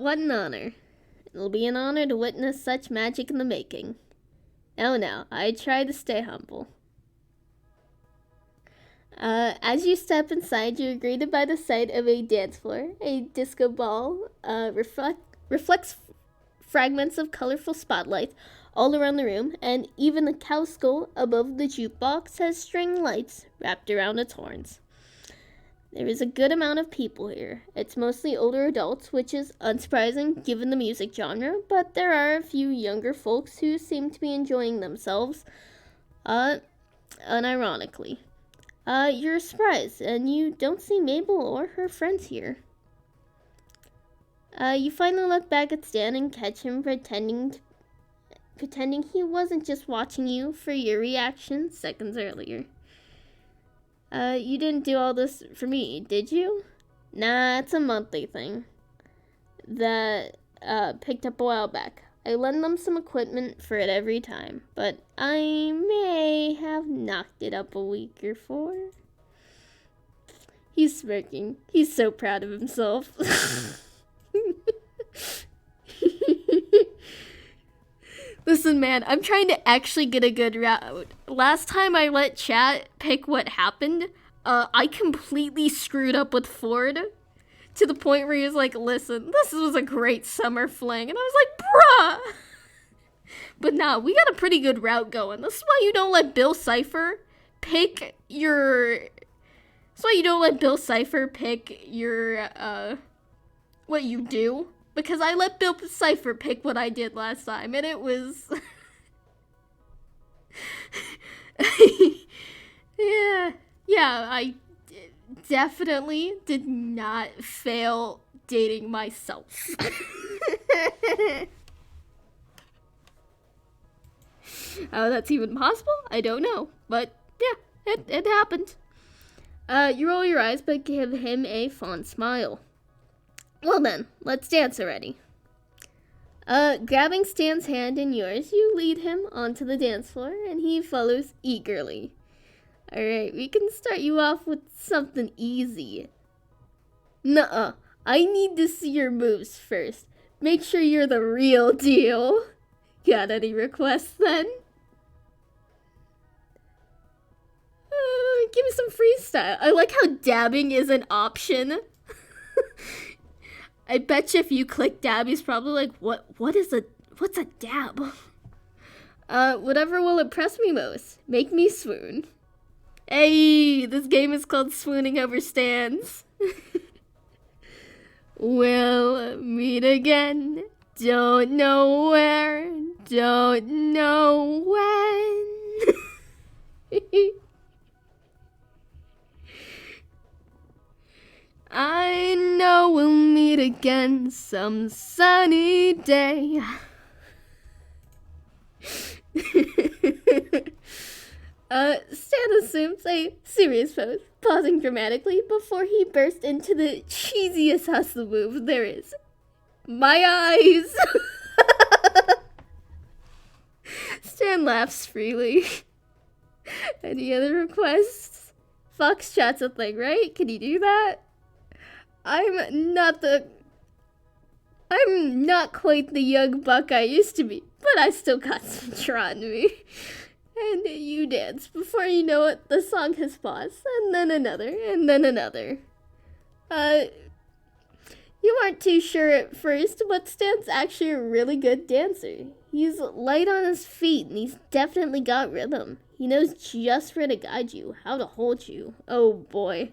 What an honor. It'll be an honor to witness such magic in the making. Now, I try to stay humble. As you step inside, you're greeted by the sight of a dance floor. A disco ball reflects fragments of colorful spotlights all around the room, and even the cow skull above the jukebox has string lights wrapped around its horns. There is a good amount of people here. It's mostly older adults, which is unsurprising given the music genre, but there are a few younger folks who seem to be enjoying themselves, unironically. You're surprised, and you don't see Mabel or her friends here. You finally look back at Stan and catch him pretending he wasn't just watching you for your reaction seconds earlier. You didn't do all this for me, did you? Nah, it's a monthly thing that picked up a while back. I lend them some equipment for it every time, but I may have knocked it up a week or 4. He's smirking. He's so proud of himself. Listen, man, I'm trying to actually get a good route. Last time I let chat pick what happened, I completely screwed up with Ford to the point where he was like, listen, this was a great summer fling. And I was like, bruh. But nah, we got a pretty good route going. This is why you don't let Bill Cipher pick your... That's why you don't let Bill Cipher pick your, what you do. Because I let Bill Cipher pick what I did last time, and it was... Yeah, I definitely did not fail dating myself. How that's even possible? I don't know, but yeah, it happened. You roll your eyes, but give him a fond smile. Well then, let's dance already. Grabbing Stan's hand in yours, you lead him onto the dance floor, and he follows eagerly. Alright, we can start you off with something easy. Nuh-uh, I need to see your moves first. Make sure you're the real deal. Got any requests then? Give me some freestyle. I like how dabbing is an option. I bet you if you click dab, he's probably like, what's a dab? Whatever will impress me most. Make me swoon. Hey, this game is called Swooning Over Stans. We'll meet again. Don't know where, don't know when. I know we'll meet again some sunny day. Stan assumes a serious pose, pausing dramatically before he bursts into the cheesiest hustle move there is. My eyes! Stan laughs freely. Any other requests? Foxtrot's a thing, right? Can you do that? I'm not the... I'm not quite the young buck I used to be, but I still got some trot in me. And you dance. Before you know it, the song has paused, and then another, and then another. You aren't too sure at first, but Stan's actually a really good dancer. He's light on his feet, and he's definitely got rhythm. He knows just where to guide you, how to hold you. Oh boy.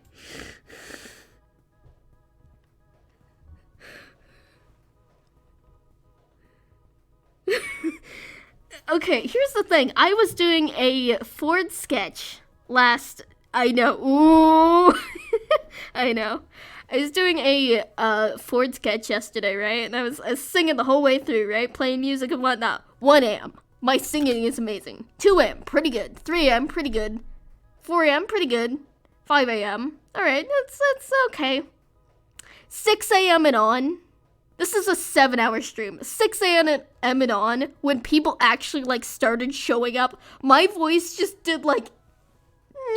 Okay, here's the thing. I was doing a Ford sketch I know. Ooh. I know. I was doing a Ford sketch yesterday, right? And I was singing the whole way through, right? Playing music and whatnot. 1 a.m. My singing is amazing. 2 a.m. Pretty good. 3 a.m. Pretty good. 4 a.m. Pretty good. 5 a.m. Alright, that's okay. 6 a.m. and on. This is a 7-hour stream. 6 a.m. and on, when people actually, like, started showing up, my voice just did, like,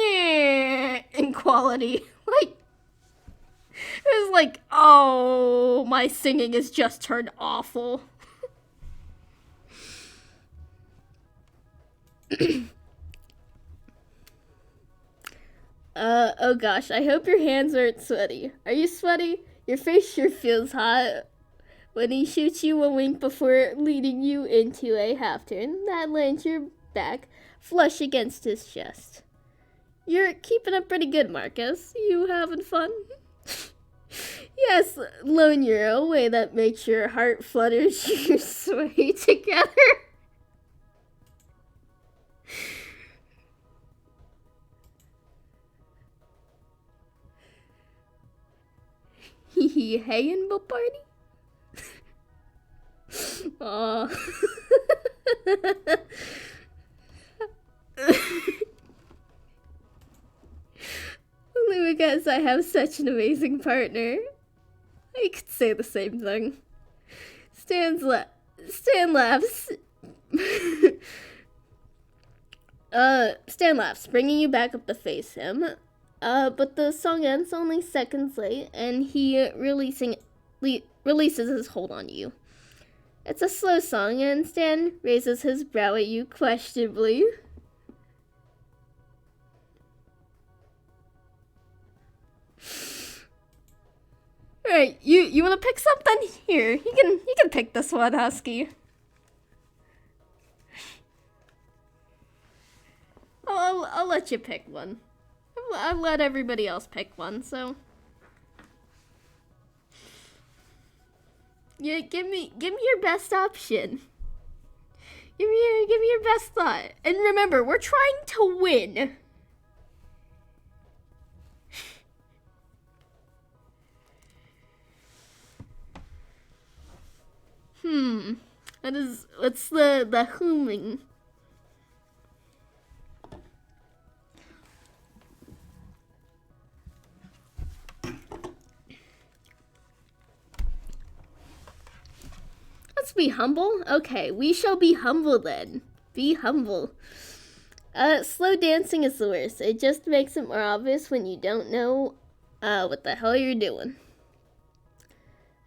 in quality. Like, it was like, oh, my singing is just turned awful. Oh gosh, I hope your hands aren't sweaty. Are you sweaty? Your face sure feels hot. When he shoots you a wink before leading you into a half turn, that lands your back flush against his chest. You're keeping up pretty good, Marcus. You having fun? Yes, lone euro, way that makes your heart flutters you sway together. Hey, in the party? Aw. Only because I have such an amazing partner. I could say the same thing. Stan laughs. Stan laughs, bringing you back up to face him. But the song ends only seconds late, and he releases his hold on you. It's a slow song, and Stan raises his brow at you questionably. Alright, you wanna pick something? Here, you can pick this one, Husky. I'll let you pick one. I'll let everybody else pick one, so. Yeah, give me your best option. Give me your best thought. And remember, we're trying to win. What's the humming? Let's be humble. Okay, we shall be humble then. Be humble. Slow dancing is the worst. It just makes it more obvious when you don't know what the hell you're doing.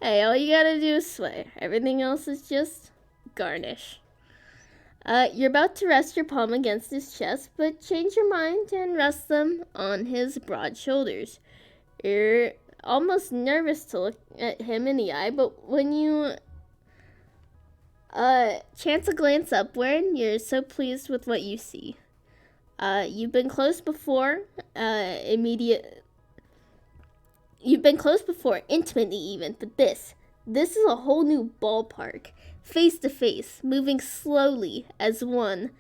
Hey, all you gotta do is sway. Everything else is just garnish. You're about to rest your palm against his chest, but change your mind and rest them on his broad shoulders. You're almost nervous to look at him in the eye, but when you chance a glance upward, you're so pleased with what you see. You've been close before, intimately even, but this is a whole new ballpark. Face to face, moving slowly as one.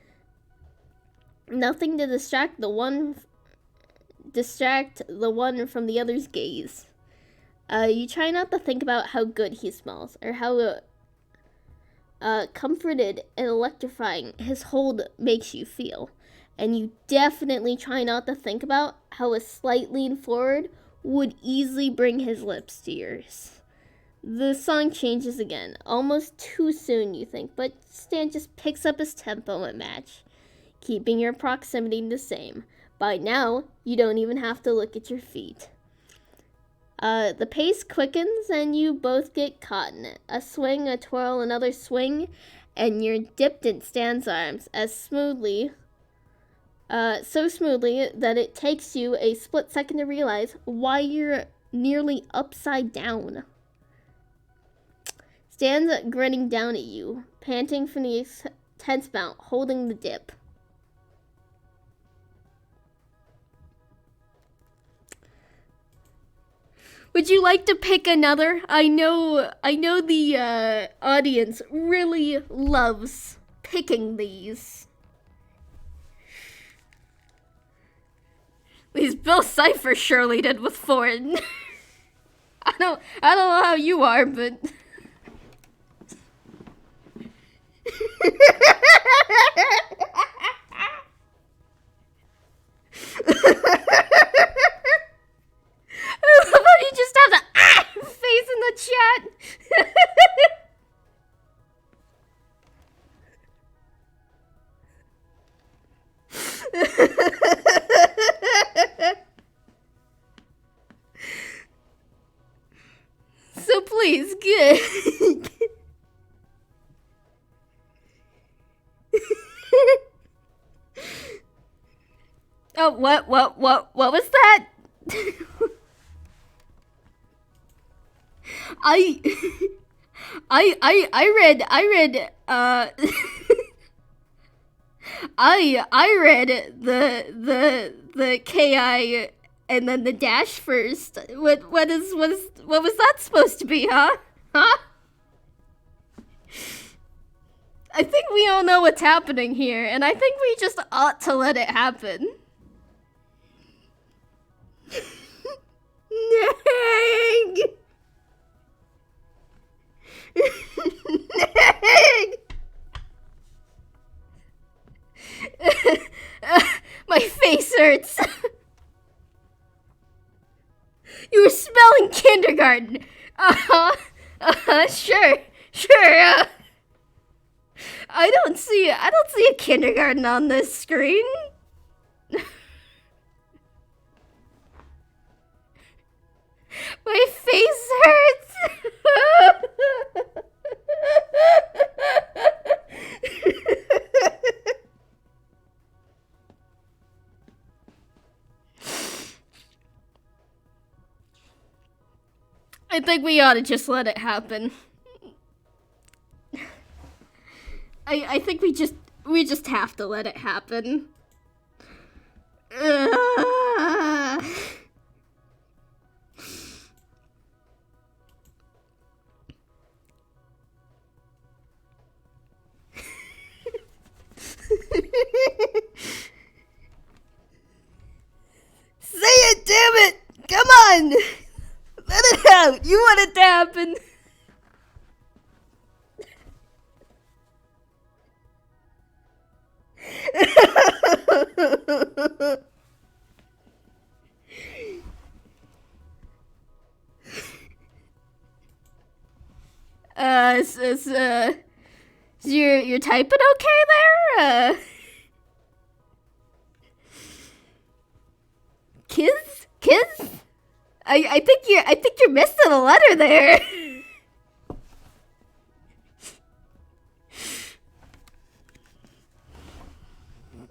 Nothing to distract the one from the other's gaze. You try not to think about how good he smells, or how comforted and electrifying his hold makes you feel. And you definitely try not to think about how a slight lean forward would easily bring his lips to yours. The song changes again, almost too soon, you think, but Stan just picks up his tempo and match, keeping your proximity the same. By now, you don't even have to look at your feet. The pace quickens and you both get caught in it. A swing, a twirl, another swing, and you're dipped in Stan's arms as smoothly, so smoothly that it takes you a split second to realize why you're nearly upside down. Stan's grinning down at you, panting from the intense bout, holding the dip. Would you like to pick another? I know the audience really loves picking these. At least Bill Cipher surely did with Ford. I don't know how you are, but I love how you just have the face in the chat. So please, good. Oh, what was that? I read I read the KI and then the dash first. What was that supposed to be, huh? Huh? I think we all know what's happening here, and I think we just ought to let it happen. My face hurts. You were spelling kindergarten. Sure. I don't see a kindergarten on this screen. My face hurts. I think we ought to just let it happen. I think we just have to let it happen. Say it, damn it! Come on! Let it out! You want it to happen! Is you're typing okay there? Kiss? I think you're missing a letter there.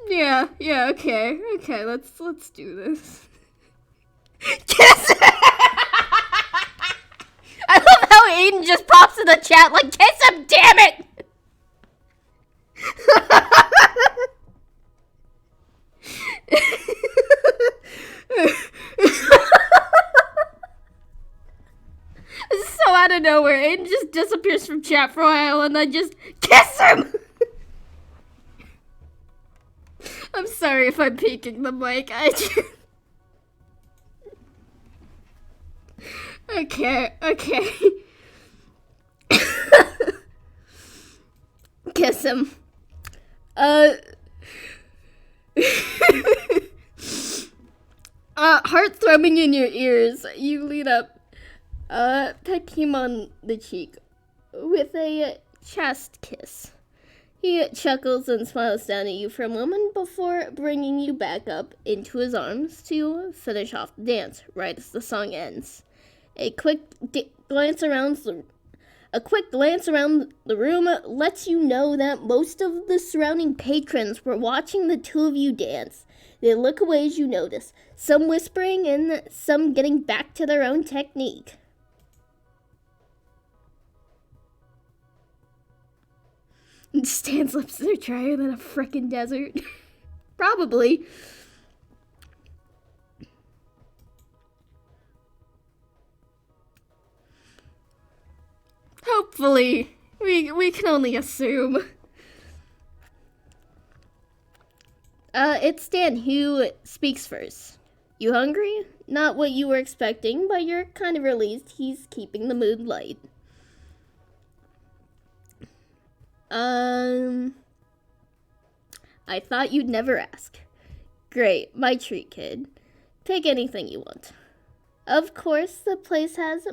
Yeah, okay, let's do this. Kiss! I love how Aiden just pops in the chat like, kiss him, damn it! This is so out of nowhere. Aiden just disappears from chat for a while and then just kiss him! I'm sorry if I'm peeking the mic. Okay. Kiss him. Heart thrumming in your ears. You lead up. Peck him on the cheek with a chest kiss. He chuckles and smiles down at you for a moment before bringing you back up into his arms to finish off the dance right as the song ends. A quick glance around the room lets you know that most of the surrounding patrons were watching the two of you dance. They look away as you notice, some whispering and some getting back to their own technique. Stan's lips are drier than a frickin' desert. Probably. Hopefully. We can only assume. It's Stan who speaks first. You hungry? Not what you were expecting, but you're kind of relieved he's keeping the mood light. I thought you'd never ask. Great, my treat, kid. Take anything you want. Of course, the place has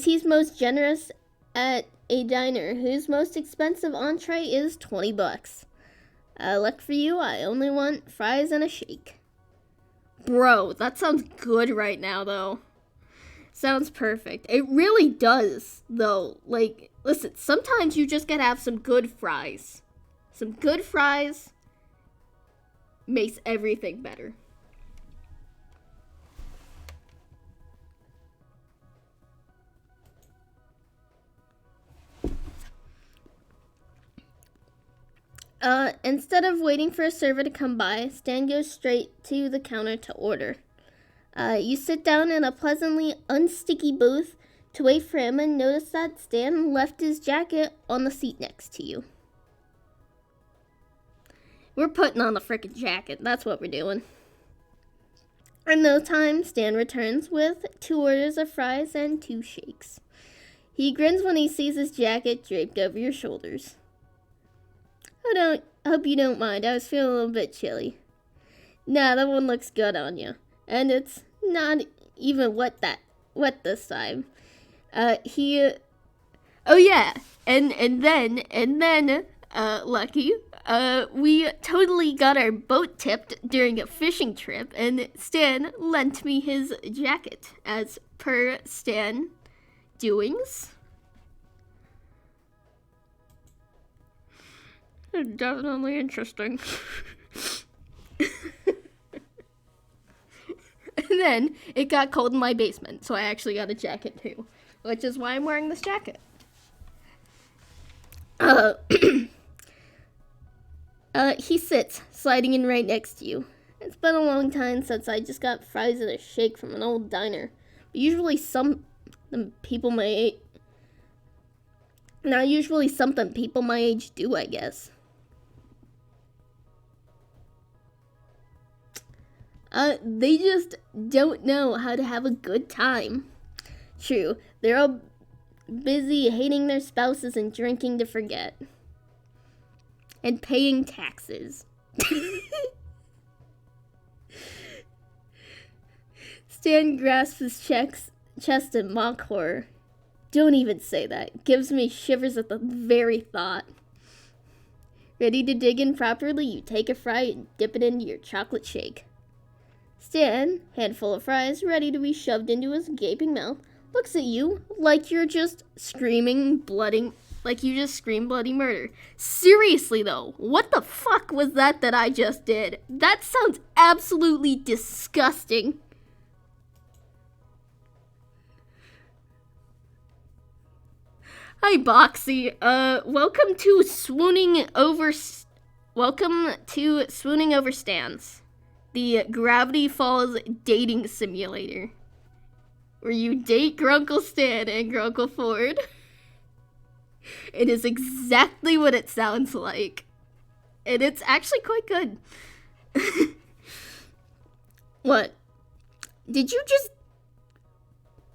he's most generous at a diner whose most expensive entree is $20. Luck for you, I only want fries and a shake. Bro, that sounds good right now, though. Sounds perfect. It really does, though. Like, listen, sometimes you just gotta have some good fries. Some good fries makes everything better. Instead of waiting for a server to come by, Stan goes straight to the counter to order. You sit down in a pleasantly unsticky booth to wait for him and notice that Stan left his jacket on the seat next to you. We're putting on the frickin' jacket. That's what we're doing. In no time, Stan returns with 2 orders of fries and 2 shakes. He grins when he sees his jacket draped over your shoulders. I hope you don't mind. I was feeling a little bit chilly. Nah, that one looks good on you. And it's not even wet this time. Oh yeah, and then, Lucky, we totally got our boat tipped during a fishing trip, and Stan lent me his jacket, as per Stan doings. Definitely interesting. And then it got cold in my basement, so I actually got a jacket too, which is why I'm wearing this jacket. He sits, sliding in right next to you. It's been a long time since I just got fries and a shake from an old diner. But usually something people my age do, I guess. They just don't know how to have a good time. True, they're all busy hating their spouses and drinking to forget. And paying taxes. Stan grasps his chest in mock horror. Don't even say that. It gives me shivers at the very thought. Ready to dig in properly, you take a fry and dip it into your chocolate shake. Stan, handful of fries ready to be shoved into his gaping mouth, looks at you like you just screamed bloody murder. Seriously though, what the fuck was that I just did? That sounds absolutely disgusting. Hi Boxy, welcome to Swooning Over Stans, the Gravity Falls dating simulator, where you date Grunkle Stan and Grunkle Ford. It is exactly what it sounds like. And it's actually quite good. What?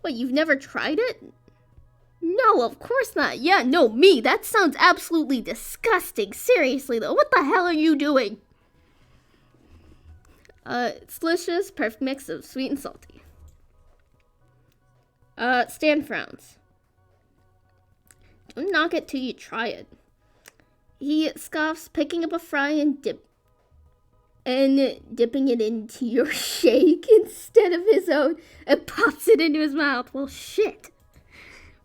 You've never tried it? No, of course not. Yeah, no, me. That sounds absolutely disgusting. Seriously, though. What the hell are you doing? It's delicious. Perfect mix of sweet and salty. Stan frowns. Don't knock it till you try it. He scoffs, picking up a fry and and dipping it into your shake instead of his own, and pops it into his mouth. Well, shit.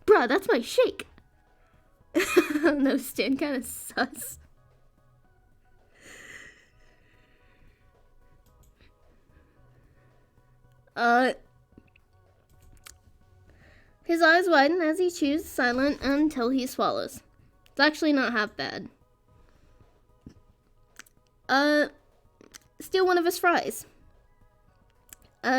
Bruh, that's my shake. I don't know, Stan kind of sus. His eyes widen as he chews, silent until he swallows. It's actually not half bad. Steal one of his fries.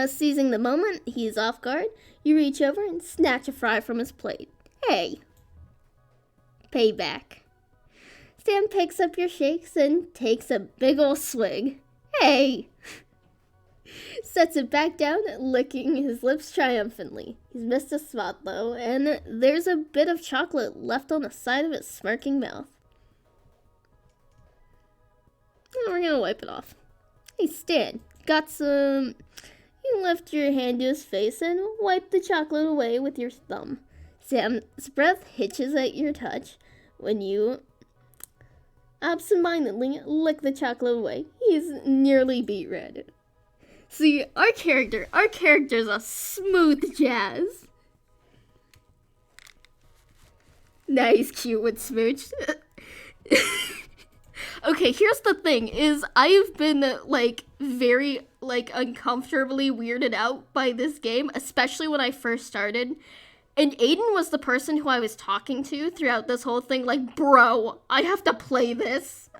Seizing the moment he's off guard, you reach over and snatch a fry from his plate. Hey. Payback. Stan picks up your shakes and takes a big ol' swig. Hey. Sets it back down, licking his lips triumphantly. He's missed a spot, though, and there's a bit of chocolate left on the side of his smirking mouth. We're gonna wipe it off. Hey, Stan, got some... You lift your hand to his face and wipe the chocolate away with your thumb. Sam's breath hitches at your touch when you absentmindedly lick the chocolate away. He's nearly beet red. See, our character's a smooth jazz. Nice, cute with smooch. Okay, here's the thing, is I've been, very, uncomfortably weirded out by this game, especially when I first started. And Aiden was the person who I was talking to throughout this whole thing, bro, I have to play this.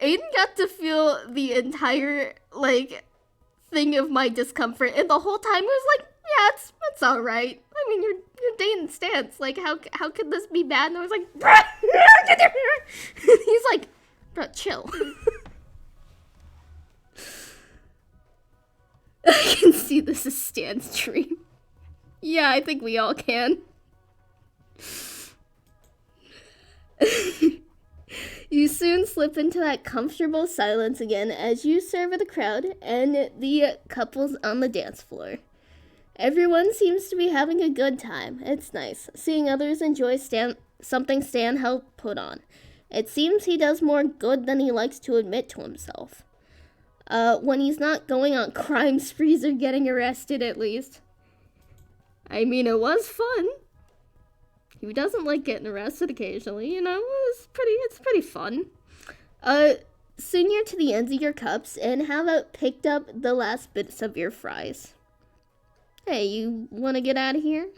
Aiden got to feel the entire, thing of my discomfort, and the whole time he was like, yeah, it's alright. I mean, you're dating Stance. How could this be bad? And I was like, he's like, bro, chill. I can see this is Stan's dream. Yeah, I think we all can. You soon slip into that comfortable silence again as you survey the crowd and the couples on the dance floor. Everyone seems to be having a good time. It's nice, seeing others enjoy something Stan helped put on. It seems he does more good than he likes to admit to himself. When he's not going on crime sprees or getting arrested, at least. I mean, it was fun. Who doesn't like getting arrested occasionally, you know? It's pretty fun. Soon you're to the ends of your cups and have picked up the last bits of your fries. Hey, you wanna get out of here?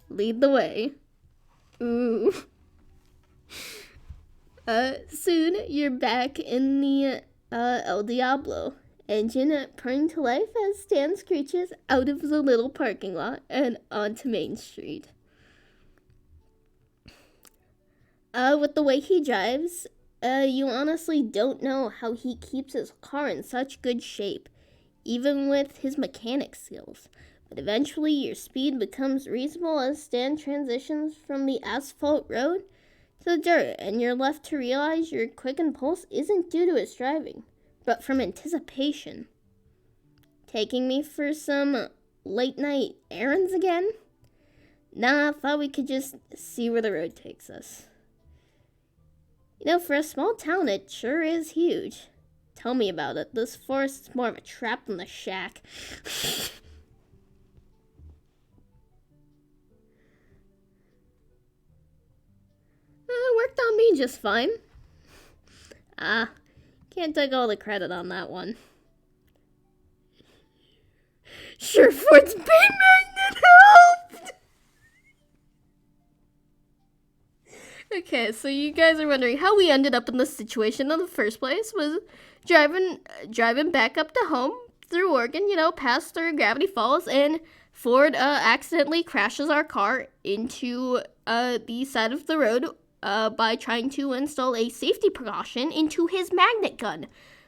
Lead the way. Ooh. Soon you're back in the El Diablo. Engine purring to life as Stan screeches out of the little parking lot and onto Main Street. With the way he drives, you honestly don't know how he keeps his car in such good shape, even with his mechanic skills. But eventually your speed becomes reasonable as Stan transitions from the asphalt road to the dirt, and you're left to realize your quickened pulse isn't due to his driving, but from anticipation. Taking me for some late night errands again? Nah, I thought we could just see where the road takes us. You know, for a small town, it sure is huge. Tell me about it. This forest's more of a trap than the shack. Worked on me just fine. Can't take all the credit on that one. Sure, Ford's Bay Magnet helped! Okay, so you guys are wondering how we ended up in this situation in the first place. Was driving back up to home through Oregon, past through Gravity Falls, and Ford accidentally crashes our car into the side of the road by trying to install a safety precaution into his magnet gun,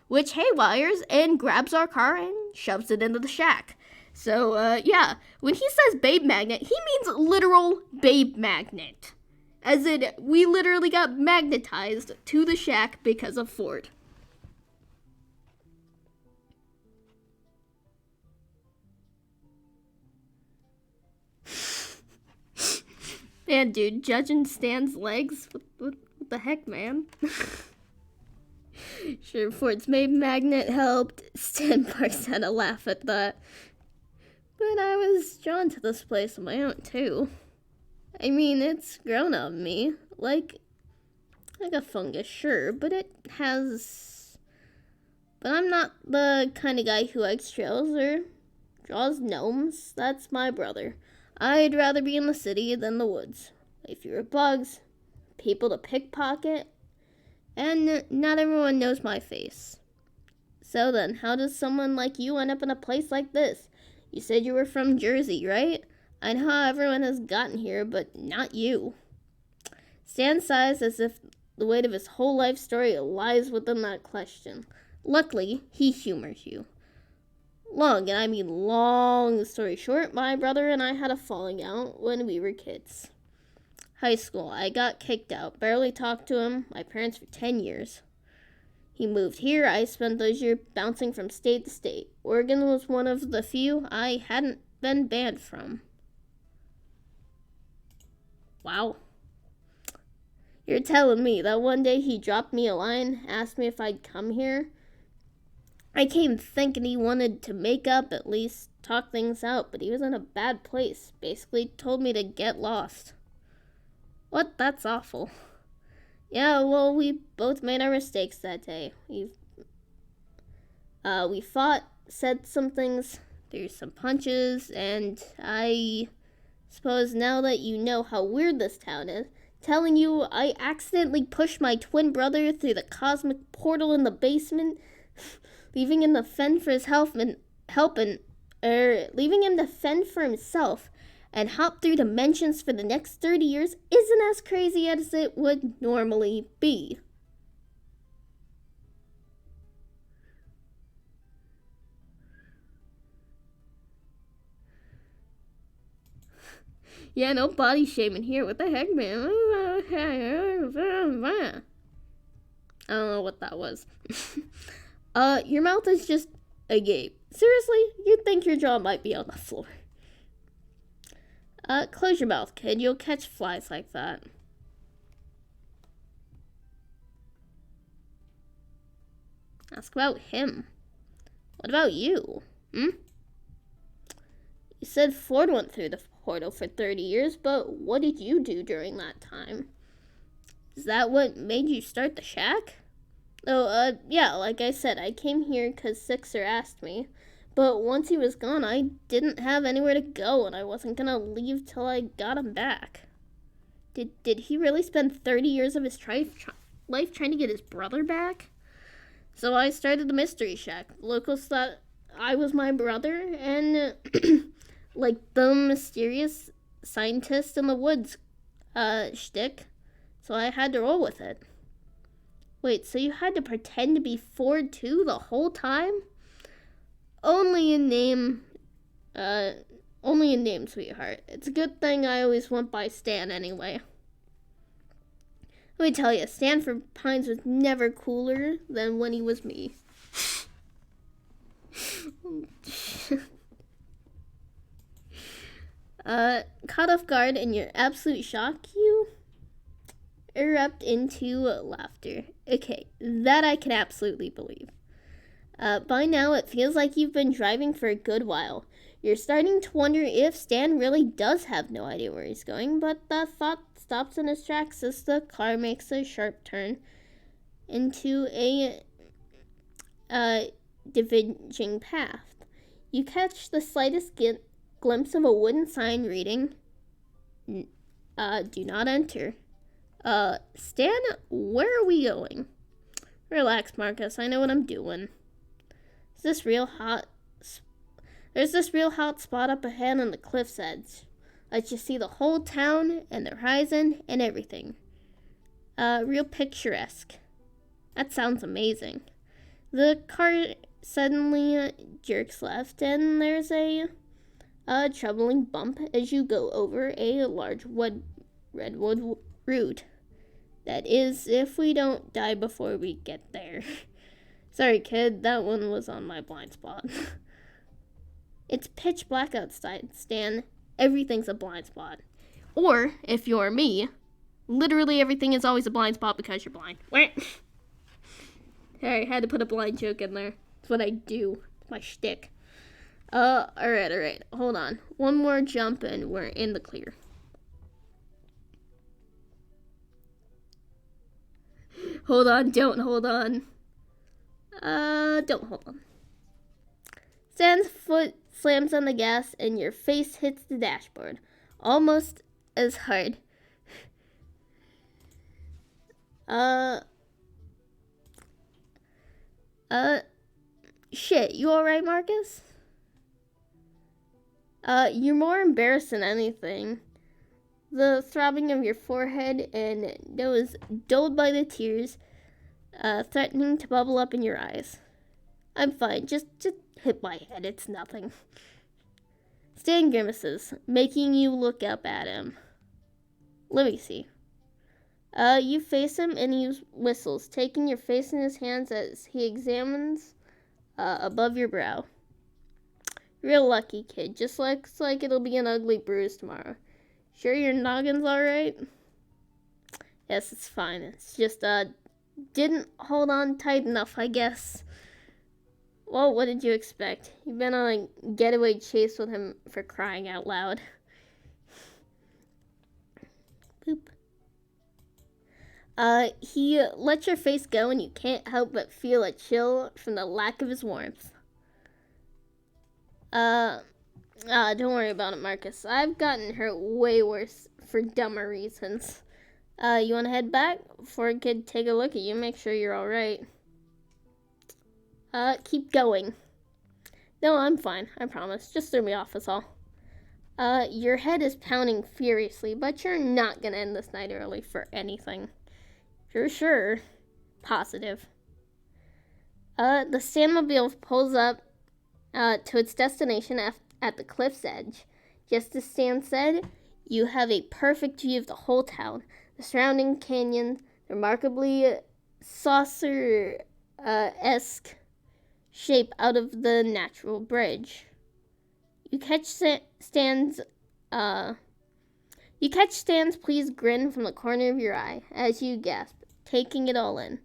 which haywires and grabs our car and shoves it into the shack. So, yeah, when he says babe magnet, he means literal babe magnet. As in, we literally got magnetized to the shack because of Ford. Man, dude, judging Stan's legs? What the heck, man? Sure, Ford's maid magnet helped. Stan barks at a laugh at that. But I was drawn to this place on my own, too. I mean, it's grown on me. Like a fungus, sure, but it has... But I'm not the kind of guy who likes trails or draws gnomes. That's my brother. I'd rather be in the city than the woods. Way fewer bugs, people to pickpocket, and not everyone knows my face. So then, how does someone like you end up in a place like this? You said you were from Jersey, right? I know how everyone has gotten here, but not you. Stan sighs as if the weight of his whole life story lies within that question. Luckily, he humors you. Long, and I mean long story short, my brother and I had a falling out when we were kids. High school, I got kicked out, barely talked to him, my parents for 10 years. He moved here, I spent those years bouncing from state to state. Oregon was one of the few I hadn't been banned from. Wow. You're telling me that one day he dropped me a line, asked me if I'd come here? I came thinking he wanted to make up, at least talk things out, but he was in a bad place. Basically told me to get lost. What? That's awful. Yeah, well, we both made our mistakes that day. We fought, said some things, threw some punches, and I suppose now that you know how weird this town is, telling you I accidentally pushed my twin brother through the cosmic portal in the basement, leaving him to fend for himself and hop through dimensions for the next 30 years isn't as crazy as it would normally be. Yeah, no body shaming here. What the heck, man? I don't know what that was. Your mouth is just agape. Seriously? You'd think your jaw might be on the floor. Close your mouth, kid. You'll catch flies like that. Ask about him. What about you? You said Ford went through the portal for 30 years, but what did you do during that time? Is that what made you start the shack? Oh, yeah, like I said, I came here because Sixer asked me. But once he was gone, I didn't have anywhere to go, and I wasn't gonna leave till I got him back. Did he really spend 30 years of his life trying to get his brother back? So I started the Mystery Shack. Locals thought I was my brother, and like the mysterious scientist in the woods shtick. So I had to roll with it. Wait, so you had to pretend to be Ford too the whole time? Only in name, sweetheart. It's a good thing I always went by Stan anyway. Let me tell you, Stanford Pines was never cooler than when he was me. Caught off guard in your absolute shock, you erupt into laughter. Okay, that I can absolutely believe. By now, it feels like you've been driving for a good while. You're starting to wonder if Stan really does have no idea where he's going, but that thought stops in his tracks as the car makes a sharp turn into a diverging path. You catch the slightest glimpse of a wooden sign reading, do not enter. Stan, where are we going? Relax, Marcus, I know what I'm doing. There's this real hot spot up ahead on the cliff's edge. Lets you see the whole town and the horizon and everything. Real picturesque. That sounds amazing. The car suddenly jerks left and there's a troubling bump as you go over a large redwood root. That is, if we don't die before we get there. Sorry, kid, that one was on my blind spot. It's pitch black outside, Stan. Everything's a blind spot. Or, if you're me, literally everything is always a blind spot because you're blind. Hey, I had to put a blind joke in there. It's what I do. It's my shtick. Alright. Hold on. One more jump and we're in the clear. Hold on, don't hold on. Don't hold on. Stan's foot slams on the gas and your face hits the dashboard. Almost as hard. Shit, you alright, Marcus? You're more embarrassed than anything. The throbbing of your forehead and nose dulled by the tears, threatening to bubble up in your eyes. I'm fine, just hit my head, it's nothing. Stan grimaces, making you look up at him. Let me see. You face him and he whistles, taking your face in his hands as he examines above your brow. Real lucky, kid. Just looks like it'll be an ugly bruise tomorrow. Sure your noggin's alright? Yes, it's fine. It's just, didn't hold on tight enough, I guess. Well, what did you expect? You've been on a getaway chase with him, for crying out loud. Boop. He lets your face go and you can't help but feel a chill from the lack of his warmth. Don't worry about it, Marcus. I've gotten hurt way worse for dumber reasons. You wanna head back? Before a kid take a look at you, make sure you're alright. Keep going. No, I'm fine, I promise. Just threw me off is all. Your head is pounding furiously, but you're not gonna end this night early for anything. You're sure? Positive. The Stanmobile pulls up to its destination at the cliff's edge. Just as Stan said, you have a perfect view of the whole town, the surrounding canyon, the remarkably saucer-esque shape out of the natural bridge. You catch Stan's pleased grin from the corner of your eye as you gasp, taking it all in.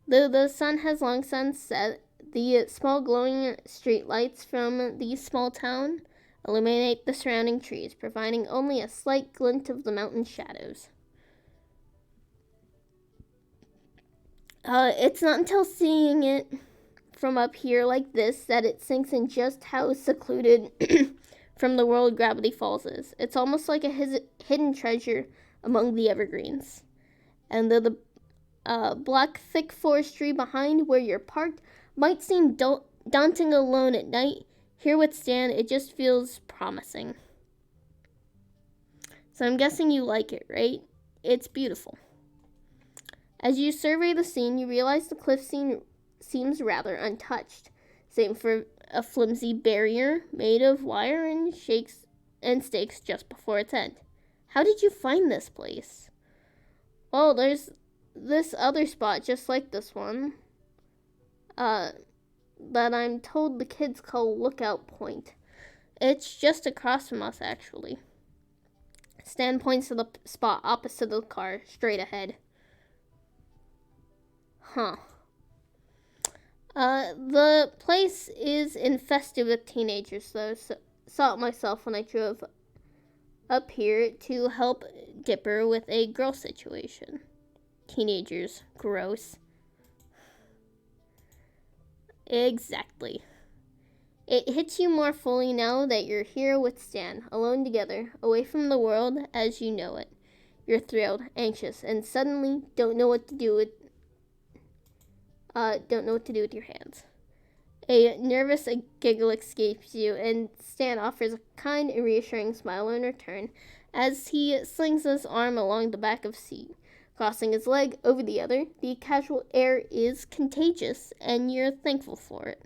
Though the sun has long since set, the small glowing street lights from the small town illuminate the surrounding trees, providing only a slight glint of the mountain shadows. It's not until seeing it from up here like this that it sinks in just how secluded from the world Gravity Falls is. It's almost like a hidden treasure among the evergreens. And though the black, thick forestry behind where you're parked might seem daunting alone at night, here with Stan, it just feels promising. So I'm guessing you like it, right? It's beautiful. As you survey the scene, you realize the cliff seems rather untouched, save for a flimsy barrier made of wire and stakes just before its end. How did you find this place? Well, there's this other spot just like this one, that I'm told the kids call Lookout Point. It's just across from us, actually. Stan points to the spot opposite the car, straight ahead. Huh. The place is infested with teenagers, though, so saw it myself when I drove up here to help Dipper with a girl situation. Teenagers. Gross. Exactly. It hits you more fully now that you're here with Stan, alone together, away from the world as you know it. You're thrilled, anxious, and suddenly don't know what to do with your hands. A nervous giggle escapes you, and Stan offers a kind and reassuring smile in return as he slings his arm along the back of the seat, crossing his leg over the other. The casual air is contagious, and you're thankful for it.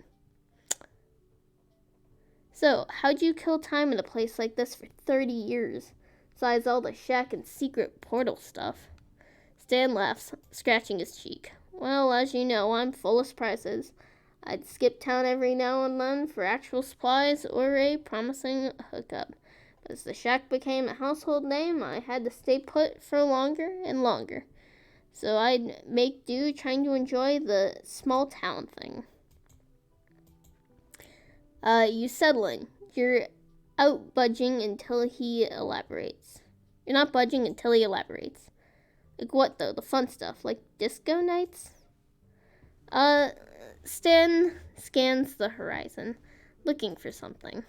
So, how'd you kill time in a place like this for 30 years, besides all the shack and secret portal stuff? Stan laughs, scratching his cheek. Well, as you know, I'm full of surprises. I'd skip town every now and then for actual supplies or a promising hookup. As the shack became a household name, I had to stay put for longer and longer. So I'd make do trying to enjoy the small town thing. You settle in. You're out budging until he elaborates. You're not budging until he elaborates. Like what though? The fun stuff, like disco nights? Stan scans the horizon, looking for something.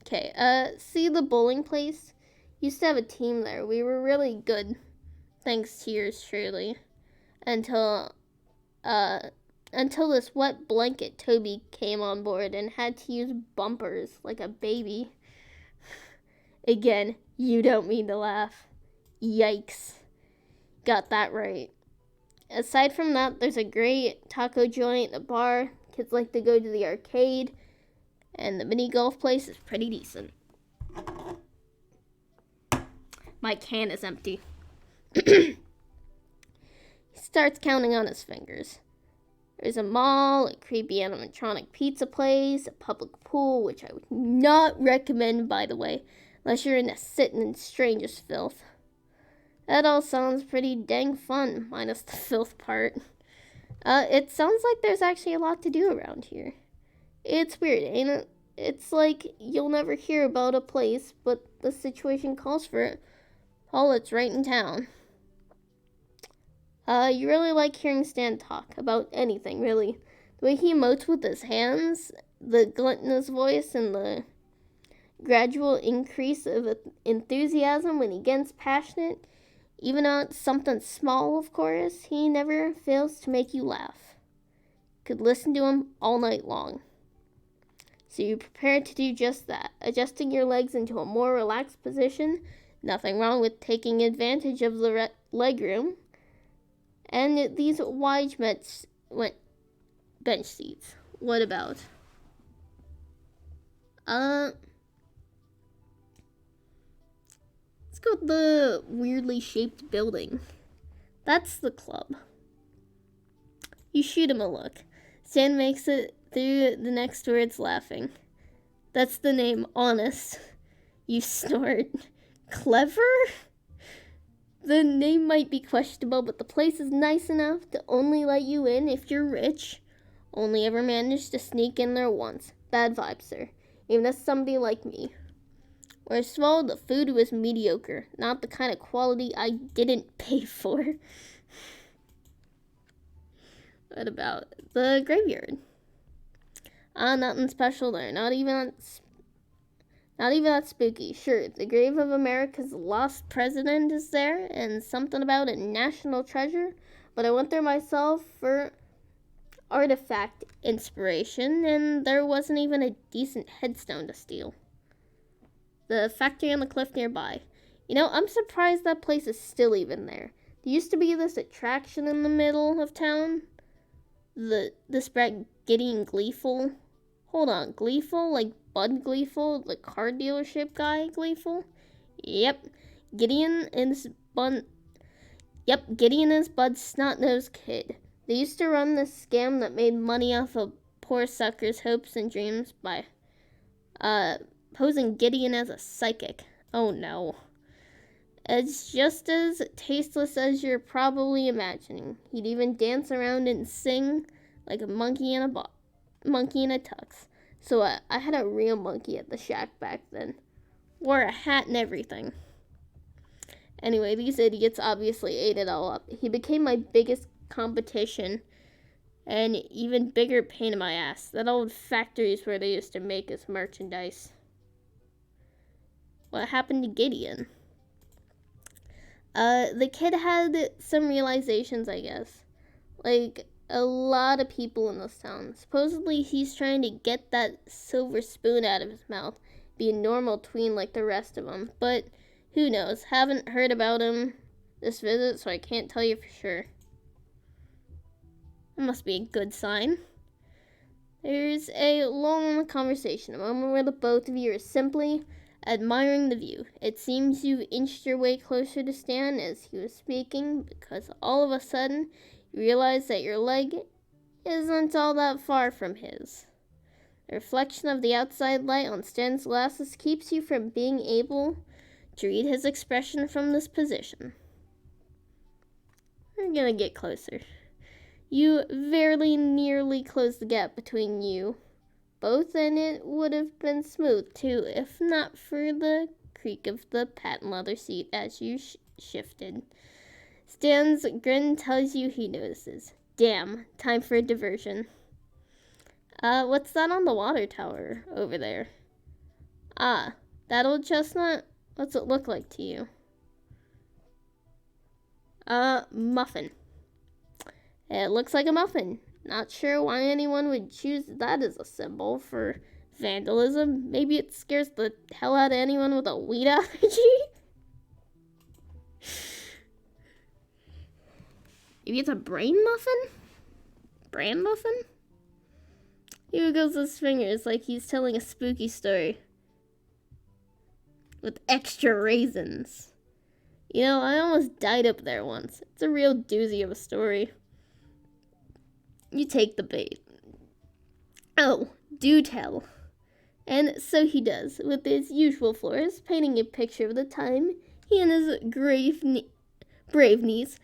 Okay, see the bowling place? Used to have a team there. We were really good. Thanks to yours truly. Until this wet blanket Toby came on board and had to use bumpers like a baby. Again, you don't mean to laugh. Yikes. Got that right. Aside from that, there's a great taco joint, a bar. Kids like to go to the arcade. And the mini golf place is pretty decent. My can is empty. He starts counting on his fingers. There's a mall, a creepy animatronic pizza place, a public pool, which I would not recommend, by the way, unless you're into sitting in strangers' filth. That all sounds pretty dang fun, minus the filth part. It sounds like there's actually a lot to do around here. It's weird, ain't it? It's like you'll never hear about a place, but the situation calls for it. Oh, it's right in town. You really like hearing Stan talk about anything, really. The way he emotes with his hands, the glint in his voice, and the gradual increase of enthusiasm when he gets passionate, even on something small, of course, he never fails to make you laugh. Could listen to him all night long. So you prepare to do just that, adjusting your legs into a more relaxed position. Nothing wrong with taking advantage of the leg room. And these wide bench seats. What about? Let's go with the weirdly shaped building. That's the club. You shoot him a look. Stan makes it through the next words laughing. That's the name, honest. You snort. Clever? The name might be questionable, but the place is nice enough to only let you in if you're rich. Only ever managed to sneak in there once. Bad vibes, sir. Even as somebody like me. Worst of all, the food was mediocre. Not the kind of quality I didn't pay for. What about the graveyard? Nothing special there. Not even that spooky. Sure, the grave of America's lost president is there, and something about a national treasure, but I went there myself for artifact inspiration, and there wasn't even a decent headstone to steal. The factory on the cliff nearby. You know, I'm surprised that place is still even there. There used to be this attraction in the middle of town. This brat Gideon Gleeful. Hold on, Gleeful? Like Bud Gleeful, the car dealership guy Gleeful? Yep. Gideon and his Bud's snot-nosed kid. They used to run this scam that made money off of poor suckers' hopes and dreams by posing Gideon as a psychic. Oh no. It's just as tasteless as you're probably imagining. He'd even dance around and sing like a monkey in a tux. So I had a real monkey at the shack back then. Wore a hat and everything. Anyway, these idiots obviously ate it all up. He became my biggest competition and even bigger pain in my ass. That old factory's where they used to make his merchandise. What happened to Gideon? The kid had some realizations, I guess. Like, a lot of people in this town. Supposedly, he's trying to get that silver spoon out of his mouth. Be a normal tween like the rest of them. But, who knows? Haven't heard about him this visit, so I can't tell you for sure. That must be a good sign. There's a long conversation, a moment where the both of you are simply admiring the view. It seems you've inched your way closer to Stan as he was speaking, because all of a sudden you realize that your leg isn't all that far from his. The reflection of the outside light on Stan's glasses keeps you from being able to read his expression from this position. we're gonna get closer. You very nearly closed the gap between you both, and it would have been smooth too if not for the creak of the patent leather seat as you shifted. Stan's grin tells you he notices. Damn, time for a diversion. What's that on the water tower over there? Ah, that old chestnut? What's it look like to you? Muffin. It looks like a muffin. Not sure why anyone would choose that as a symbol for vandalism. Maybe it scares the hell out of anyone with a weed allergy? Maybe it's a brain muffin? Bran muffin? He wiggles his fingers like he's telling a spooky story. With extra raisins. You know, I almost died up there once. It's a real doozy of a story. You take the bait. Oh, do tell. And so he does, with his usual floors, painting a picture of the time he and his great niece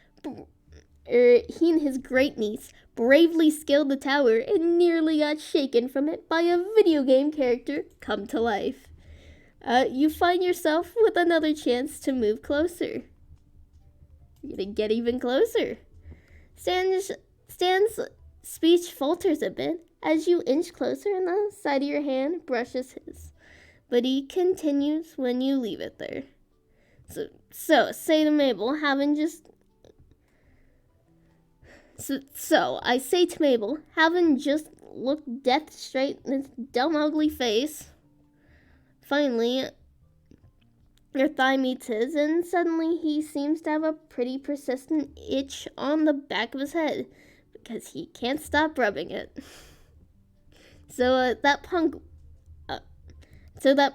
bravely scaled the tower and nearly got shaken from it by a video game character come to life. You find yourself with another chance to move closer. You're gonna get even closer. Stan's speech falters a bit as you inch closer and the side of your hand brushes his. But he continues when you leave it there. So say to Mabel, I say to Mabel, having just looked death straight in his dumb, ugly face. Finally, your thigh meets his, and suddenly he seems to have a pretty persistent itch on the back of his head, because he can't stop rubbing it. So that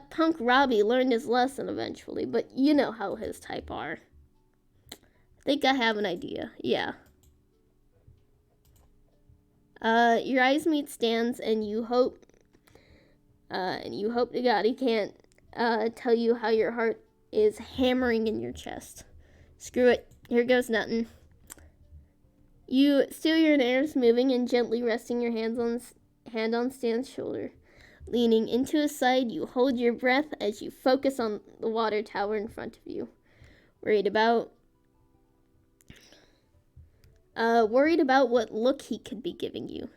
punk Robbie learned his lesson eventually, but you know how his type are. I think I have an idea, yeah. Your eyes meet Stan's, and you hope to God he can't tell you how your heart is hammering in your chest. Screw it, here goes nothing. You steal your nerves, moving and gently resting your hand on Stan's shoulder. Leaning into his side, you hold your breath as you focus on the water tower in front of you. Worried about what look he could be giving you.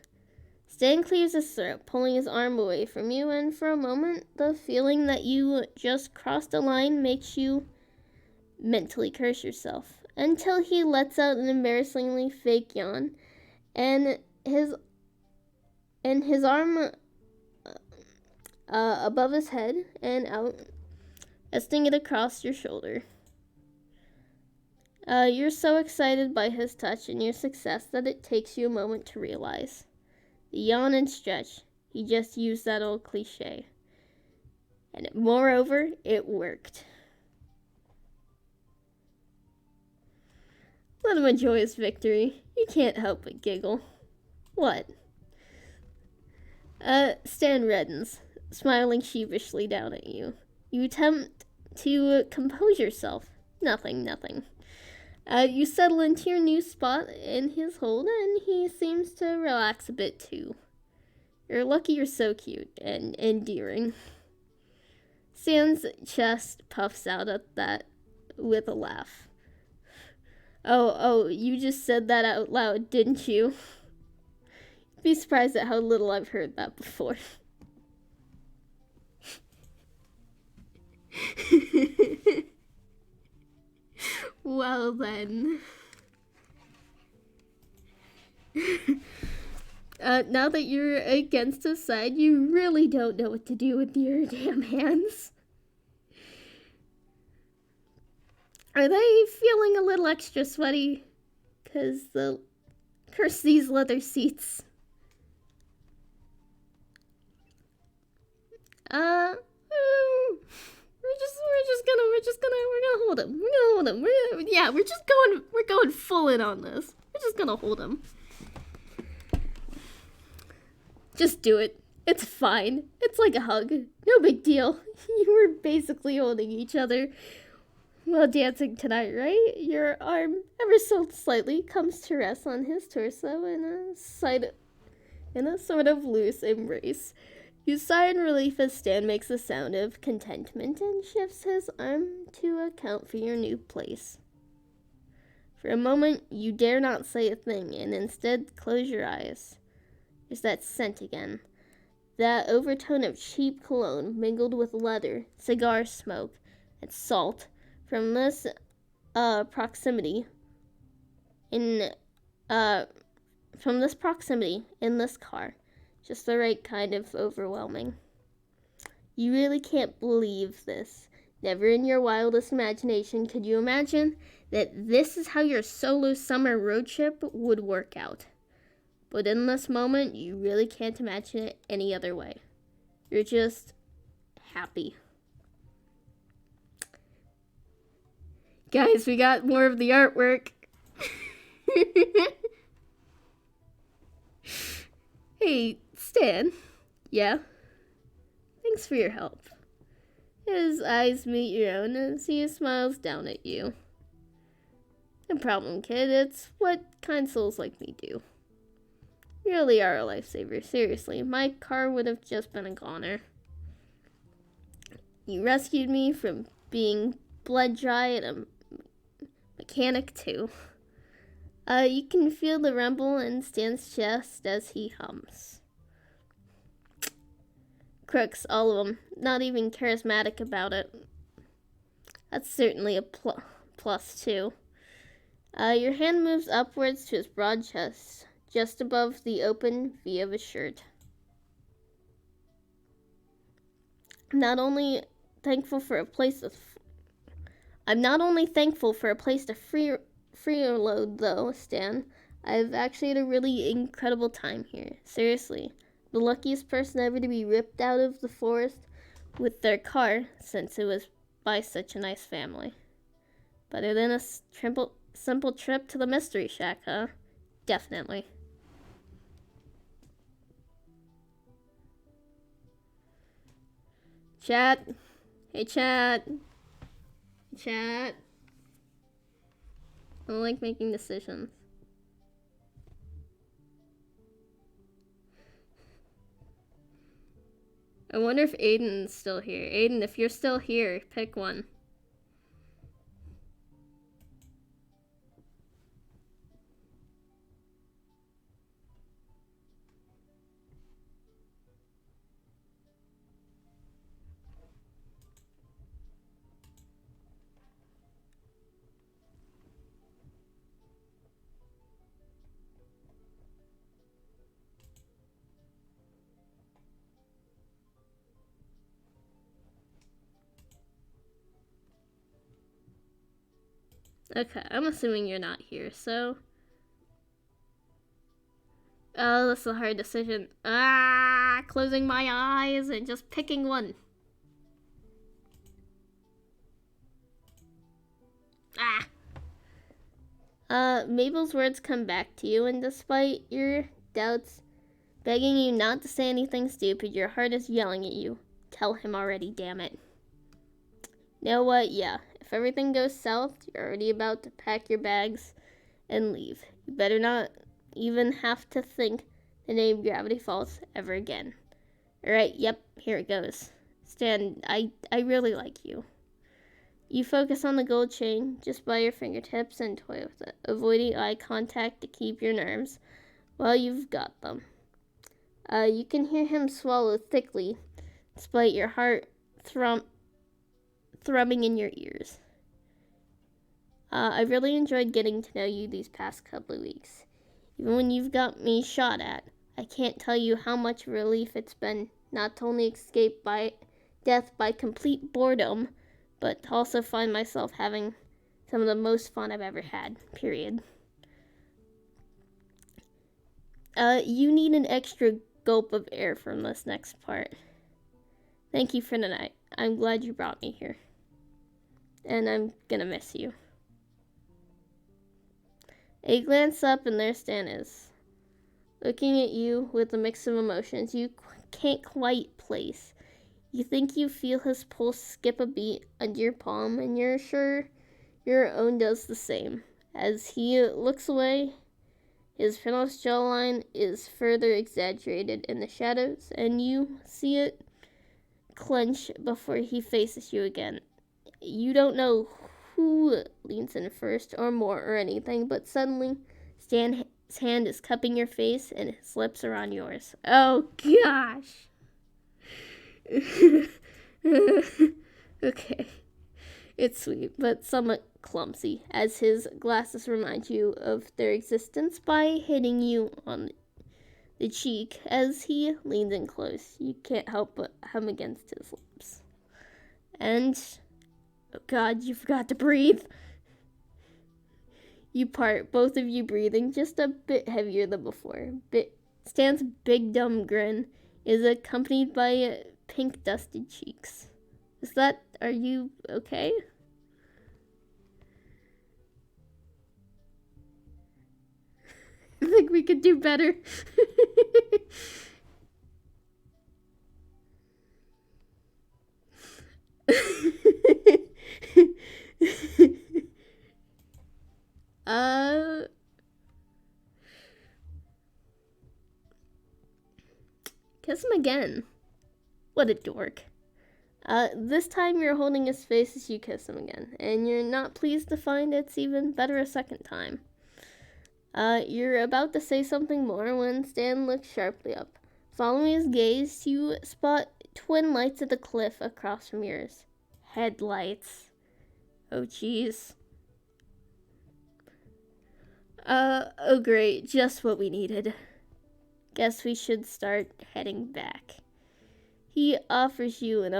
Stan clears his throat, pulling his arm away from you, and for a moment, the feeling that you just crossed a line makes you mentally curse yourself, until he lets out an embarrassingly fake yawn, and his arm above his head and out, resting it across your shoulder. You're so excited by his touch and your success that it takes you a moment to realize. The yawn and stretch, he just used that old cliche. And moreover, it worked. Let him enjoy his victory. You can't help but giggle. What? Stan reddens, smiling sheepishly down at you. You attempt to compose yourself. Nothing. You settle into your new spot in his hold, and he seems to relax a bit too. You're lucky you're so cute and endearing. Stan's chest puffs out at that with a laugh. Oh, you just said that out loud, didn't you? You'd be surprised at how little I've heard that before. Well then. Now that you're against his side, you really don't know what to do with your damn hands. Are they feeling a little extra sweaty? Curse these leather seats. We're gonna hold him. We're going full in on this. We're just gonna hold him. Just do it. It's fine. It's like a hug. No big deal. You were basically holding each other While dancing tonight, right? Your arm, ever so slightly, comes to rest on his torso in a sort of loose embrace. You sigh in relief as Stan makes a sound of contentment and shifts his arm to account for your new place. For a moment, you dare not say a thing and instead close your eyes. There's that scent again. That overtone of cheap cologne mingled with leather, cigar smoke, and salt from this proximity in this car. Just the right kind of overwhelming. You really can't believe this. Never in your wildest imagination could you imagine that this is how your solo summer road trip would work out. But in this moment, you really can't imagine it any other way. You're just happy. Guys, we got more of the artwork. Hey, Stan. Yeah? Thanks for your help. His eyes meet your own as he smiles down at you. No problem, kid. It's what kind souls like me do. You really are a lifesaver. Seriously, my car would have just been a goner. You rescued me from being blood dry and a mechanic too. You can feel the rumble in Stan's chest as he hums. Crooks, all of them. Not even charismatic about it. That's certainly a plus too. Your hand moves upwards to his broad chest, just above the open V of his shirt. I'm not only thankful for a place to freeload though, Stan. I've actually had a really incredible time here. Seriously. The luckiest person ever to be ripped out of the forest with their car, since it was by such a nice family. Better than a simple trip to the Mystery Shack, huh? Definitely. Chat. Hey, chat. Chat. I don't like making decisions. I wonder if Aiden's still here. Aiden, if you're still here, pick one. Okay, I'm assuming you're not here, so... Oh, this is a hard decision. Closing my eyes and just picking one. Mabel's words come back to you, and despite your doubts, begging you not to say anything stupid, your heart is yelling at you. Tell him already, damn it. You know what? Yeah. If everything goes south, you're already about to pack your bags and leave. You better not even have to think the name Gravity Falls ever again. Alright, yep, here it goes. Stan, I really like you. You focus on the gold chain just by your fingertips and toy with it, avoiding eye contact to keep your nerves while you've got them. You can hear him swallow thickly, despite your heart thrumming in your ears. I really enjoyed getting to know you these past couple of weeks. Even when you've got me shot at, I can't tell you how much relief it's been not to only escape by death by complete boredom, but to also find myself having some of the most fun I've ever had, period. You need an extra gulp of air from this next part. Thank you for tonight. I'm glad you brought me here. And I'm gonna miss you. A glance up and there Stan is, looking at you with a mix of emotions you can't quite place. You think you feel his pulse skip a beat under your palm, and you're sure Your own does the same. As he looks away, his pronounced jawline is further exaggerated in the shadows, and you see it clench before he faces you again. You don't know who leans in first or more or anything, but suddenly Stan's hand is cupping your face and his lips are on yours. Oh, gosh. Okay. It's sweet, but somewhat clumsy, as his glasses remind you of their existence by hitting you on the cheek as he leans in close. You can't help but hum against his lips. And, oh God, you forgot to breathe. You part, both of you breathing just a bit heavier than before. Stan's big dumb grin is accompanied by pink dusted cheeks. Are you okay? I think we could do better. Kiss him again. What a dork. This time you're holding his face as you kiss him again, and you're not pleased to find it's even better a second time. You're about to say something more when Stan looks sharply up. Following his gaze, you spot twin lights at the cliff across from yours. Headlights. Oh, jeez. Oh great, just what we needed. Guess we should start heading back. He offers you an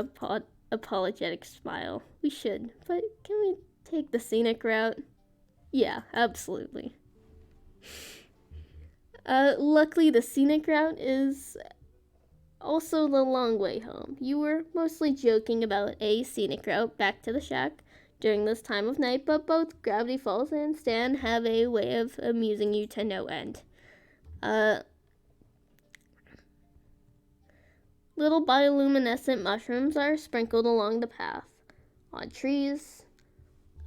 apologetic smile. We should, but can we take the scenic route? Yeah, absolutely. Luckily, the scenic route is also the long way home. You were mostly joking about a scenic route back to the shack during this time of night, but both Gravity Falls and Stan have a way of amusing you to no end. Little bioluminescent mushrooms are sprinkled along the path. On trees,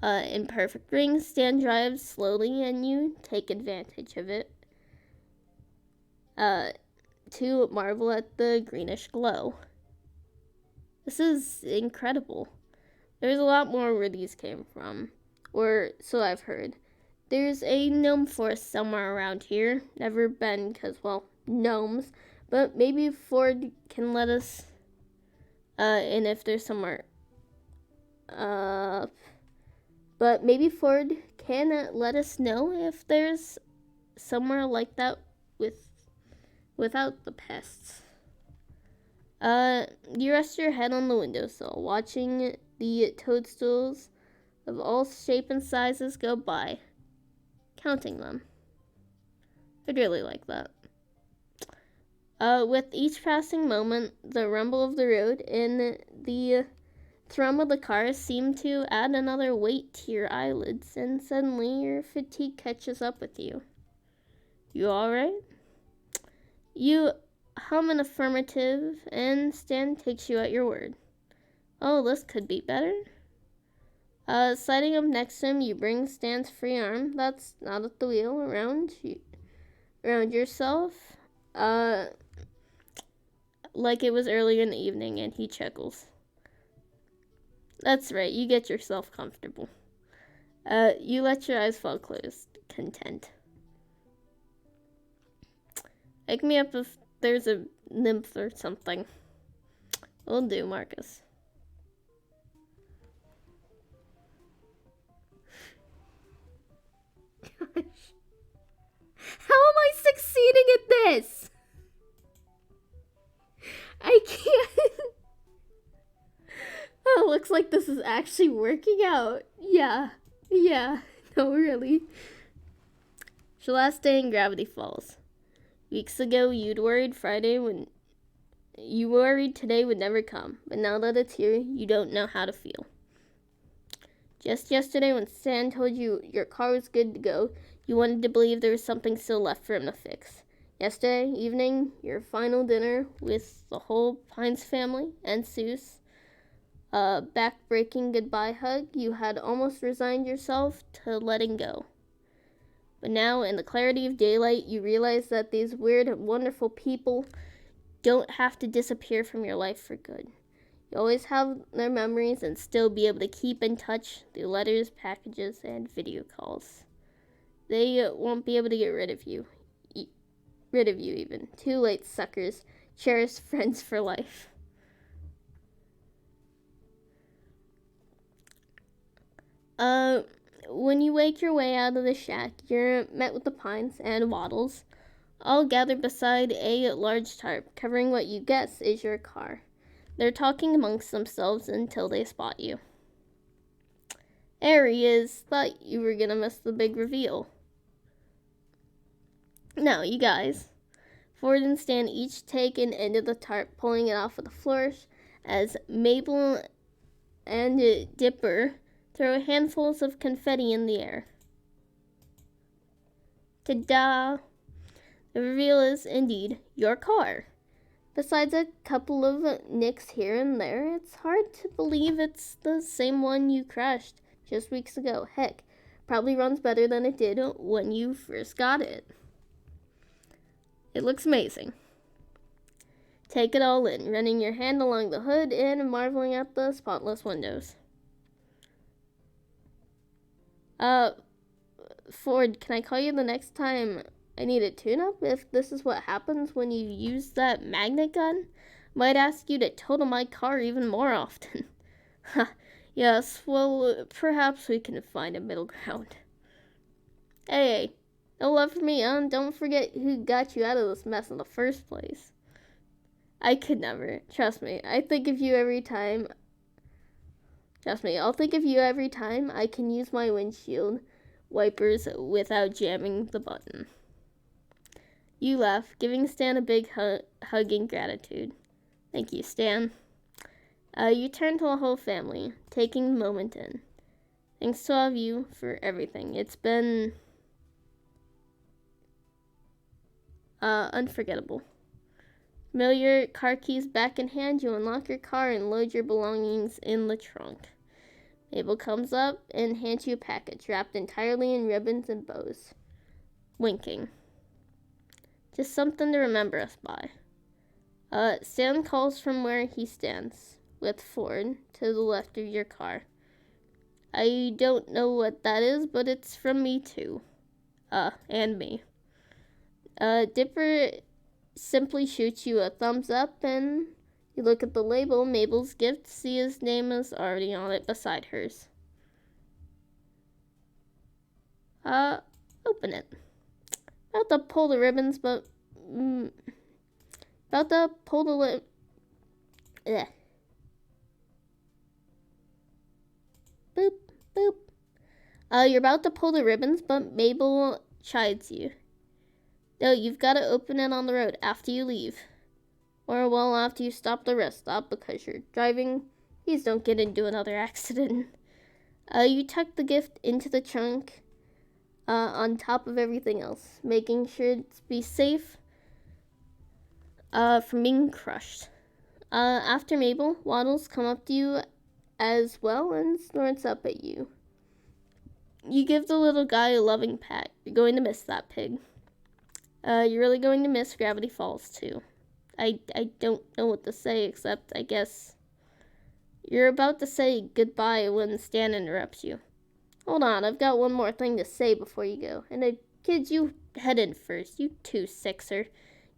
in perfect rings, Stan drives slowly and you take advantage of it to marvel at the greenish glow. This is incredible. There's a lot more where these came from, or so I've heard. There's a gnome forest somewhere around here. Never been because, well, gnomes. But maybe Ford can let us, and if there's somewhere, but maybe Ford can let us know if there's somewhere like that without the pests. You rest your head on the windowsill, watching the toadstools of all shapes and sizes go by, counting them. I'd really like that. With each passing moment, the rumble of the road and the thrum of the cars seem to add another weight to your eyelids, and suddenly your fatigue catches up with you. You alright? You hum an affirmative, and Stan takes you at your word. Oh, this could be better. Sliding up next to him, you bring Stan's free arm that's not at the wheel around yourself. Like it was earlier in the evening, and he chuckles. That's right, you get yourself comfortable. You let your eyes fall closed, content. Wake me up if there's a nymph or something. Will do, Marcus. Gosh. How am I succeeding at this? I can't. Oh, looks like this is actually working out. Yeah, no, really. It's your last day in Gravity Falls. Weeks ago, you worried today would never come, but now that it's here, you don't know how to feel. Just yesterday, when Stan told you your car was good to go, you wanted to believe there was something still left for him to fix. Yesterday evening, your final dinner with the whole Pines family and Seuss, A back-breaking goodbye hug you had almost resigned yourself to letting go. But now, in the clarity of daylight, you realize that these weird and wonderful people don't have to disappear from your life for good. You always have their memories and still be able to keep in touch through letters, packages, and video calls. They won't be able to get rid of you. Even. Too late, suckers. Cherished friends for life. When you wake your way out of the shack, you're met with the Pines and Waddles, all gathered beside a large tarp, covering what you guess is your car. They're talking amongst themselves until they spot you. There he is. Thought you were gonna miss the big reveal. Now, you guys. Ford and Stan each take an end of the tarp, pulling it off with a flourish, as Mabel and Dipper throw handfuls of confetti in the air. Ta-da! The reveal is, indeed, your car. Besides a couple of nicks here and there, it's hard to believe it's the same one you crashed just weeks ago. Heck, probably runs better than it did when you first got it. It looks amazing. Take it all in, running your hand along the hood and marveling at the spotless windows. Ford, can I call you the next time I need a tune-up? If this is what happens when you use that magnet gun, might ask you to total my car even more often. Yes, well, perhaps we can find a middle ground. Hey, no love for me, huh? Don't forget who got you out of this mess in the first place. I could never. Trust me, I'll think of you every time I can use my windshield wipers without jamming the button. You laugh, giving Stan a big hug in gratitude. Thank you, Stan. You turn to the whole family, taking the moment in. Thanks to all of you for everything. It's been unforgettable. Familiar car keys back in hand, you unlock your car and load your belongings in the trunk. Mabel comes up and hands you a package wrapped entirely in ribbons and bows. Winking. Just something to remember us by. Stan calls from where he stands, with Ford to the left of your car. I don't know what that is, but it's from me too. And me. Dipper simply shoots you a thumbs up, and you look at the label, Mabel's gift, see his name is already on it beside hers. Open it. About to pull the ribbons, but about to pull the boop, boop. You're about to pull the ribbons, but Mabel chides you. No, you've got to open it on the road after you leave. Or, well, after you stop the rest stop because you're driving. Please don't get into another accident. You tuck the gift into the trunk on top of everything else, making sure to be safe from being crushed. After Mabel, Waddles come up to you as well and snorts up at you. You give the little guy a loving pat. You're going to miss that pig. You're really going to miss Gravity Falls, too. I don't know what to say, except I guess you're about to say goodbye when Stan interrupts you. Hold on, I've got one more thing to say before you go. And kids, you head in first. You too, Sixer.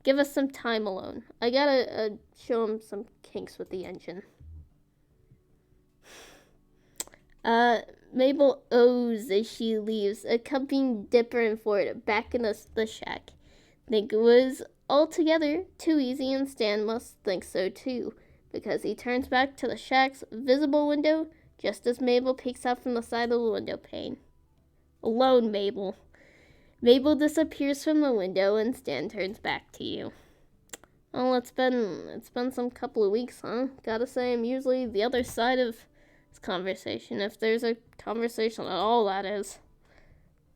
Give us some time alone. I gotta show him some kinks with the engine. Mabel owes as she leaves, accompanying Dipper and Ford back in the shack. Think it was altogether too easy, and Stan must think so too, because he turns back to the shack's visible window just as Mabel peeks out from the side of the window pane. Alone, Mabel. Mabel disappears from the window, and Stan turns back to you. Well, it's been some couple of weeks, huh? Gotta say, I'm usually the other side of this conversation, if there's a conversation at all, that is.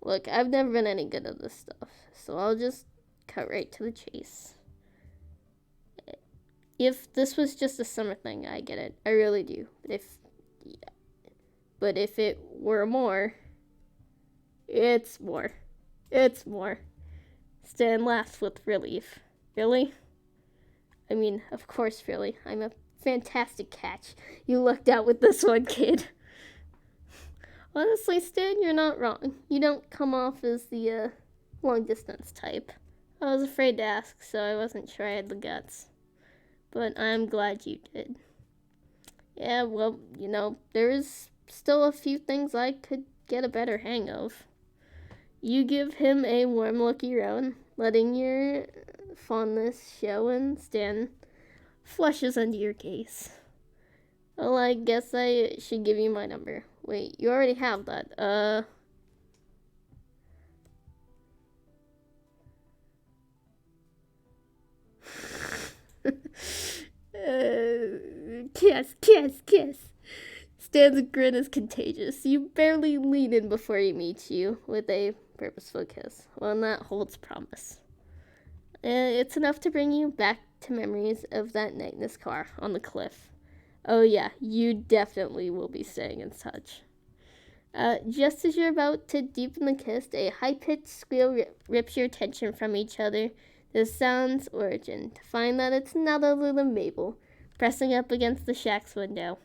Look, I've never been any good at this stuff, so I'll just cut right to the chase. If this was just a summer thing, I get it. I really do. But if it were more, it's more. It's more. Stan laughs with relief. Really? I mean, of course, really. I'm a fantastic catch. You lucked out with this one, kid. Honestly, Stan, you're not wrong. You don't come off as the long-distance type. I was afraid to ask, so I wasn't sure I had the guts. But I'm glad you did. Yeah, well, there's still a few things I could get a better hang of. You give him a warm look of your own, letting your fondness show, and Stan flushes into your case. Well, I guess I should give you my number. Wait, you already have that. Kiss. Stan's grin is contagious. You barely lean in before he meets you with a purposeful kiss, one that holds promise. It's enough to bring you back to memories of that night in his car on the cliff. Oh yeah, you definitely will be staying in touch. Just as you're about to deepen the kiss, a high-pitched squeal rips your attention from each other. The sound's origin, to find that it's none other than Mabel, pressing up against the shack's window.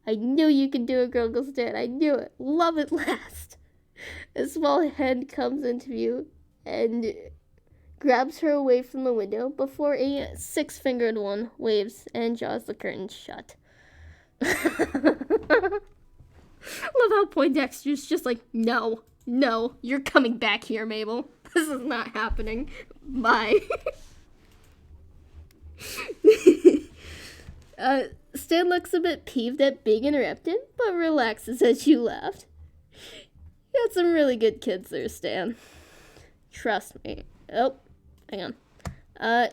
I knew you could do it, Girl Goes Stan. I knew it. Love at last. A small hand comes into view and grabs her away from the window before a six-fingered one waves and draws the curtains shut. Love how Poindexter's just like, no, you're coming back here, Mabel. This is not happening. Bye. Stan looks a bit peeved at being interrupted, but relaxes as you laughed. You had some really good kids there, Stan. Trust me. Oh, hang on.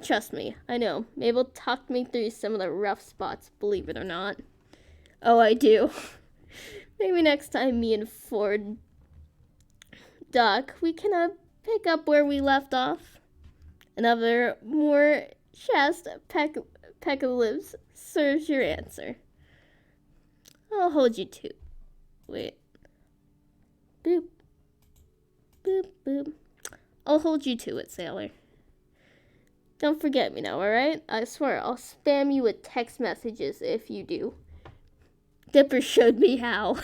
Trust me. I know. Mabel talked me through some of the rough spots, believe it or not. Oh, I do. Maybe next time me and Ford Doc, we can pick up where we left off. Another more chest peck of lips serves your answer. I'll hold you to. Wait. Boop. Boop, boop. I'll hold you to it, sailor. Don't forget me now, alright? I swear, I'll spam you with text messages if you do. Dipper showed me how.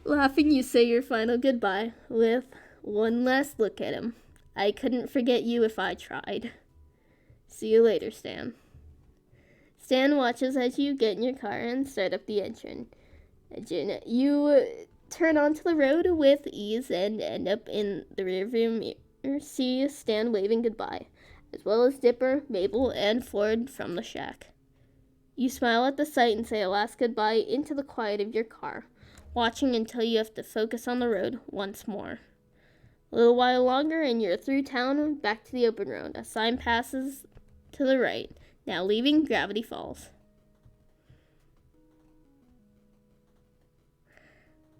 Laughing, you say your final goodbye with one last look at him. I couldn't forget you if I tried. See you later, Stan. Stan watches as you get in your car and start up the engine. You turn onto the road with ease and end up in the rearview mirror. See Stan waving goodbye, as well as Dipper, Mabel, and Ford from the shack. You smile at the sight and say a last goodbye into the quiet of your car, watching until you have to focus on the road once more. A little while longer and you're through town, back to the open road. A sign passes to the right, now leaving Gravity Falls.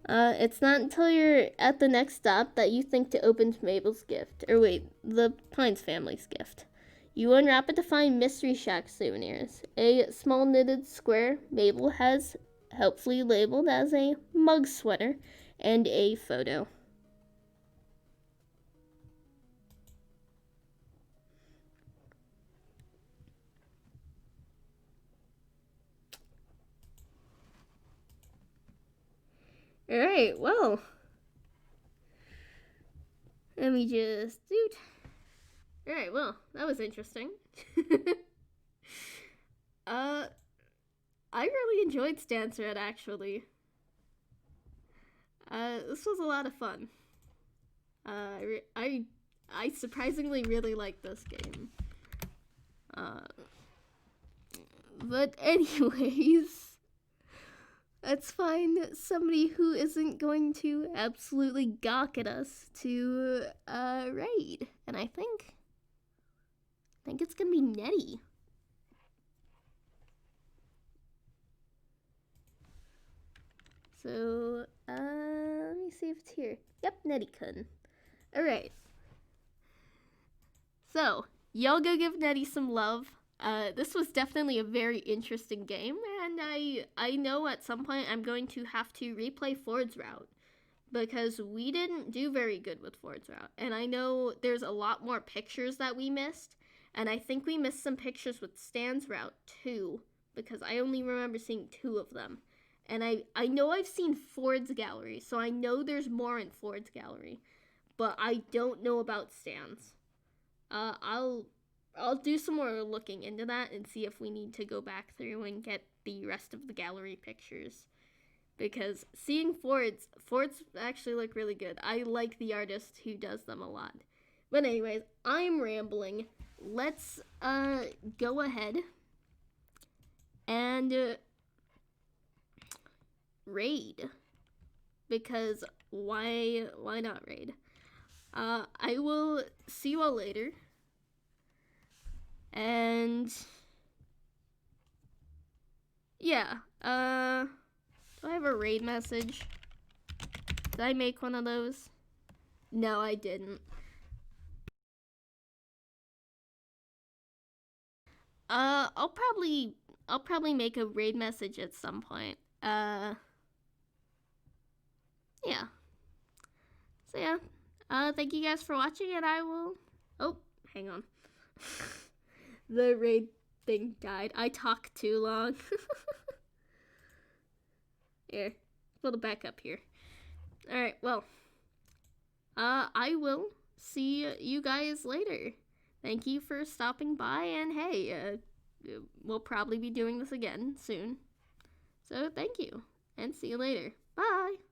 It's not until you're at the next stop that you think to open Mabel's gift. Or wait, the Pines family's gift. You unwrap it to find Mystery Shack souvenirs. A small knitted square Mabel has helpfully labeled as a mug sweater and a photo. Alright, well. Let me just Alright, well, that was interesting. I really enjoyed Stan's Red, actually. This was a lot of fun. I surprisingly really like this game. But anyways, let's find somebody who isn't going to absolutely gawk at us to raid. And I think it's gonna be Nettie. So, let me see if it's here. Yep, Nettie-kun. Alright. So, y'all go give Nettie some love. This was definitely a very interesting game, and I know at some point I'm going to have to replay Ford's route, because we didn't do very good with Ford's route. And I know there's a lot more pictures that we missed, and I think we missed some pictures with Stan's route too, because I only remember seeing 2 of them. And I know I've seen Ford's gallery, so I know there's more in Ford's gallery, but I don't know about Stan's. I'll do some more looking into that and see if we need to go back through and get the rest of the gallery pictures. Because seeing Ford's actually look really good. I like the artist who does them a lot. But anyways, I'm rambling. Let's go ahead and raid. Because why not raid? I will see you all later. And yeah, do I have a raid message? Did I make one of those? No, I didn't. I'll probably make a raid message at some point. Yeah. So yeah. Thank you guys for watching, and I will. Oh, hang on. The raid thing died. I talked too long. Here, put it back up here. Alright, well, I will see you guys later. Thank you for stopping by, and hey, we'll probably be doing this again soon. So thank you, and see you later. Bye!